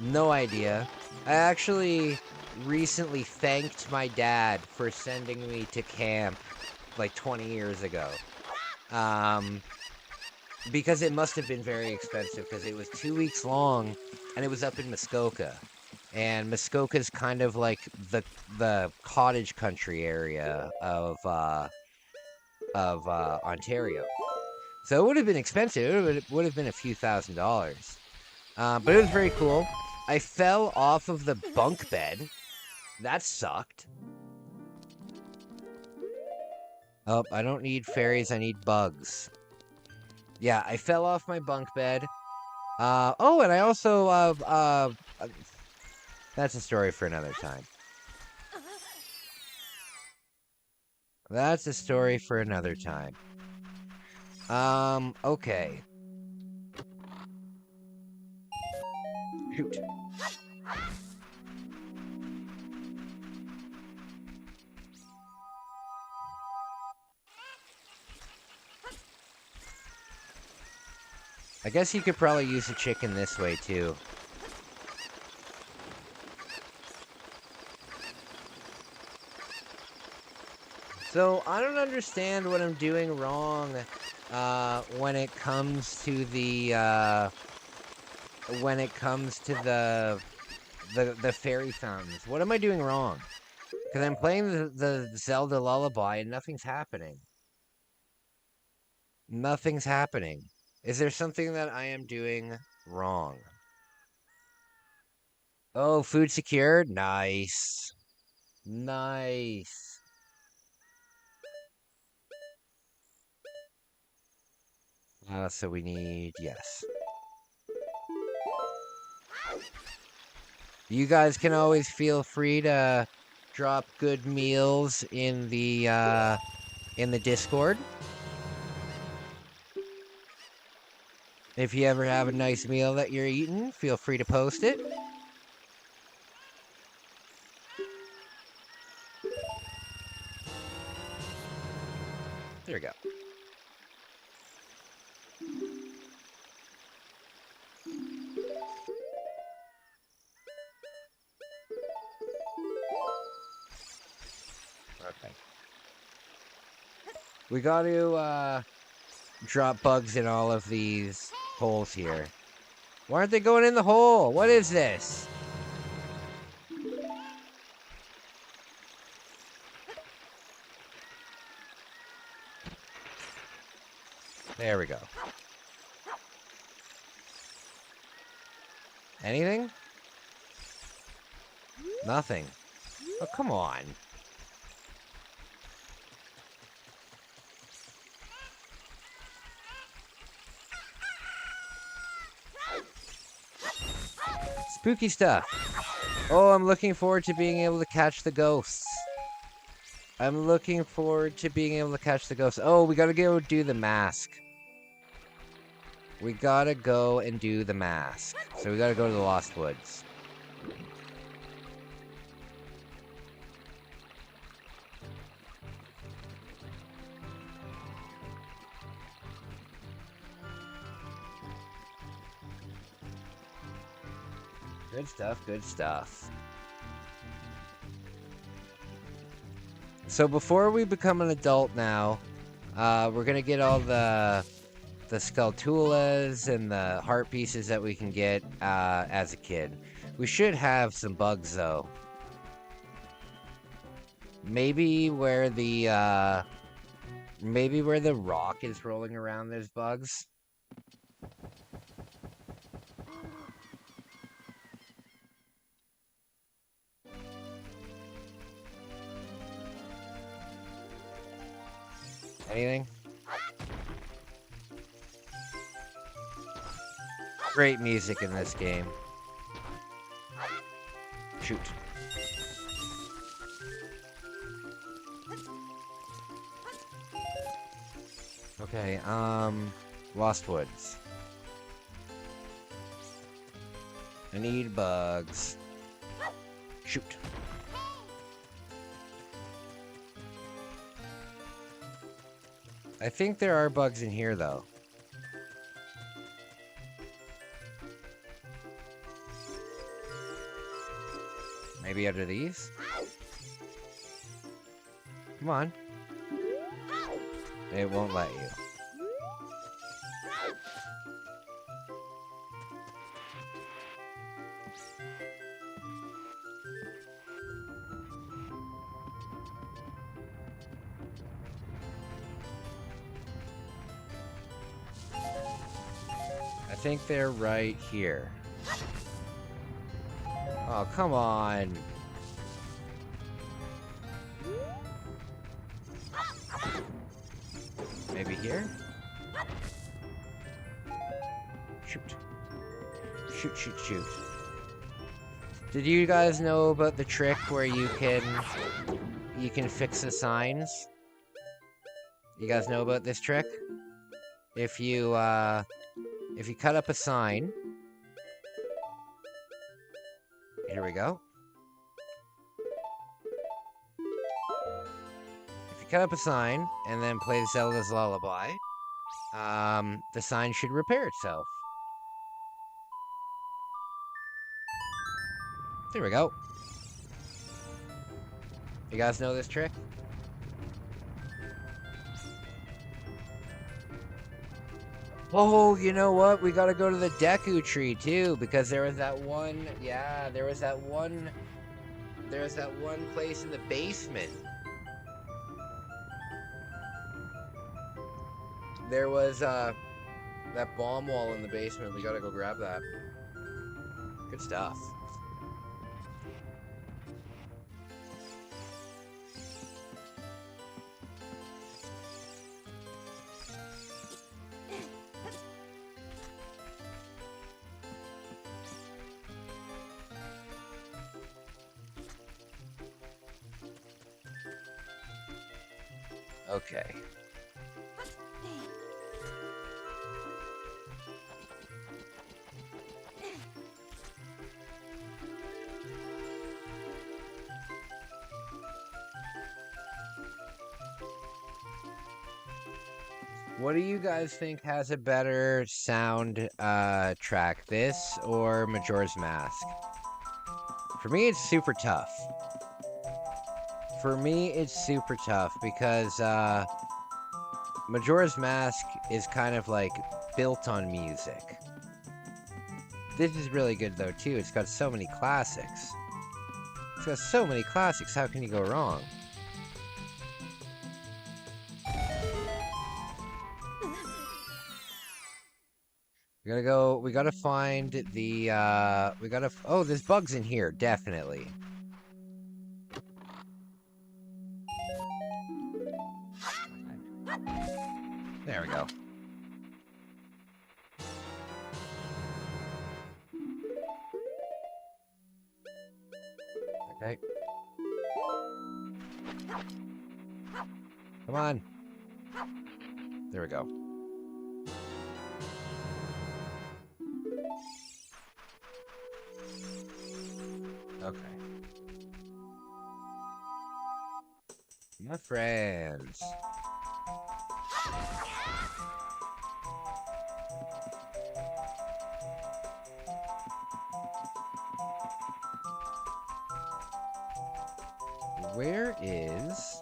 No idea. I actually recently thanked my dad for sending me to camp like 20 years ago. Because it must have been very expensive because it was 2 weeks long and it was up in Muskoka. And Muskoka's kind of like the cottage country area of Ontario. So it would have been expensive. It would have been a few $1,000s. But it was very cool. I fell off of the bunk bed. That sucked. Oh, I don't need fairies. I need bugs. Yeah, I fell off my bunk bed. Oh, and I also, that's a story for another time. That's a story for another time. Okay. Shoot. I guess you could probably use a chicken this way, too. So, I don't understand what I'm doing wrong, when it comes to the, the fairy fountains. What am I doing wrong? Because I'm playing the Zelda Lullaby and nothing's happening. Nothing's happening. Is there something that I am doing wrong? Oh, food secured? Nice. Nice. So we need, yes. You guys can always feel free to drop good meals in the Discord. If you ever have a nice meal that you're eating, feel free to post it. There we go. Okay. We got to drop bugs in all of these holes here. Why aren't they going in the hole? What is this? There we go. Anything? Nothing. Oh, come on. Spooky stuff. Oh, I'm looking forward to being able to catch the ghosts. I'm looking forward to being able to catch the ghosts. Oh, we gotta go do the mask. We gotta go and do the mask. So we gotta go to the Lost Woods. Good stuff, good stuff. So before we become an adult now, we're gonna get all the Skulltulas and the heart pieces that we can get as a kid. We should have some bugs though. Maybe where the rock is rolling around, there's bugs. Anything? Great music in this game. Shoot. Okay, Lost Woods. I need bugs. Shoot. I think there are bugs in here, though. Maybe under these? Come on. It won't let you. I think they're right here. Oh, come on. Maybe here? Shoot. Shoot, shoot, shoot. Did you guys know about the trick where you can fix the signs? You guys know about this trick? If you cut up a sign. Here we go. If you cut up a sign and then play Zelda's Lullaby, the sign should repair itself. There we go. You guys know this trick? Oh, you know what? We gotta go to the Deku tree too, because there was that one. Yeah, there was that one place in the basement. There was that bomb wall in the basement. We gotta go grab that. Good stuff. Okay. What do you guys think has a better sound track, this or Majora's Mask? For me, it's super tough. For me, it's super tough because Majora's Mask is kind of like built on music. This is really good though too. It's got so many classics. It's got so many classics. How can you go wrong? We gotta find the, oh, there's bugs in here, definitely. There we go. Okay. Come on. There we go. Okay. My friends. Where is...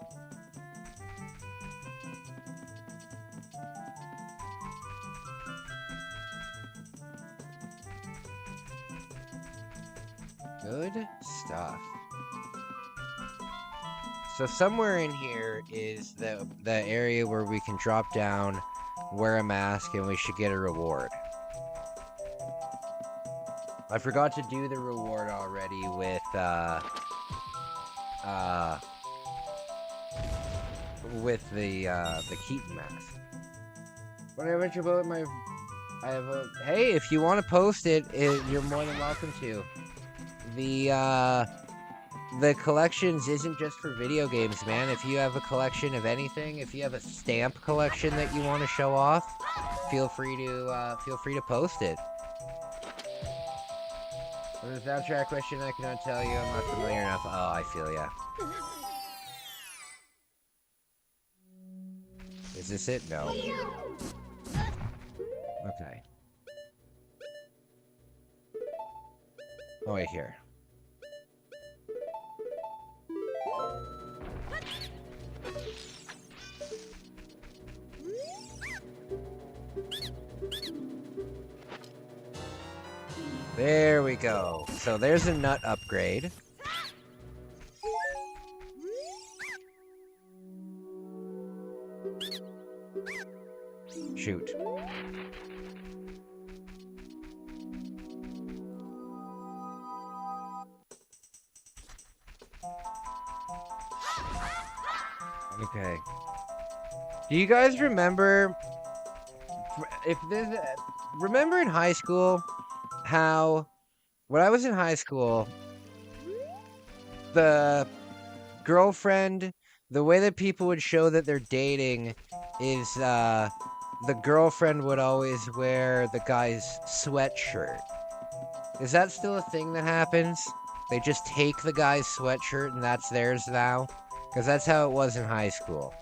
Good stuff. So somewhere in here is the area where we can drop down, wear a mask, and we should get a reward. I forgot to do the reward already with the Keaton mask. When I mentioned about hey, if you want to post it, you're more than welcome to. the collections isn't just for video games, man. If you have a collection of anything, if you have a stamp collection that you want to show off, feel free to post it. For the soundtrack question, I cannot tell you. I'm not familiar enough. Oh, I feel ya. Is this it? No. Okay. Oh, wait, here. There we go. So there's a nut upgrade. Shoot. Okay. Do you guys remember remember in high school how when I was in high school the girlfriend, the way that people would show that they're dating is the girlfriend would always wear the guy's sweatshirt. Is that still a thing that happens? They just take the guy's sweatshirt and that's theirs now? Because that's how it was in high school.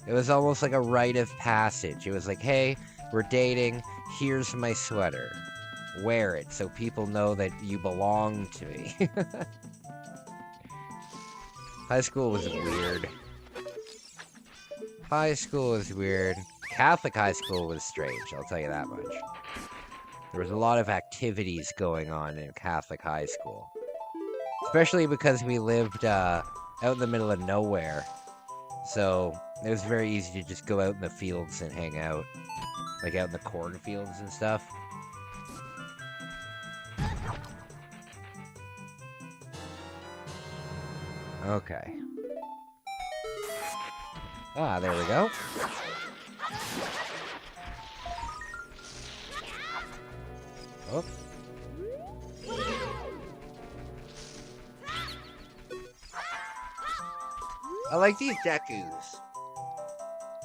It was almost like a rite of passage. It was like, hey, we're dating, here's my sweater. Wear it so people know that you belong to me. High school was weird. High school was weird. Catholic high school was strange, I'll tell you that much. There was a lot of activities going on in Catholic high school. Especially because we lived out in the middle of nowhere. So it was very easy to just go out in the fields and hang out. Like out in the cornfields and stuff. Okay. Ah, there we go. Oh. I like these Dekus.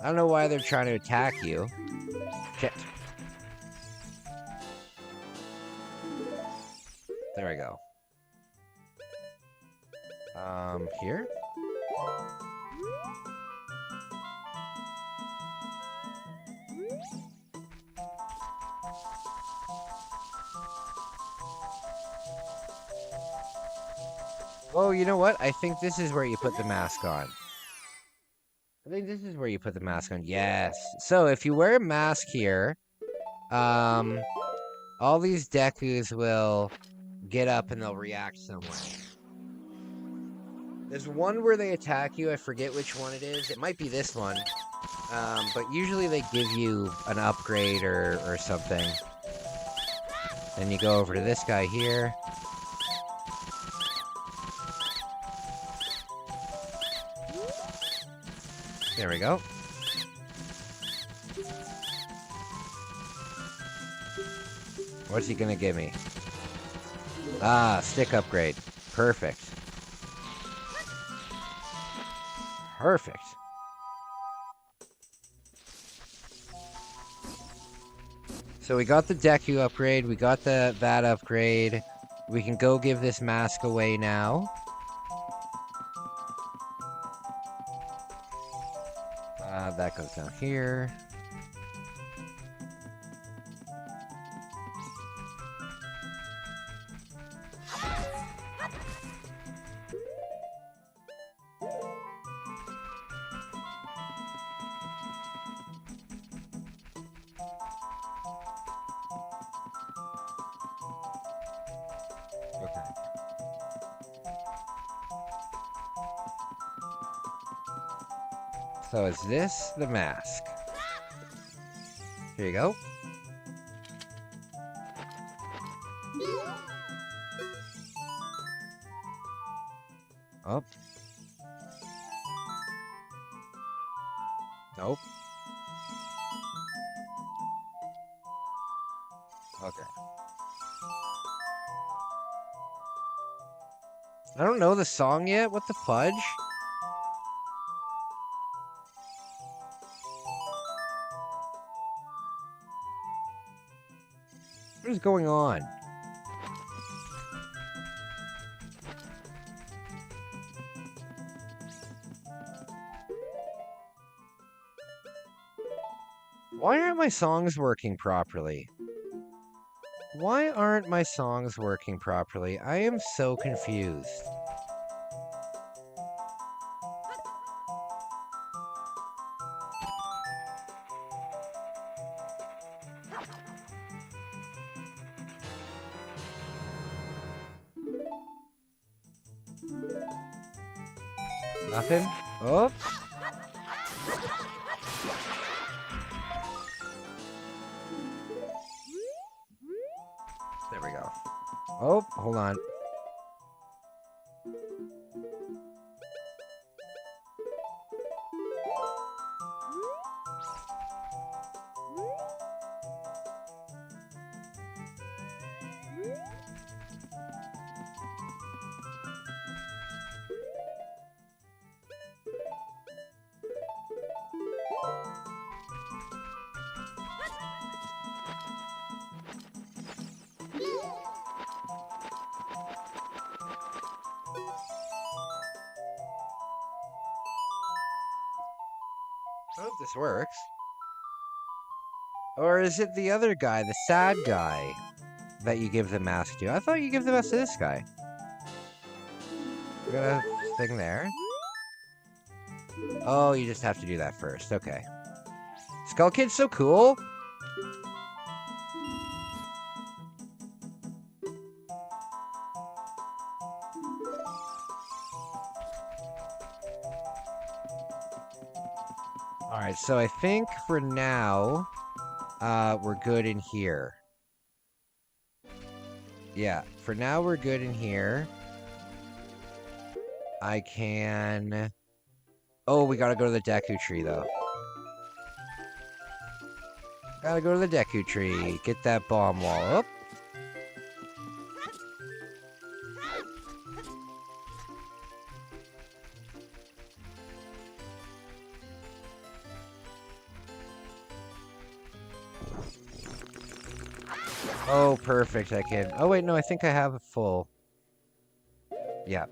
I don't know why they're trying to attack you. Shit. There we go. Here? Oh, you know what? I think this is where you put the mask on. I think this is where you put the mask on. Yes. So if you wear a mask here, all these Dekus will get up and they'll react some way. There's one where they attack you. I forget which one it is. It might be this one. But usually they give you an upgrade or something. Then you go over to this guy here. There we go. What's he gonna give me? Ah, stick upgrade. Perfect. Perfect. So we got the Deku upgrade, we got that upgrade. We can go give this mask away now. That goes down here. So is this the mask? Here you go. Oh. Nope. Okay. I don't know the song yet. What the fudge? What is going on? Why aren't my songs working properly? Why aren't my songs working properly? I am so confused. Nothing? Oh. There we go. Oh, hold on. I hope this works. Or is it the other guy, the sad guy, that you give the mask to? I thought you give the mask to this guy. We got a thing there. Oh, you just have to do that first. Okay. Skull Kid's so cool. Alright, so I think for now, we're good in here. Yeah, for now we're good in here. I can... Oh, we gotta go to the Deku tree, though. Gotta go to the Deku tree. Get that bomb wall up. Oh, perfect, I can... Oh, wait, no, I think I have a full... Yeah.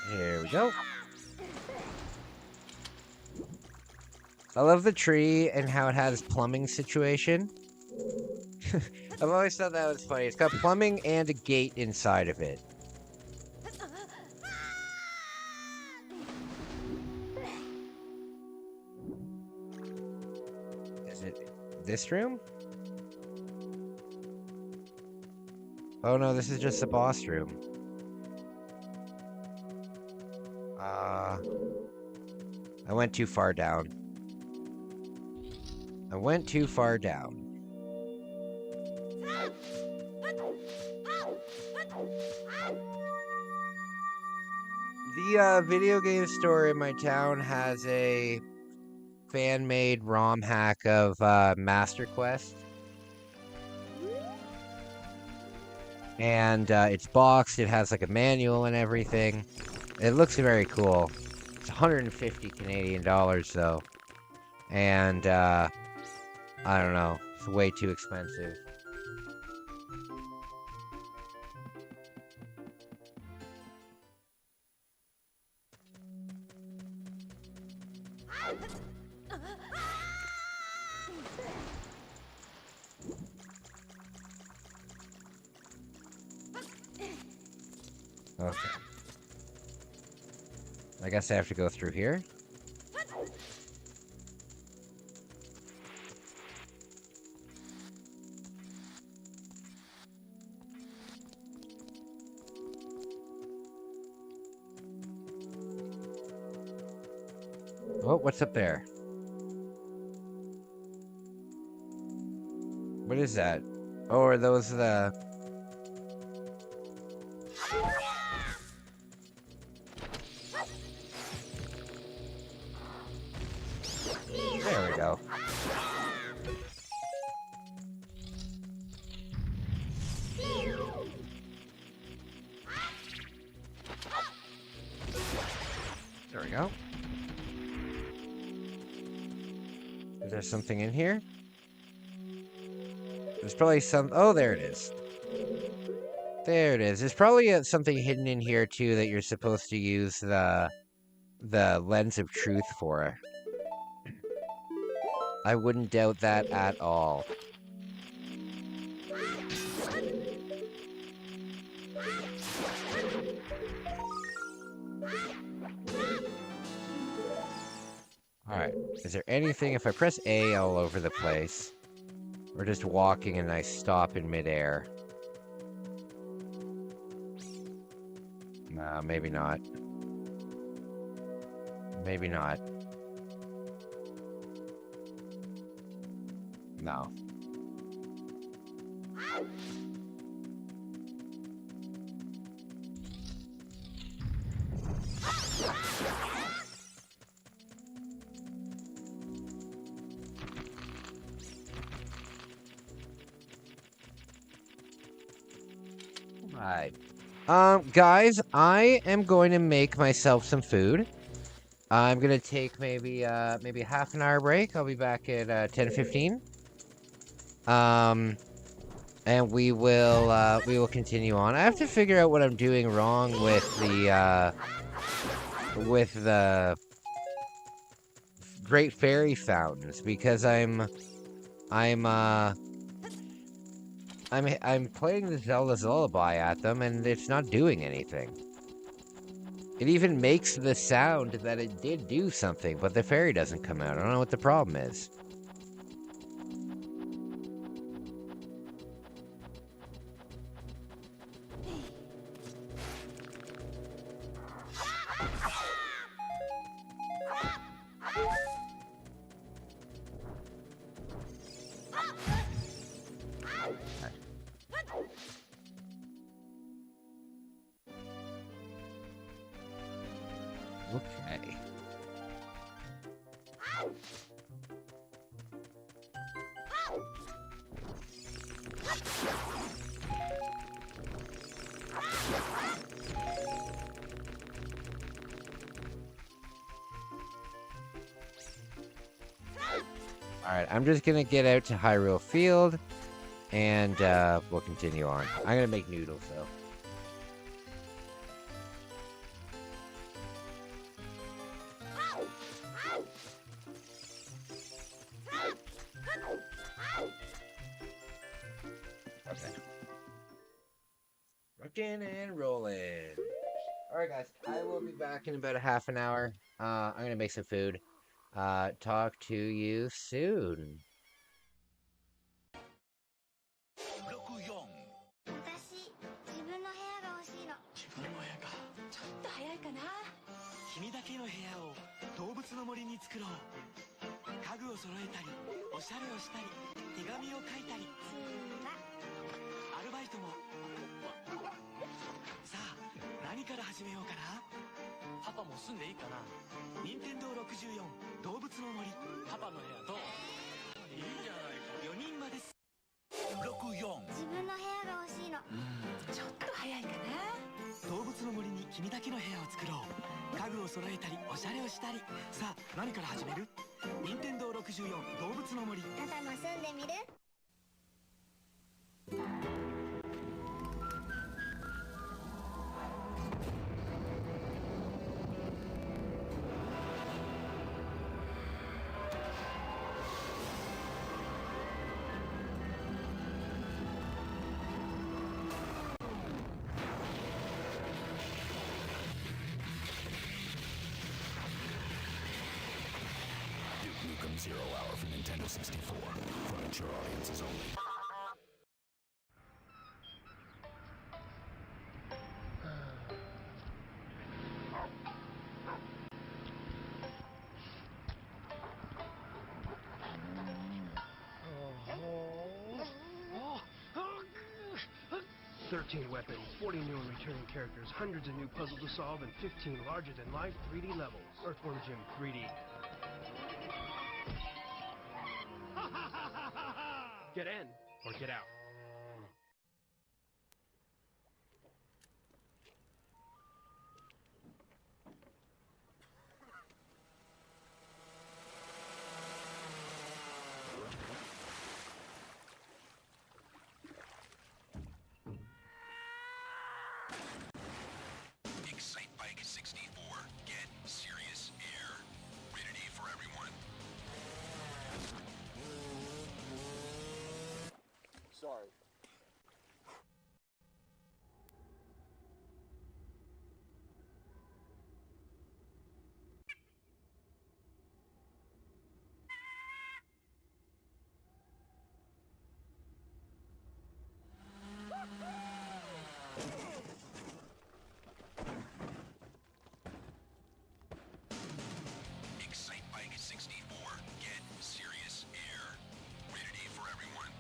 Here we go. I love the tree and how it has plumbing situation. I've always thought that was funny. It's got plumbing and a gate inside of it. Is it this room? Oh no, this is just the boss room. I went too far down. I went too far down. The video game store in my town has a fan-made ROM hack of Master Quest. And it's boxed, it has like a manual and everything. It looks very cool. It's 150 Canadian dollars though. And I don't know, it's way too expensive. Okay. I guess I have to go through here. Oh, what's up there? What is that? Oh, are those the... There we go. There we go. Is there something in here? There's probably some... Oh, there it is. There it is. There's probably something hidden in here, too, that you're supposed to use the lens of truth for. I wouldn't doubt that at all. Alright, is there anything, if I press A all over the place, or just walking and I stop in midair? Nah, maybe not. Maybe not. No. Right. Guys, I am going to make myself some food. I'm gonna take maybe half an hour break. I'll be back at 10:15. And we will continue on. I have to figure out what I'm doing wrong with the Great Fairy Fountains, because I'm playing the Zelda's Lullaby at them, and it's not doing anything. It even makes the sound that it did do something, but the fairy doesn't come out. I don't know what the problem is. Okay. Alright, I'm just gonna get out to Hyrule Field, and we'll continue on. I'm gonna make noodles, though. Okay. Rockin' and rollin'. Alright, guys, I will be back in about a half an hour. I'm gonna make some food. Talk to you soon. 私、自分の部屋が欲しいの。自分の部屋か。ちょっと早いかな。君だけの部屋を動物の森に作ろう。家具を揃えたり、おしゃれをしたり、手紙を書いたり。アルバイトも。さあ、何から始めようかな。パパも住んでいいかな。任天堂64動物の森。パパの部屋どう？いいじゃないか。4人まです。64。自分の部屋が欲しいの。ちょっと早いかな。動物の森に君だけの部屋を作ろう。家具を揃えたり、おしゃれをしたり。さあ、何から始める？任天堂64動物の森。パパも住んでみる？ Duke Nukem 0 Hour for Nintendo 64. For mature audiences only. 13 weapons, 40 new and returning characters, hundreds of new puzzles to solve, and 15 larger-than-life 3D levels. Earthworm Jim 3D. Get in, or get out. Excitebike 64. Get serious air. Rated E for everyone. Sorry. Excitebike 64. Get serious air. Rated E for everyone.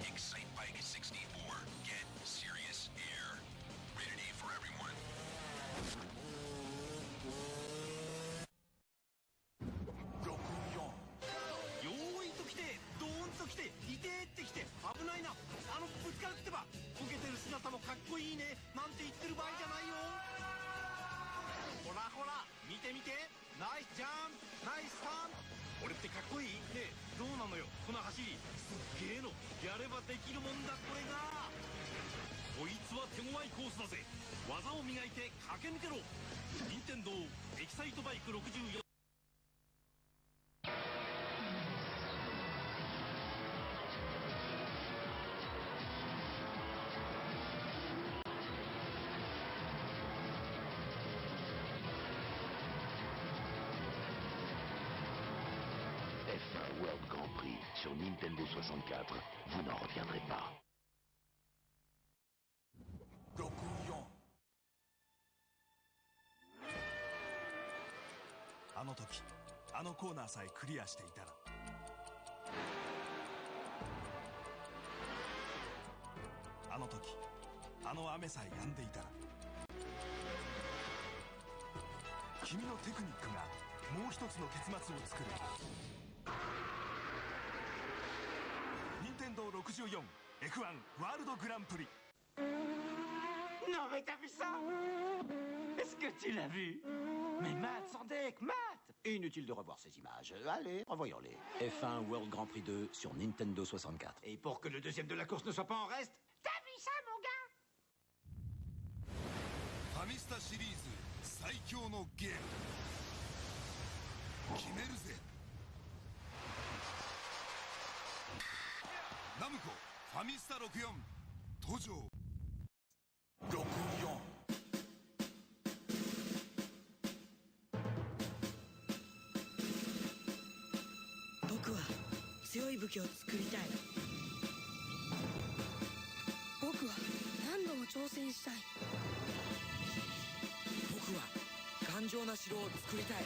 Excitebike 64. Get serious air. Rated E for everyone. よーいと来てドーンと来ていてーって来て危ないなぶつかるってばこけてる姿もかっこいいねなんて言ってる場合じゃないよほらほら見て見てナイスジャンプナイスターン俺ってかっこいいねえどうなのよこの走りすっげえのやればできるもんだこれがこいつは手強いコースだぜ技を磨いて駆け抜けろ任天堂エキサイトバイク64F1 World Grand Prix sur Nintendo 64, vous n'en reviendrez pas. あの時あのコーナーさえクリアしていたらあの時あの雨さえ止んでいたら君のテクニックがもう一つの結末を作る任天堂 64F1 ワールドグランプリ Non mais t'as vu ça? Est-ce que tu l'as vu? Mais Matt, sans deck, Matt! Inutile de revoir ces images. Allez, revoyons-les. F1 World Grand Prix 2 sur Nintendo 64. Et pour que le deuxième de la course ne soit pas en reste, t'as vu ça, mon gars? ファミスタシリーズ最強のゲーム決めるぜナムコファミスタ64登場64僕は強い武器を作りたい僕は何度も挑戦したい僕は頑丈な城を作りたい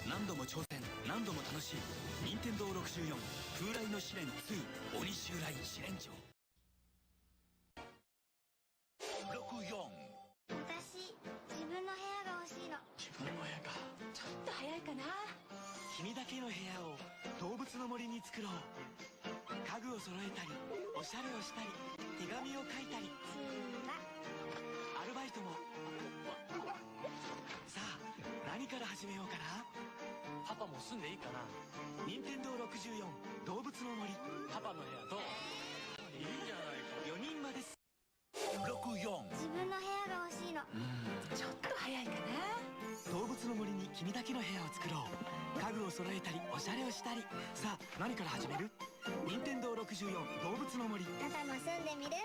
何度も挑戦何度も楽しい任天堂64風来の試練2鬼襲来試練場私、自分の部屋が欲しいの。自分の部屋かちょっと早いかな君だけの部屋を動物の森に作ろう家具を揃えたりおしゃれをしたり手紙を書いたりアルバイトもさあ何から始めようかなパパも住んでいいかな任天堂64動物の森パパの部屋どういいじゃないか4人まです64自分の部屋が欲しいの。ちょっと早いかな動物の森に君だけの部屋を作ろう家具を揃えたりおしゃれをしたりさあ何から始める任天堂64動物の森パパも住んでみる？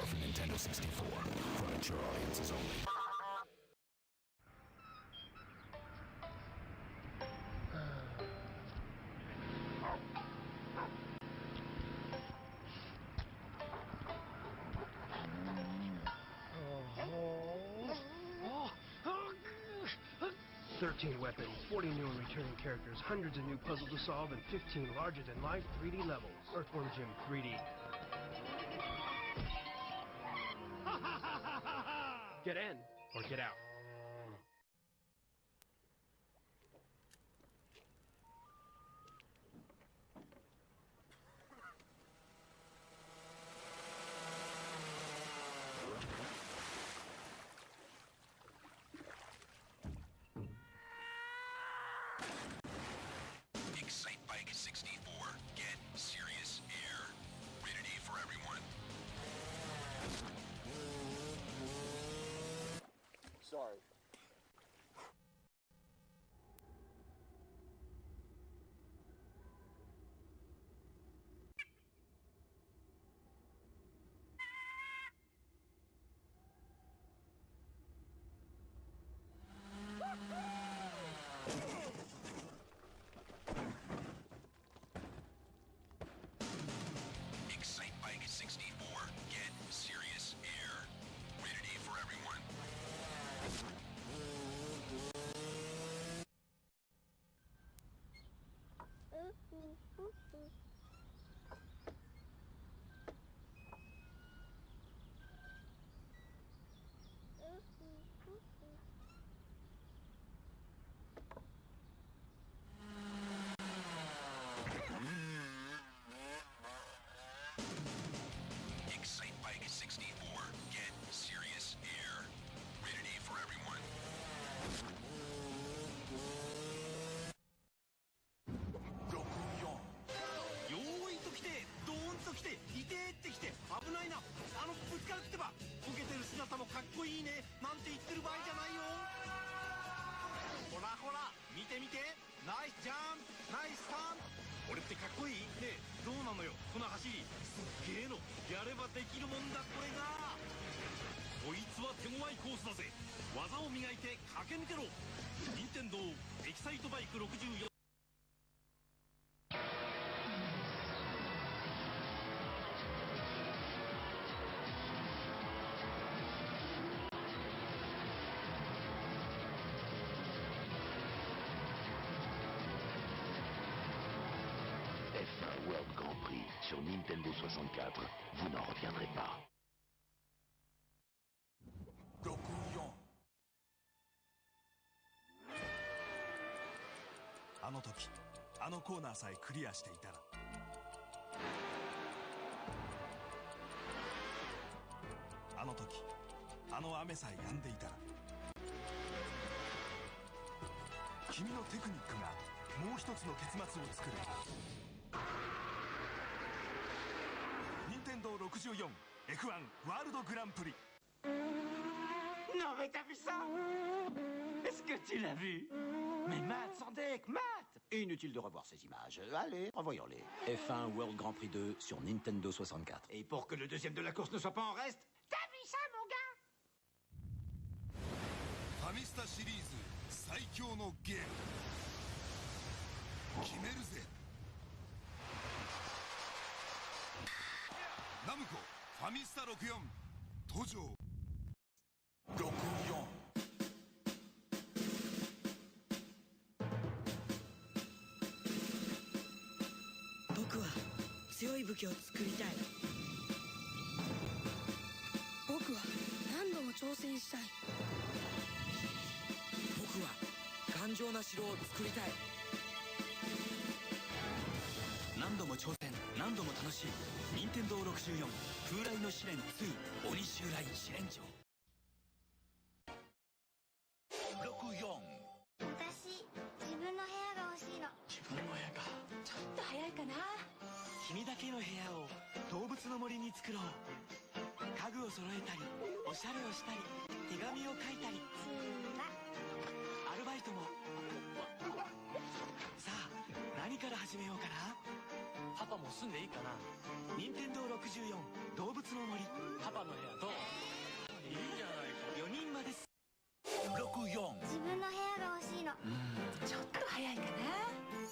for Nintendo 64. For mature audiences only. Weapons, 40 new and returning characters, hundreds of new puzzles to solve, and 15 larger-than-life 3D levels. Earthworm Jim 3D. Get in, or get out. Excite Bike 64. Get serious air. Rated E for everyone. Sorry. Excite Bike 64. Get serious air. Rated E for everyone. Excite Bike 64. Get serious air. Rated E for everyone.よーいと来てドーンと来ていてーって来て危ないなぶつかるってばこけてる姿もかっこいいねなんて言ってる場合じゃないよほらほら見て見てナイスジャンプナイスターン俺ってかっこいいねえどうなのよこの走りすっげえのやればできるもんだこれがこいつは手強いコースだぜ技を磨いて駆け抜けろ任天堂エキサイトバイク64F1 World Grand Prix sur Nintendo 64. Vous n'en reviendrez pas. あの時あのコーナーさえクリアしていたらあの時あの雨さえ止んでいたら君のテクニックがもう一つの結末を作る任天堂 64F1 ワールドグランプリ Non mais t'as vu ça? Est-ce que tu l'as vu? Mais Matt, sans deck, Matt! Inutile de revoir ces images. Allez, revoyons-les. F1 World Grand Prix 2 sur Nintendo 64. Et pour que le deuxième de la course ne soit pas en reste, t'as vu ça, mon gars? ファミスタシリーズ最強のゲーム決めるぜナムコファミスタ64登場64僕は強い武器を作りたい僕は何度も挑戦したい僕は頑丈な城を作りたい何度も挑戦何度も楽しい任天堂64風来の試練2鬼襲来試練場私自分の部屋が欲しいの自分の部屋かちょっと早いかな君だけの部屋を動物の森に作ろう家具を揃えたりおしゃれをしたり手紙を書いたりアルバイトもさあ何から始めようかなパパも住んでいいかな。任天堂64動物の森。パパの部屋どう？いいじゃないか。4人まです。64。自分の部屋が欲しいの。ちょっと早いかな。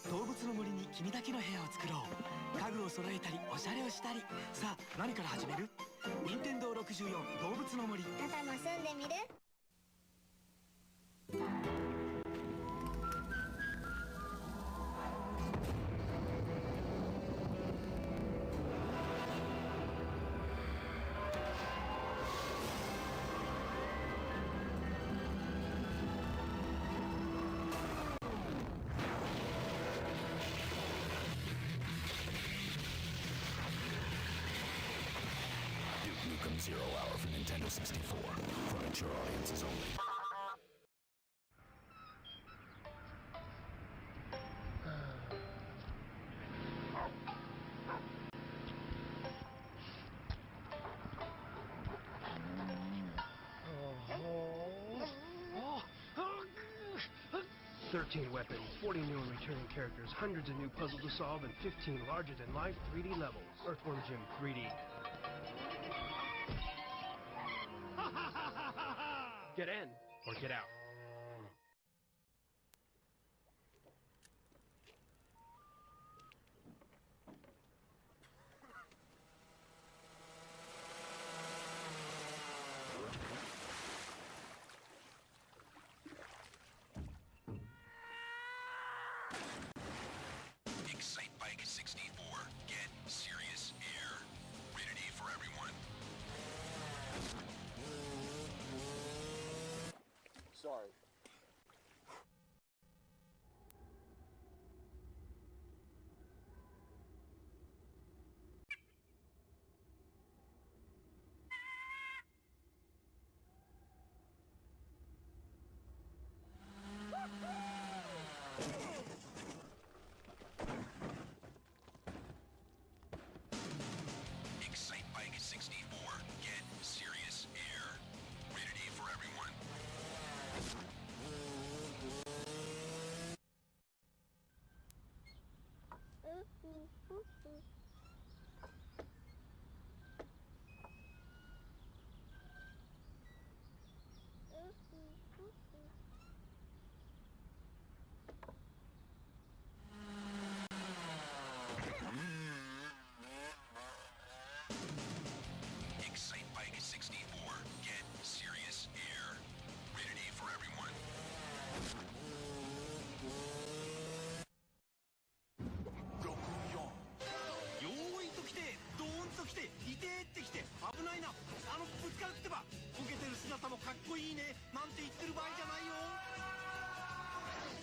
動物の森に君だけの部屋を作ろう。家具を揃えたりおしゃれをしたり。さあ何から始める？任天堂64動物の森。パパも住んでみる？Nukem 0 Hour for Nintendo 64. For mature audiences only. "13 weapons, 40 new and returning characters, hundreds of new puzzles to solve, and 15 larger-than-life 3D levels. Earthworm Jim 3D. Get in, or get out." Excite Bike 64. Get serious air. Rated E for everyone. Sorry. Excite Bike 64. Get serious air. Rated E for everyone. Excite Bike 64. Get serious air. Rated E for everyone. よーいと来てドーンと来ていてーって来て危ないな。ぶつかるってば。こけてる姿もかっこいいねなんて言ってる場合じゃないよ。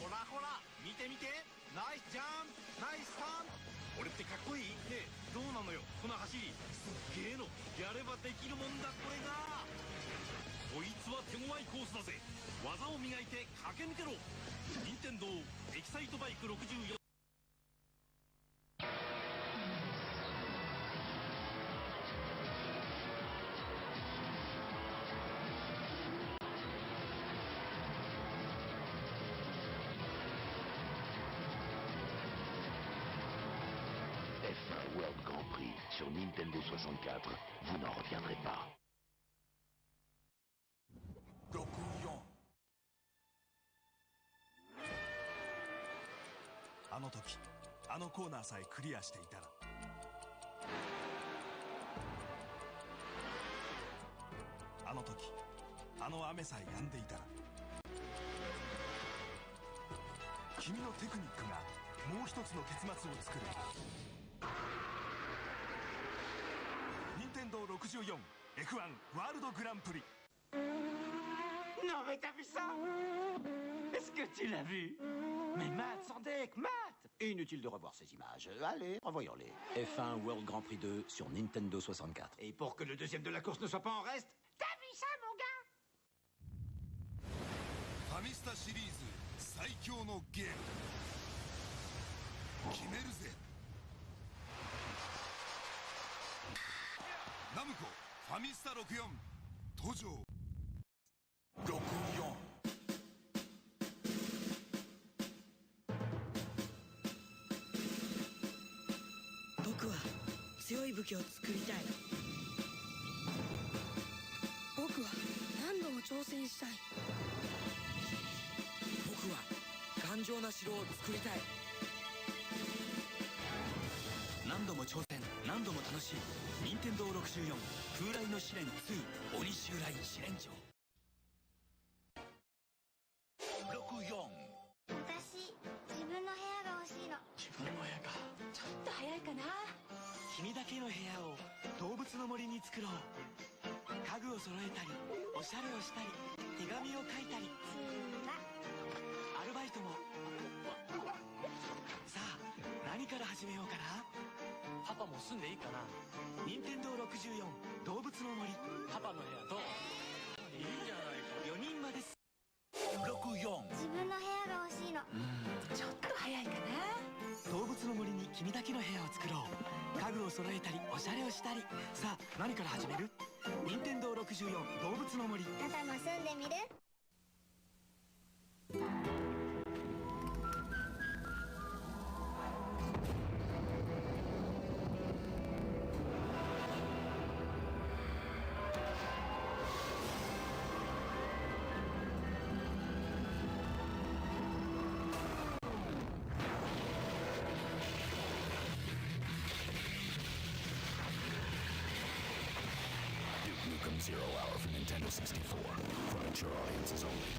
ほらほら見て見て。ナイスジャンプナイスターン。俺ってかっこいいね。どうなのよこの走り。すっげーの。やればできるもんだこれが。こいつは手強いコースだぜ。技を磨いて駆け抜けろ。任天堂エキサイトバイク64。F1 World Grand Prix sur Nintendo 64, vous n'en reviendrez pas. 64. あの時あのコーナーさえクリアしていたら。あの時あの雨さえ止んでいたら。君のテクニックがもう一つの結末を作る。任天堂64 F1 ワールドグランプリ。 Non mais t'as vu ça? Est-ce que tu l'as vu? Mais Matt, sans deck, Matt! Inutile de revoir ces images. Allez, revoyons-les. F1 World Grand Prix 2 sur Nintendo 64. Et pour que le deuxième de la course ne soit pas en reste, t'as vu ça, mon gars? ファミスタシリーズ最強のゲーム決めるぜ。ナムコファミスタ64登場。64。武器を作りたい。僕は何度も挑戦したい。僕は頑丈な城を作りたい。何度も挑戦、何度も楽しい。任天堂64風来の試練2鬼襲来試練場。64。私、自分の部屋が欲しいの。自分の部屋か。ちょっと早いかな。君だけの部屋を動物の森に作ろう。家具を揃えたり、おしゃれをしたり、手紙を書いたり。アルバイトも。さあ、何から始めようかな。パパも住んでいいかな。任天堂64動物の森。パパの部屋どう？いいじゃないか。4人まです。64。自分の部屋が欲しいの。ちょっと早いかな。動物の森に君だけの部屋を作ろう。家具を揃えたり、おしゃれをしたり。さあ、何から始める？任天堂64動物の森。パパも住んでみる？Nukem 0 Hour for Nintendo 64. For mature audiences only.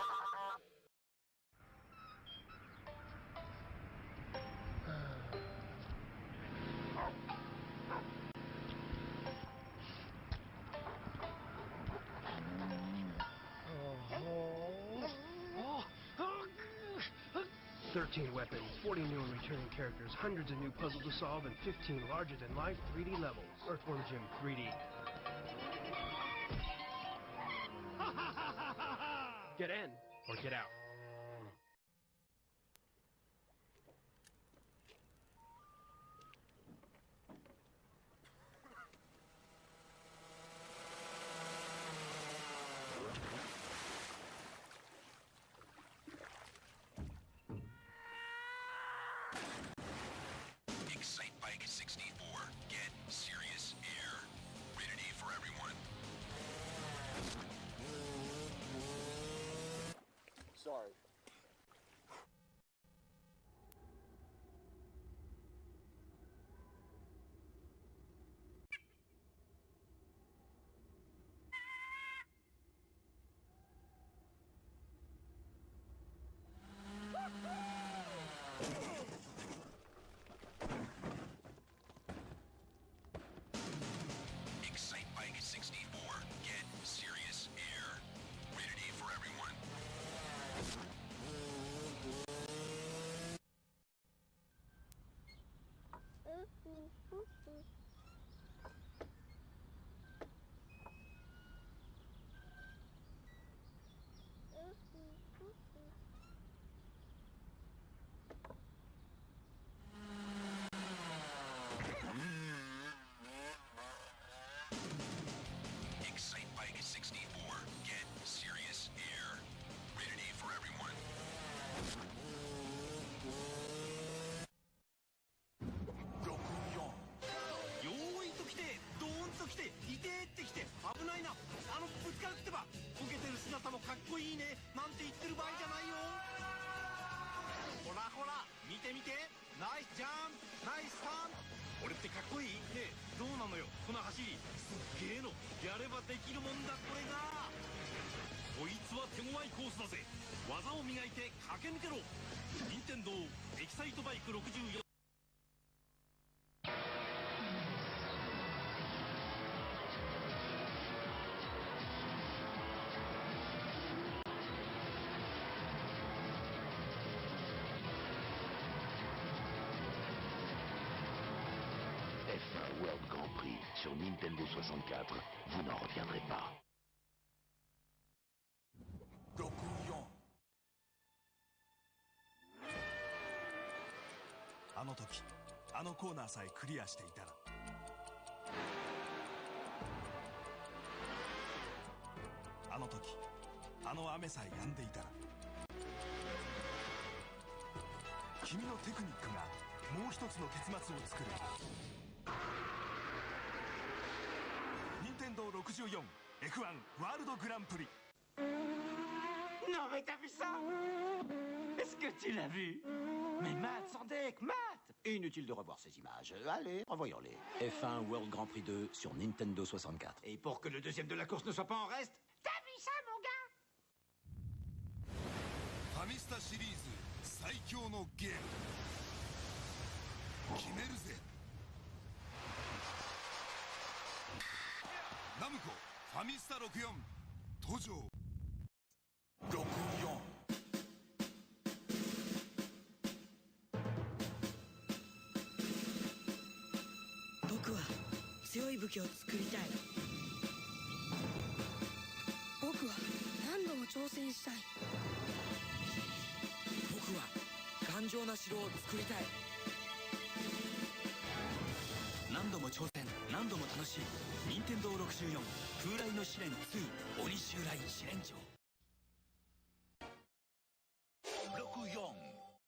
Oh. 13 weapons, 40 new and returning characters, hundreds of new puzzles to solve, and 15 larger-than-life 3D levels. Earthworm Jim 3D. Get in, or get out. Excite Bike 64. Get serious air. Rated E for everyone. Sorry. Excite Bike 64. Get serious air. Rated E for everyone. Excite Bike 64. Get serious air. Rated E for everyone. よーいと来てドーンと来ていてーって来て危ないな。ぶつかるってば。こけてる姿もかっこいいねなんて言ってる場合じゃないよ。ほらほら見て見て。ナイスジャンプナイスターン。俺ってかっこいいね。どうなのよこの走り。すっげーの。やればできるもんだこれが。こいつは手強いコースだぜ。技を磨いて駆け抜けろ。任天堂エキサイトバイク64。F1 World Grand Prix sur Nintendo 64, vous n'en reviendrez pas. 64。あの時、あのコーナーさえクリアしていたら。あの時、あの雨さえ止んでいたら。君のテクニックがもう一つの結末を作る。F1 ワールドグランプリ Non mais t'as vu ça? Est-ce que tu l'as vu? Mais Matt, sans deck, Matt! Inutile de revoir ces images. Allez, revoyons-les. F1 World Grand Prix 2 sur Nintendo 64. Et pour que le deuxième de la course ne soit pas en reste, t'as vu ça, mon gars? ファミスタシリーズ最強のゲーム決めるぜナムコファミスタ64登場64僕は強い武器を作りたい。僕は何度も挑戦したい。僕は頑丈な城を作りたい。何度も挑戦、何度も楽しい。任天堂64風来の試練2鬼襲来試練場。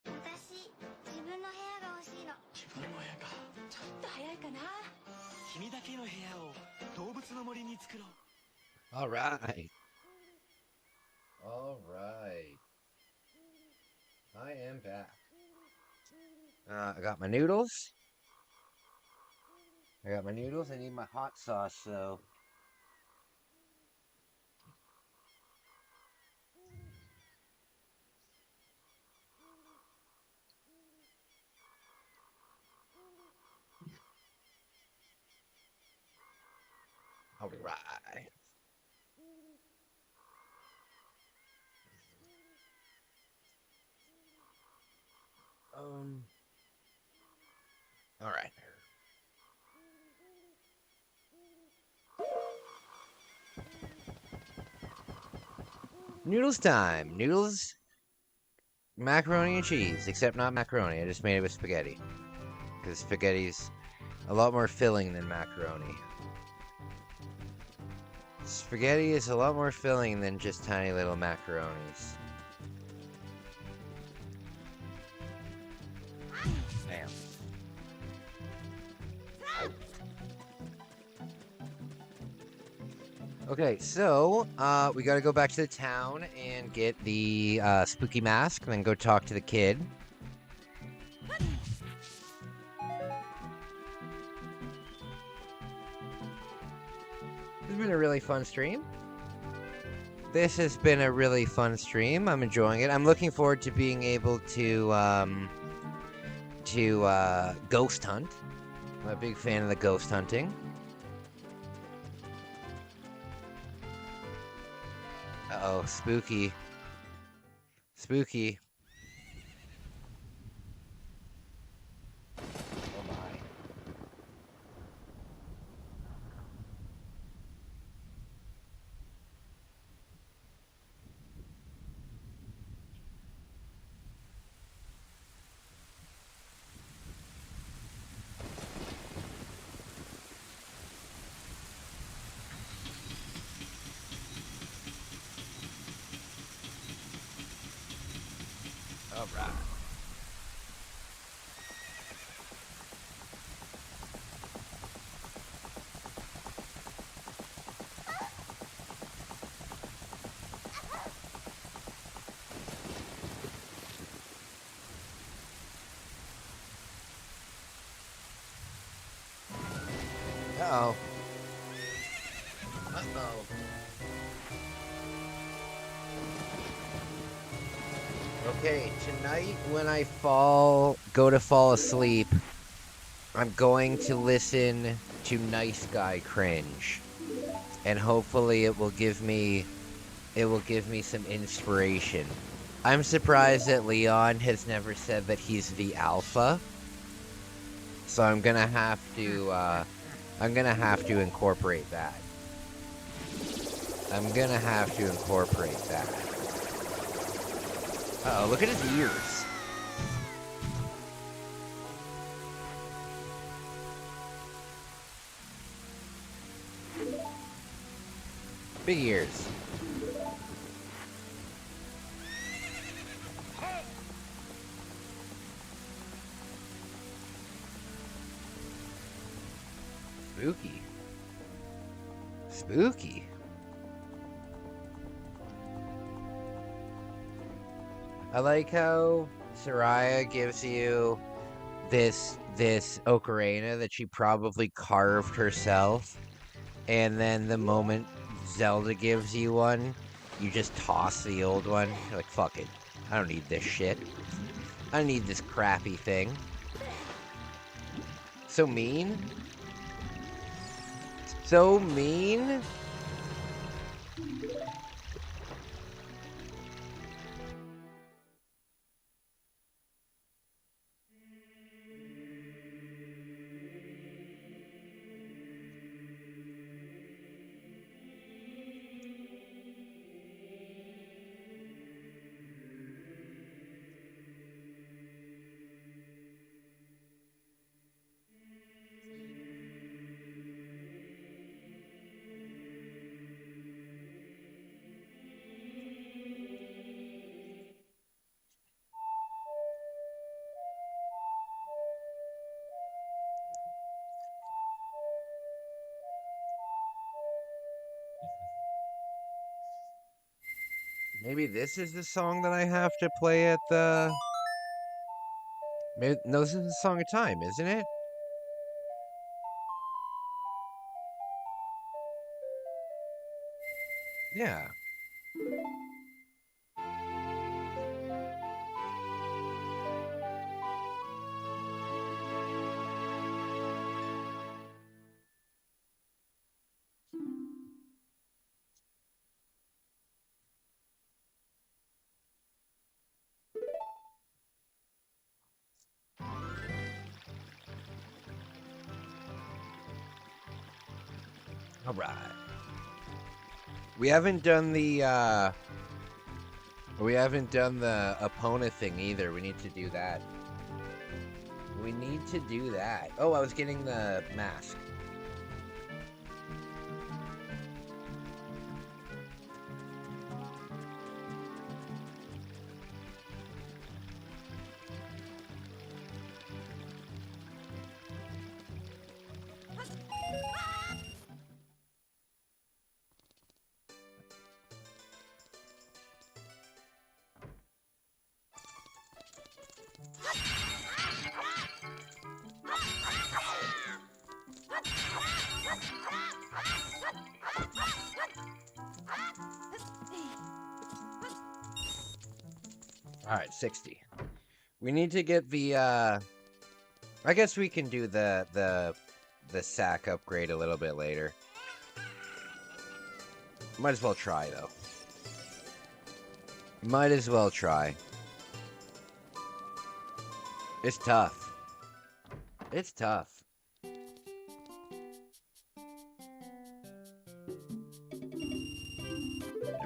私、自分の部屋が欲しいの。自分の部屋か。ちょっと早いかな。君だけの部屋を動物の森に作ろう。All right. All right. I am back. I got my noodles. I need my hot sauce, so. All right. All right. Noodles time. Noodles, macaroni and cheese, except not macaroni. I just made it with spaghetti. Because spaghetti's a lot more filling than macaroni. Spaghetti is a lot more filling than just tiny little macaronis. Damn. Okay, so, we gotta go back to the town and get the, spooky mask, and then go talk to the kid. This has been a really fun stream. I'm enjoying it. I'm looking forward to being able to ghost hunt. I'm a big fan of the ghost hunting. Uh-oh, spooky. Spooky. Oh my. All right. Uh-oh. Uh-oh. Okay, tonight when I go to fall asleep, I'm going to listen to Nice Guy Cringe. And hopefully it will give me some inspiration. I'm surprised that Leon has never said that he's the alpha. So I'm gonna have to incorporate that. Uh-oh, look at his ears. Big ears. Spooky. I like how Soraya gives you this ocarina that she probably carved herself, and then the moment Zelda gives you one, you just toss the old one. You're like, fuck it. I don't need this shit. I don't need this crappy thing. So mean. So mean. Maybe this is the song that I have to play at the... Maybe... No, this is the Song of Time, isn't it? Yeah. All right. We haven't done the opponent thing either. We need to do that. We need to do that. Oh, I was getting the mask. All right, 60. We need to get the I guess we can do the sack upgrade a little bit later. Might as well try though. Might as well try. It's tough. It's tough. There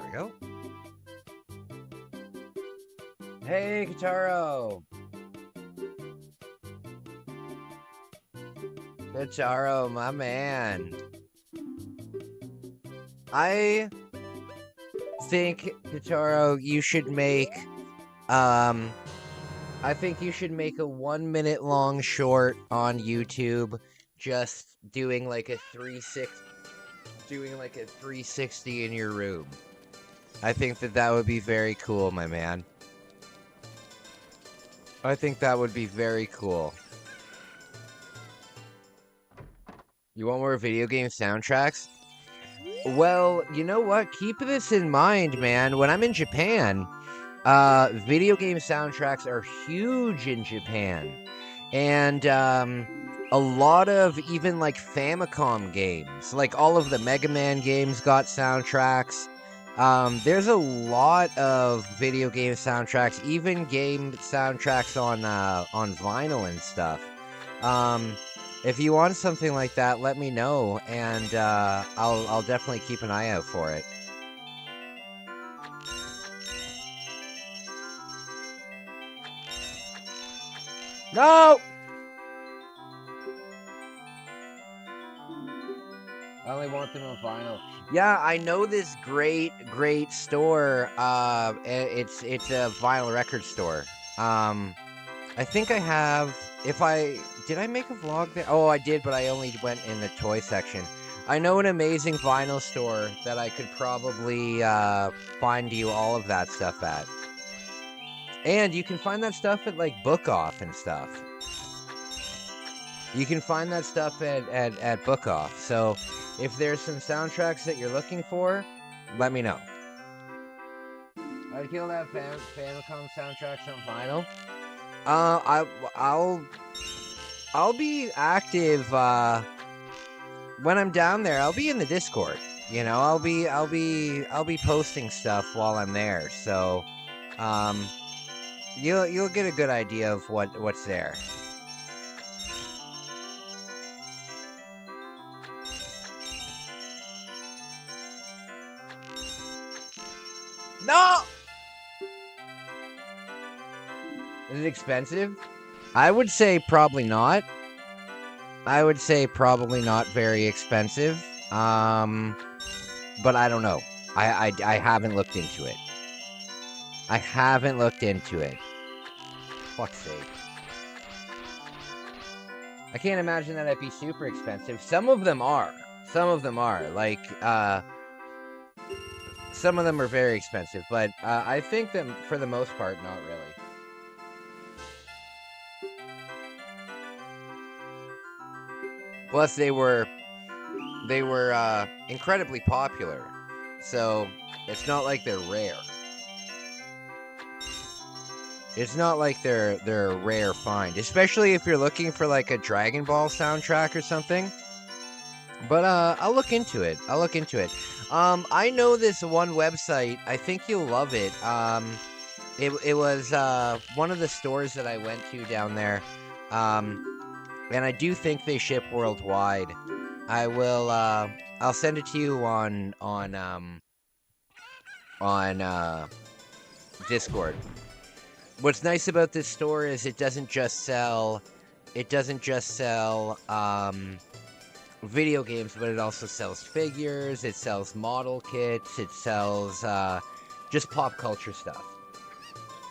we go. Hey, Kataro! Kataro, my man. I think, Kataro, you should make, I think you should make a 1 minute long short on YouTube, just doing like a 360 in your room. I think that would be very cool, my man. I think that would be very cool. You want more video game soundtracks? Well, you know what? Keep this in mind, man. When I'm in Japan, video game soundtracks are huge in Japan. And a lot of even like Famicom games, like all of the Mega Man games got soundtracks. There's a lot of video game soundtracks, even game soundtracks on vinyl and stuff. If you want something like that, let me know, and I'll definitely keep an eye out for it. No! I only want them on vinyl. Yeah, I know this great store. It's a vinyl record store. I think I have. Did I make a vlog there? Oh, I did, but I only went in the toy section. I know an amazing vinyl store that I could probably find you all of that stuff at. And you can find that stuff at like Book Off and stuff. You can find that stuff at Book Off. So if there's some soundtracks that you're looking for, let me know. I'd kill to have Famicom soundtracks on vinyl. I'll be active when I'm down there. I'll be in the Discord. You know, I'll be posting stuff while I'm there. So, you'll get a good idea of what's there. No! Is it expensive? I would say probably not. I would say probably not very expensive. But I don't know. I haven't looked into it. I haven't looked into it. Fuck's sake. I can't imagine that it'd be super expensive. Some of them are. Some of them are. Like, some of them are very expensive, but I think that for the most part, not really. Plus, they were incredibly popular, so it's not like they're rare. It's not like they're a rare find, especially if you're looking for like a Dragon Ball soundtrack or something. But I'll look into it. I know this one website. I think you'll love it. It was one of the stores that I went to down there. And I do think they ship worldwide. I will. I'll send it to you on Discord. What's nice about this store is it doesn't just sell video games, but it also sells figures. It sells model kits. It sells just pop culture stuff.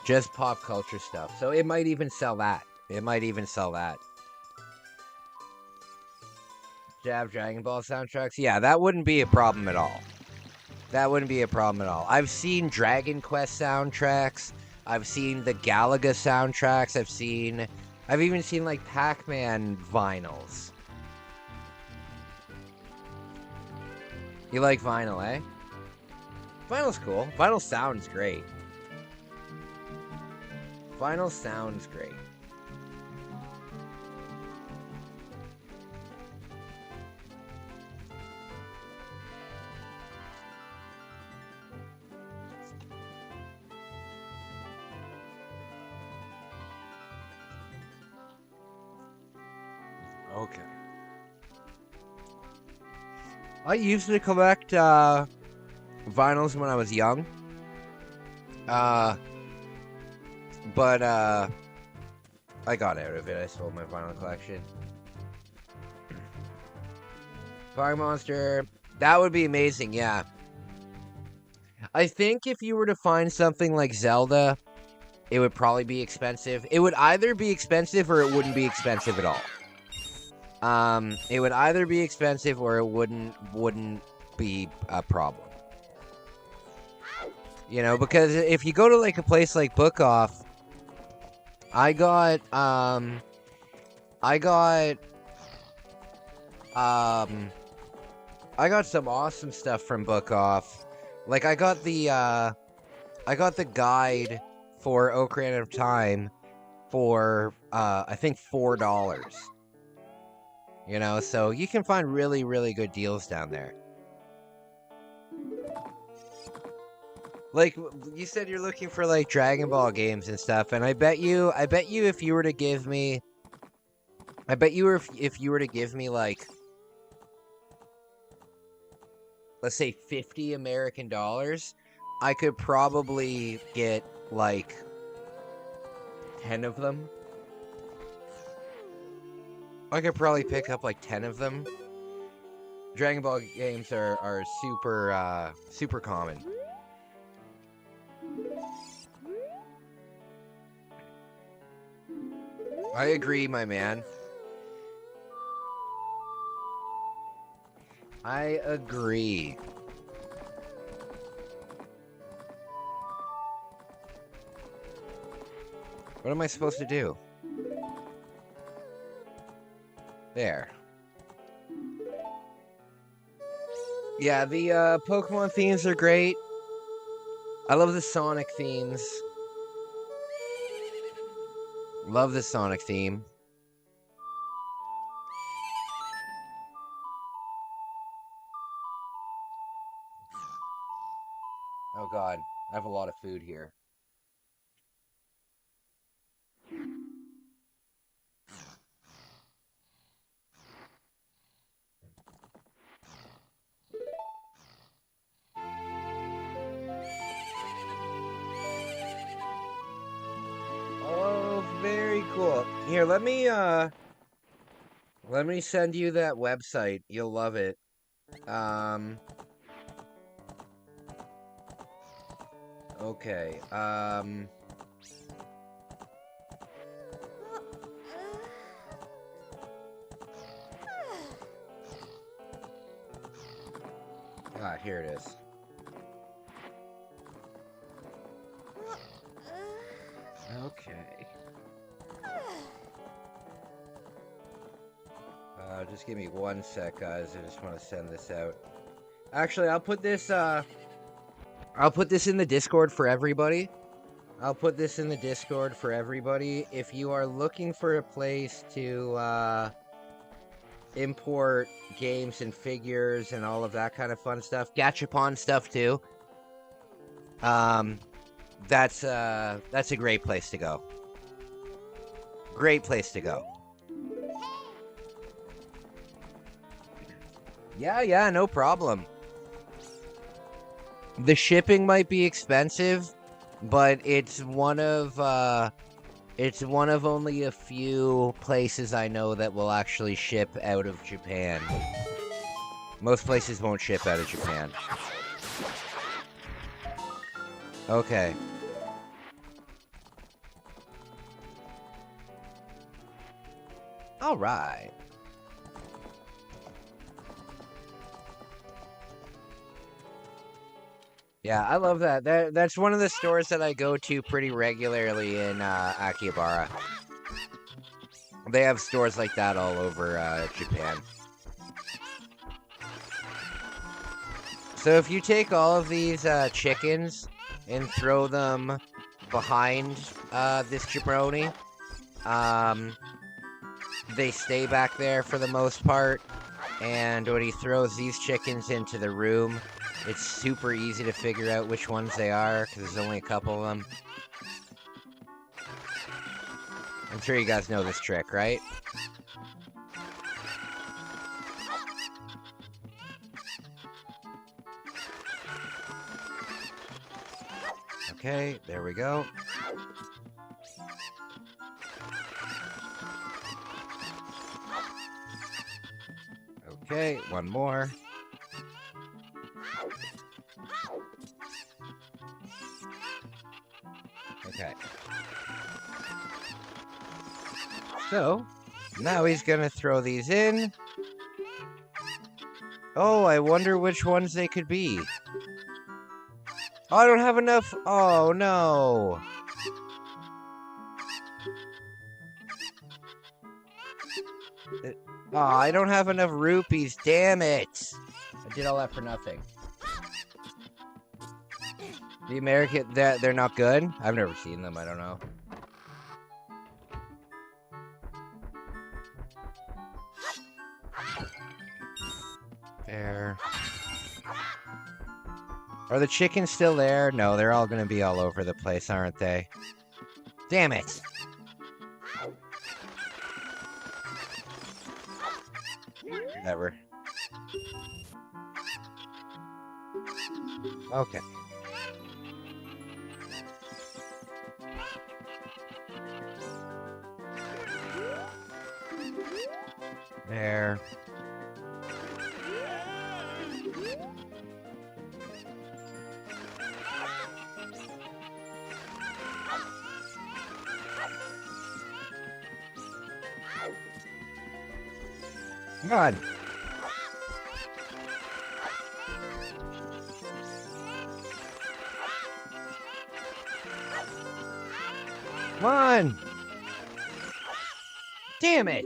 Just pop culture stuff. So it might even sell that. Jab Dragon Ball soundtracks? Yeah, that wouldn't be a problem at all. I've seen Dragon Quest soundtracks. I've seen the Galaga soundtracks. I've even seen like Pac-Man vinyls. You like vinyl, eh? Vinyl's cool. Vinyl sounds great. Okay. I used to collect vinyls when I was young. But I got out of it. I sold my vinyl collection. Fire Monster. That would be amazing, yeah. I think if you were to find something like Zelda, it would probably be expensive. It would either be expensive or it wouldn't be expensive at all. It would either be expensive or it wouldn't be a problem. You know, because if you go to like a place like Book Off, I got some awesome stuff from Book Off. Like I got the guide for Ocarina of Time for I think $4. You know, so you can find really, really good deals down there. Like, you said you're looking for, like, Dragon Ball games and stuff, and I bet you if you were to give me... if you were to give me, like... let's say 50 American dollars, I could probably get, like, 10 of them. I could probably pick up, like, 10 of them. Dragon Ball games are super, super common. I agree, my man. I agree. What am I supposed to do? There. Yeah, the Pokemon themes are great. I love the Sonic themes. Love the Sonic theme. Oh god, I have a lot of food here. Oh, very cool. Here, let me send you that website. You'll love it. Okay. Here it is. Okay. Just give me 1 sec, guys. I just want to send this out. Actually, I'll put this in the Discord for everybody. If you are looking for a place to import games and figures and all of that kind of fun stuff, gachapon stuff too. That's a great place to go. Great place to go. Yeah, no problem. The shipping might be expensive, but it's one of only a few places I know that will actually ship out of Japan. Most places won't ship out of Japan. Okay. All right. Yeah, I love that. That's one of the stores that I go to pretty regularly in Akihabara. They have stores like that all over Japan. So if you take all of these chickens and throw them behind this jabroni, they stay back there for the most part. And when he throws these chickens into the room, it's super easy to figure out which ones they are, because there's only a couple of them. I'm sure you guys know this trick, right? Okay, there we go. Okay, one more. Okay. So, now he's gonna throw these in. Oh, I wonder which ones they could be. Oh, I don't have enough. Oh, no. Oh, I don't have enough rupees. Damn it. I did all that for nothing. The American, they're not good? I've never seen them. I don't know. There. Are the chickens still there? No, they're all going to be all over the place, aren't they? Damn it. Whatever. Okay. There. Come on. Come on! Damn it!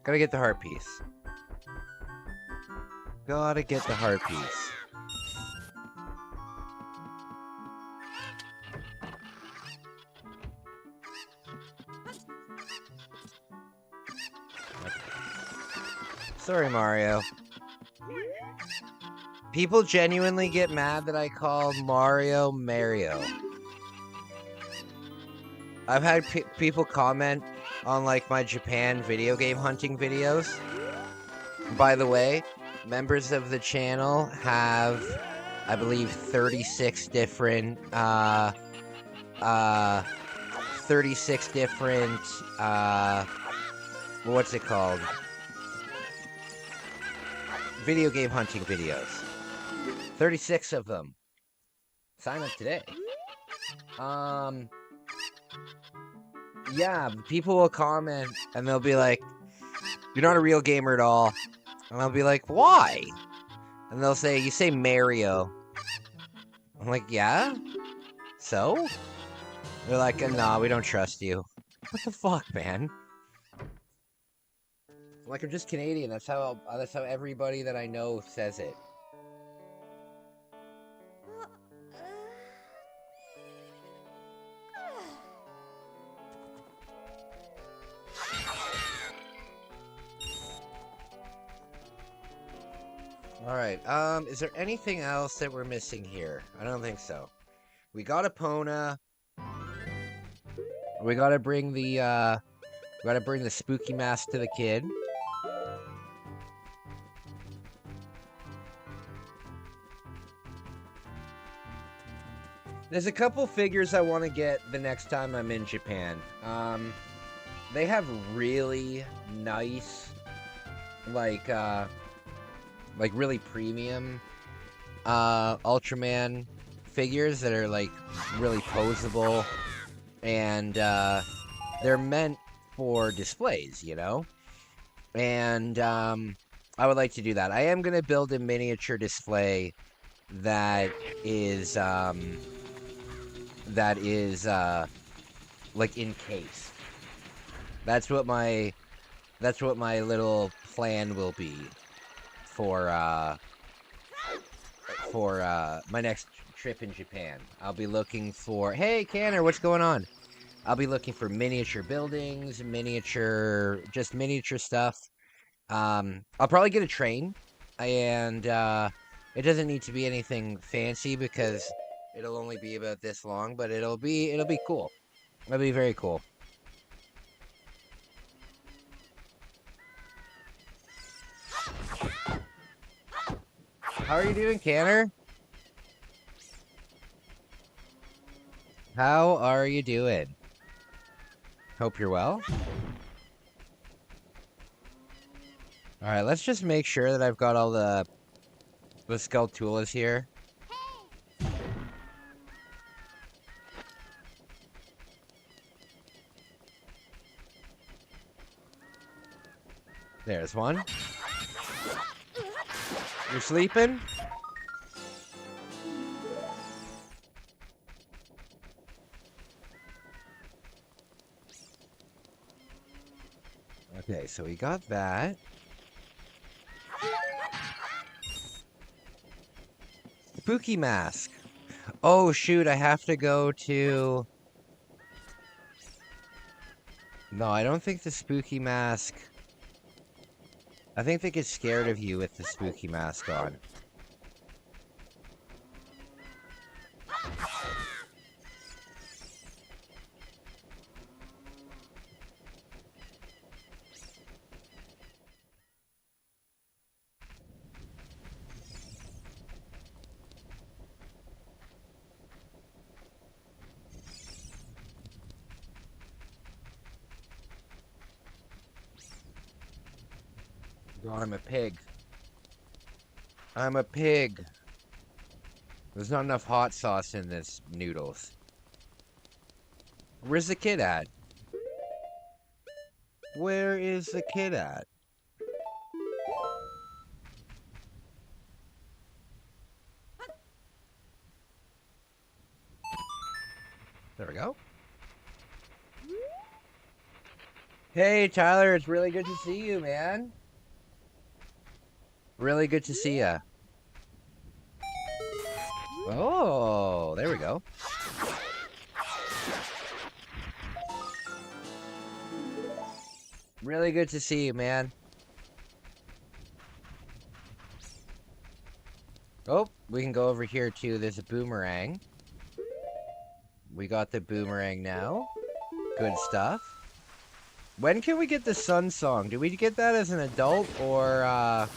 Gotta get the heart piece. Gotta get the heart piece. Sorry, Mario. People genuinely get mad that I call Mario Mario. I've had people comment on like my Japan video game hunting videos. By the way, members of the channel have, I believe, 36 different 36 different what's it called? Video game hunting videos. 36 of them. Sign up today. Yeah, people will comment and they'll be like, "You're not a real gamer at all." And I'll be like, "Why?" And they'll say, "You say Mario." I'm like, "Yeah? So?" They're like, "Nah, we don't trust you." What the fuck, man? Like, I'm just Canadian. That's how everybody that I know says it. Alright, is there anything else that we're missing here? I don't think so. We got Epona. We gotta bring the spooky mask to the kid. There's a couple figures I want to get the next time I'm in Japan. They have really nice, like really premium Ultraman figures that are like really posable, and they're meant for displays, you know? And I would like to do that. I am gonna build a miniature display that is like encased. That's what my little plan will be for my next trip in Japan. I'll be looking for, hey Canner, what's going on? I'll be looking for miniature buildings, miniature stuff. I'll probably get a train, and it doesn't need to be anything fancy because it'll only be about this long, but it'll be cool. It'll be very cool. How are you doing, Canner? How are you doing? Hope you're well. Alright, let's just make sure that I've got all the Skulltulas here. There's one. You're sleeping? Okay, so we got that. Spooky mask. Oh shoot, I have to go to... No, I don't think the spooky mask... I think they get scared of you with the spooky mask on. God, I'm a pig. I'm a pig. There's not enough hot sauce in this noodles. Where's the kid at? Where is the kid at? There we go. Hey, Tyler, it's really good to see you, man. Really good to see ya. Oh, there we go. Really good to see you, man. Oh, we can go over here too. There's a boomerang. We got the boomerang now. Good stuff. When can we get the Sun Song? Do we get that as an adult or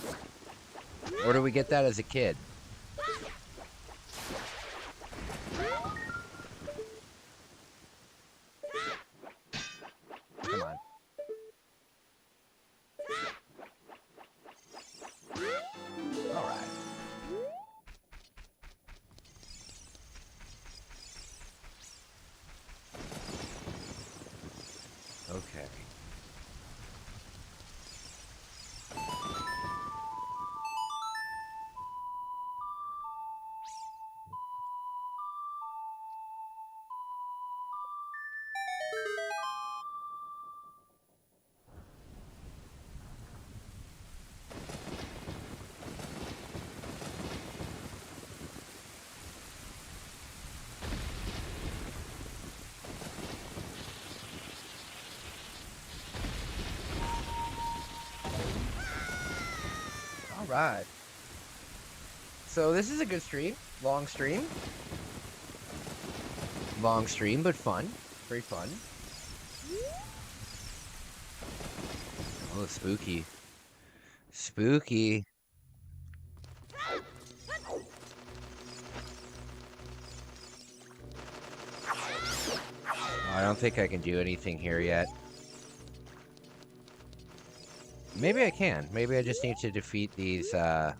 do we get that as a kid? Come on. All right. Okay. All right. So this is a good stream. Long stream. Long stream, but fun. Very fun. Oh, spooky. Spooky. I don't think I can do anything here yet. Maybe I can. Maybe I just need to defeat these, Yep.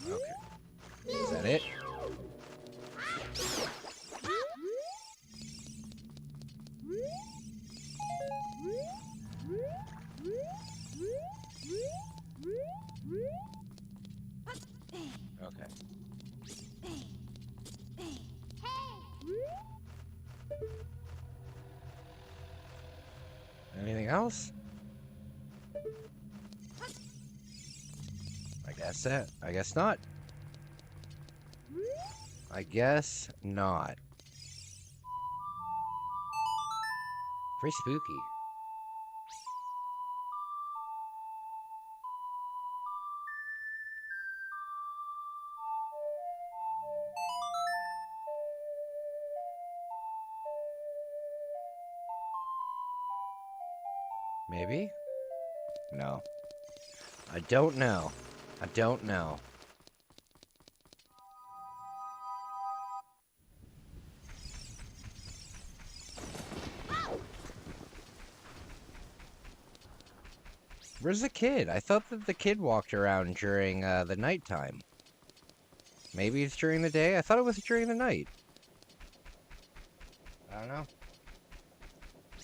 Okay. Is that it? Okay. Anything else? I guess not. I guess not. Very spooky. Maybe? No. I don't know. I don't know. Where's the kid? I thought that the kid walked around during the nighttime. Maybe it's during the day? I thought it was during the night. I don't know.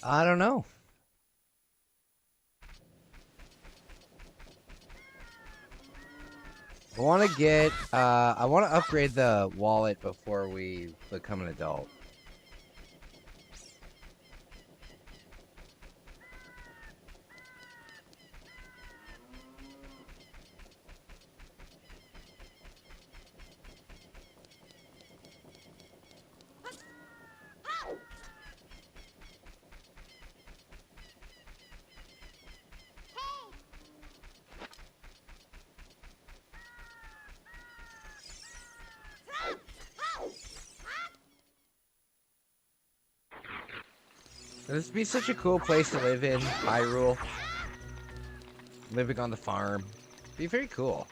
I don't know. I want to get, I want to upgrade the wallet before we become an adult. This would be such a cool place to live in, Hyrule. living on the farm. Be very cool.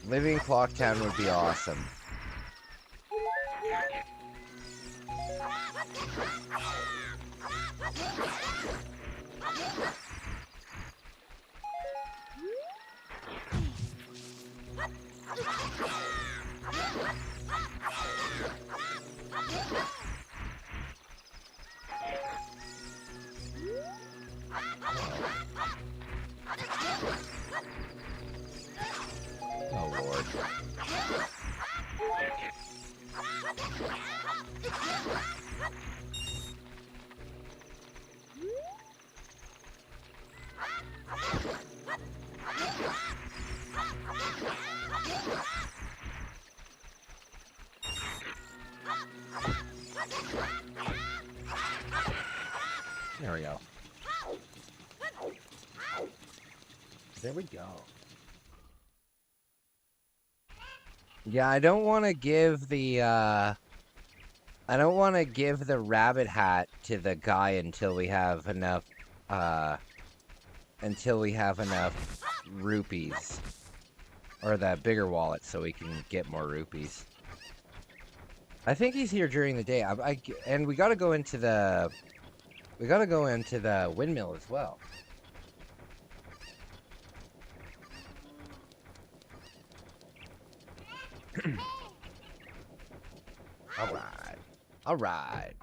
Living in Clocktown would be awesome. Oh, Lord. There we go. There we go. Yeah, I don't want to give the rabbit hat to the guy until we have enough rupees, or that bigger wallet, so we can get more rupees. I think he's here during the day. And we got to go into the windmill as well. All right. All right.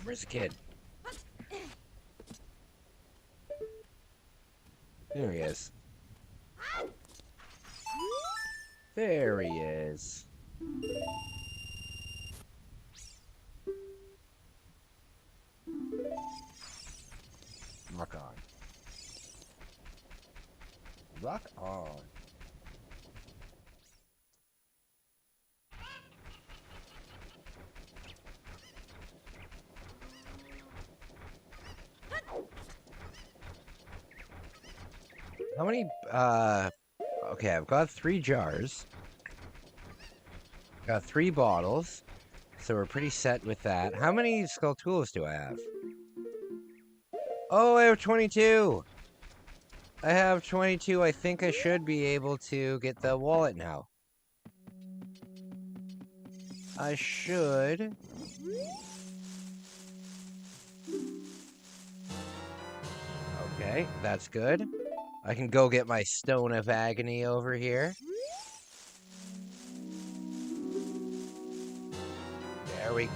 Where's the kid? There he is. There he is. Rock on. Rock on. How many, okay, I've got 3 jars. Got 3 bottles. So we're pretty set with that. How many Skulltulas do I have? Oh, I have 22! I have 22. I think I should be able to get the wallet now. I should. Okay, that's good. I can go get my Stone of Agony over here. There we go.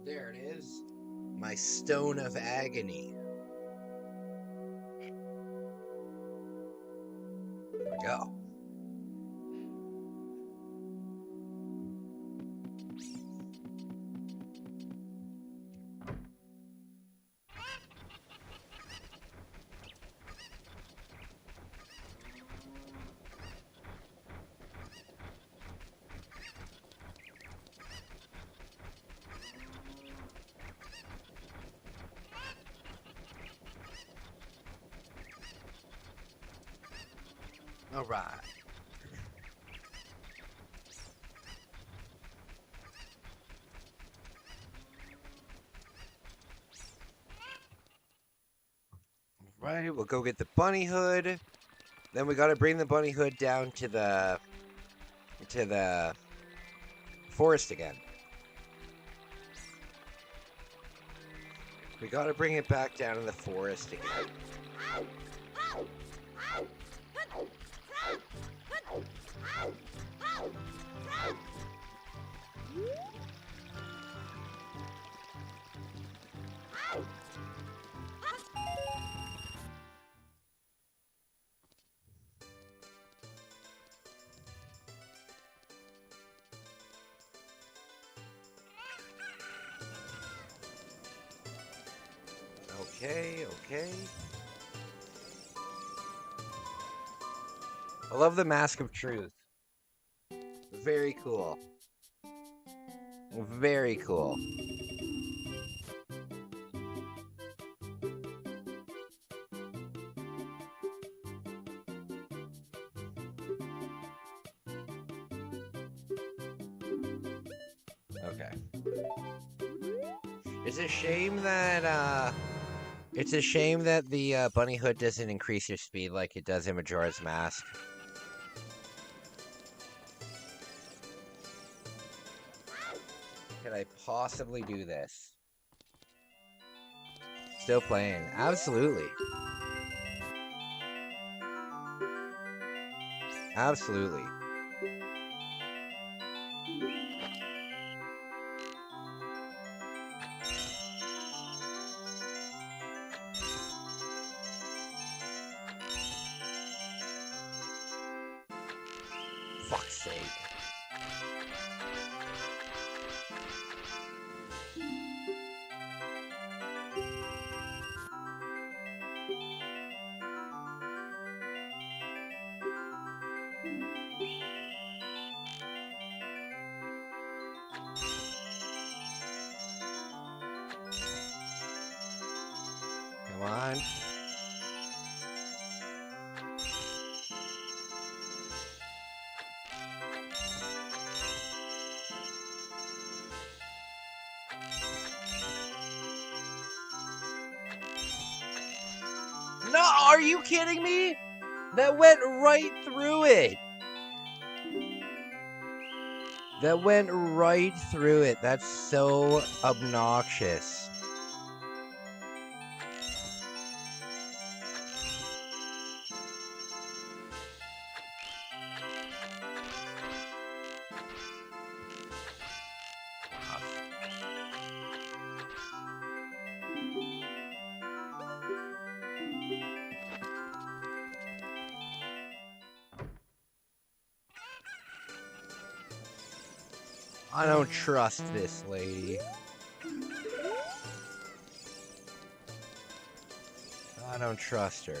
There it is. My Stone of Agony. There we go. All right. Right, we'll go get the bunny hood. Then we gotta bring the bunny hood down to the forest again. We gotta bring it back down in the forest again. Okay, okay. I love the Mask of Truth. Very cool. Very cool. Okay. It's a shame that the bunny hood doesn't increase your speed like it does in Majora's Mask. Could I possibly do this? Still playing. Absolutely. Absolutely. Fuck's sake. Come on. No, are you kidding me? That went right through it. That went right through it. That's so obnoxious. I don't trust this lady. I don't trust her.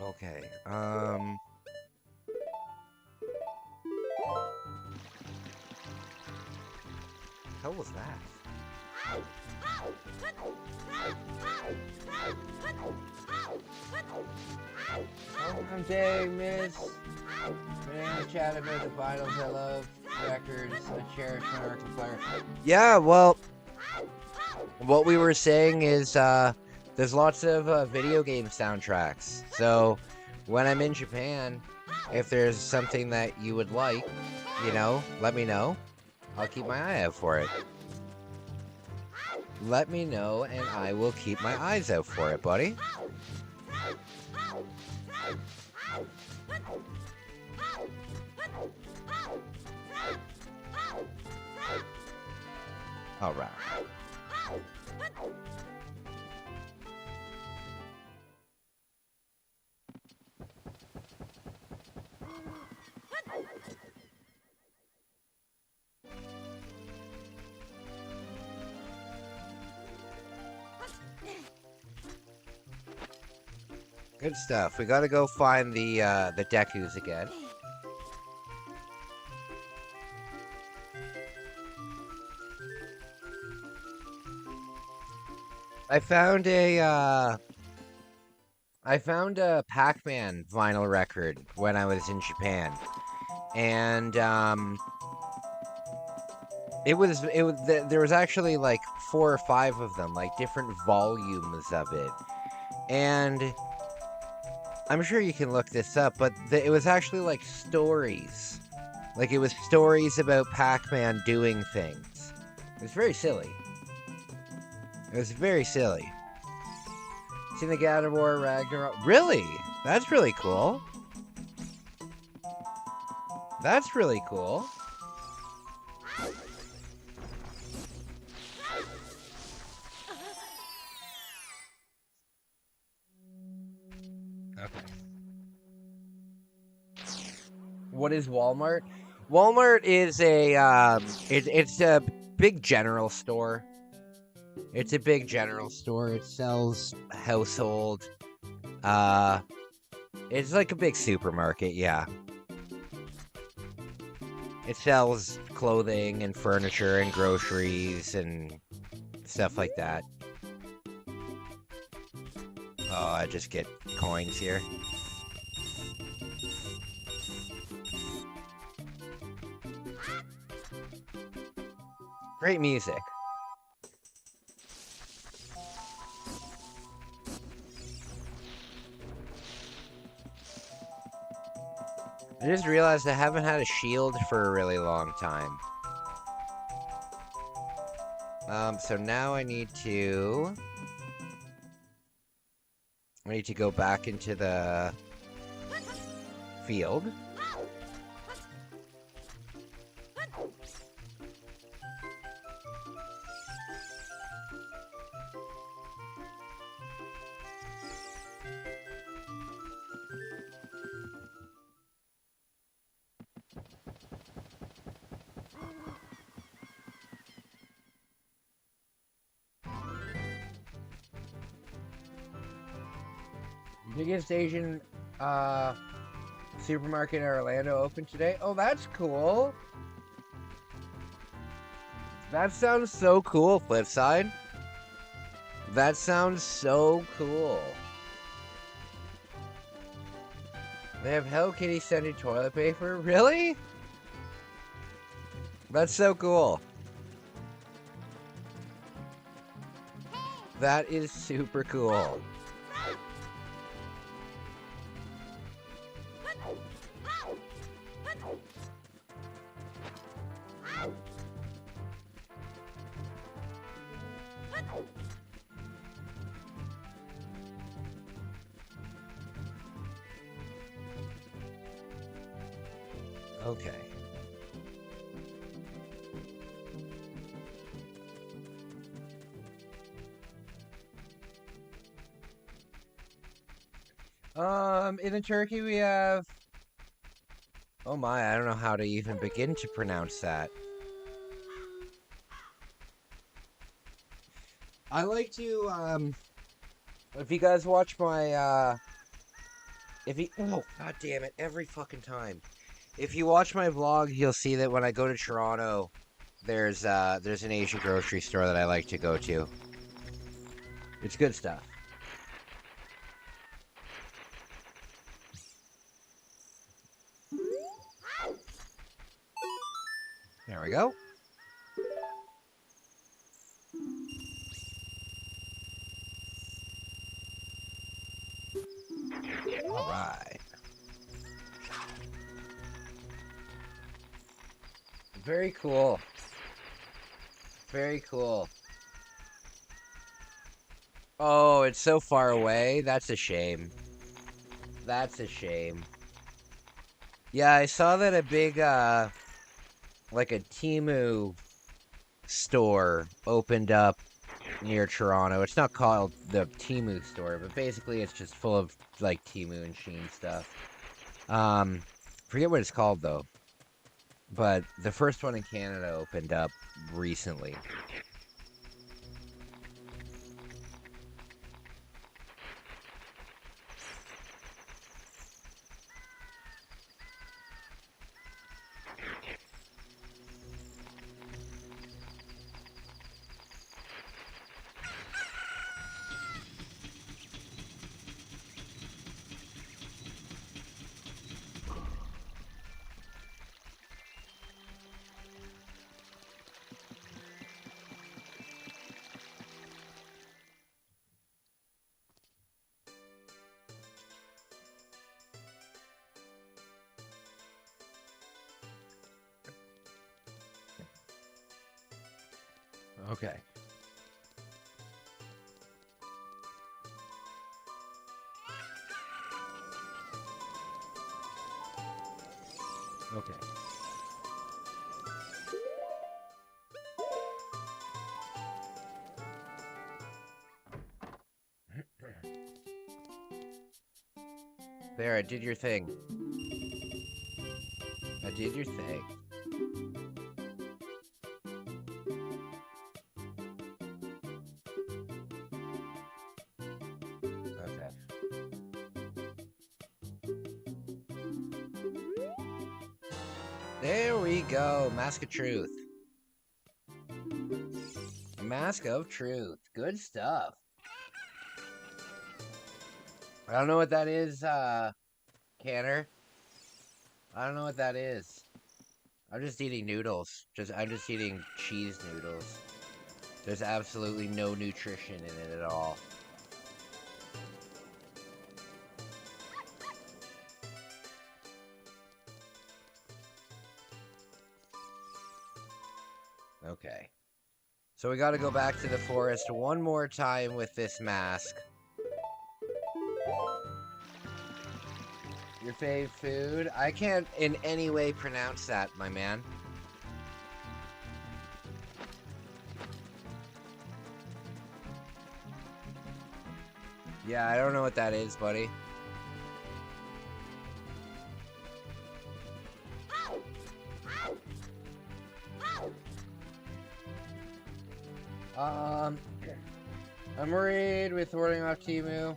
Okay, how was that? I'm saying, miss. Man, chat about the finals I love, records, I cherish my Arkham player. Yeah, well, what we were saying is, there's lots of video game soundtracks. So, when I'm in Japan, if there's something that you would like, you know, let me know. I'll keep my eye out for it. Let me know, and I will keep my eyes out for it, buddy. All right. Good stuff. We gotta go find the Dekus again. I found a Pac-Man vinyl record when I was in Japan. and there was actually like 4 or 5 of them, like different volumes of it, and I'm sure you can look this up, but it was actually like stories. Like, it was stories about Pac-Man doing things. It was very silly. It was very silly. Seen the God of War Ragnarok? Really? That's really cool. That's really cool. Okay. What is Walmart? Walmart is it's a big general store. It's a big general store. It sells household. It's like a big supermarket, yeah. It sells clothing and furniture and groceries and stuff like that. Oh, I just get coins here. Great music. I just realized I haven't had a shield for a really long time. So now I need to go back into the field. Biggest Asian supermarket in Orlando open today. Oh, that's cool. That sounds so cool, Flipside. That sounds so cool. They have Hello Kitty scented toilet paper? Really? That's so cool. That is super cool. Okay. In the turkey we have... Oh my, I don't know how to even begin to pronounce that. I like to, if you guys watch my, oh, god damn it, every fucking time. If you watch my vlog, you'll see that when I go to Toronto, there's an Asian grocery store that I like to go to. It's good stuff. There we go. All right. Very cool. Very cool. Oh, it's so far away. That's a shame. That's a shame. Yeah, I saw that a big, like a Temu store opened up near Toronto. It's not called the Temu store, but basically it's just full of, like, Temu and Shein stuff. Forget what it's called, though. But the first one in Canada opened up recently. Okay. Okay. There, I did your thing. I did your thing. Okay. There we go. Mask of Truth. Mask of Truth. Good stuff. I don't know what that is, Canner. I don't know what that is. I'm just eating noodles. I'm just eating cheese noodles. There's absolutely no nutrition in it at all. Okay. So we gotta go back to the forest one more time with this mask. Your fave food? I can't in any way pronounce that, my man. Yeah, I don't know what that is, buddy. I'm worried with ordering off Temu.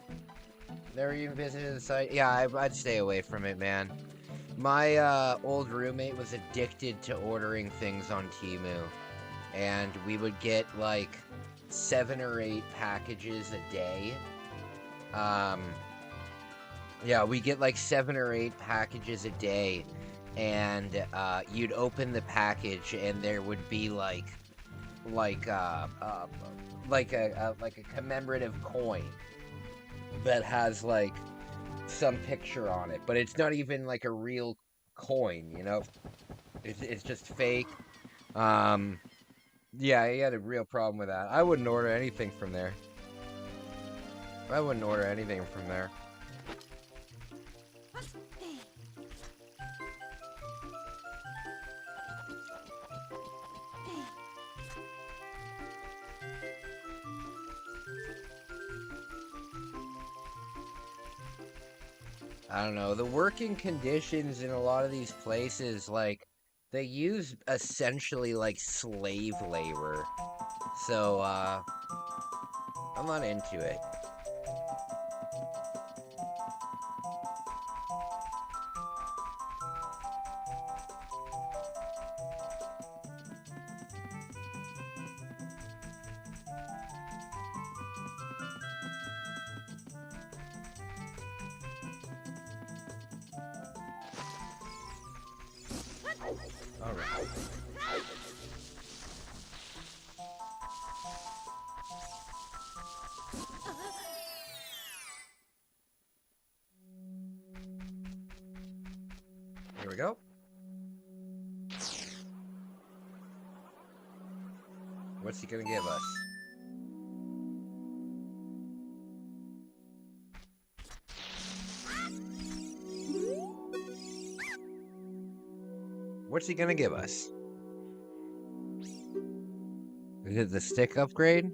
Never even visited the site. Yeah, I'd stay away from it, man. My old roommate was addicted to ordering things on Temu. And we would get like 7 or 8 packages a day. Yeah, we get like 7 or 8 packages a day. And you'd open the package and there would be like a commemorative coin that has like some picture on it, but it's not even like a real coin, you know. It's just fake. Yeah, he had a real problem with that. I wouldn't order anything from there. I wouldn't order anything from there. I don't know, the working conditions in a lot of these places, like, they use essentially like slave labor. So, I'm not into it. Alright. Here we go. What's he gonna give us? What's he gonna give us? Is it the stick upgrade?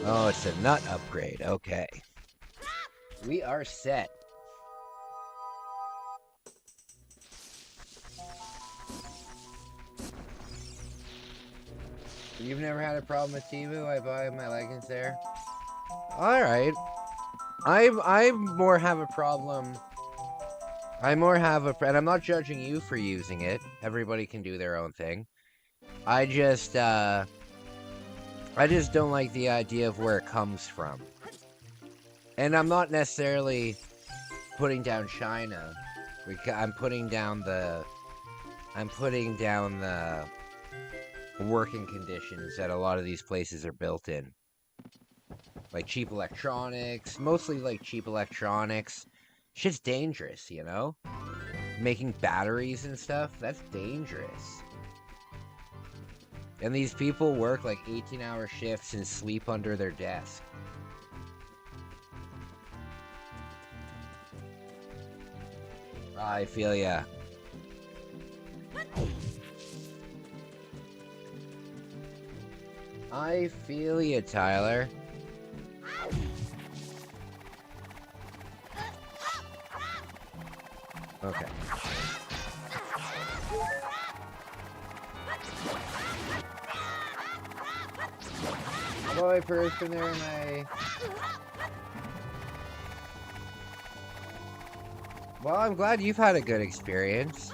Oh, it's a nut upgrade. Okay. We are set. You've never had a problem with Temu? I buy my leggings there. Alright. I more have a problem. And I'm not judging you for using it. Everybody can do their own thing. I just don't like the idea of where it comes from. And I'm not necessarily putting down China. I'm putting down the working conditions that a lot of these places are built in. Like cheap electronics, mostly like cheap electronics. Shit's dangerous, you know? Making batteries and stuff, that's dangerous. And these people work like 18-hour shifts and sleep under their desk. I feel ya. I feel ya, Tyler. Okay. Boy, person there, my. Well, I'm glad you've had a good experience.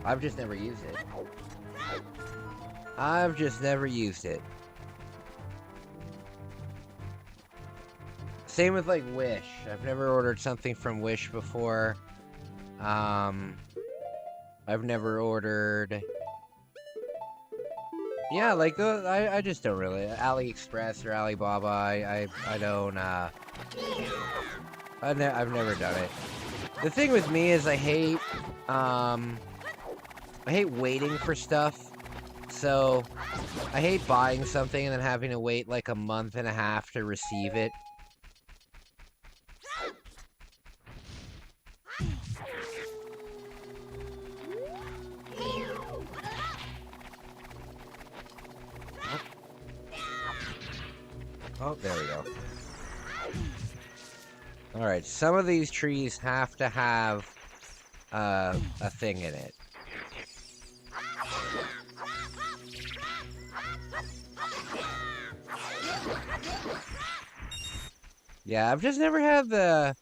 I've just never used it. I've just never used it. Same with like Wish. I've never ordered something from Wish before. I've never ordered. Yeah, like I just don't really AliExpress or Alibaba. I don't. I've never done it. The thing with me is I hate waiting for stuff. So I hate buying something and then having to wait like a month and a half to receive it. Oh, there we go. Alright, some of these trees have to have a thing in it. Yeah, I've just never had the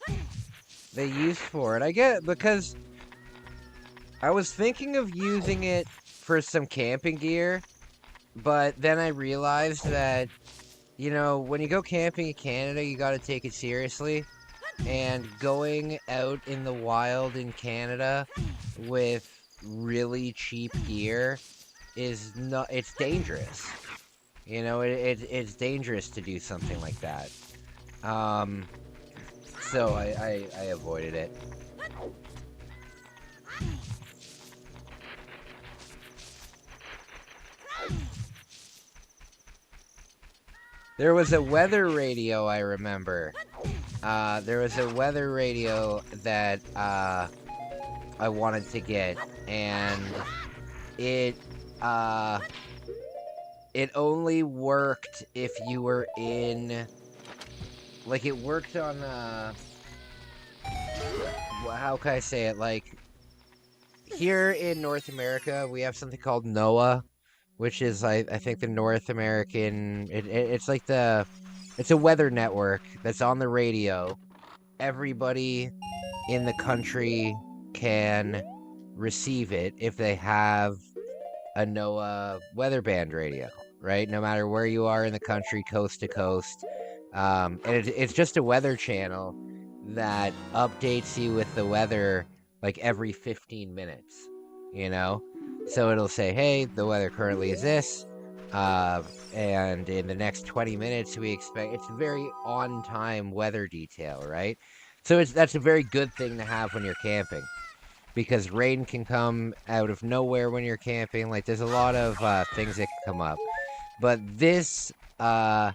use for it. I get it because I was thinking of using it for some camping gear, but then I realized that, you know, when you go camping in Canada, you got to take it seriously. And going out in the wild in Canada with really cheap gear is not, it's dangerous. You know, it's dangerous to do something like that. So I avoided it. There was a weather radio, I remember. There was a weather radio that I wanted to get, and it only worked if you were in, like, it worked on how can I say it? Like, here in North America, we have something called NOAA, which is I think the North American. It's like it's a weather network that's on the radio. Everybody in the country can receive it if they have a NOAA weather band radio, right? No matter where you are in the country, coast to coast. And it's just a weather channel that updates you with the weather like every 15 minutes, you know? So it'll say, hey, the weather currently is this, and in the next 20 minutes we expect, it's a very on-time weather detail, right? So that's a very good thing to have when you're camping, because rain can come out of nowhere when you're camping. Like, there's a lot of things that can come up. But this one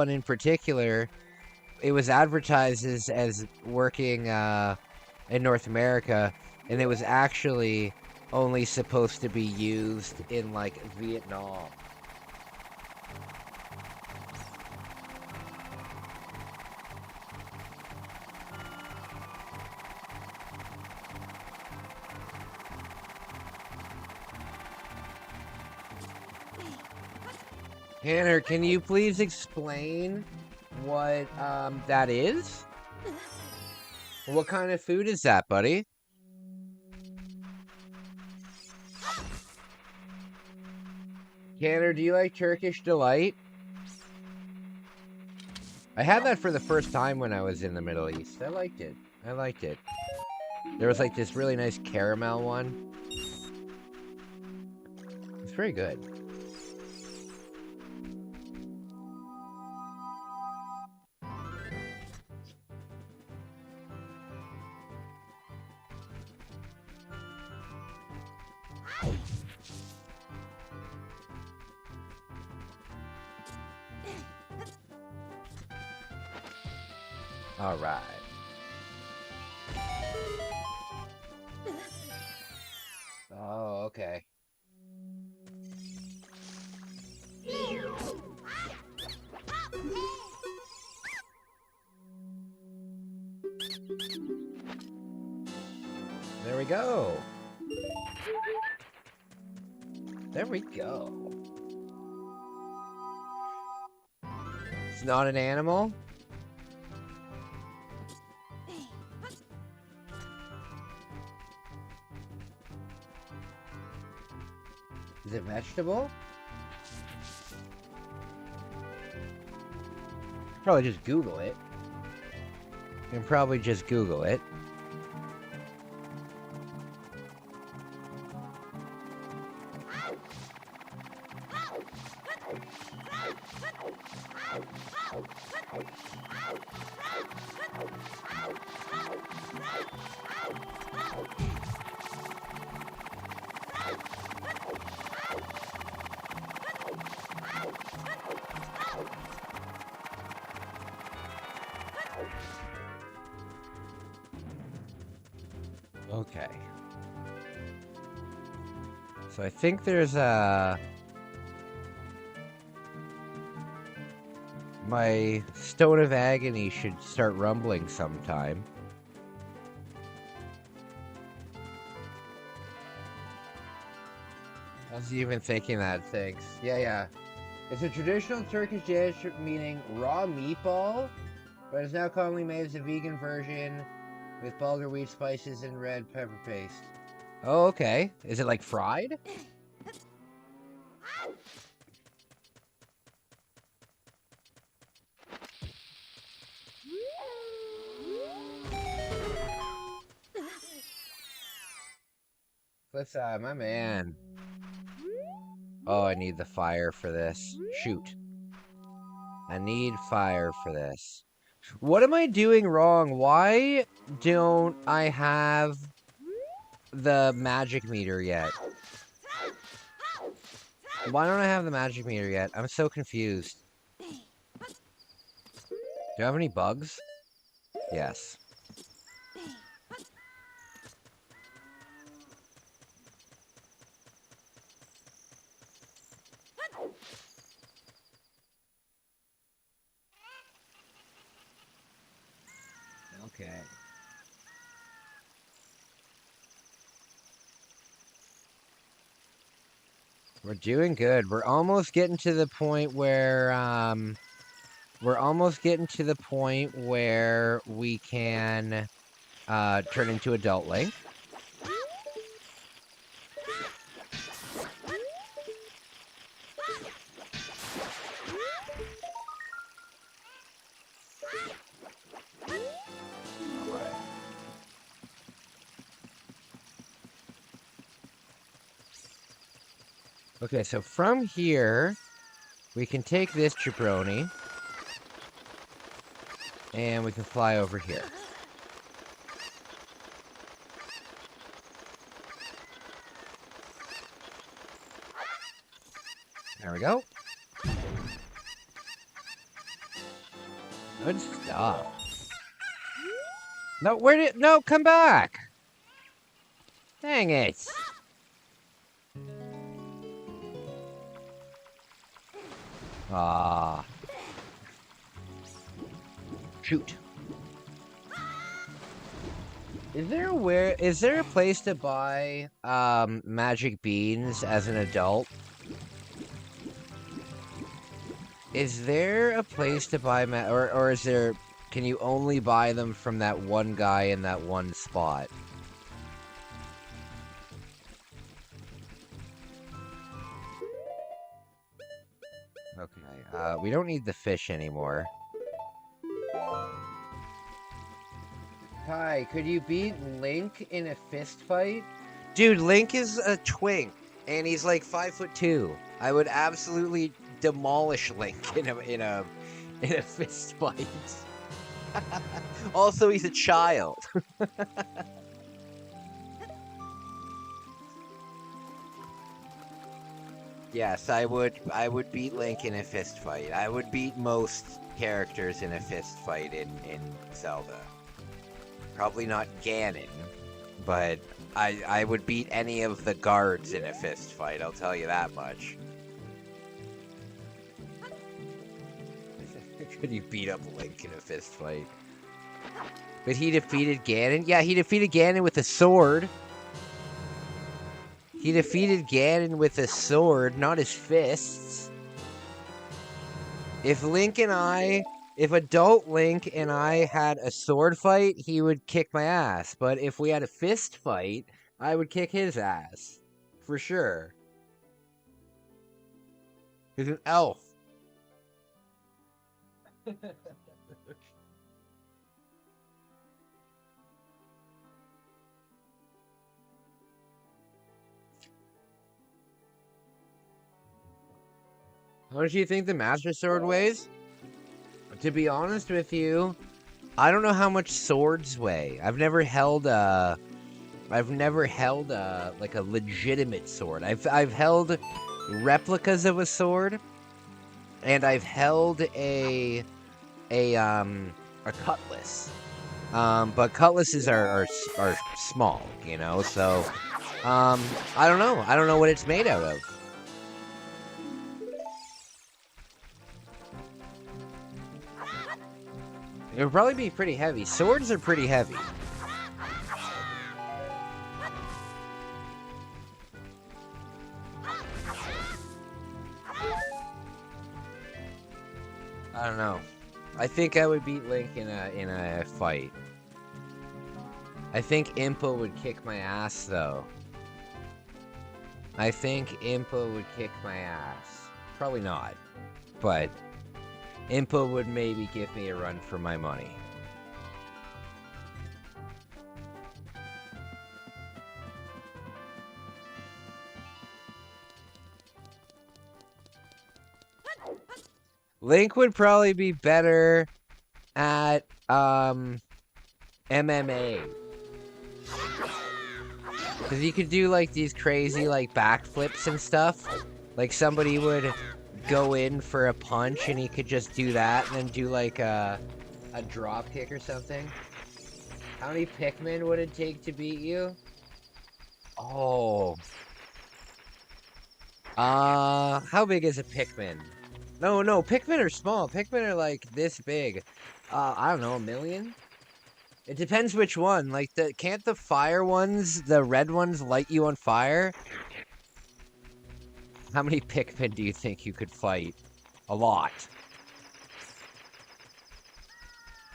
in particular, it was advertised as working in North America, and it was actually only supposed to be used in, like, Vietnam. Tanner, can you please explain what that is? What kind of food is that, buddy? Tanner, do you like Turkish Delight? I had that for the first time when I was in the Middle East. I liked it. I liked it. There was like this really nice caramel one. It's very good. Alright. Oh, okay. There we go. There we go. It's not an animal? Is it vegetable? Probably just Google it. You can probably just Google it. Okay. So I think there's a... My Stone of Agony should start rumbling sometime. I was even thinking that, thanks. Yeah. It's a traditional Turkish dish meaning raw meatball, but it's now commonly made as a vegan version with bulgur wheat spices and red pepper paste. Oh, okay. Is it like fried? Flipside, my man. Oh, I need the fire for this. Shoot. I need fire for this. What am I doing wrong? Why don't I have the magic meter yet? Why don't I have the magic meter yet? I'm so confused. Do you have any bugs? Yes. Okay. We're doing good. We're almost getting to the point where, we can, turn into adult Link. Okay, so from here, we can take this jabroni, and we can fly over here. There we go. Good stuff. No, no, come back! Dang it! Ah. Shoot. Is there a place to buy magic beans as an adult? Is there a place to buy or is there, can you only buy them from that one guy in that one spot? Okay, we don't need the fish anymore. Kai, could you beat Link in a fist fight? Dude, Link is a twink, and he's like 5'2". I would absolutely demolish Link in a fist fight. Also, he's a child. Yes, I would beat Link in a fist fight. I would beat most characters in a fist fight in Zelda. Probably not Ganon, but I would beat any of the guards in a fist fight, I'll tell you that much. Could you beat up Link in a fist fight? But he defeated Ganon? Yeah, he defeated Ganon with a sword. He defeated Ganon with a sword, not his fists. If adult Link and I had a sword fight, he would kick my ass. But if we had a fist fight, I would kick his ass. For sure. He's an elf. How much do you think the Master Sword weighs? To be honest with you, I don't know how much swords weigh. I've never held like a legitimate sword. I've held replicas of a sword, and I've held a cutlass. But cutlasses are small, you know. So I don't know. I don't know what it's made out of. It would probably be pretty heavy. Swords are pretty heavy. I don't know. I think I would beat Link in a fight. I think Impa would kick my ass, though. I think Impa would kick my ass. Probably not, but Impa would maybe give me a run for my money. Link would probably be better at MMA. Because he could do like these crazy like backflips and stuff. Like somebody would go in for a punch and he could just do that and then do like a drop kick or something. How many Pikmin would it take to beat you? Oh. How big is a Pikmin? No, Pikmin are small. Pikmin are like this big. I don't know, 1 million? It depends which one. Like, can't the fire ones, the red ones, light you on fire? How many Pikmin do you think you could fight? A lot.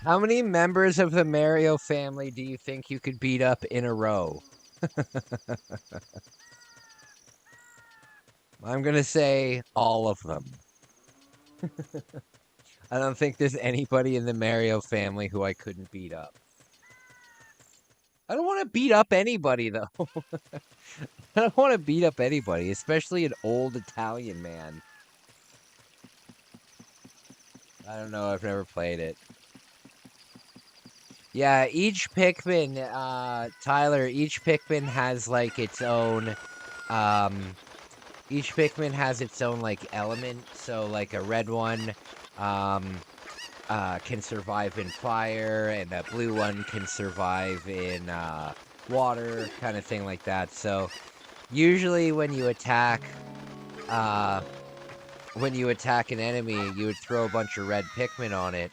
How many members of the Mario family do you think you could beat up in a row? I'm gonna say all of them. I don't think there's anybody in the Mario family who I couldn't beat up. I don't want to beat up anybody, though. I don't want to beat up anybody, especially an old Italian man. I don't know, I've never played it. Yeah, each Pikmin, Tyler, each Pikmin has, like, its own, each Pikmin has its own, like, element. So, like, a red one, can survive in fire, and a blue one can survive in water, kind of thing like that. So usually when you attack an enemy, you would throw a bunch of red Pikmin on it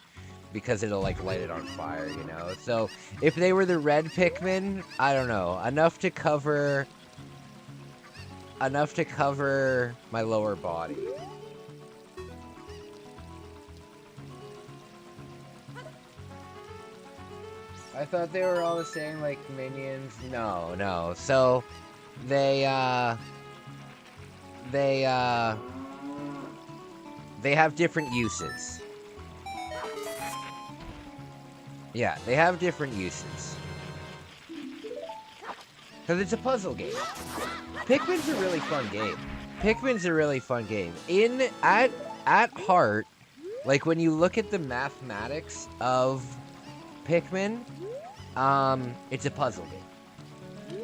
because it'll like light it on fire, you know. So if they were the red Pikmin, I don't know, enough to cover my lower body. I thought they were all the same, like, minions. No. So, they have different uses. Yeah, they have different uses. Because it's a puzzle game. Pikmin's a really fun game. At heart, like, when you look at the mathematics of Pikmin, it's a puzzle game.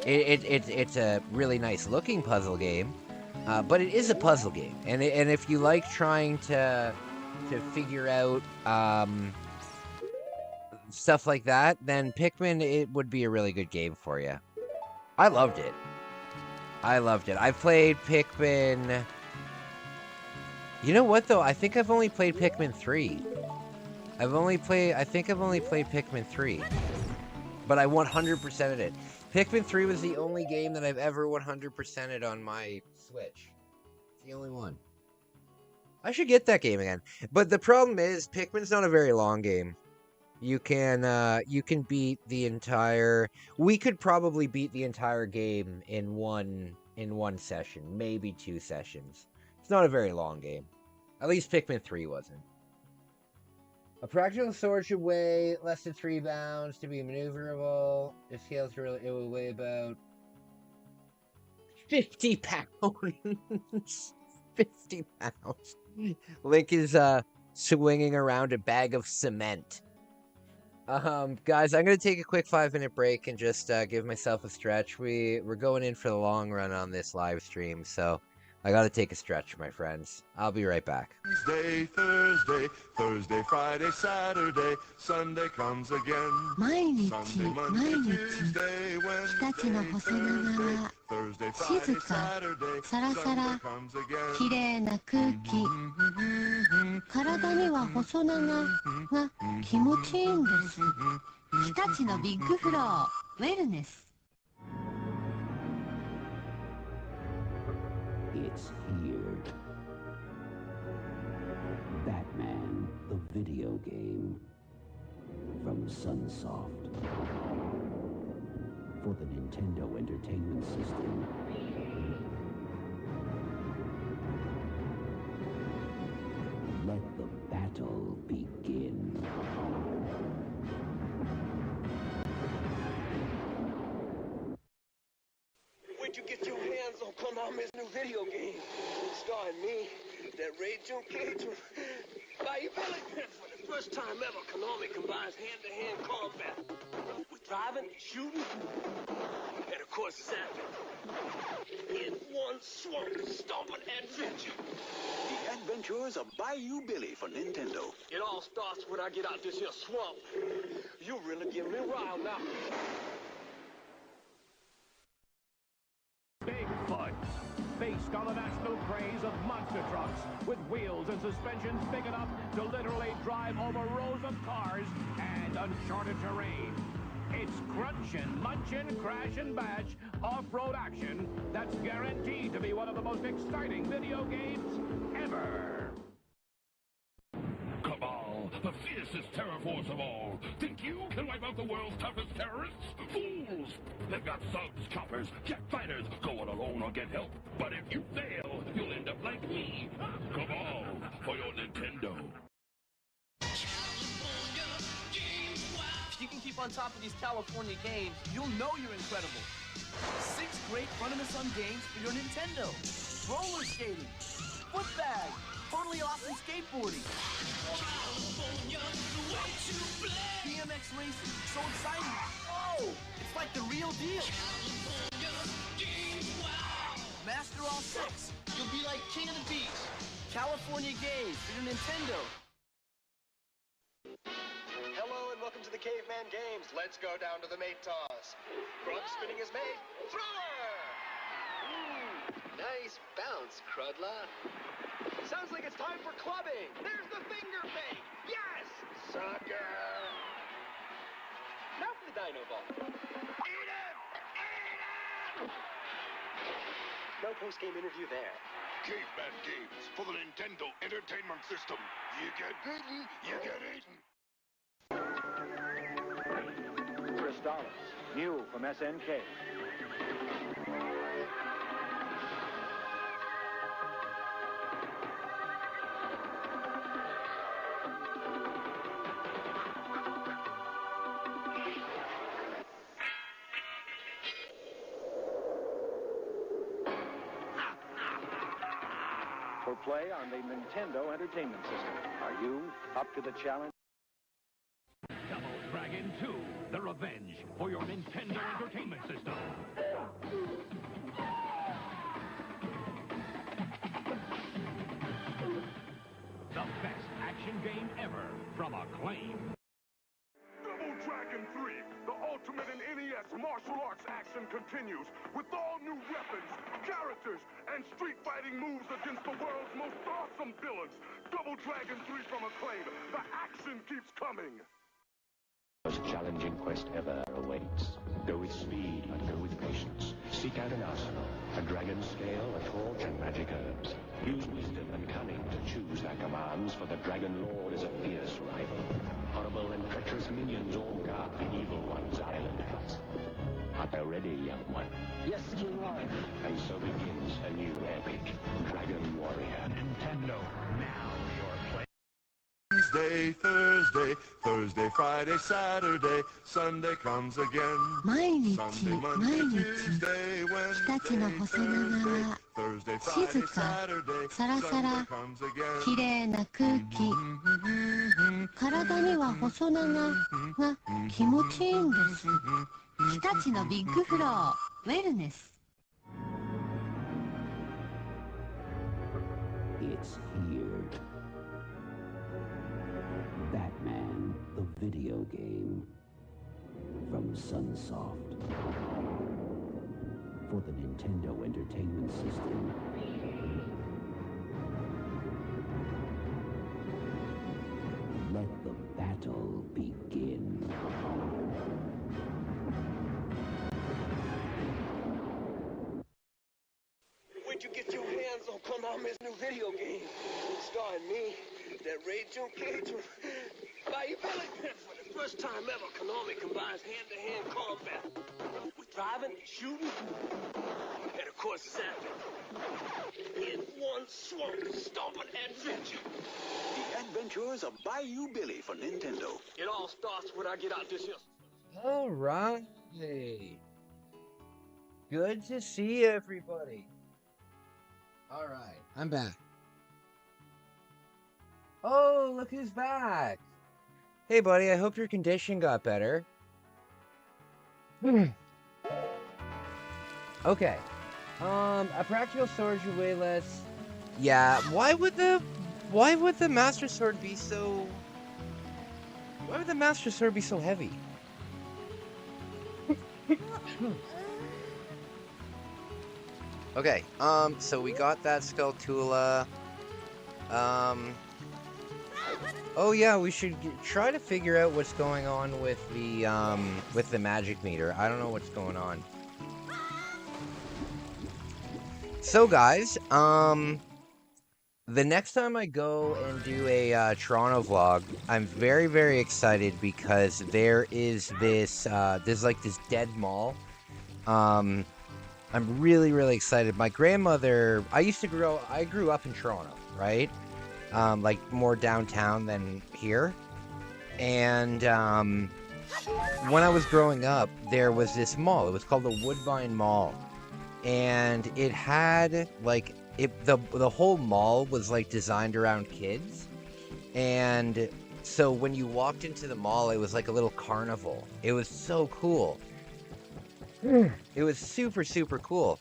It's a really nice looking puzzle game, but it is a puzzle game. And if you like trying to to figure out stuff like that, then Pikmin, it would be a really good game for you. I loved it. I loved it. I played Pikmin. You know what though? I think I've only played Pikmin 3. I think I've only played Pikmin 3. But I 100%ed it. Pikmin 3 was the only game that I've ever 100%ed on my Switch. It's the only one. I should get that game again. But the problem is, Pikmin's not a very long game. You can beat the entire... We could probably beat the entire game in one session. Maybe 2 sessions. It's not a very long game. At least Pikmin 3 wasn't. A practical sword should weigh less than 3 pounds to be maneuverable. It scales really, it will weigh about 50 pounds. 50 pounds. Link is swinging around a bag of cement. Guys, I'm gonna take a quick 5-minute break and just give myself a stretch. We're going in for the long run on this live stream, so I gotta take a stretch, my friends. I'll be right back. Wednesday, Thursday, Thursday, Friday, Saturday, Sunday comes again. Sunday, Monday, Tuesday, Wednesday, Thursday, Thursday, Friday, Saturday, Sunday comes again. 綺麗な空気。体には細長が気持ちいいんです。日立のビッグフロー、ウェルネス。It's here. Batman, the video game. From Sunsoft. For the Nintendo Entertainment System. Let the battle begin. Where'd you get your hands on Konami's new video game? Starring me, that Ray Junkido, by Billy for the first time ever, Konami combines hand-to-hand combat with driving, shooting, and of course zapping. In one swamp stomping adventure. The Adventures of Bayou Billy for Nintendo. It all starts when I get out this here swamp. You really get me riled now. Bigfoot. Based on the national craze of monster trucks with wheels and suspensions big enough to literally drive over rows of cars and uncharted terrain. It's crunchin', munchin', crash and bash, off-road action that's guaranteed to be one of the most exciting video games ever. Cabal, the fiercest terror force of all. Think you can wipe out the world's toughest terrorists? Fools! They've got thugs, choppers, jet fighters, go it alone or get help. But if you fail, you'll end up like me. Cabal, for your Nintendo. If you can keep on top of these California games, you'll know you're incredible. 6 great fun-in-the-sun games for your Nintendo. Roller skating, foot bag, totally awesome skateboarding. BMX racing, so exciting. Oh, it's like the real deal. Master all 6. You'll be like king of the beach. California games for your Nintendo. Hello and welcome to the Caveman Games. Let's go down to the mate toss. Crud spinning his mate. Thrower! Nice bounce, Crudla. Sounds like it's time for clubbing. There's the finger bait. Yes! Sucker! Now for the dino ball. Eat him! Eat him! No post-game interview there. Caveman Games for the Nintendo Entertainment System. You get bitten, you get eaten. Crystallis, new from SNK. For play on the Nintendo Entertainment System. Are you up to the challenge? Double Dragon 2, The Revenge for your Nintendo Entertainment System. The best from Acclaim. Double Dragon 3, the ultimate in NES martial arts action continues with all new weapons, characters, and street fighting moves against the world's most awesome villains. Double Dragon 3 from Acclaim. The action keeps coming. Most challenging quest ever awaits. Go with speed and go with patience. Seek out an arsenal, a dragon scale, a torch, and magic herbs. Use wisdom and cunning to choose their commands, for the Dragon Lord is a fierce rival. Horrible and treacherous minions all guard the evil one's island house. Are you ready, young one? Yes, King Lion. And so begins a new epic, Dragon Warrior. Nintendo, now you're playing. Wednesday, Thursday, Thursday, Friday, Saturday, Sunday comes again. 毎日 Sunday, 毎 Monday, 日 Tuesday, 日立の Wednesday, 細長は Thursday, 静 Friday, か Saturday, サラサ Sunday ラ comes again. きれいな空気体には細長が気持ちいいんです日立のビッグフローウェルネス It's here. Batman, the video game. From Sunsoft. For the Nintendo Entertainment System. Let the battle begin. Where'd you get your hands on Konami's new video game? Starring me, that Ray Jun Cage, by Billy for the first time ever, Konami combines hand-to-hand combat with driving, shooting, and of course zapping. In one swamp, stomping adventure. The Adventures of Bayou Billy for Nintendo. It all starts when I get out this hill. All right. Good to see everybody. All right, I'm back. Oh, look who's back. Hey, buddy, I hope your condition got better. Okay. A practical sword should weigh less. Yeah, why would the Master Sword be so... Why would the Master Sword be so heavy? Okay, so we got that Skulltula. Oh yeah, we should try to figure out what's going on with the magic meter. I don't know what's going on. So guys, the next time I go and do a Toronto vlog, I'm very, very excited because there is this, there's like this dead mall. I'm really, really excited. My grandmother, I grew up in Toronto, right? Like more downtown than here. And when I was growing up, there was this mall. It was called the Woodbine Mall. And it had like, the whole mall was like designed around kids. And so when you walked into the mall, it was like a little carnival. It was so cool. It was super, super cool.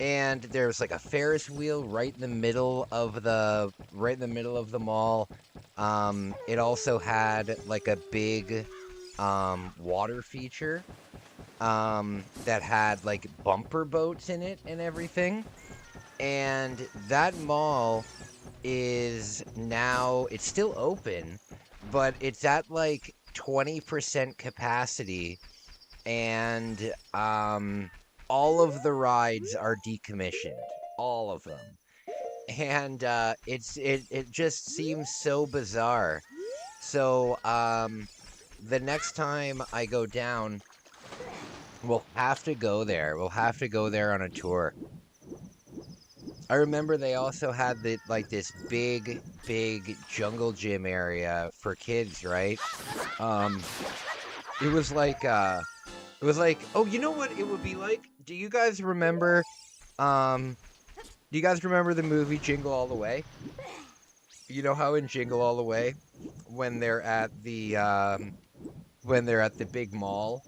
And there was like a Ferris wheel right in the middle of the mall. It also had like a big water feature that had like bumper boats in it and everything. And that mall is now, it's still open, but it's at like 20% capacity. And all of the rides are decommissioned, all of them, and it just seems so bizarre. So the next time I go down, we'll have to go there. We'll have to go there on a tour. I remember they also had this big jungle gym area for kids, right? It was like oh, you know what it would be like? Do you guys remember the movie Jingle All the Way? You know how in Jingle All the Way, when they're at the big mall,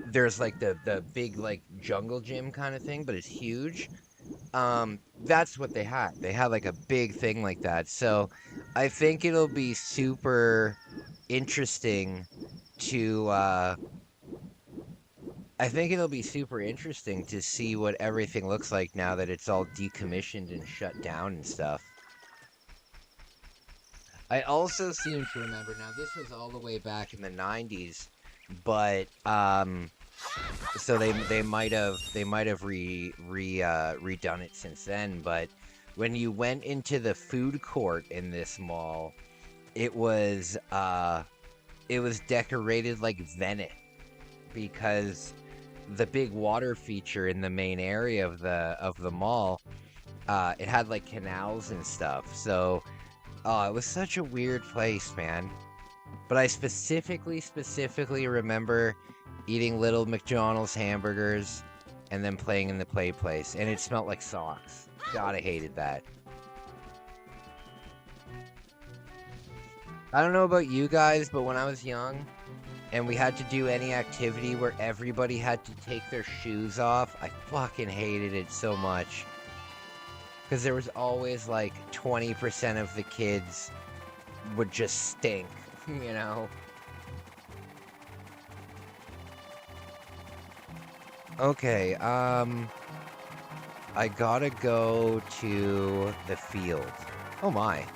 there's like the big like jungle gym kind of thing, but it's huge. That's what they had. They had like a big thing like that. So I think it'll be super interesting to I think it'll be super interesting to see what everything looks like now that it's all decommissioned and shut down and stuff. I also seem to remember, now this was all the way back in the 90s, but so they might have redone it since then, but when you went into the food court in this mall, it was decorated like Venice because the big water feature in the main area of the mall, it had like canals and stuff. So, it was such a weird place, man. But I specifically remember eating little McDonald's hamburgers and then playing in the play place, and it smelled like socks. God, I hated that. I don't know about you guys, but when I was young and we had to do any activity where everybody had to take their shoes off, I fucking hated it so much. Because there was always like 20% of the kids would just stink, you know? Okay, I gotta go to the field. Oh my.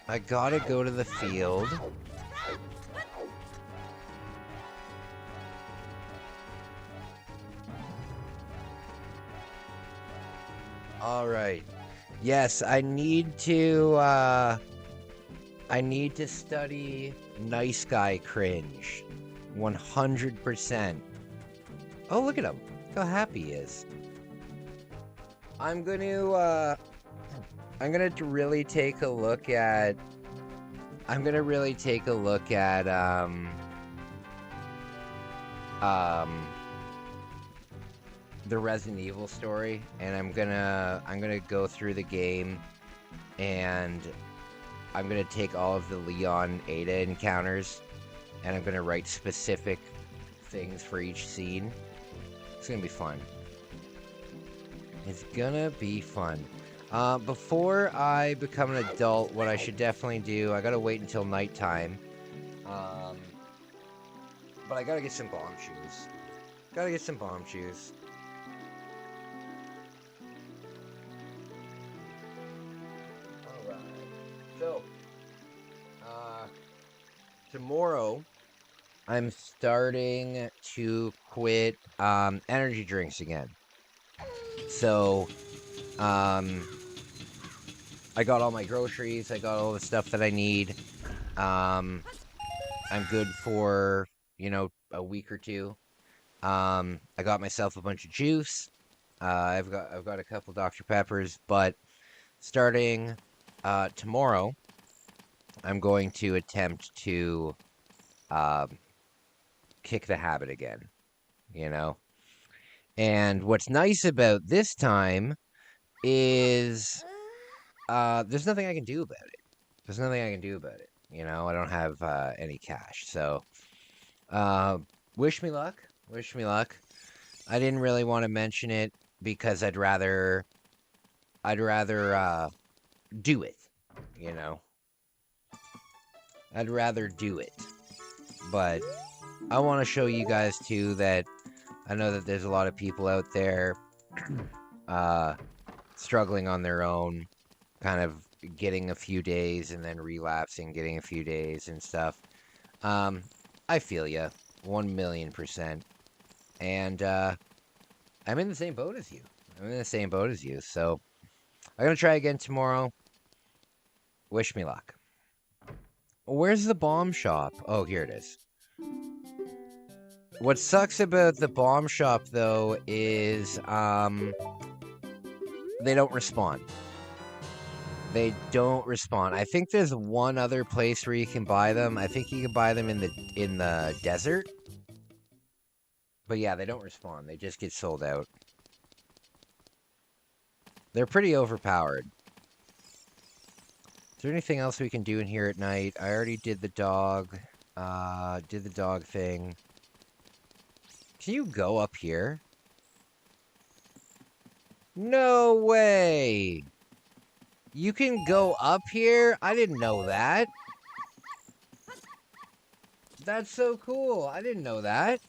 I gotta go to the field. Alright. Yes, I need to study Nice Guy Cringe. 100%. Oh, look at him. Look how happy he is. I'm gonna really take a look at the Resident Evil story, and I'm gonna go through the game, and I'm gonna take all of the Leon Ada encounters, and I'm gonna write specific things for each scene. It's gonna be fun. It's gonna be fun. Before I become an adult, what I should definitely do, I gotta wait until nighttime. But I gotta get some bomb shoes. Gotta get some bomb shoes. Alright. So, tomorrow, I'm starting to quit, energy drinks again. So, I got all my groceries, I got all the stuff that I need. I'm good for, a week or two. I got myself a bunch of juice. I've got a couple Dr. Peppers, but starting tomorrow, I'm going to attempt to kick the habit again, And what's nice about this time is there's nothing I can do about it. There's nothing I can do about it. I don't have any cash. So, wish me luck. Wish me luck. I didn't really want to mention it because I'd rather do it, I'd rather do it. But I want to show you guys too that I know that there's a lot of people out there struggling on their own, kind of getting a few days and then relapsing, getting a few days and stuff. I feel ya, 1,000,000%. And I'm in the same boat as you. So I'm gonna try again tomorrow. Wish me luck. Where's the bomb shop? Oh, here it is. What sucks about the bomb shop, though, is they don't respond. They don't respond. I think there's one other place where you can buy them. I think you can buy them in the desert. But yeah, they don't respond. They just get sold out. They're pretty overpowered. Is there anything else we can do in here at night? I already did the dog. Did the dog thing. Can you go up here? No way! You can go up here? I didn't know that. That's so cool. I didn't know that.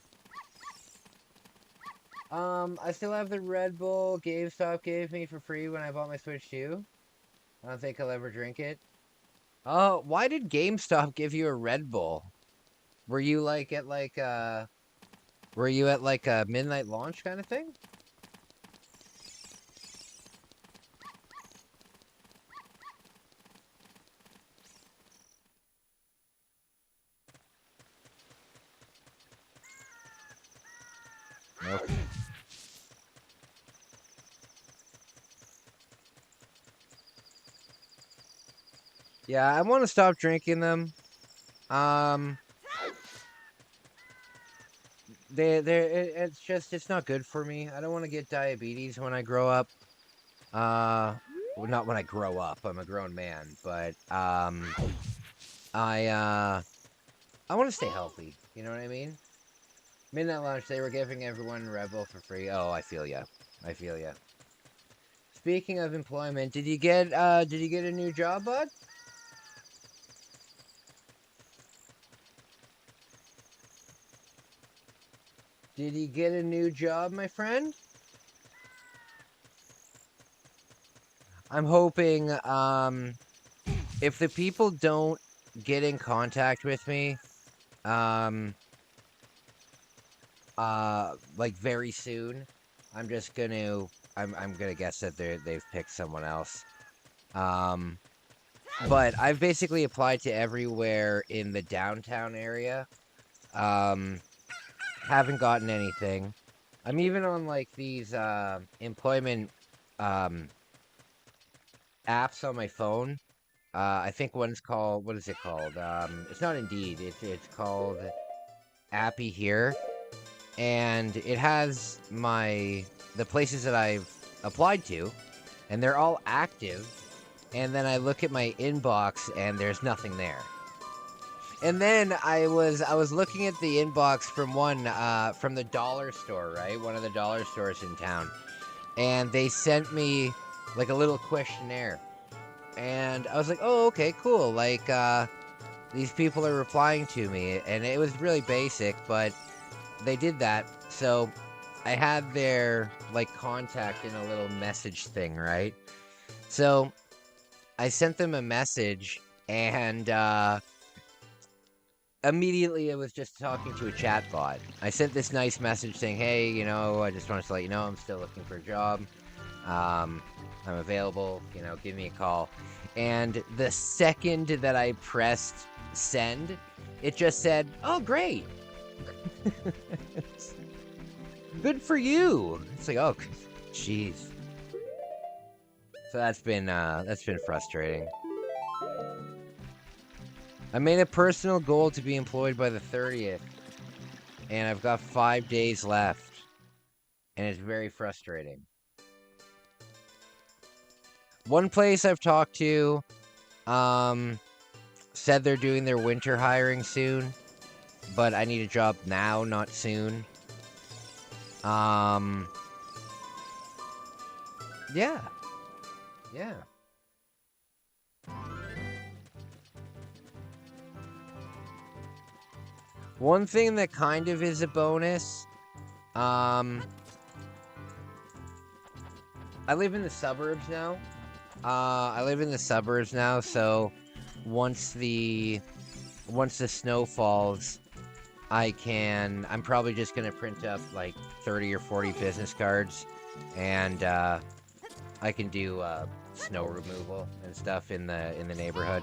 I still have the Red Bull GameStop gave me for free when I bought my Switch 2. I don't think I'll ever drink it. Oh, why did GameStop give you a Red Bull? Were you like at like a midnight launch kind of thing? Okay. Yeah, I want to stop drinking them. It's not good for me. I don't want to get diabetes when I grow up. Well, not when I grow up. I'm a grown man, but I want to stay healthy. You know what I mean? Midnight lunch, they were giving everyone Red Bull for free. Oh, I feel ya. I feel ya. Speaking of employment, did you get a new job, bud? Did he get a new job, my friend? I'm hoping, if the people don't get in contact with me, like very soon, I'm gonna guess that they've picked someone else. But I've basically applied to everywhere in the downtown area. Haven't gotten anything. I'm even on like these employment apps on my phone. I think one's called, what is it called? It's not Indeed. It's called Appy Here, and it has the places that I've applied to, and they're all active. And then I look at my inbox, and there's nothing there. And then I was looking at the inbox from from the dollar store, right? One of the dollar stores in town. And they sent me like a little questionnaire. And I was like, "Oh, okay, cool. Like these people are replying to me." And it was really basic, but they did that. So I had their like contact in a little message thing, right? So I sent them a message, and immediately, it was just talking to a chat bot. I sent this nice message saying, "Hey, I just wanted to let you know I'm still looking for a job. I'm available. Give me a call." And the second that I pressed send, it just said, "Oh, great. Good for you." It's like, oh, jeez. So that's been frustrating. I made a personal goal to be employed by the 30th, and I've got 5 days left, and it's very frustrating. One place I've talked to, said they're doing their winter hiring soon, but I need a job now, not soon. Yeah. Yeah. One thing that kind of is a bonus, I live in the suburbs now. So once the snow falls, I'm probably just gonna print up like 30 or 40 business cards, and I can do snow removal and stuff in the neighborhood.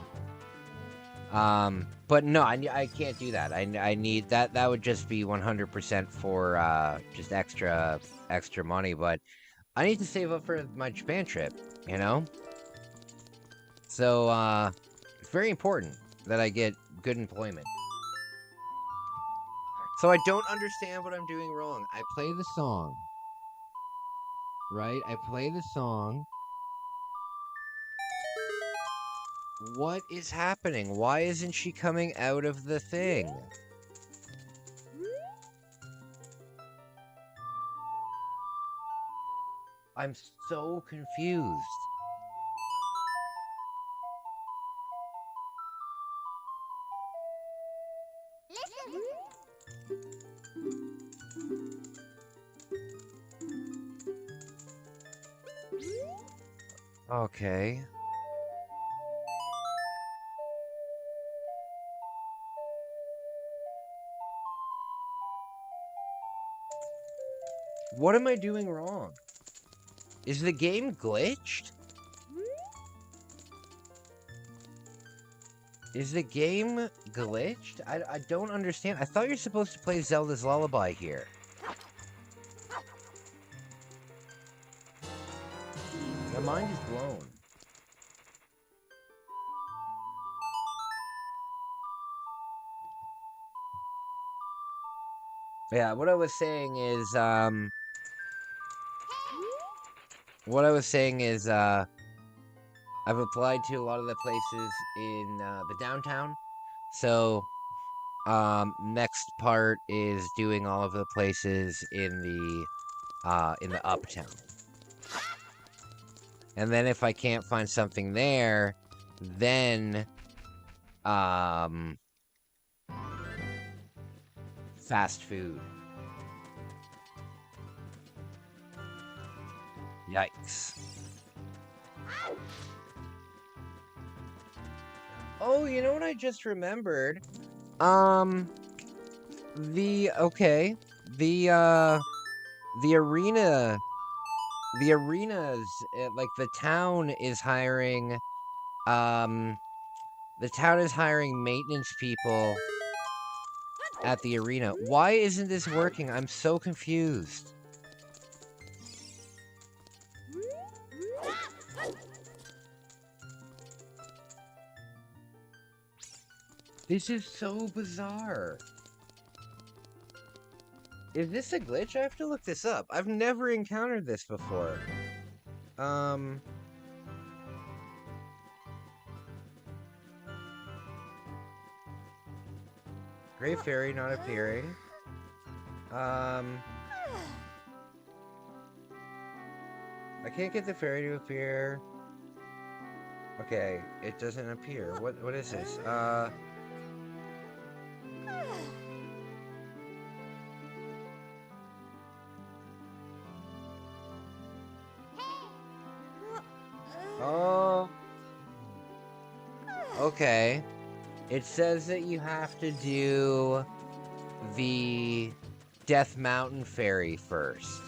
But no, I can't do that. I need that. That would just be 100% for just extra money. But I need to save up for my Japan trip. So it's very important that I get good employment. So I don't understand what I'm doing wrong. I play the song, right? I play the song. What is happening? Why isn't she coming out of the thing? I'm so confused. Okay. What am I doing wrong? Is the game glitched? Is the game glitched? I don't understand. I thought you're supposed to play Zelda's Lullaby here. My mind is blown. Yeah, what I was saying is, I've applied to a lot of the places in, the downtown. So, next part is doing all of the places in the uptown. And then if I can't find something there, then, fast food. Yikes. Oh, you know what I just remembered? The arenas, like the town is hiring, maintenance people at the arena. Why isn't this working? I'm so confused. This is so bizarre. Is this a glitch? I have to look this up. I've never encountered this before. Great Fairy not appearing. I can't get the fairy to appear. Okay, it doesn't appear. What is this? Oh. Okay. It says that you have to do the Death Mountain Ferry first.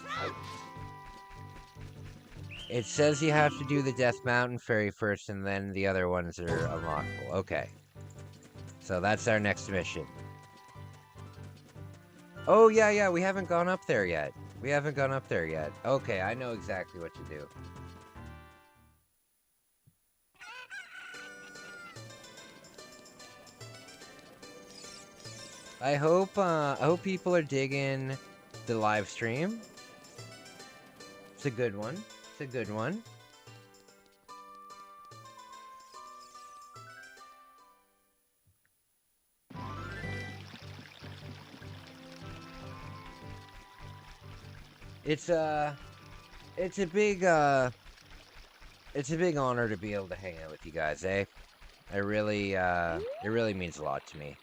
It says you have to do the Death Mountain Ferry first, and then the other ones are unlockable. Okay. So that's our next mission. Oh, yeah, we haven't gone up there yet. Okay, I know exactly what to do. I hope people are digging the live stream. It's a good one. It's a big honor to be able to hang out with you guys, eh? It really means a lot to me.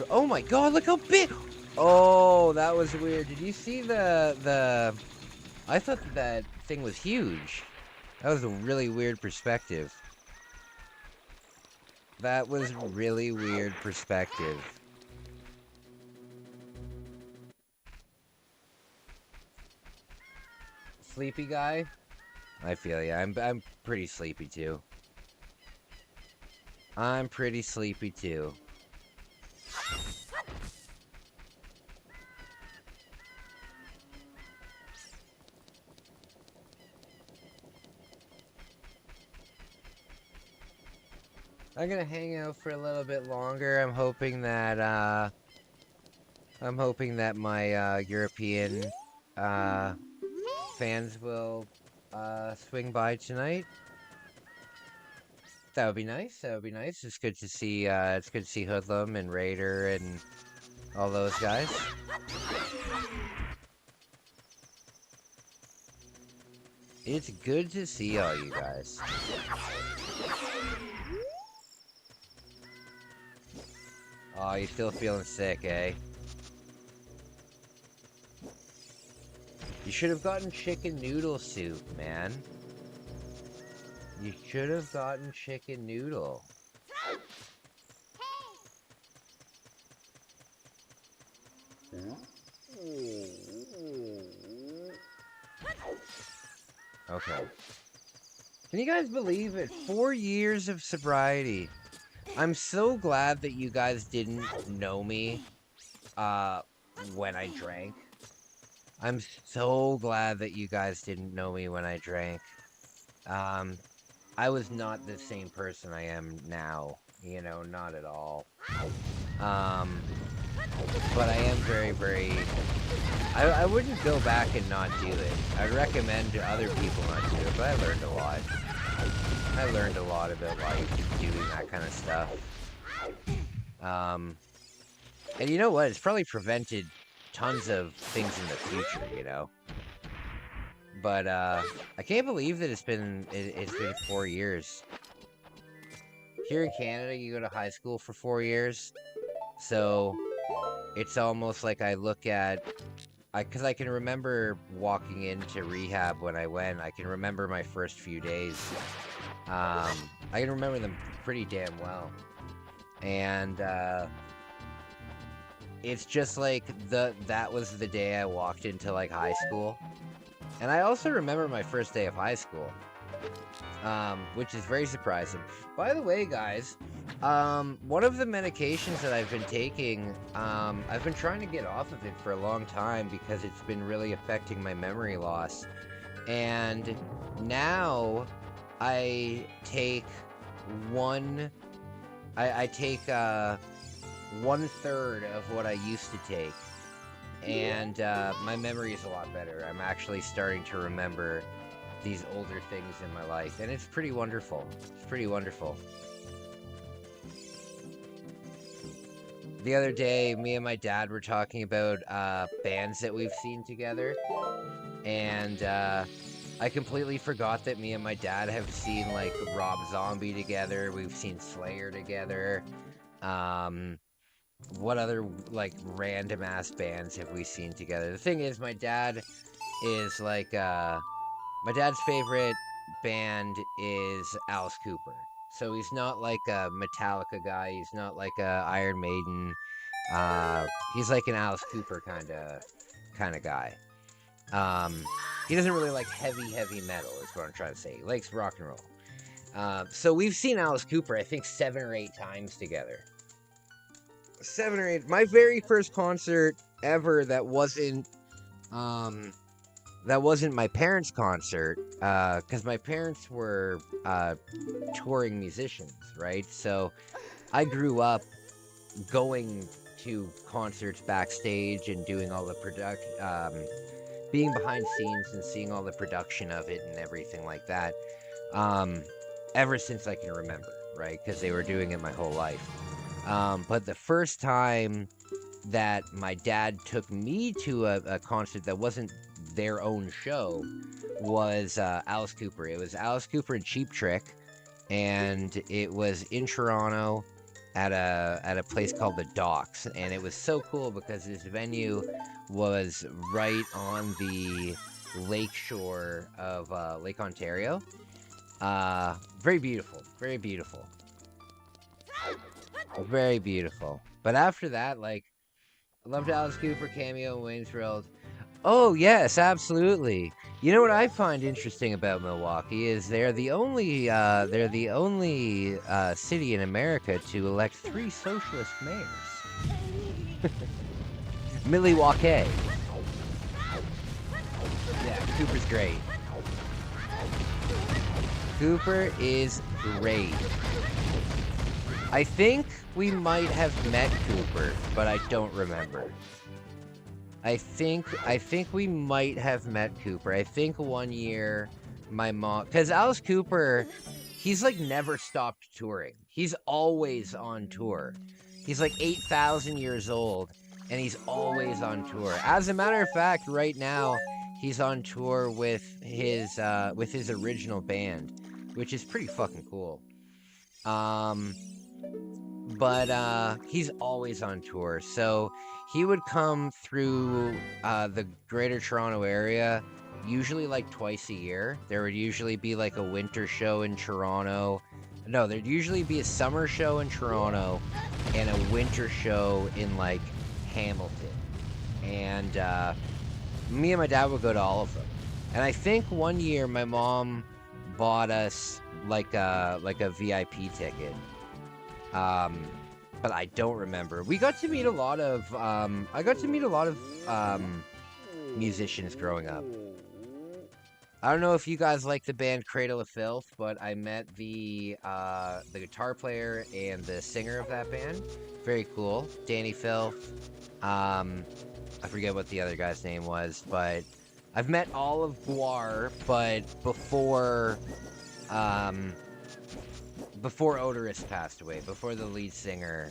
Oh my god, look how big! Oh, that was weird. Did you see the I thought that thing was huge. That was a really weird perspective. Sleepy guy? I feel ya. I'm pretty sleepy too. I'm gonna hang out for a little bit longer. I'm hoping that my European fans will swing by tonight. That would be nice. It's good to see Hoodlum and Raider and all those guys. It's good to see all you guys. Oh, you still feeling sick, eh? You should have gotten chicken noodle soup, man. You should have gotten chicken noodle. Okay. Can you guys believe it? 4 years of sobriety. I'm so glad that you guys didn't know me when I drank. I'm so glad that you guys didn't know me when I drank. I was not the same person I am now, you know, not at all. But I am very, very... I wouldn't go back and not do it. I'd recommend to other people not do it, but I learned a lot. I learned a lot about life doing that kind of stuff. And you know what? It's probably prevented tons of things in the future, you know? But, I can't believe that it's been 4 years. Here in Canada, you go to high school for 4 years. So, it's almost like I look at... Because I can remember walking into rehab when I went. I can remember my first few days. I can remember them pretty damn well. And, it's just like that was the day I walked into, like, high school. And I also remember my first day of high school. Which is very surprising. By the way, guys, one of the medications that I've been taking, I've been trying to get off of it for a long time because it's been really affecting my memory loss. And now I take I take 1/3 of what I used to take. And my memory is a lot better. I'm actually starting to remember these older things in my life, and it's pretty wonderful. It's pretty wonderful. The other day, me and my dad were talking about bands that we've seen together, and I completely forgot that me and my dad have seen, like, Rob Zombie together. We've seen Slayer together. What other, like, random ass bands have we seen together? The thing is, my dad is like my dad's favorite band is Alice Cooper. So he's not like a Metallica guy. He's not like a Iron Maiden. He's like an Alice Cooper kind of guy. He doesn't really like heavy metal, is what I'm trying to say. He likes rock and roll. So we've seen Alice Cooper, I think, 7 or 8 times together. 7 or 8. My very first concert ever that wasn't my parents' concert, because my parents were touring musicians, right? So I grew up going to concerts backstage and doing all the being behind scenes and seeing all the production of it and everything like that, ever since I can remember, right? Because they were doing it my whole life. But the first time that my dad took me to a concert that wasn't their own show was Alice Cooper. It was Alice Cooper and Cheap Trick, and it was in Toronto at a place called the Docks, and it was so cool because this venue was right on the lake shore of Lake Ontario. Very beautiful, very beautiful. Very beautiful. But after that, like, I loved Alice Cooper, Cameo, Wayne's World. Oh, yes, absolutely. You know what I find interesting about Milwaukee is they're the only city in America to elect 3 socialist mayors. Milwaukee. Yeah, Cooper's great. Cooper is great. I think we might have met Cooper, but I don't remember. I think we might have met Cooper. I think one year my mom... Because Alice Cooper, he's like never stopped touring. He's always on tour. He's like 8,000 years old, and he's always on tour. As a matter of fact, right now, he's on tour with his original band, which is pretty fucking cool. But he's always on tour, so he would come through the Greater Toronto area usually like twice a year. There would usually be like a winter show in Toronto. No, there'd usually be a summer show in Toronto and a winter show in like Hamilton. And me and my dad would go to all of them. And I think one year my mom bought us like a VIP ticket. But I don't remember. We got to meet a lot of I got to meet a lot of musicians growing up. I don't know if you guys like the band Cradle of Filth, but I met the guitar player and the singer of that band. Very cool. Danny Filth. I forget what the other guy's name was, but I've met all of Guar, but before Odorous passed away, before the lead singer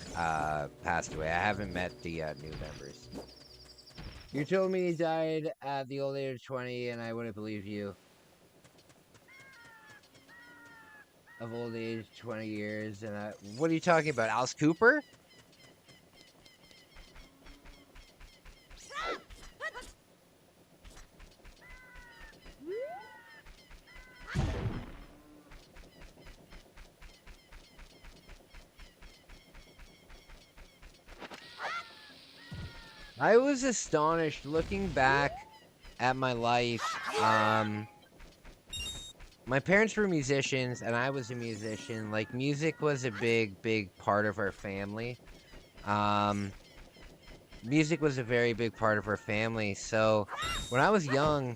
passed away. I haven't met the new members. You told me he died at the old age of 20, and I wouldn't believe you. Of old age, 20 years, and what are you talking about? Alice Cooper? I was astonished looking back at my life. My parents were musicians and I was a musician. Like, music was a big part of our family. Music was a very big part of our family. So when I was young,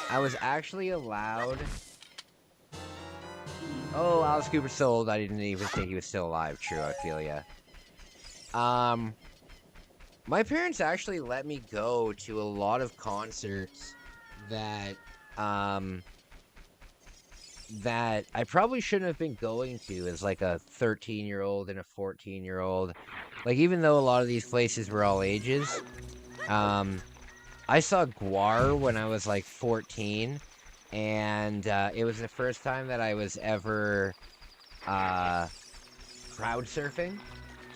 I was actually allowed... Oh, Alice Cooper's so old, I didn't even think he was still alive. True, I feel ya. My parents actually let me go to a lot of concerts that that I probably shouldn't have been going to as like a 13-year-old and a 14-year-old. Like, even though a lot of these places were all ages, I saw Guar when I was like 14, and it was the first time that I was ever crowd surfing.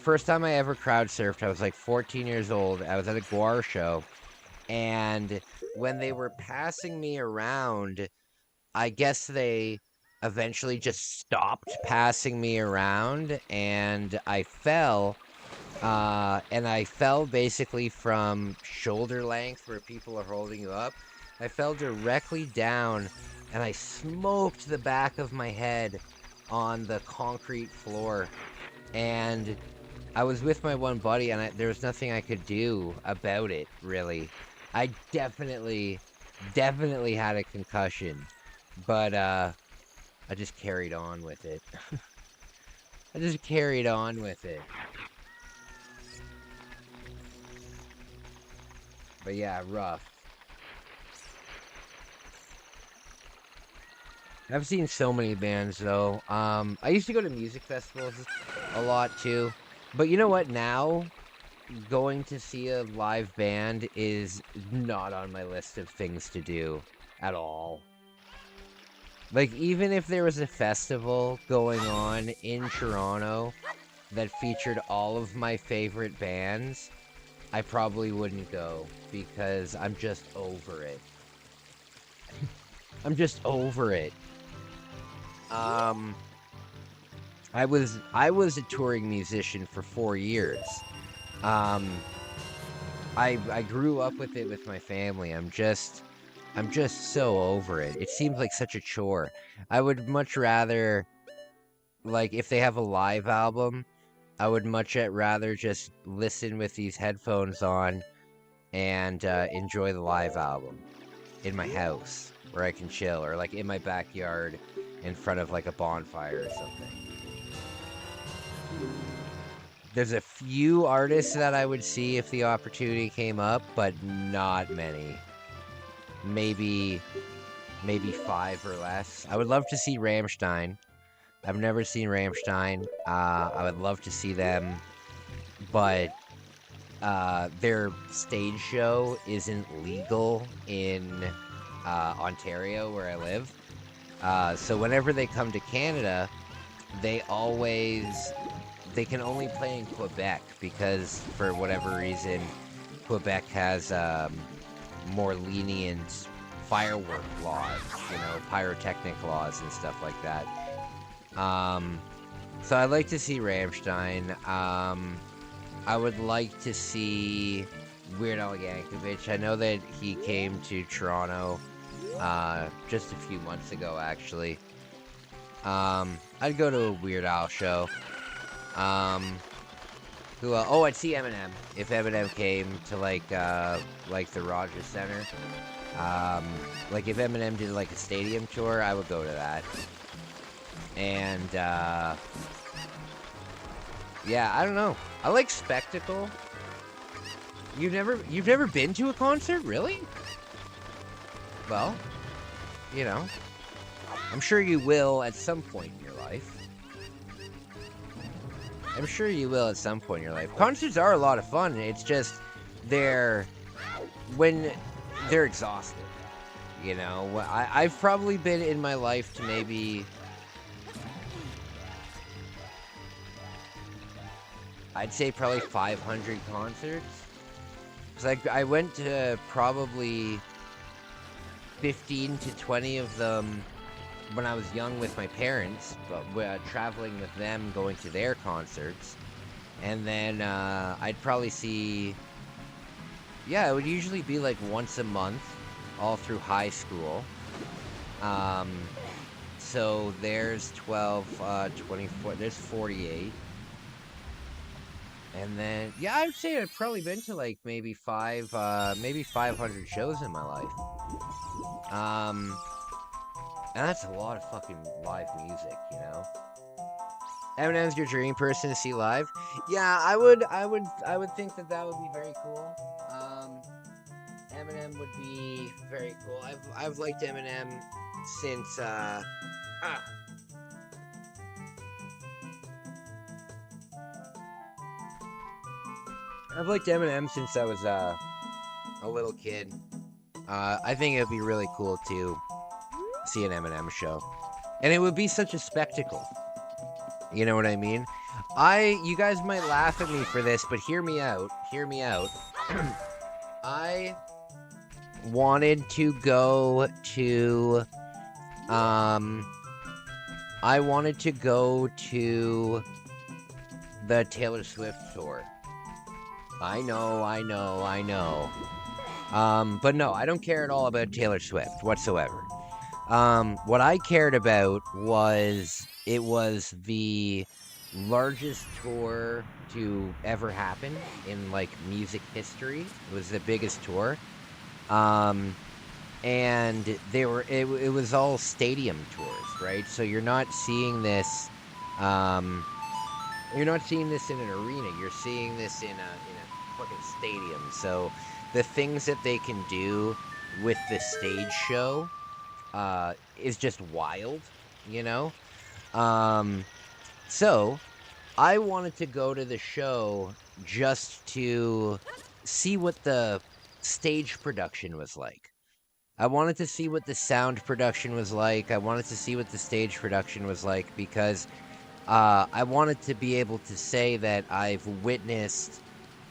First time I ever crowd surfed, I was like 14 years old. I was at a Guar show, and when they were passing me around, I guess they eventually just stopped passing me around, and I fell. And I fell basically from shoulder length where people are holding you up. I fell directly down, and I smoked the back of my head on the concrete floor. And I was with my one buddy, and there was nothing I could do about it, really. I definitely had a concussion, but I just carried on with it. I just carried on with it. But yeah, rough. I've seen so many bands, though. I used to go to music festivals a lot, too. But you know what? Now, going to see a live band is not on my list of things to do at all. Like, even if there was a festival going on in Toronto that featured all of my favorite bands, I probably wouldn't go because I'm just over it. I'm just over it. I was a touring musician for 4 years. I grew up with it with my family. I'm just so over it. It seems like such a chore. I would much rather, like, if they have a live album, I would much rather just listen with these headphones on and enjoy the live album in my house where I can chill, or like in my backyard in front of like a bonfire or something. There's a few artists that I would see if the opportunity came up, but not many. Maybe 5 or less. I would love to see Rammstein. I've never seen Rammstein. I would love to see them, but their stage show isn't legal in Ontario, where I live. So whenever they come to Canada, they can only play in Quebec because, for whatever reason, Quebec has more lenient firework laws, you know, pyrotechnic laws and stuff like that. So I'd like to see Rammstein. I would like to see Weird Al Yankovic. I know that he came to Toronto just a few months ago, actually. I'd go to a Weird Al show. Oh, I'd see Eminem if Eminem came to like the Rogers Center. Like if Eminem did like a stadium tour, I would go to that. And yeah, I don't know. I like spectacle. You've never been to a concert, really? Well, you know, I'm sure you will at some point in your life. I'm sure you will at some point in your life. Concerts are a lot of fun. It's just when they're exhausted. You know, I've probably been in my life to maybe, I'd say probably 500 concerts. Because I went to probably 15 to 20 of them when I was young with my parents, but traveling with them, going to their concerts. And then I'd probably see, yeah, it would usually be like once a month, all through high school. So there's 12, 24, there's 48. And then, yeah, I'd say I've probably been to like maybe 500 shows in my life. And that's a lot of fucking live music, you know? Eminem's your dream person to see live? Yeah, I would think that would be very cool. Eminem would be very cool. I've liked Eminem since I've liked Eminem since I was a little kid. I think it would be really cool to see an Eminem show. And it would be such a spectacle. You know what I mean? You guys might laugh at me for this, but hear me out. Hear me out. I wanted to go to the Taylor Swift tour. I know. But no, I don't care at all about Taylor Swift whatsoever. What I cared about was it was the largest tour to ever happen in like music history. It was the biggest tour. And it was all stadium tours, right? So you're not seeing this in an arena. You're seeing this in a fucking stadium. So the things that they can do with the stage show is just wild, you know? So I wanted to go to the show just to see what the stage production was like. I wanted to see what the sound production was like. I wanted to see what the stage production was like because I wanted to be able to say that I've witnessed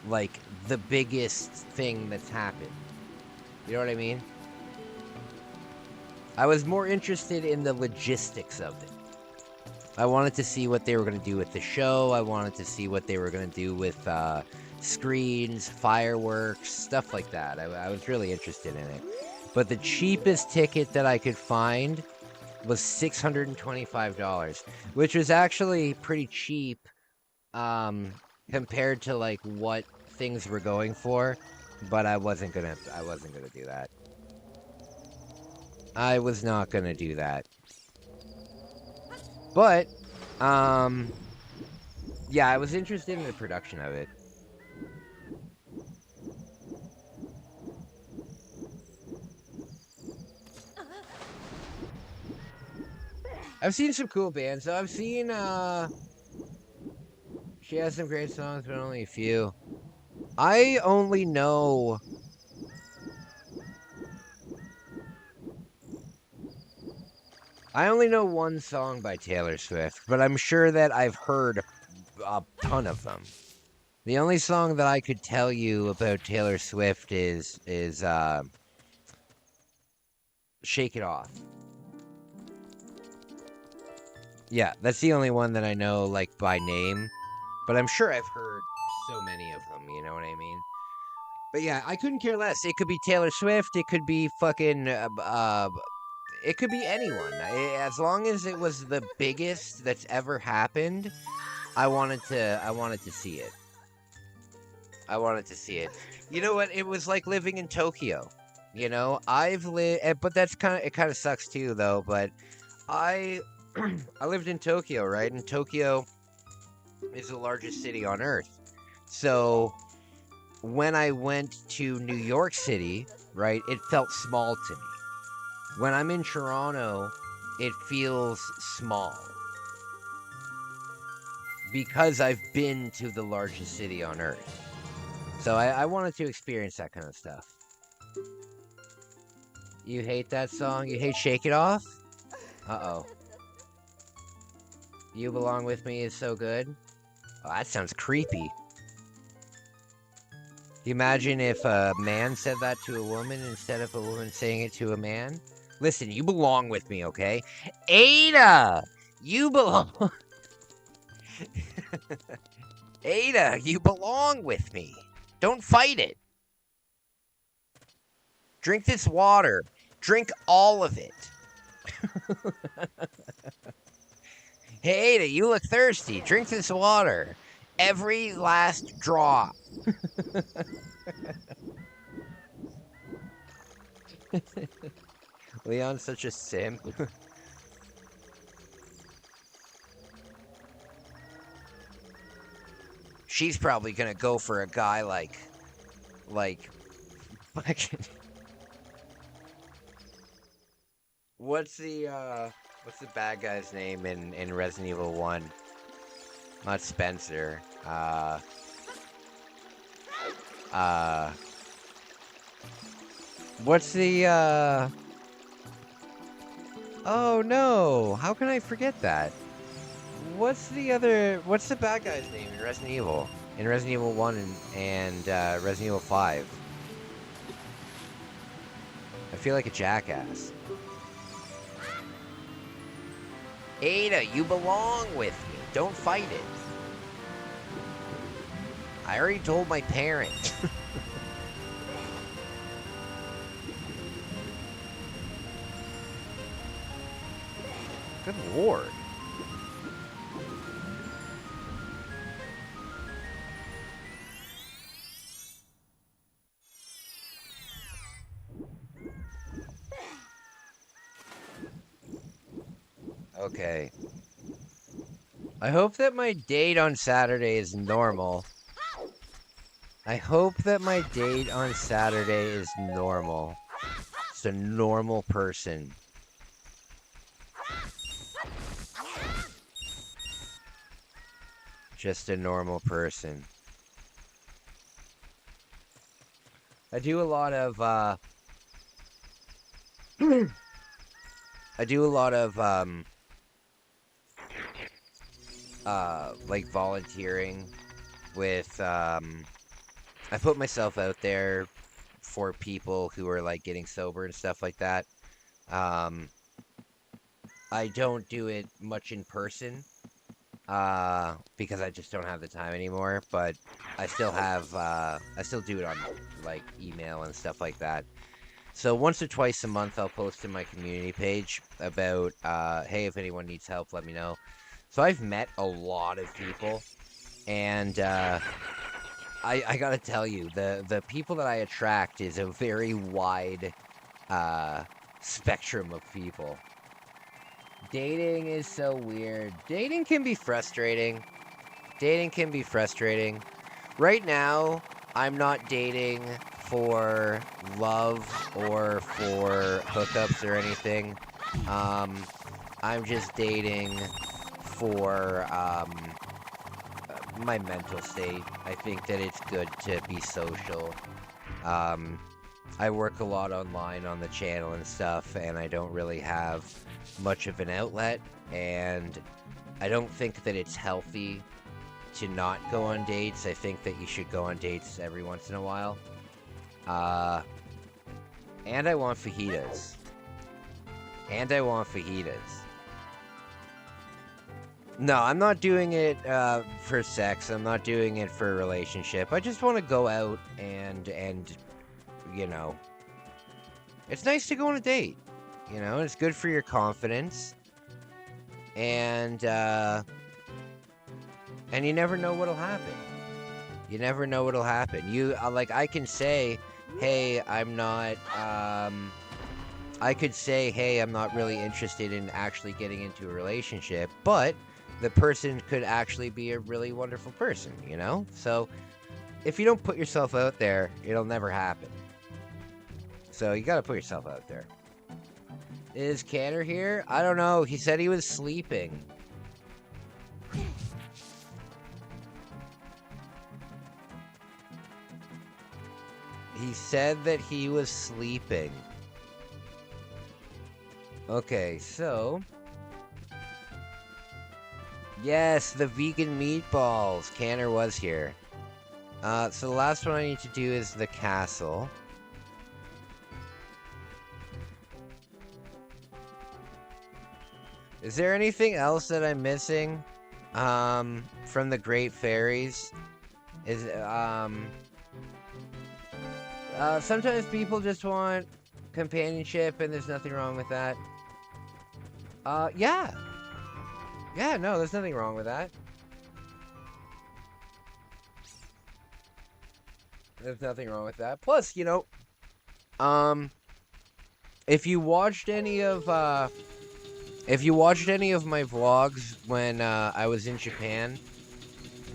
like the biggest thing that's happened. You know what I mean? I was more interested in the logistics of it. I wanted to see what they were going to do with the show. I wanted to see what they were going to do with screens, fireworks, stuff like that. I was really interested in it. But the cheapest ticket that I could find was $625, which was actually pretty cheap compared to like what things were going for. But I wasn't gonna do that. I was not gonna do that. But, yeah, I was interested in the production of it. I've seen some cool bands, though. I've seen, she has some great songs, but only a few. I only know one song by Taylor Swift, but I'm sure that I've heard a ton of them. The only song that I could tell you about Taylor Swift is Shake It Off. Yeah, that's the only one that I know, like, by name. But I'm sure I've heard so many of them, you know what I mean? But yeah, I couldn't care less. It could be Taylor Swift. It could be fucking, it could be anyone. As long as it was the biggest that's ever happened, I wanted to see it. I wanted to see it. You know what? It was like living in Tokyo. You know, I've lived, but it kind of sucks too, though. But I, I lived in Tokyo, right? And Tokyo is the largest city on Earth. So when I went to New York City, right, it felt small to me. When I'm in Toronto, it feels small. Because I've been to the largest city on Earth. So I wanted to experience that kind of stuff. You hate that song? You hate Shake It Off? Uh-oh. You Belong With Me is so good? Oh, that sounds creepy. You imagine if a man said that to a woman instead of a woman saying it to a man? Listen, you belong with me, okay? Ada! You belong... Ada, you belong with me. Don't fight it. Drink this water. Drink all of it. Hey, Ada, you look thirsty. Drink this water. Every last drop. Leon's such a simp. She's probably gonna go for a guy like fucking. What's the bad guy's name in Resident Evil 1? Not Spencer. What's the Oh no! How can I forget that? What's the bad guy's name in Resident Evil? In Resident Evil 1 and Resident Evil 5. I feel like a jackass. Ada, you belong with me. Don't fight it. I already told my parents. Good lord. Okay. I hope that my date on Saturday is normal. I hope that my date on Saturday is normal. Just a normal person. Just a normal person. I do a lot of, like volunteering with, I put myself out there for people who are like getting sober and stuff like that. I don't do it much in person, because I just don't have the time anymore, but I still do it on like email and stuff like that. So once or twice a month, I'll post in my community page about, hey, if anyone needs help, let me know. So I've met a lot of people, and I gotta tell you, the people that I attract is a very wide spectrum of people. Dating is so weird. Dating can be frustrating. Right now, I'm not dating for love or for hookups or anything. I'm just dating for my mental state. I think that it's good to be social. I work a lot online on the channel and stuff, and I don't really have much of an outlet, and I don't think that it's healthy to not go on dates. I think that you should go on dates every once in a while. And I want fajitas. And I want fajitas. No, I'm not doing it for sex. I'm not doing it for a relationship. I just want to go out and you know, it's nice to go on a date. You know, it's good for your confidence. And you never know what'll happen. You never know what'll happen. You like, I can say, hey, I'm not I could say, hey, I'm not really interested in actually getting into a relationship, but the person could actually be a really wonderful person, you know? So if you don't put yourself out there, it'll never happen. So you gotta put yourself out there. Is Canner here? I don't know. He said he was sleeping. He said that he was sleeping. Okay, so... Yes, the vegan meatballs. Canner was here. So the last one I need to do is the castle. Is there anything else that I'm missing? From the Great Fairies? Sometimes people just want companionship, and there's nothing wrong with that. Yeah. Yeah, no, there's nothing wrong with that. There's nothing wrong with that. Plus, you know, if you watched any of my vlogs when I was in Japan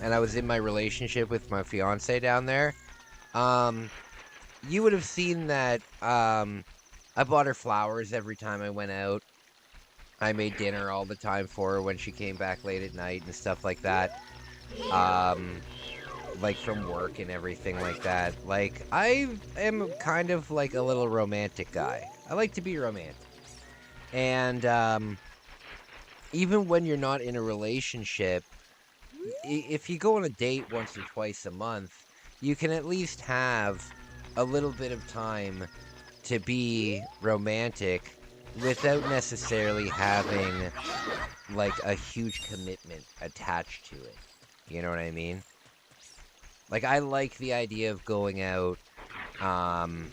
and I was in my relationship with my fiance down there, you would have seen that I bought her flowers every time I went out. I made dinner all the time for her when she came back late at night and stuff like that. Like from work and everything like that. Like, I am kind of like a little romantic guy. I like to be romantic. And even when you're not in a relationship, if you go on a date once or twice a month, you can at least have a little bit of time to be romantic without necessarily having like a huge commitment attached to it. You know what I mean? Like, I like the idea of going out and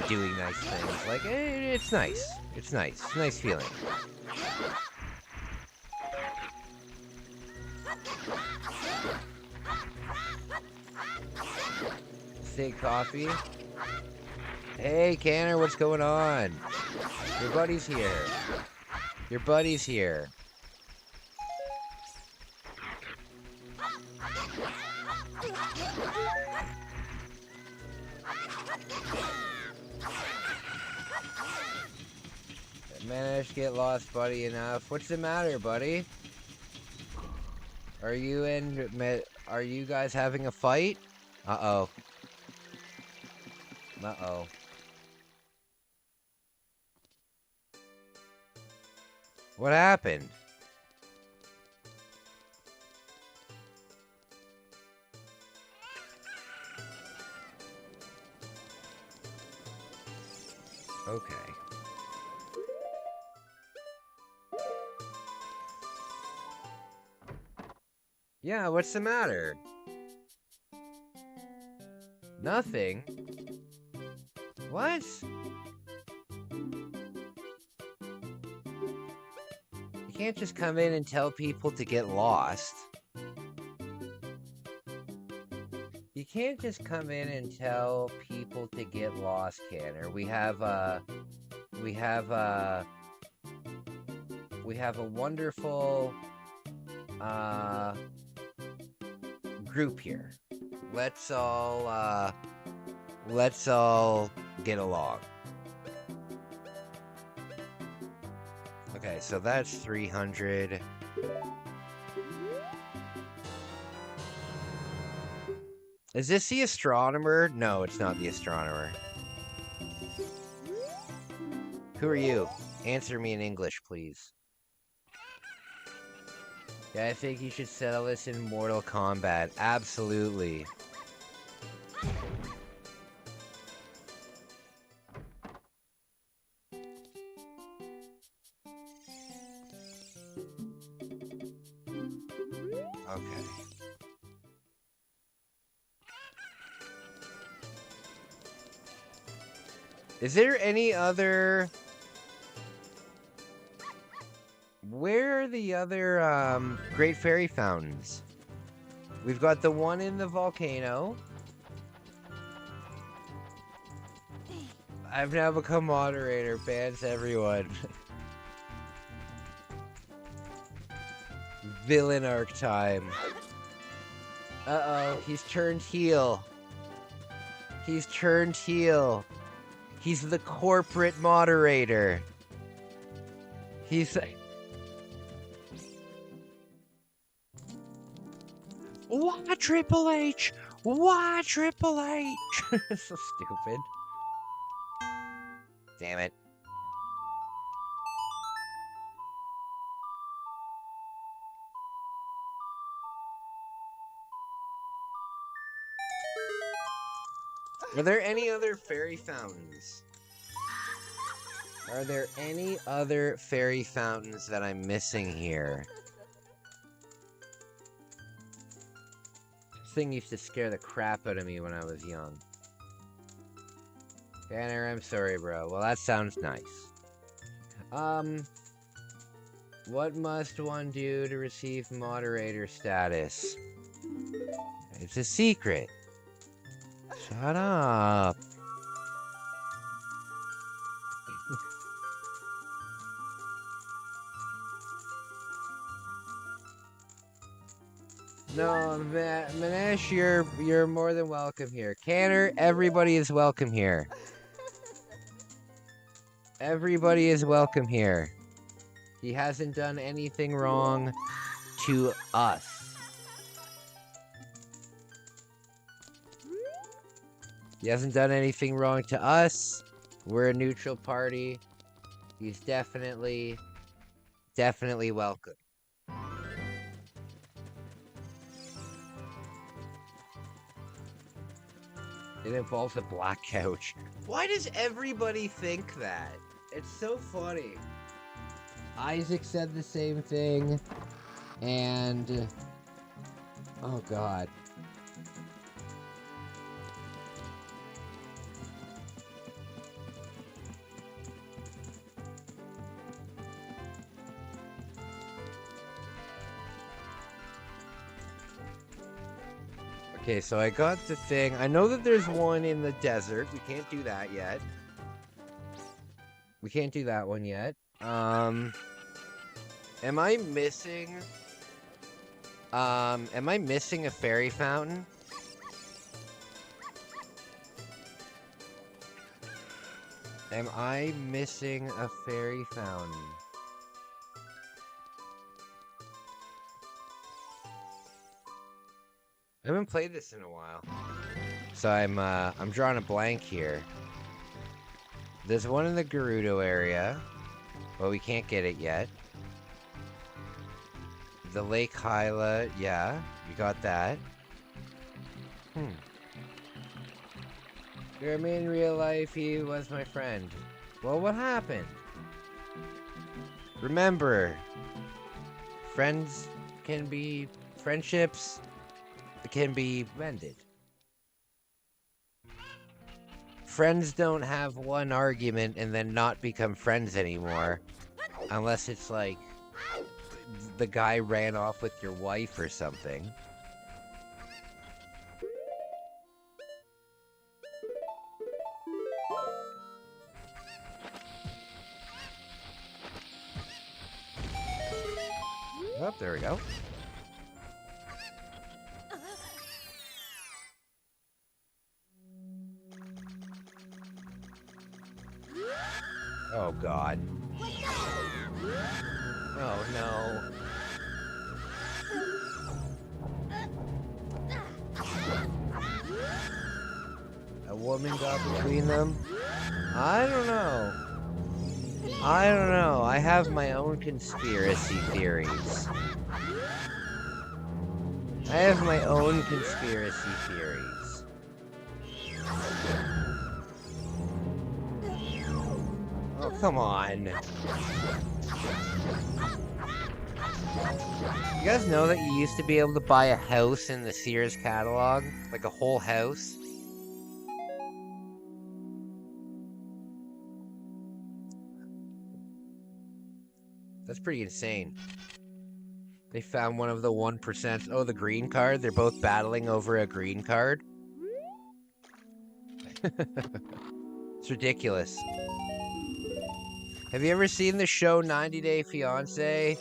doing nice things. Like, it's nice. It's nice. It's a nice feeling. Steak coffee. Hey, Canner, what's going on? Your buddy's here. Your buddy's here. Managed to get lost, buddy, enough. What's the matter, buddy? Are you guys having a fight? Uh-oh. Uh-oh. What happened? Okay. Yeah, what's the matter? Nothing? What? You can't just come in and tell people to get lost. You can't just come in and tell people to get lost, Canner. We have a wonderful group here. Let's all get along. Okay, so that's 300. Is this the astronomer? No, it's not the astronomer. Who are you? Answer me in English, please. Yeah, I think you should settle this in Mortal Kombat. Absolutely. Okay. Is there any other... Where are the other Great Fairy Fountains? We've got the one in the volcano. I've now become moderator. Bans everyone. Villain arc time. Uh-oh, he's turned heel. He's turned heel. He's the corporate moderator. He's... Why Triple H? Why Triple H? So stupid. Damn it. Are there any other fairy fountains? Are there any other fairy fountains that I'm missing here? This thing used to scare the crap out of me when I was young. Banner, I'm sorry, bro. Well, that sounds nice. What must one do to receive moderator status? It's a secret. Shut up. No, Manesh, you're more than welcome here. Canner, everybody is welcome here. Everybody is welcome here. He hasn't done anything wrong to us. He hasn't done anything wrong to us. We're a neutral party. He's definitely welcome. It involves a black couch. Why does everybody think that? It's so funny. Isaac said the same thing. And... oh god. Okay, so I got the thing. I know that there's one in the desert. We can't do that yet. We can't do that one yet. Am I missing a fairy fountain? Am I missing a fairy fountain? I haven't played this in a while, so I'm drawing a blank here. There's one in the Gerudo area, but we can't get it yet. The Lake Hyla, yeah, you got that. Jeremy, in real life, he was my friend. Well, what happened? Remember, friendships can be mended. Friends don't have one argument and then not become friends anymore. Unless it's like the guy ran off with your wife or something. Oh, there we go. Oh god. Oh no. A woman got between them? I don't know. I have my own conspiracy theories. Oh, come on. You guys know that you used to be able to buy a house in the Sears catalog? Like a whole house? That's pretty insane. They found one of the 1%. Oh, the green card? They're both battling over a green card? It's ridiculous. Have you ever seen the show 90 Day Fiancé?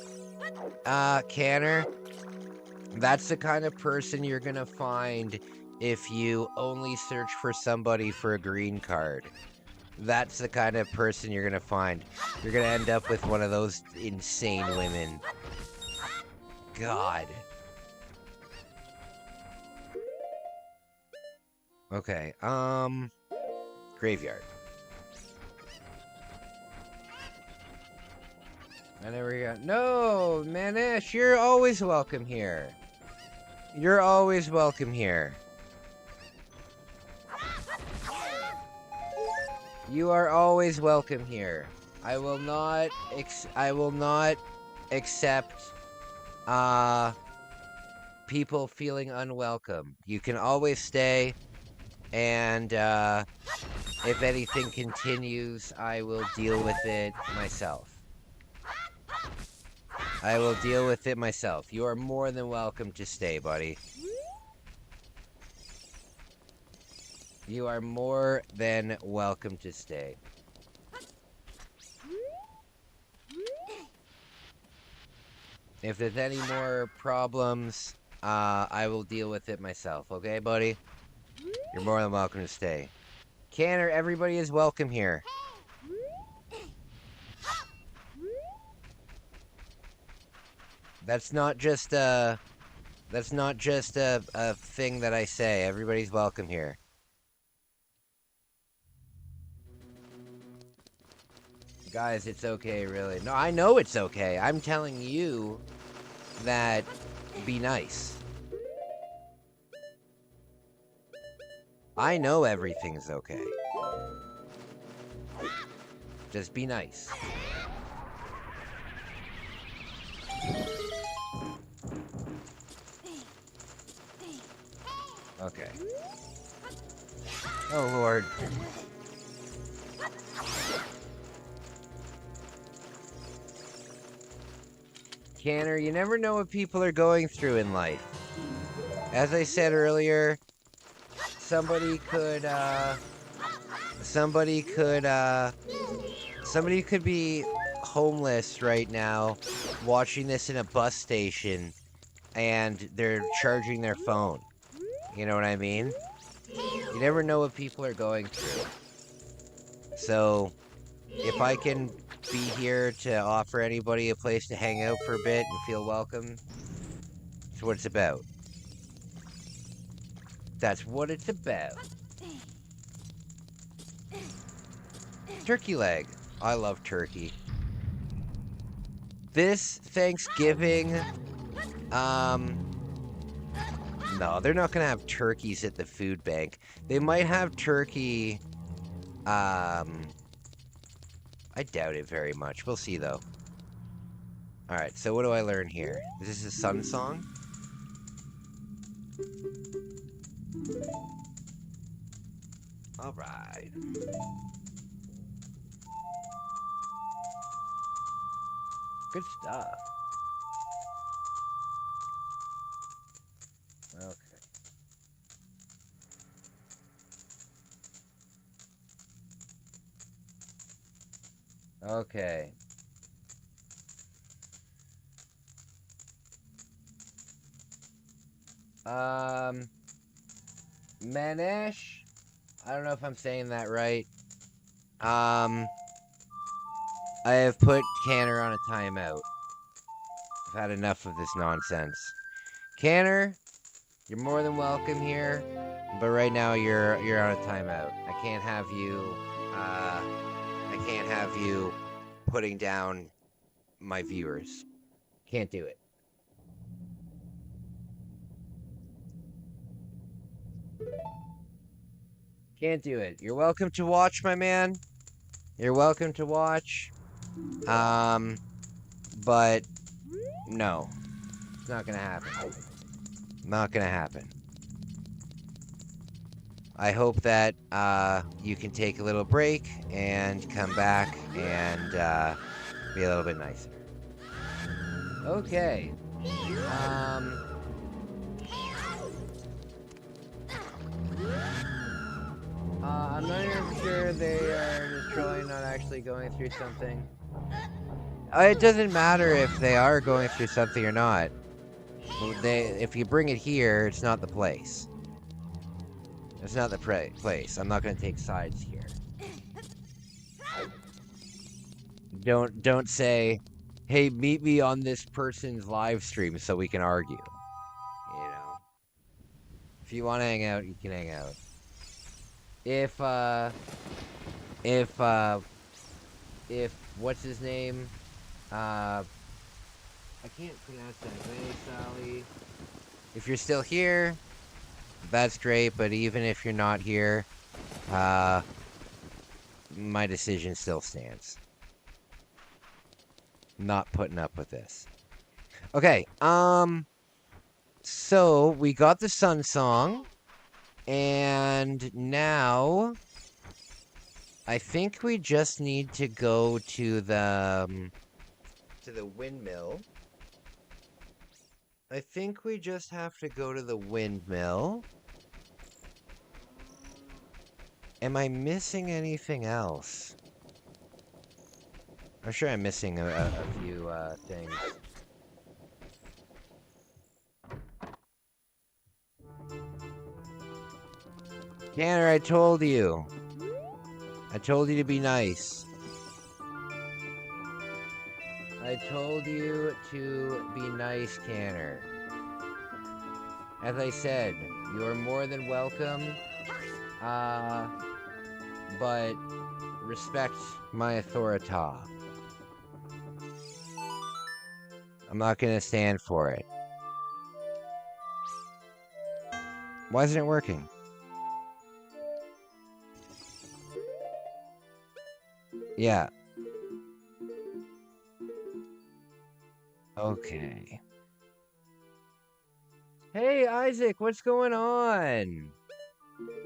Canner? That's the kind of person you're gonna find if you only search for somebody for a green card. That's the kind of person you're gonna find. You're gonna end up with one of those insane women. God. Okay, graveyard. I never got... No, Manish, you're always welcome here. You're always welcome here. You are always welcome here. I will not accept people feeling unwelcome. You can always stay, and if anything continues, I will deal with it myself. I will deal with it myself. You are more than welcome to stay, buddy. You are more than welcome to stay. If there's any more problems, I will deal with it myself. Okay, buddy? You're more than welcome to stay. Canner, everybody is welcome here. That's not just a thing that I say. Everybody's welcome here. Guys, it's okay, really. No, I know it's okay. I'm telling you that be nice. I know everything's okay. Just be nice. Okay. Oh, Lord. Canner, you never know what people are going through in life. As I said earlier, somebody could be homeless right now, watching this in a bus station, and they're charging their phone. You know what I mean? You never know what people are going through. So, if I can be here to offer anybody a place to hang out for a bit and feel welcome, that's what it's about. That's what it's about. Turkey leg. I love turkey. This Thanksgiving, no, they're not gonna have turkeys at the food bank. They might have turkey, I doubt it very much. We'll see, though. Alright, so what do I learn here? Is this a Sun song? Alright. Good stuff. Okay. Okay. Manish? I don't know if I'm saying that right. I have put Canner on a timeout. I've had enough of this nonsense. Canner, you're more than welcome here, but right now you're on a timeout. I can't have you putting down my viewers. Can't do it. Can't do it. You're welcome to watch, my man. You're welcome to watch. But no. It's not gonna happen. Not gonna happen. I hope that you can take a little break and come back and be a little bit nicer. Okay. I'm not even sure they are just trolling, not actually going through something. It doesn't matter if they are going through something or not. If you bring it here, it's not the place. It's not the place. I'm not going to take sides here. Don't say, hey, meet me on this person's live stream so we can argue. You know? If you want to hang out, you can hang out. If what's his name? I can't pronounce that. Hey, Sally. If you're still here, that's great, but even if you're not here, my decision still stands. Not putting up with this. Okay, so we got the Sun Song, and now I think we just need to go to the windmill. I think we just have to go to the windmill. Am I missing anything else? I'm sure I'm missing a few things. Tanner, I told you. I told you to be nice. I told you to be nice, Tanner. As I said, you are more than welcome. But respect my authority. I'm not gonna stand for it. Why isn't it working? Yeah. Okay. Hey, Isaac, what's going on?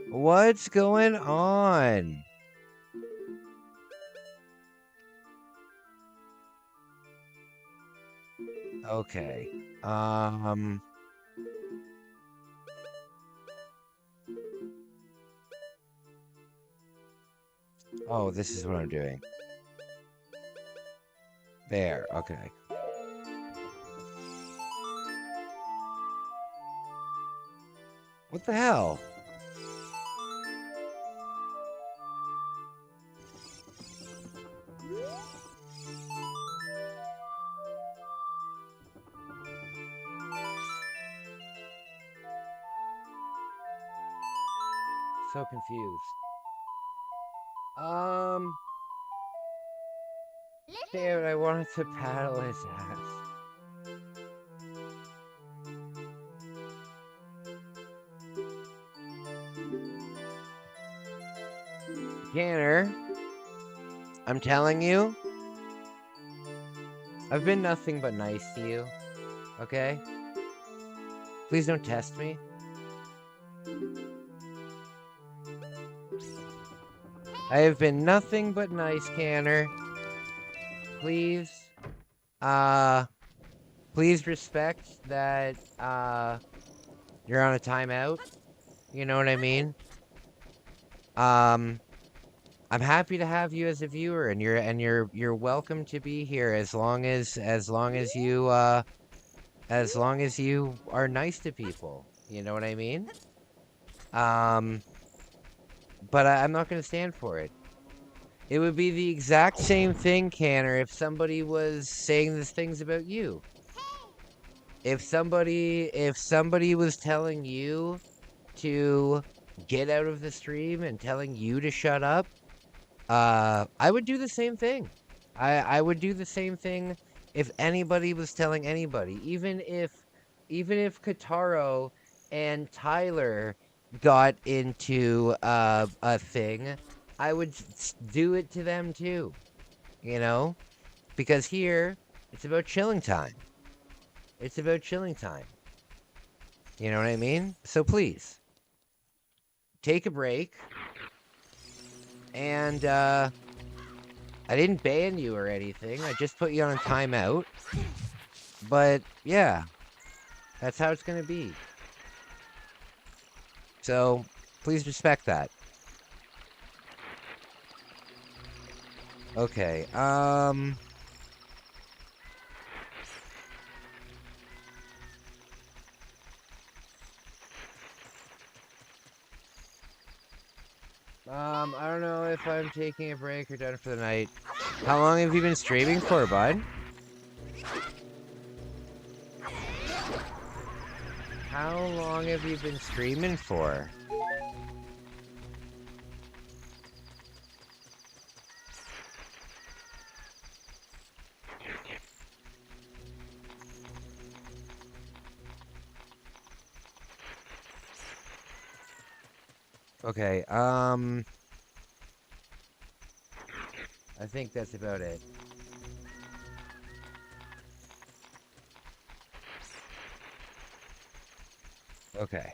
What's going on? Okay. Oh, this is what I'm doing. There, okay. What the hell? So confused. Damn it, I wanted to paddle his ass. Tanner, I'm telling you, I've been nothing but nice to you, okay? Please don't test me. I have been nothing but nice, Tanner. Please, please respect that, you're on a timeout. You know what I mean? I'm happy to have you as a viewer, and you're welcome to be here as long as you are nice to people. You know what I mean? But I'm not going to stand for it. It would be the exact same thing, Canner, if somebody was saying these things about you. If somebody was telling you to get out of the stream and telling you to shut up, I would do the same thing. I would do the same thing if anybody was telling anybody. Even if Kataro and Tyler got into a thing, I would do it to them too. You know? Because here, it's about chilling time. It's about chilling time. You know what I mean? So please, take a break. And, I didn't ban you or anything. I just put you on a timeout. But, yeah. That's how it's gonna be. So, please respect that. Okay, I don't know if I'm taking a break or done for the night. How long have you been streaming for, bud? How long have you been streaming for? Okay, I think that's about it. Okay.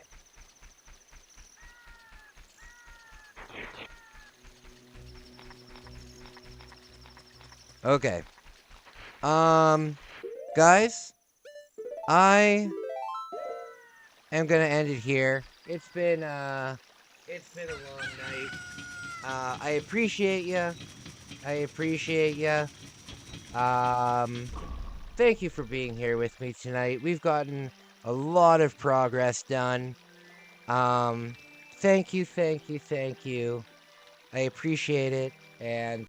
Okay. Guys, I am gonna end it here. It's been a long night. I appreciate you. I appreciate you. Thank you for being here with me tonight. We've gotten a lot of progress done. Thank you, thank you, thank you. I appreciate it, and